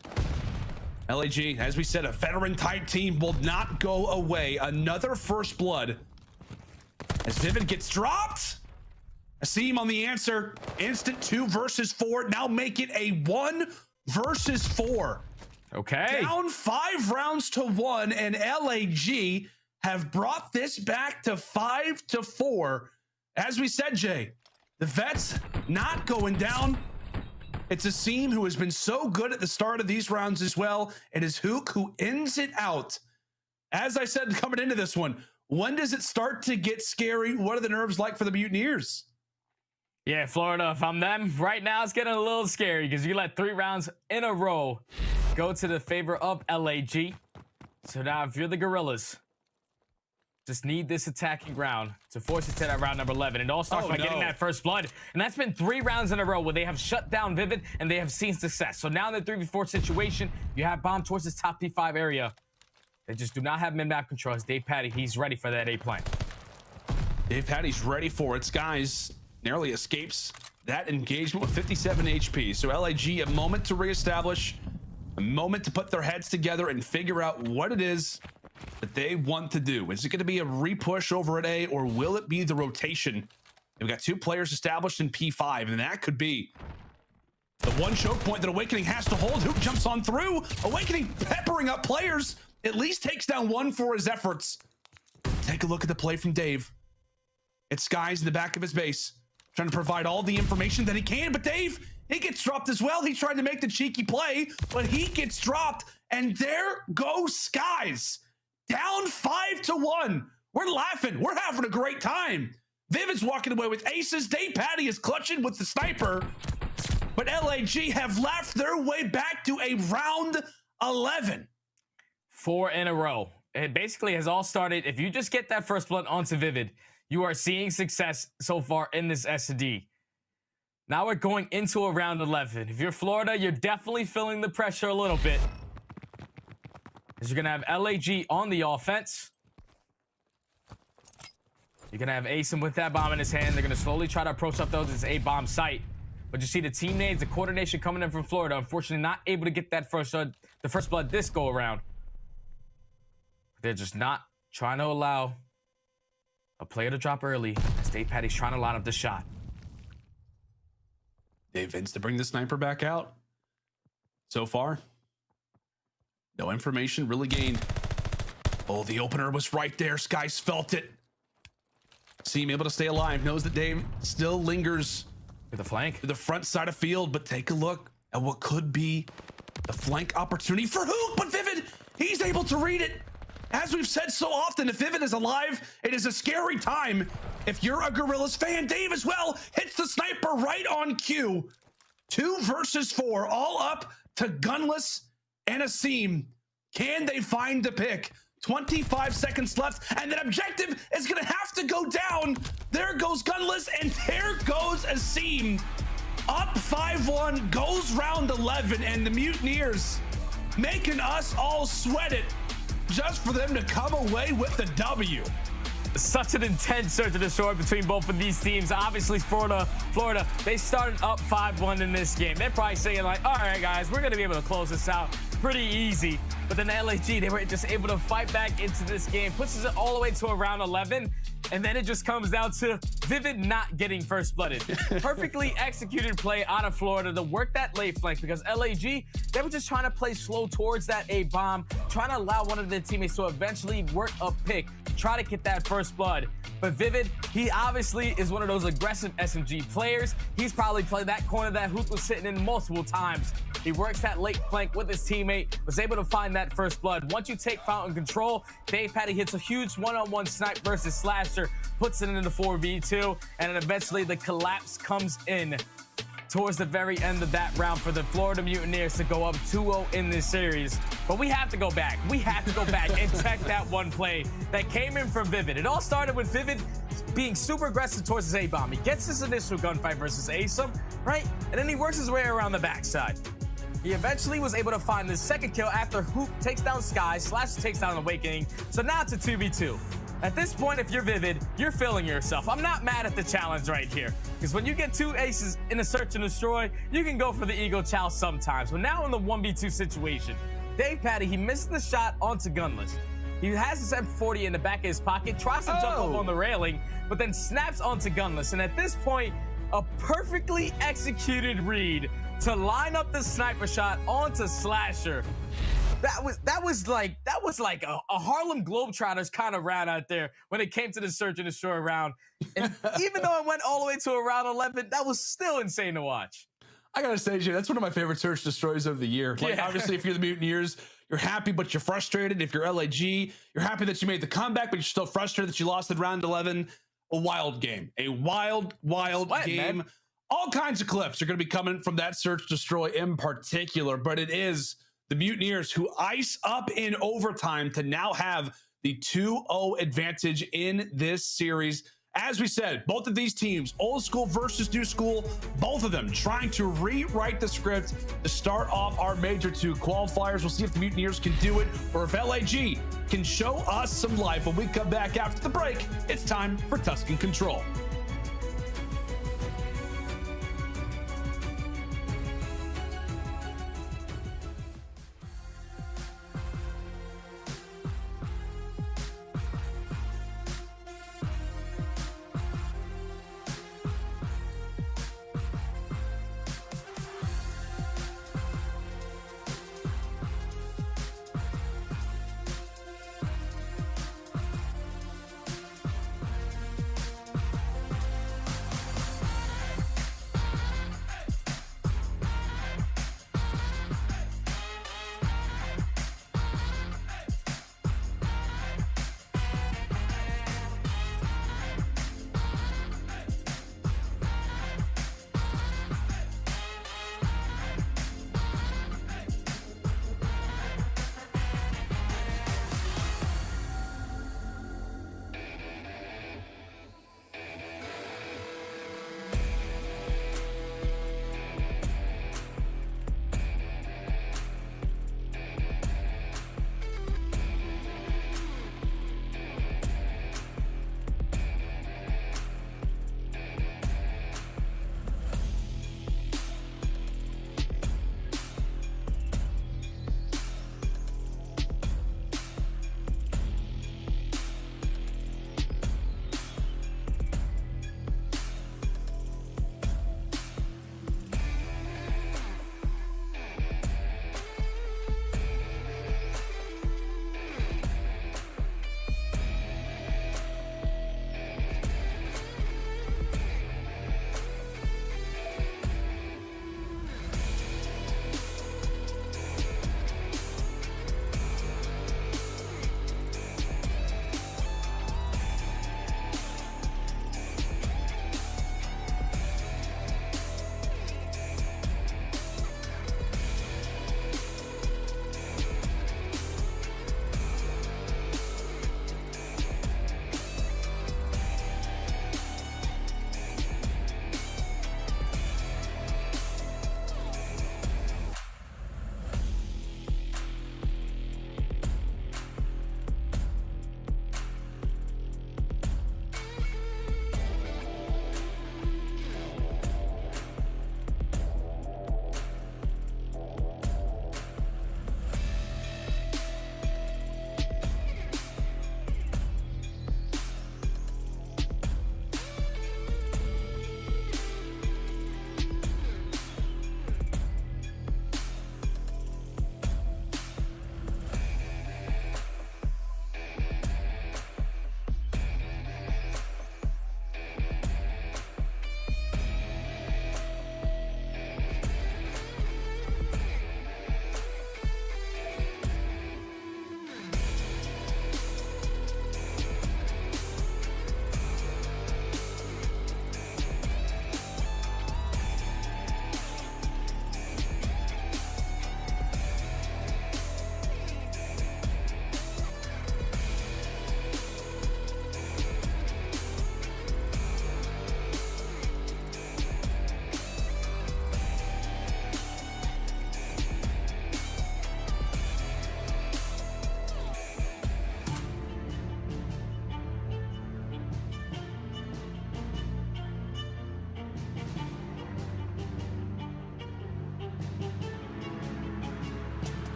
LAG, as we said, a veteran-type team will not go away. Another first blood as Vivid gets dropped. Asim on the answer. Instant 2 versus 4. Now make it a 1 versus 4. Okay. Down 5 rounds to 1, and LAG have brought this back to 5-4. As we said, Jay, the vets not going down. It's Asim who has been so good at the start of these rounds as well. It is Hook who ends it out. As I said coming into this one, when does it start to get scary? What are the nerves like for the Mutineers? Yeah, Florida, if I'm them, right now it's getting a little scary because you let 3 rounds in a row go to the favor of LAG. So now if you're the Guerrillas, just need this attacking round to force it to that round number 11. It all starts by getting that first blood. And that's been 3 rounds in a row where they have shut down Vivid and they have seen success. So now in the 3v4 situation, you have bomb towards this top P5 area. They just do not have mid-map control. As DavePatty, he's ready for that A plan. DavePatty's ready for it. Guys narrowly escapes that engagement with 57 HP. So LAG, a moment to reestablish, a moment to put their heads together and figure out what it is that they want to do. Is it going to be a repush over at A, or will it be the rotation? We've got 2 players established in P5, and that could be the one choke point that Awakening has to hold. Who jumps on through? Awakening peppering up players, at least takes down 1 for his efforts. Take a look at the play from Dave. It's Skies in the back of his base, trying to provide all the information that he can, but Dave, he gets dropped as well. He tried to make the cheeky play, but he gets dropped, and there goes Skies. Down 5-1. We're laughing. We're having a great time. Vivid's walking away with aces. DavePatty is clutching with the sniper. But LAG have left their way back to a round 11. 4 in a row. It basically has all started. If you just get that first blood onto Vivid, you are seeing success so far in this S&D. Now we're going into a round 11. If you're Florida, you're definitely feeling the pressure a little bit. You're going to have LAG on the offense. You're going to have Asim with that bomb in his hand. They're going to slowly try to approach up those. It's a bomb site. But you see the teammates, the coordination coming in from Florida. Unfortunately, not able to get that the first blood this go around. They're just not trying to allow a player to drop early. As DavePatty's trying to line up the shot. Dave Vince to bring the sniper back out. So far, no information really gained. Oh, the opener was right there. Skies felt it. Seem able to stay alive. Knows that Dave still lingers with the flank, the front side of field. But take a look at what could be the flank opportunity for Hook. But Vivid, he's able to read it. As we've said so often, if Vivid is alive, it is a scary time. If you're a Guerrillas fan, Dave as well hits the sniper right on cue. 2 versus 4, all up to Gunless and Asim. Can they find the pick? 25 seconds left, and that objective is gonna have to go down. There goes Gunless, and there goes Asim. Up 5-1, goes round 11, and the Mutineers making us all sweat it just for them to come away with the W. Such an intense search and destroy between both of these teams. Obviously, Florida, they started up 5-1 in this game. They're probably saying like, all right, guys, we're going to be able to close this out pretty easy. But then LAG, they were just able to fight back into this game, pushes it all the way to around 11. And then it just comes down to Vivid not getting first blooded. Perfectly executed play out of Florida to work that late flank, because LAG, they were just trying to play slow towards that A bomb, trying to allow one of their teammates to eventually work a pick, try to get that first blood. But Vivid, he obviously is one of those aggressive SMG players. He's probably played that corner that Hook was sitting in multiple times. He works that late flank with his teammate, was able to find that first blood. Once you take fountain control, DavePatty hits a huge one-on-one snipe versus Slasher, puts it into the 4v2, and then eventually the collapse comes in towards the very end of that round for the Florida Mutineers to go up 2-0 in this series. But we have to go back. We have to go back and check that one play that came in from Vivid. It all started with Vivid being super aggressive towards his A-bomb. He gets his initial gunfight versus Asim, right? And then he works his way around the backside. He eventually was able to find the second kill after Hoop takes down Sky, Slash takes down Awakening. So now it's a 2v2. At this point, if you're Vivid, you're feeling yourself. I'm not mad at the challenge right here, because when you get 2 aces in a search and destroy, you can go for the Eagle Chow sometimes. But now in the 1v2 situation, Dave Patty, he missed the shot onto Gunless. He has his M40 in the back of his pocket, tries to jump up on the railing, but then snaps onto Gunless. And at this point, a perfectly executed read to line up the sniper shot onto Slasher. That was like a Harlem Globetrotters kind of round out there when it came to the search and destroy round. And even though it went all the way to a round 11, that was still insane to watch. I gotta say, Jay, that's one of my favorite search destroys of the year. Like, obviously, if you're the Mutineers, you're happy, but you're frustrated. If you're LAG, you're happy that you made the comeback, but you're still frustrated that you lost in round 11. A wild game. A wild game. Man. All kinds of clips are going to be coming from that search destroy in particular, but it is the Mutineers who ice up in overtime to now have the 2-0 advantage in this series. As we said, both of these teams, old school versus new school, both of them trying to rewrite the script to start off our Major II qualifiers. We'll see if the Mutineers can do it or if LAG can show us some life. When we come back after the break, it's time for Tuscan Control.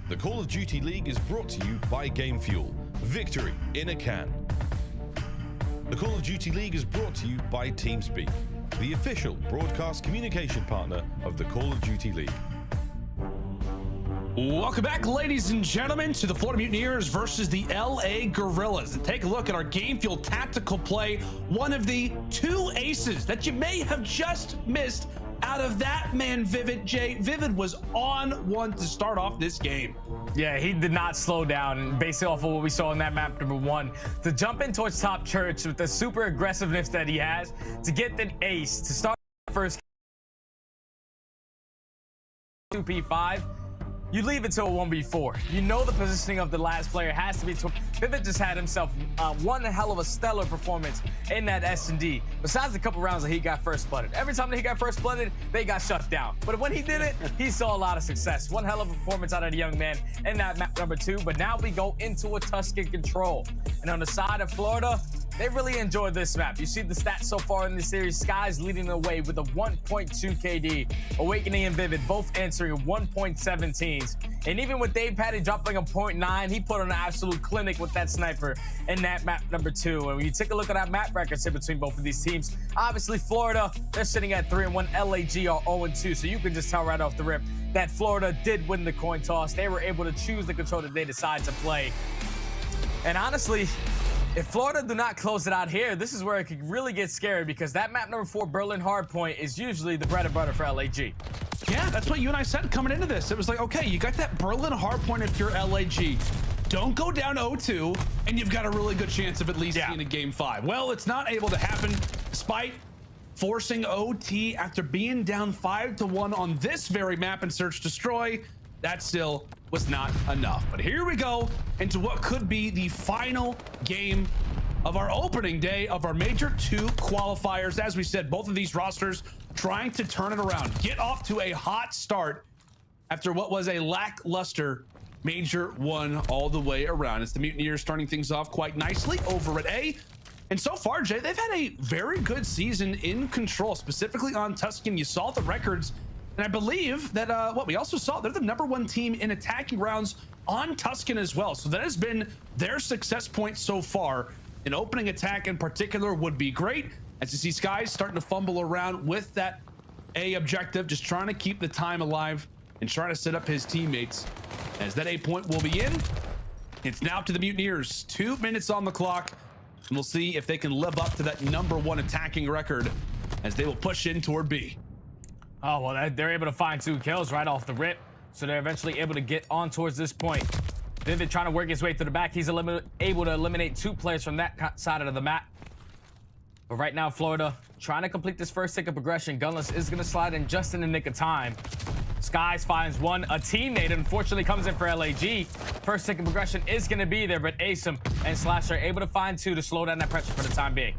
The Call of Duty League is brought to you by Game Fuel. Victory in a can. The Call of Duty League is brought to you by TeamSpeak, the official broadcast communication partner of the Call of Duty League. Welcome back, ladies and gentlemen, to the Florida Mutineers versus the LA Guerrillas. And take a look at our Game Fuel tactical play, one of the two aces that you may have just missed out of that man, Vivid. Jay, Vivid was on one to start off this game. Yeah, he did not slow down, based off of what we saw in that map number 1. To jump in towards top church with the super aggressiveness that he has, to get the ace, to start first 2P5, you leave it to a 1v4. You know the positioning of the last player has to be. Vivid just had himself one hell of a stellar performance in that S&D. Besides the couple rounds that he got first blooded. Every time that he got first blooded, they got shut down. But when he did it, he saw a lot of success. One hell of a performance out of the young man in that map number 2. But now we go into a Tuscan control. And on the side of Florida, they really enjoyed this map. You see the stats so far in this series. Sky's leading the way with a 1.2 KD. Awakening and Vivid both answering 1.17s. And even with Dave Patty dropping a 0.9, he put on an absolute clinic with that sniper in that map number 2. And when you take a look at our map records in between both of these teams, obviously Florida, they're sitting at 3-1. LAG are 0-2. So you can just tell right off the rip that Florida did win the coin toss. They were able to choose the control that they decide to play. And honestly, if Florida do not close it out here, this is where it could really get scary, because that map number 4, Berlin Hardpoint, is usually the bread and butter for LAG. Yeah, that's what you and I said coming into this. It was like, okay, you got that Berlin Hardpoint if you're LAG. Don't go down 0-2, and you've got a really good chance of at least seeing a game 5. Well, it's not able to happen, despite forcing OT after being down 5-1 on this very map in Search Destroy. That still was not enough. But here we go into what could be the final game of our opening day of our Major II qualifiers. As we said, both of these rosters trying to turn it around, get off to a hot start after what was a lackluster Major 1 all the way around. It's the Mutineers starting things off quite nicely over at A. And so far, Jay, they've had a very good season in control, specifically on Tuscan. You saw the records. And I believe that what we also saw, they're the #1 team in attacking rounds on Tuscan as well. So that has been their success point so far. An opening attack in particular would be great. As you see Sky's starting to fumble around with that A objective, just trying to keep the time alive and trying to set up his teammates. As that A point will be in, it's now to the Mutineers. 2 minutes on the clock. And we'll see if they can live up to that #1 attacking record as they will push in toward B. Oh, well, they're able to find 2 kills right off the rip. So they're eventually able to get on towards this point. Vivid trying to work his way through the back. He's able to eliminate 2 players from that side of the map. But right now, Florida trying to complete this first tick of progression. Gunless is going to slide in just in the nick of time. Skies finds 1. A teammate unfortunately comes in for LAG. First tick of progression is going to be there, but Simp and Slash are able to find 2 to slow down that pressure for the time being.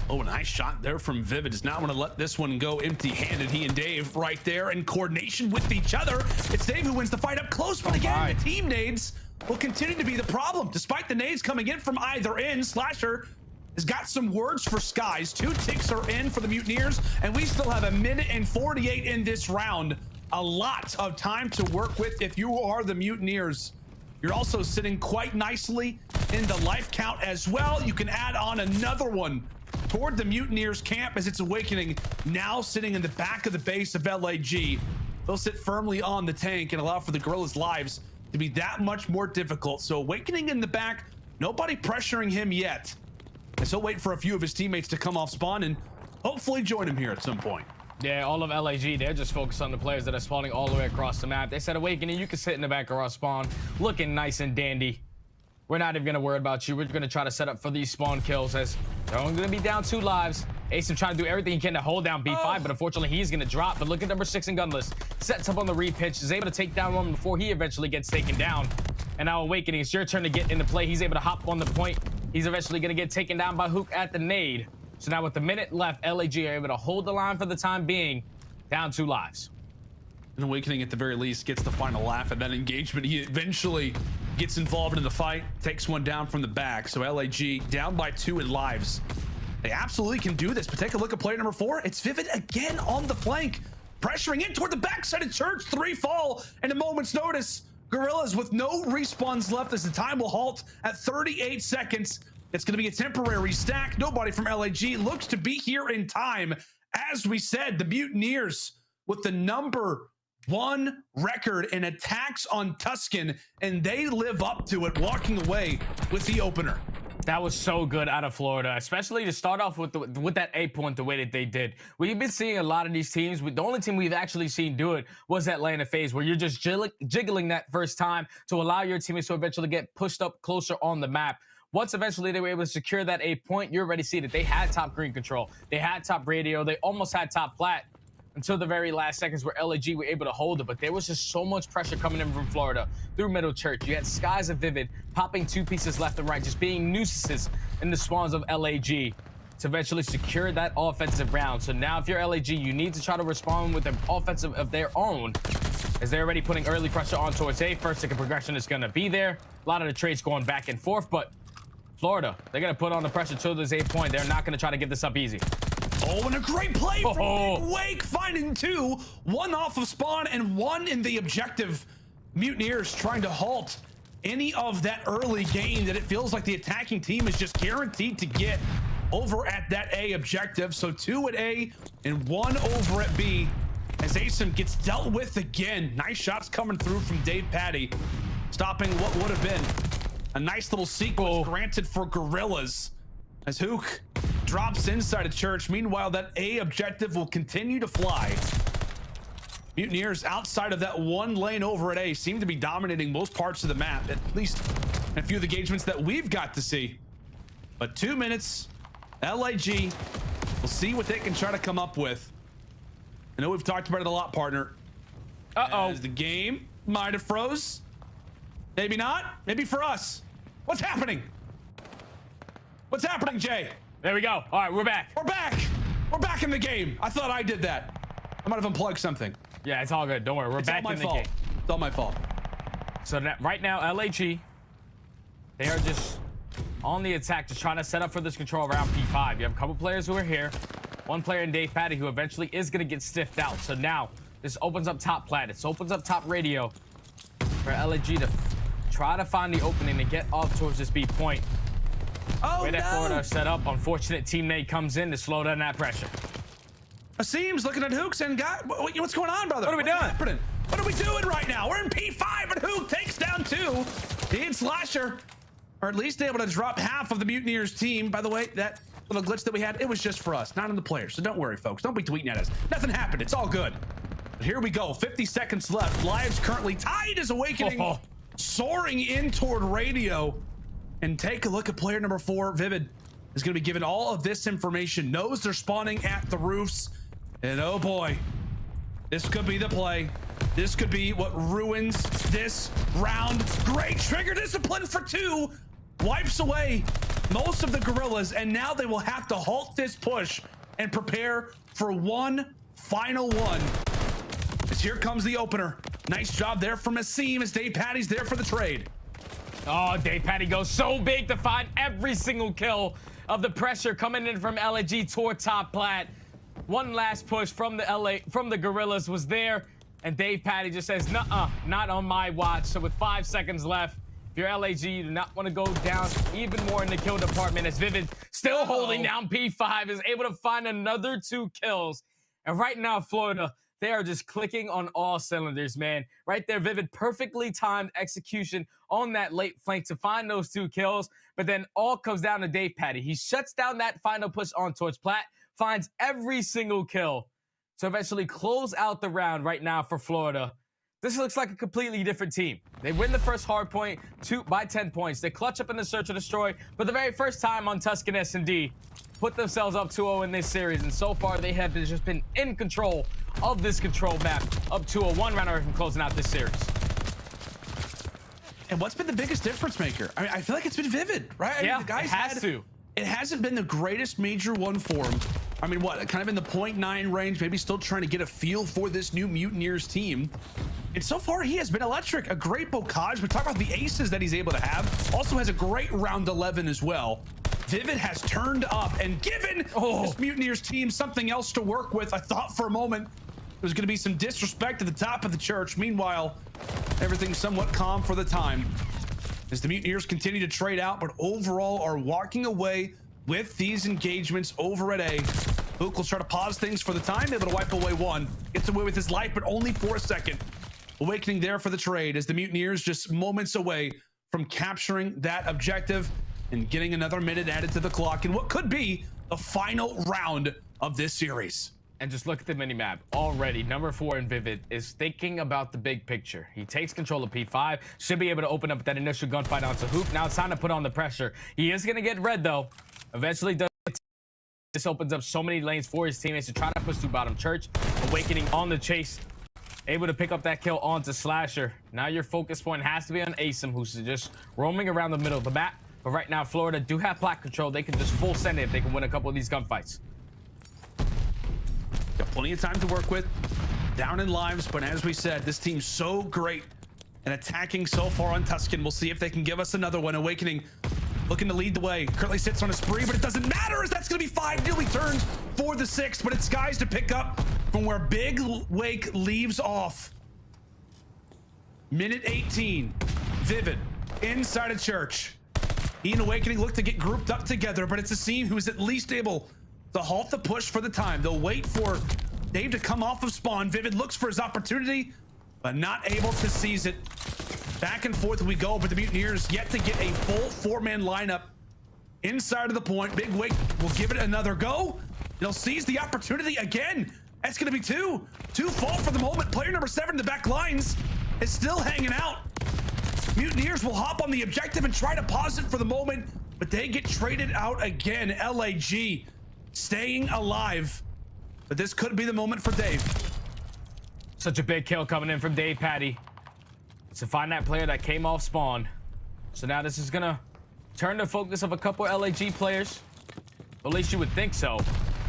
Oh, nice shot there from Vivid. Does not want to let this one go empty-handed. He and Dave right there in coordination with each other. It's Dave who wins the fight up close, but again, the team nades will continue to be the problem. Despite the nades coming in from either end, Slasher has got some words for Skies. 2 ticks are in for the Mutineers, and we still have 1:48 in this round. A lot of time to work with if you are the Mutineers. You're also sitting quite nicely in the life count as well. You can add on another one toward the Mutineers camp as it's Awakening, now sitting in the back of the base of LAG. They'll sit firmly on the tank and allow for the Guerrillas' lives to be that much more difficult. So Awakening in the back, nobody pressuring him yet. And so wait for a few of his teammates to come off spawn and hopefully join him here at some point. Yeah, all of LAG, they're just focused on the players that are spawning all the way across the map. They said, Awakening, you can sit in the back of our spawn, looking nice and dandy. We're not even going to worry about you. We're going to try to set up for these spawn kills as they're only going to be down 2 lives. Simp trying to do everything he can to hold down B5, but unfortunately he's going to drop. But look at #6 in Gunless. Sets up on the repitch, is able to take down one before he eventually gets taken down. And now Awakening, it's your turn to get into play. He's able to hop on the point. He's eventually going to get taken down by Hook at the nade. So now with a minute left, LAG are able to hold the line for the time being, down 2 lives. And Awakening at the very least gets the final laugh at that engagement. He eventually gets involved in the fight, takes one down from the back. So LAG down by 2 in lives. They absolutely can do this, but take a look at player number 4. It's Vivid again on the flank, pressuring in toward the backside of Church. 3 fall, and a moment's notice. Guerrillas with no respawns left as the time will halt at 38 seconds. It's going to be a temporary stack. Nobody from LAG looks to be here in time. As we said, the Mutineers with the #1 record in attacks on Tuscan, and they live up to it, walking away with the opener. That was so good out of Florida, especially to start off with that A point the way that they did. We've been seeing a lot of these teams. The only team we've actually seen do it was Atlanta FaZe, where you're just jiggling that first time to allow your teammates to eventually get pushed up closer on the map. Once eventually they were able to secure that A point, you already see that they had top green control. They had top radio. They almost had top plat until the very last seconds where LAG were able to hold it. But there was just so much pressure coming in from Florida through Middle Church. You had Skies of Vivid popping 2 pieces left and right, just being nuisances in the spawns of LAG to eventually secure that offensive round. So now if you're LAG, you need to try to respond with an offensive of their own, as they're already putting early pressure on towards A. First second progression is going to be there. A lot of the trades going back and forth, but Florida, they're going to put on the pressure to this A point. They're not going to try to give this up easy. Oh, and a great play from Big Wake, finding 2. 1 off of spawn and 1 in the objective. Mutineers trying to halt any of that early gain that it feels like the attacking team is just guaranteed to get over at that A objective. So 2 at A and 1 over at B as Simp gets dealt with again. Nice shots coming through from Dave Patty, stopping what would have been a nice little sequence granted for Guerrillas as Hook drops inside a church. Meanwhile, that A objective will continue to fly. Mutineers outside of that 1 lane over at A seem to be dominating most parts of the map, at least in a few of the engagements that we've got to see. But 2 minutes, LAG will see what they can try to come up with. I know we've talked about it a lot, partner. As the game might have froze. Maybe not. Maybe for us. What's happening? What's happening, Jay? There we go. All right, we're back. We're back. We're back in the game. I thought I did that. I might have unplugged something. Yeah, it's all good. Don't worry. We're back in the game. It's all my fault. So that right now, LAG, they are just on the attack, just trying to set up for this control around P5. You have a couple players who are here. 1 player in Dave Patty who eventually is going to get stiffed out. So now this opens up top plat. It opens up top radio for LAG to try to find the opening to get off towards this B point. Oh, way that Florida set up, unfortunate teammate comes in to slow down that pressure. Asim's looking at Hooks and what's going on, brother? What are we doing? Happening? What are we doing right now? We're in P5 and Hook takes down 2. He and Slasher are at least able to drop half of the Mutineers team. By the way, that little glitch that we had, it was just for us, not on the players. So don't worry, folks. Don't be tweeting at us. Nothing happened. It's all good. But here we go. 50 seconds left. Lives currently tied as Awakening soaring in toward radio. And take a look at player number 4, Vivid, is going to be given all of this information. Knows they're spawning at the roofs. And oh boy, this could be the play. This could be what ruins this round. Great trigger discipline for 2. Wipes away most of the Guerrillas. And now they will have to halt this push and prepare for 1 final one. As here comes the opener. Nice job there from Asim as Dave Patty's there for the trade. Oh, Dave Patty goes so big to find every single kill of the pressure coming in from LAG toward top plat. 1 last push from the Guerrillas was there, and Dave Patty just says, nuh-uh, not on my watch. So with 5 seconds left, if you're LAG, you do not want to go down even more in the kill department, as Vivid, still holding down P5, is able to find another 2 kills. And right now, Florida, they are just clicking on all cylinders, man. Right there, Vivid, perfectly timed execution on that late flank to find those 2 kills. But then all comes down to Dave Patty. He shuts down that final push on towards plat, finds every single kill to eventually close out the round right now for Florida. This looks like a completely different team. They win the first hard point by 10 points. They clutch up in the search and destroy for the very first time on Tuscan S&D. Put themselves up 2-0 in this series, and so far they have just been in control of this control map, up to a 1 round away from closing out this series. And what's been the biggest difference maker? I mean, I feel like it's been Vivid, right? Yeah, I mean, the guys it has to. It hasn't been the greatest Major 1 form. I mean, what, kind of in the 0.9 range, maybe still trying to get a feel for this new Mutineers team. And so far, he has been electric. A great bocage. We talk about the aces that he's able to have. Also has a great round 11 as well. Vivid has turned up and given this Mutineers team something else to work with. I thought for a moment there was going to be some disrespect at the top of the church. Meanwhile, Everything's somewhat calm for the time as the Mutineers continue to trade out, but overall are walking away with these engagements over at A. Luke will try to pause things for the time, able to wipe away one. Gets away with his life, but only for a second. Awakening there for the trade as the Mutineers just moments away from capturing that objective and getting another minute added to the clock in what could be the final round of this series. And just look at the minimap. Already, number 4 in Vivid is thinking about the big picture. He takes control of P5, should be able to open up that initial gunfight onto Hoop. Now it's time to put on the pressure. He is going to get red, though. Eventually does. This opens up so many lanes for his teammates to try to push through bottom church. Awakening on the chase. Able to pick up that kill onto Slasher. Now your focus point has to be on aBeZy, who's just roaming around the middle of the map. But right now, Florida do have plat control. They can just full send it if they can win a couple of these gunfights. Got plenty of time to work with. Down in lives, but as we said, this team's so great and attacking so far on Tuscan. We'll see if they can give us another one. Awakening looking to lead the way. Currently sits on a spree, but it doesn't matter as that's going to be 5 nearly turns for the 6th, but it's guys to pick up from where Big Wake leaves off. Minute 18. Vivid inside a church. He and Awakening look to get grouped up together, but it's a scene who's at least able to halt the push for the time. They'll wait for Dave to come off of spawn. Vivid looks for his opportunity, but not able to seize it. Back and forth we go, but the Mutineers yet to get a full 4-man lineup inside of the point. Big Wake will give it another go. They'll seize the opportunity again. That's going to be 2. 2 fall for the moment. Player number 7 in the back lines is still hanging out. Mutineers will hop on the objective and try to pause it for the moment, but they get traded out again. LAG staying alive, but this could be the moment for Dave. Such a big kill coming in from Dave Patty to find that player that came off spawn. So now this is gonna turn the focus of a couple LAG players. At least you would think so,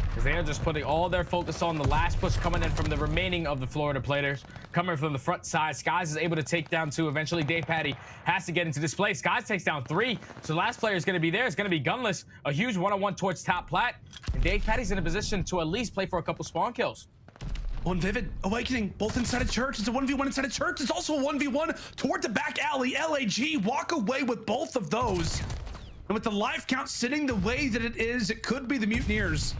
because they are just putting all their focus on the last push coming in from the remaining of the Florida players. Coming from the front side, Skies is able to take down 2. Eventually, Dave Patty has to get into this play. Skies takes down 3. So the last player is going to be there. It's going to be gunless. A huge one-on-one towards top plat. And Dave Patty's in a position to at least play for a couple spawn kills. One Vivid, Awakening, both inside a church. It's a 1v1 inside a church. It's also a 1v1 toward the back alley. LAG walk away with both of those. And with the life count sitting the way that it is, it could be the Mutineers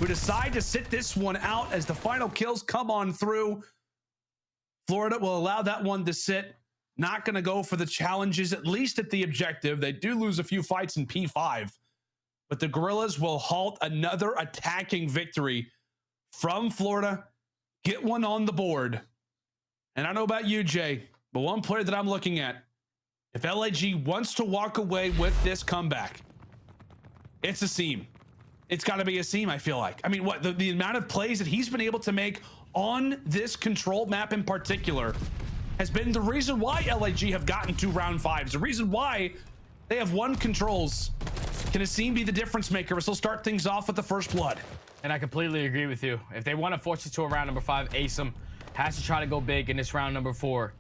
who decide to sit this one out as the final kills come on through. Florida will allow that one to sit. Not going to go for the challenges, at least at the objective. They do lose a few fights in P5, but the Guerrillas will halt another attacking victory from Florida. Get one on the board. And I don't know about you, Jay, but one player that I'm looking at, if LAG wants to walk away with this comeback, it's a seam. It's got to be a seam, I feel like. I mean, what the amount of plays that he's been able to make on this control map in particular has been the reason why LAG have gotten to round 5s. The reason why they have won controls. Can a seam be the difference maker? Or still start things off with the first blood? And I completely agree with you. If they want to force it to a round number 5, aBeZy has to try to go big in this round number 4.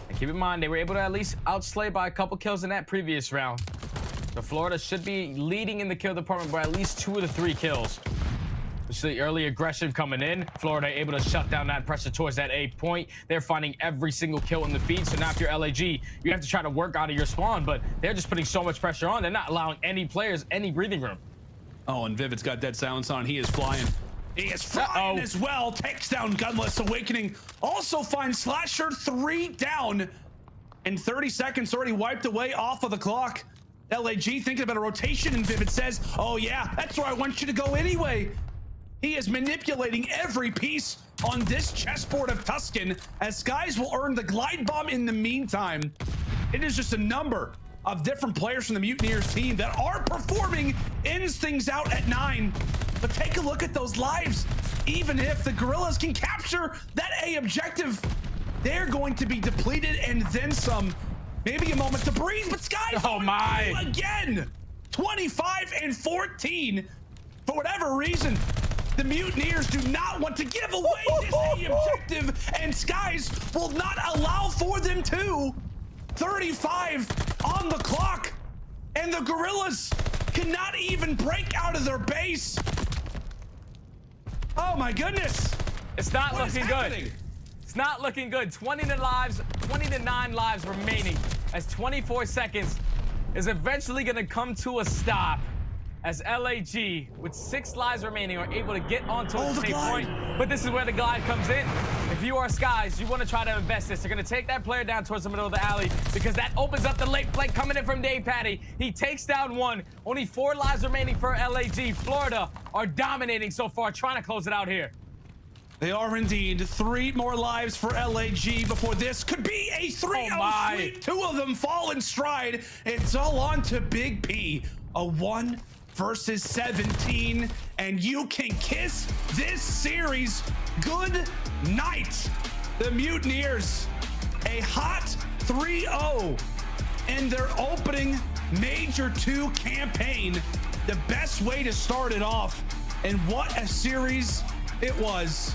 And keep in mind, they were able to at least outslay by a couple kills in that previous round. So Florida should be leading in the kill department by at least 2 of the 3 kills. It's the early aggression coming in. Florida able to shut down that pressure towards that A point. They're finding every single kill in the feed. So now if you're LAG, you have to try to work out of your spawn, but they're just putting so much pressure on. They're not allowing any players any breathing room. Oh, and Vivid's got dead silence on. He is flying. He is flying as well. Takes down Gunless. Awakening also finds Slasher 3 down. And 30 seconds already wiped away off of the clock. LAG thinking about a rotation, and Vivid says, oh yeah, that's where I want you to go anyway. He is manipulating every piece on this chessboard of Tuscan as Skies will earn the glide bomb in the meantime. It is just a number of different players from the Mutineers team that are performing, ends things out at 9. But take a look at those lives. Even if the Guerrillas can capture that A objective, they're going to be depleted and then some. Maybe a moment to breathe, but Skies again. 25 and 14. For whatever reason, the Mutineers do not want to give away this A objective, and Skies will not allow for them to. 35 on the clock, and the Guerrillas cannot even break out of their base. Oh my goodness. It's not looking good. It's not looking good. 29 lives remaining as 24 seconds is eventually going to come to a stop as LAG, with 6 lives remaining, are able to get onto a safe point. But this is where the glide comes in. If you are Skies, you want to try to invest this. They're going to take that player down towards the middle of the alley because that opens up the late flank coming in from Dave Patty. He takes down 1. Only 4 lives remaining for LAG. Florida are dominating so far, trying to close it out here. They are indeed. 3 more lives for LAG before this could be a 3-0 sweep. 2 of them fall in stride. It's all on to Big P. A 1 versus 17, and you can kiss this series good night. The Mutineers, a hot 3-0 in their opening Major II campaign. The best way to start it off, and what a series it was.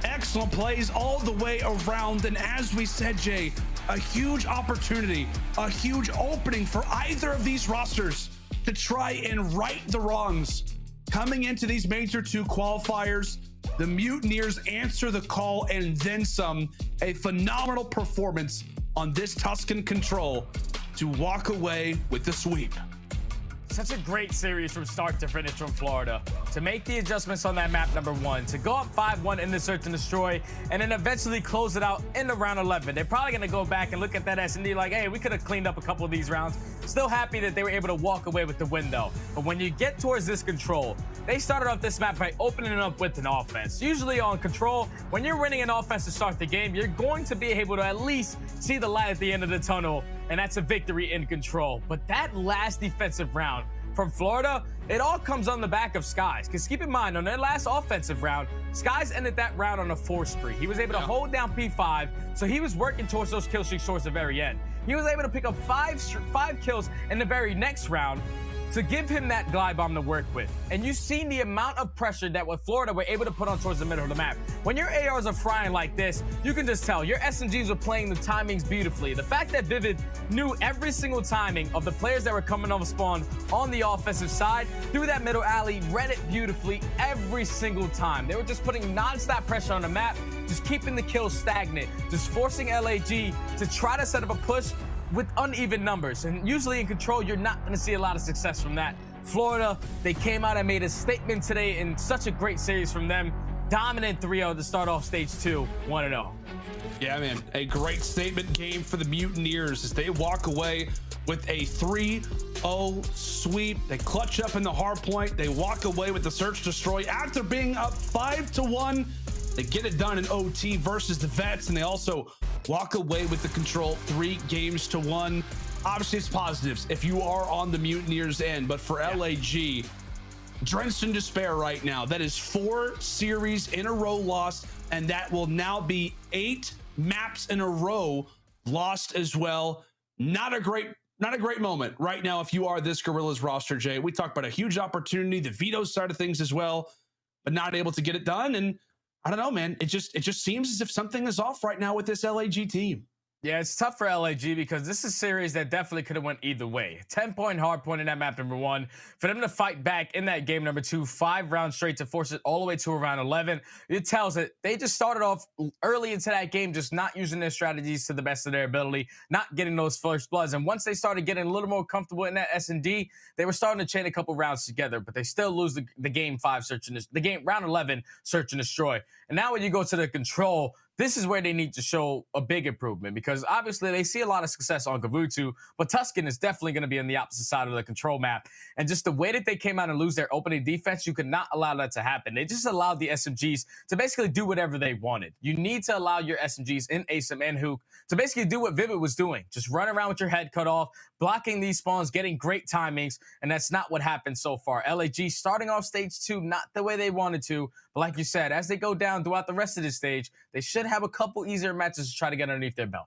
Excellent plays all the way around, and as we said, Jay, a huge opportunity, a huge opening for either of these rosters to try and right the wrongs. Coming into these Major II qualifiers, the Mutineers answer the call and then some. A phenomenal performance on this Tuscan Control to walk away with the sweep. Such a great series from start to finish from Florida. To make the adjustments on that map number 1, to go up 5-1 in the search and destroy, and then eventually close it out in the round 11. They're probably going to go back and look at that S&D like, hey, we could have cleaned up a couple of these rounds. Still happy that they were able to walk away with the win, though. But when you get towards this Control, they started off this map by opening it up with an offense. Usually on Control, when you're winning an offense to start the game, you're going to be able to at least see the light at the end of the tunnel, and that's a victory in Control. But that last defensive round from Florida, it all comes on the back of Skies. Because keep in mind, on their last offensive round, Skies ended that round on a 4 spree. He was able to hold down P5, so he was working towards those kill streaks towards the very end. He was able to pick up 5 kills in the very next round to give him that glide bomb to work with. And you've seen the amount of pressure that what Florida were able to put on towards the middle of the map. When your ARs are frying like this, you can just tell your SMGs were playing the timings beautifully. The fact that Vivid knew every single timing of the players that were coming off spawn on the offensive side through that middle alley, read it beautifully every single time. They were just putting non-stop pressure on the map, just keeping the kills stagnant, just forcing LAG to try to set up a push with uneven numbers. And usually in Control, you're not going to see a lot of success from that. Florida, they came out and made a statement today in such a great series from them. Dominant 3-0 to start off stage 2, 1-0. Yeah, man, a great statement game for the Mutineers as they walk away with a 3-0 sweep. They clutch up in the hard point. They walk away with the search destroy after being up 5-1. They get it done in OT versus the Vets, and they also walk away with the Control 3-1. Obviously, it's positives if you are on the Mutineers' end, but for LAG, drenched in despair right now. That is 4 series in a row lost, and that will now be 8 maps in a row lost as well. Not a great moment right now if you are this Guerrillas roster, Jay. We talked about a huge opportunity, the veto side of things as well, but not able to get it done. And I don't know, man. It just seems as if something is off right now with this LAG team. Yeah, it's tough for LAG because this is a series that definitely could have went either way. 10-point hard point in that map number 1. For them to fight back in that game number 2, 5 rounds straight to force it all the way to around 11. It tells that they just started off early into that game just not using their strategies to the best of their ability, not getting those first bloods. And once they started getting a little more comfortable in that S&D, they were starting to chain a couple rounds together, but they still lose the game 5 search and the game round 11 search and destroy. And now when you go to the Control, this is where they need to show a big improvement because obviously they see a lot of success on Gavutu, but Tuscan is definitely going to be on the opposite side of the Control map. And just the way that they came out and lose their opening defense, you could not allow that to happen. They just allowed the SMGs to basically do whatever they wanted. You need to allow your SMGs in ASIM and Hook to basically do what Vivid was doing. Just run around with your head cut off, blocking these spawns, getting great timings, and that's not what happened so far. LAG starting off stage 2, not the way they wanted to, but like you said, as they go down throughout the rest of this stage, they should have a couple easier matches to try to get underneath their belt.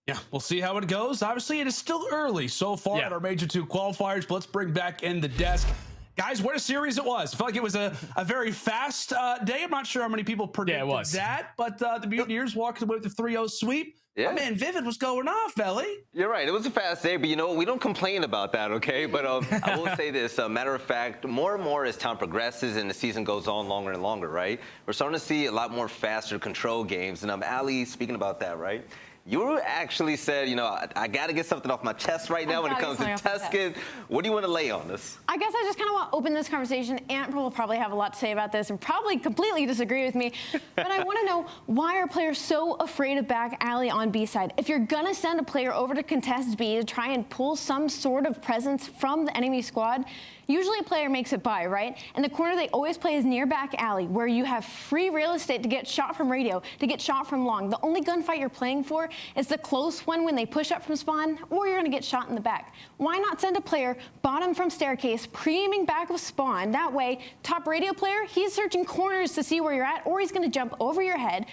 Yeah, we'll see how it goes. Obviously, it is still early so far at our Major II qualifiers, but let's bring back in the desk. Guys, what a series it was. I felt like it was a very fast day. I'm not sure how many people predicted that, but the Mutineers walked away with the 3-0 sweep. Yeah. My man Vivid was going off, Ellie. You're right. It was a fast day, but you know, we don't complain about that, okay? But I will say this, matter of fact, more and more as time progresses and the season goes on longer and longer, right? We're starting to see a lot more faster control games. And aLLeY, speaking about that, right? You actually said, you know, I got to get something off my chest right now when it comes to Tuscan. What do you want to lay on this? I guess I just kind of want to open this conversation. Ant will probably have a lot to say about this and probably completely disagree with me. But I want to know, why are players so afraid of back aLLeY on B side? If you're going to send a player over to contest B to try and pull some sort of presence from the enemy squad, usually a player makes it by, right? And the corner they always play is near back aLLeY, where you have free real estate to get shot from radio, to get shot from long. The only gunfight you're playing for is the close one when they push up from spawn, or you're going to get shot in the back. Why not send a player bottom from staircase, pre-aiming back of spawn? That way, top radio player, he's searching corners to see where you're at, or he's going to jump over your head.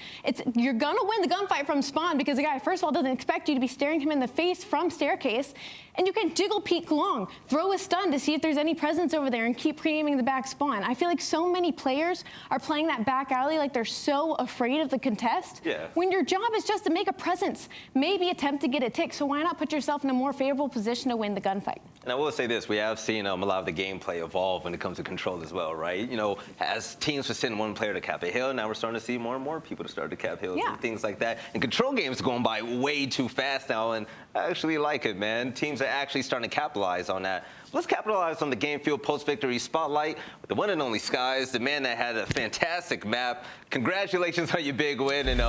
You're going to win the gunfight from spawn because the guy, first of all, doesn't expect you to be staring him in the face from staircase. And you can jiggle peek long, throw a stun to see if there's any presence over there and keep pre-aiming the back spawn. I feel like so many players are playing that back aLLeY like they're so afraid of the contest. Yeah. When your job is just to make a presence, maybe attempt to get a tick. So why not put yourself in a more favorable position to win the gunfight? And I will say this, we have seen a lot of the gameplay evolve when it comes to control as well, right? You know, as teams were sending one player to cap a hill, now we're starting to see more and more people to start to cap hills and things like that. And control games are going by way too fast now, and I actually like it, man. Teams are actually starting to capitalize on that. Let's capitalize on the game field post-victory spotlight with the one and only Skies, the man that had a fantastic map. Congratulations on your big win, and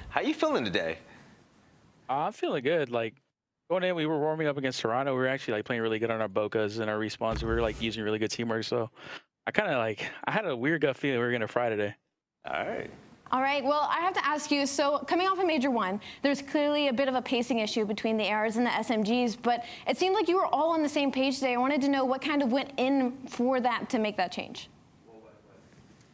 how you feeling today? I'm feeling good. Like, going in, we were warming up against Toronto. We were actually like playing really good on our Bokas and our respawns. We were like using really good teamwork. So I had a weird gut feeling we were going to fry today. All right. All right, well, I have to ask you, so coming off of Major 1, there's clearly a bit of a pacing issue between the ARs and the SMGs, but it seemed like you were all on the same page today. I wanted to know what kind of went in for that to make that change.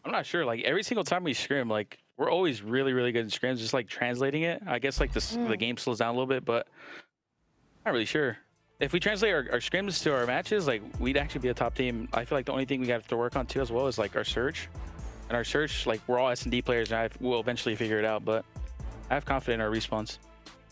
I'm not sure. Like, every single time we scrim, like, we're always really, really good in scrims, just like translating it. I guess like the game slows down a little bit, but I'm not really sure. If we translate our scrims to our matches, like, we'd actually be a top team. I feel like the only thing we got to work on too as well is like our search. And our search, like, we're all S&D players, and we'll eventually figure it out, but I have confidence in our respawns.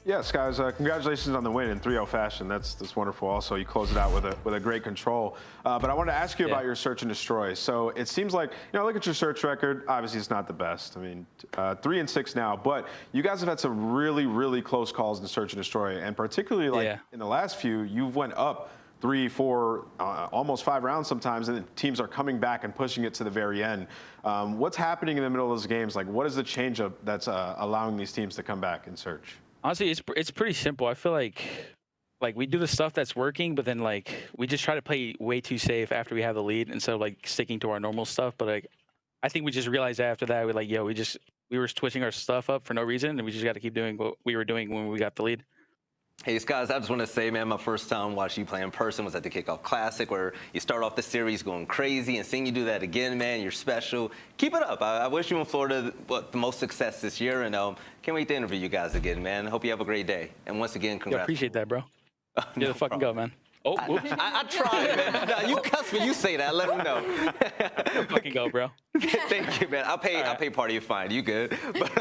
Yes, guys, congratulations on the win in 3-0 fashion. That's wonderful. Also, you close it out with a great control. But I wanted to ask you about your search and destroy. So it seems like, you know, look at your search record. Obviously, it's not the best. I mean, 3-6 now, but you guys have had some really, really close calls in search and destroy, and particularly like in the last few, you've went up 3, 4, almost 5 rounds sometimes, and teams are coming back and pushing it to the very end. What's happening in the middle of those games? Like, what is the change up that's allowing these teams to come back and search? Honestly, it's pretty simple. I feel like we do the stuff that's working, but then like we just try to play way too safe after we have the lead instead of like sticking to our normal stuff. But like, I think we just realized after that, we're like, yo, we were switching our stuff up for no reason, and we just got to keep doing what we were doing when we got the lead. Hey, Skies, I just want to say, man, my first time watching you play in person was at the Kickoff Classic, where you start off the series going crazy, and seeing you do that again, man, you're special. Keep it up. I wish you in Florida the most success this year, and can't wait to interview you guys again, man. Hope you have a great day. And once again, congrats. I appreciate that, bro. You're the fucking go, man. Oh, I tried, man. No, you cuss when you say that. Let them know. Fucking go, bro. Thank you, man. I'll pay part of your fine. You good? But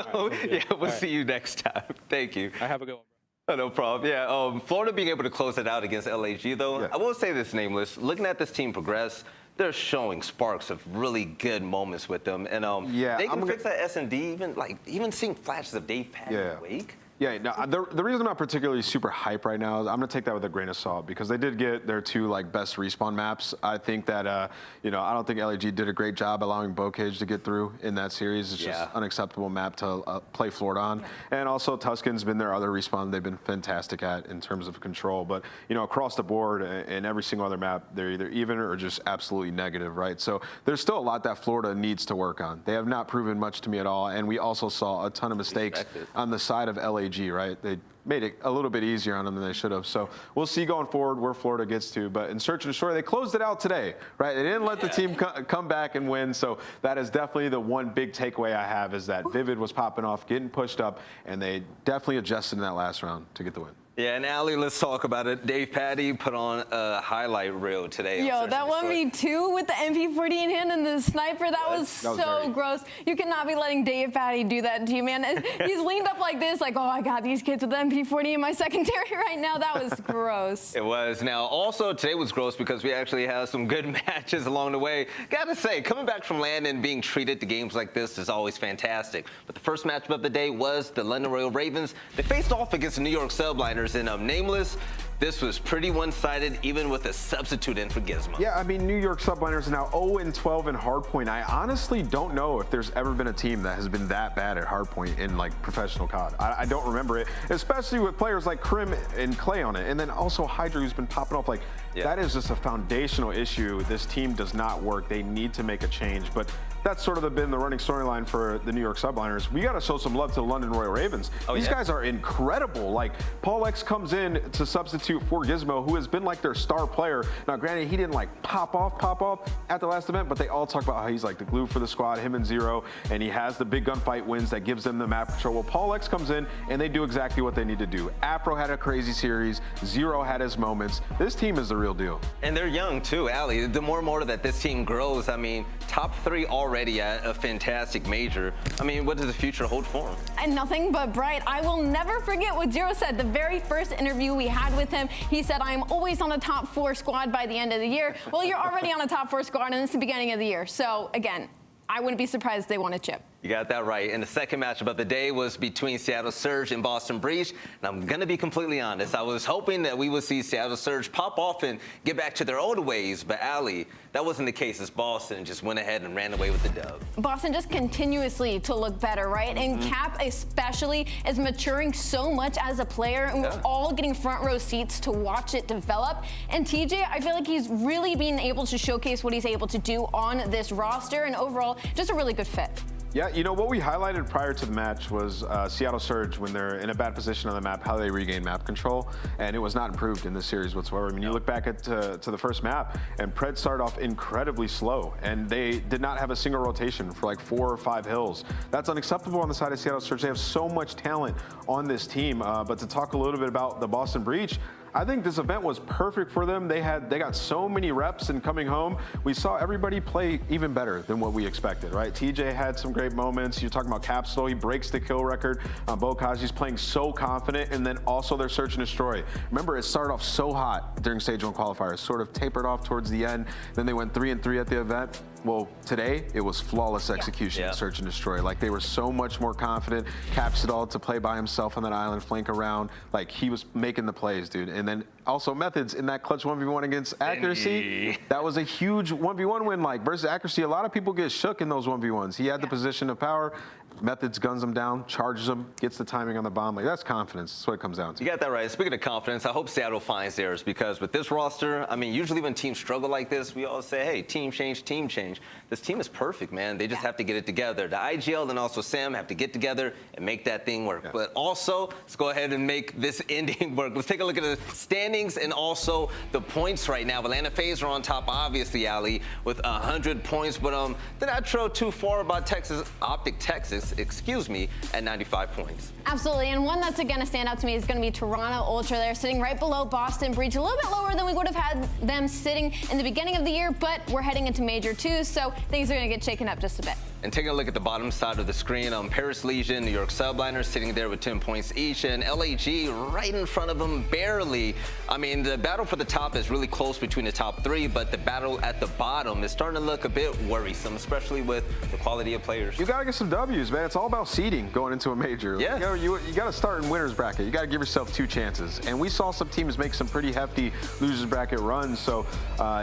yeah, we'll see you next time. Thank you. I have a good one. Oh, no problem. Yeah, Florida being able to close it out against LAG, though, I will say this, Nameless. Looking at this team progress, they're showing sparks of really good moments with them. And they can fix that S&D, even seeing flashes of Dave Patton in the wake. Yeah, no, the reason I'm not particularly super hype right now is I'm going to take that with a grain of salt because they did get their 2 best respawn maps. I think that I don't think LAG did a great job allowing Bocage to get through in that series. It's just unacceptable map to play Florida on. And also Tuscan's been their other respawn they've been fantastic at in terms of control. But across the board in every single other map, they're either even or just absolutely negative, right? So there's still a lot that Florida needs to work on. They have not proven much to me at all, and we also saw a ton of mistakes on the side of LAG. Right? They made it a little bit easier on them than they should have. So we'll see going forward where Florida gets to. But in search and destroy, they closed it out today, right? They didn't let the team come back and win. So that is definitely the one big takeaway I have is that Vivid was popping off, getting pushed up, and they definitely adjusted in that last round to get the win. Yeah, and aLLeY, let's talk about it. Dave Patty put on a highlight reel today. Yo, that 1v2 with the MP40 in hand and the sniper, that was so gross. You cannot be letting Dave Patty do that to you, man. He's leaned up like this, like, oh, I got these kids with the MP40 in my secondary right now. That was gross. It was. Now, also, today was gross because we actually had some good matches along the way. Gotta say, coming back from LAN and being treated to games like this is always fantastic. But the first matchup of the day was the London Royal Ravens. They faced off against the New York Subliners in Nameless. This was pretty one-sided, even with a substitute in for Gizmo. Yeah, I mean, New York Subliners now 0-12 in hardpoint. I honestly don't know if there's ever been a team that has been that bad at hardpoint in like professional COD. I don't remember it, especially with players like Crim and Clay on it, and then also HyDra, who's been popping off. Like, that is just a foundational issue. This team does not work. They need to make a change, but that's sort of been the running storyline for the New York Subliners. We got to show some love to the London Royal Ravens. These guys are incredible. Like, Paul X comes in to substitute for Gizmo, who has been like their star player. Now, granted, he didn't like pop off at the last event, but they all talk about how he's like the glue for the squad, him and Zero, and he has the big gunfight wins that gives them the map control. Well, Paul X comes in and they do exactly what they need to do. Afro had a crazy series. Zero had his moments. This team is the real deal. And they're young too, aLLeY. The more and more that this team grows, I mean, top 3 already at a fantastic major. I mean, what does the future hold for him? And nothing but bright. I will never forget what Zero said the very first interview we had with him. He said, I'm always on a top 4 squad by the end of the year. Well, you're already on a top 4 squad, and it's the beginning of the year. So, again, I wouldn't be surprised if they won a chip. You got that right. And the second matchup of the day was between Seattle Surge and Boston Breach. And I'm going to be completely honest. I was hoping that we would see Seattle Surge pop off and get back to their old ways. But aLLeY, that wasn't the case as Boston just went ahead and ran away with the dub. Boston just continuously to look better, right? And Cap especially is maturing so much as a player. And we're all getting front row seats to watch it develop. And TJ, I feel like he's really being able to showcase what he's able to do on this roster. And overall, just a really good fit. Yeah, you know, what we highlighted prior to the match was Seattle Surge, when they're in a bad position on the map, how they regain map control, and it was not improved in this series whatsoever. I mean, you look back at to the first map, and Pred started off incredibly slow, and they did not have a single rotation for like 4 or 5 hills. That's unacceptable on the side of Seattle Surge. They have so much talent on this team, but to talk a little bit about the Boston Breach, I think this event was perfect for them. They got so many reps, and coming home, we saw everybody play even better than what we expected, right? TJ had some great moments. You're talking about Capsidal. He breaks the kill record. Bokaji's playing so confident, and then also their search and destroy. Remember, it started off so hot during Stage 1 qualifiers, sort of tapered off towards the end. Then they went 3-3 at the event. Well, today, it was flawless execution in search and destroy. Like, they were so much more confident. Capsidal to play by himself on that island, flank around. Like, he was making the plays, dude. And then also Methodz in that clutch 1v1 against Accuracy. That was a huge 1v1 win. Like, versus Accuracy, a lot of people get shook in those 1v1s. He had the position of power. Methodz guns him down, charges him, gets the timing on the bomb. Like, that's confidence. That's what it comes down to. You got that right. Speaking of confidence, I hope Seattle finds theirs, because with this roster, I mean, usually when teams struggle like this, we all say, hey, team change, team change. This team is perfect, man. They just have to get it together. The IGL and also Sam have to get together and make that thing work. But also, let's go ahead and make this ending work. Let's take a look at the standings and also the points right now. Atlanta FaZe are on top, obviously, aLLeY, with 100 points. But they're not too far about OpTic Texas, excuse me, at 95 points. Absolutely, and one that's going to stand out to me is going to be Toronto Ultra. They're sitting right below Boston Breach, a little bit lower than we would have had them sitting in the beginning of the year, but we're heading into Major 2, so things are going to get shaken up just a bit. And taking a look at the bottom side of the screen, Paris Legion, New York Subliners sitting there with 10 points each, and LAG right in front of them, barely. I mean, the battle for the top is really close between the top 3, but the battle at the bottom is starting to look a bit worrisome, especially with the quality of players. You got to get some W's, man. It's all about seeding going into a major. Yeah. You got to start in winner's bracket. You got to give yourself 2 chances. And we saw some teams make some pretty hefty losers bracket runs, so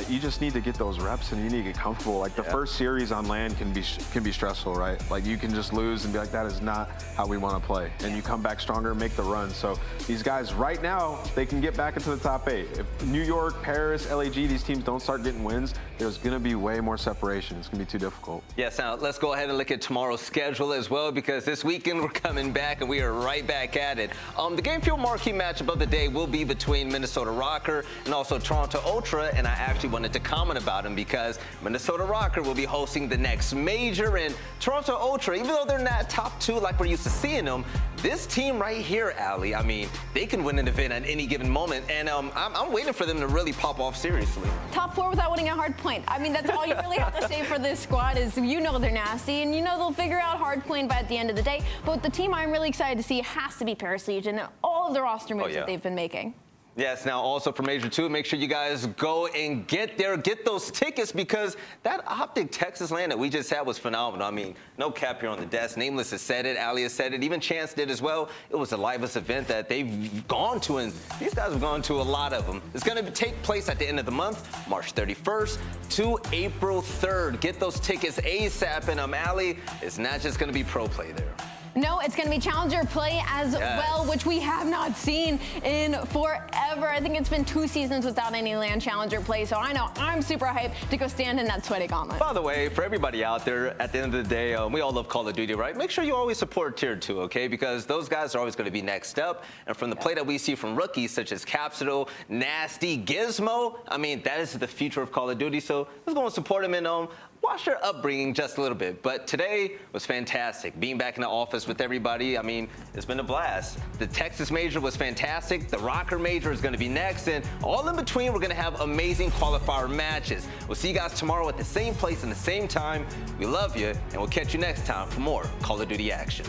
you just need to get those reps, and you need to get comfortable. Like, the first series on LAN can be stressful, right? Like, you can just lose and be like, that is not how we want to play. And you come back stronger and make the run. So these guys right now, they can get back into the top 8. If New York, Paris, LAG, these teams don't start getting wins, there's going to be way more separation. It's going to be too difficult. Yes, now let's go ahead and look at tomorrow's schedule as well, because this weekend we're coming back and we are right back at it. The Game Fuel marquee matchup of the day will be between Minnesota Røkkr and also Toronto Ultra, and I actually wanted to comment about him because Minnesota Røkkr will be hosting the next major and Toronto Ultra, even though they're not top 2 like we're used to seeing them, this team right here, aLLeY, I mean, they can win an event at any given moment, and I'm waiting for them to really pop off seriously. Top 4 without winning a hard point. I mean, that's all you really have to say for this squad is you know they're nasty, and you know they'll figure out hard point by at the end of the day. But the team I'm really excited to see has to be Paris Legion and all of the roster moves that they've been making. Yes, now also for Major II, make sure you guys go and get those tickets, because that OpTic Texas land that we just had was phenomenal. I mean, no cap here on the desk. Nameless has said it, aLLeY has said it, even Chance did as well. It was the livest event that they've gone to, and these guys have gone to a lot of them. It's going to take place at the end of the month, March 31st to April 3rd. Get those tickets ASAP, and aLLeY, it's not just going to be pro play there. No, it's going to be challenger play as well, which we have not seen in forever. I think it's been 2 seasons without any LAN challenger play, so I know I'm super hyped to go stand in that sweaty gauntlet. By the way, for everybody out there, at the end of the day, we all love Call of Duty, right? Make sure you always support Tier 2, okay? Because those guys are always going to be next up. And from the play that we see from rookies such as Capsidal, Nasty, Gizmo, I mean, that is the future of Call of Duty. So let's go and support them and watch their upbringing just a little bit. But today was fantastic. Being back in the office with everybody, I mean, it's been a blast. The Texas Major was fantastic. The Røkkr Major is going to be next. And all in between, we're going to have amazing qualifier matches. We'll see you guys tomorrow at the same place and the same time. We love you, and we'll catch you next time for more Call of Duty action.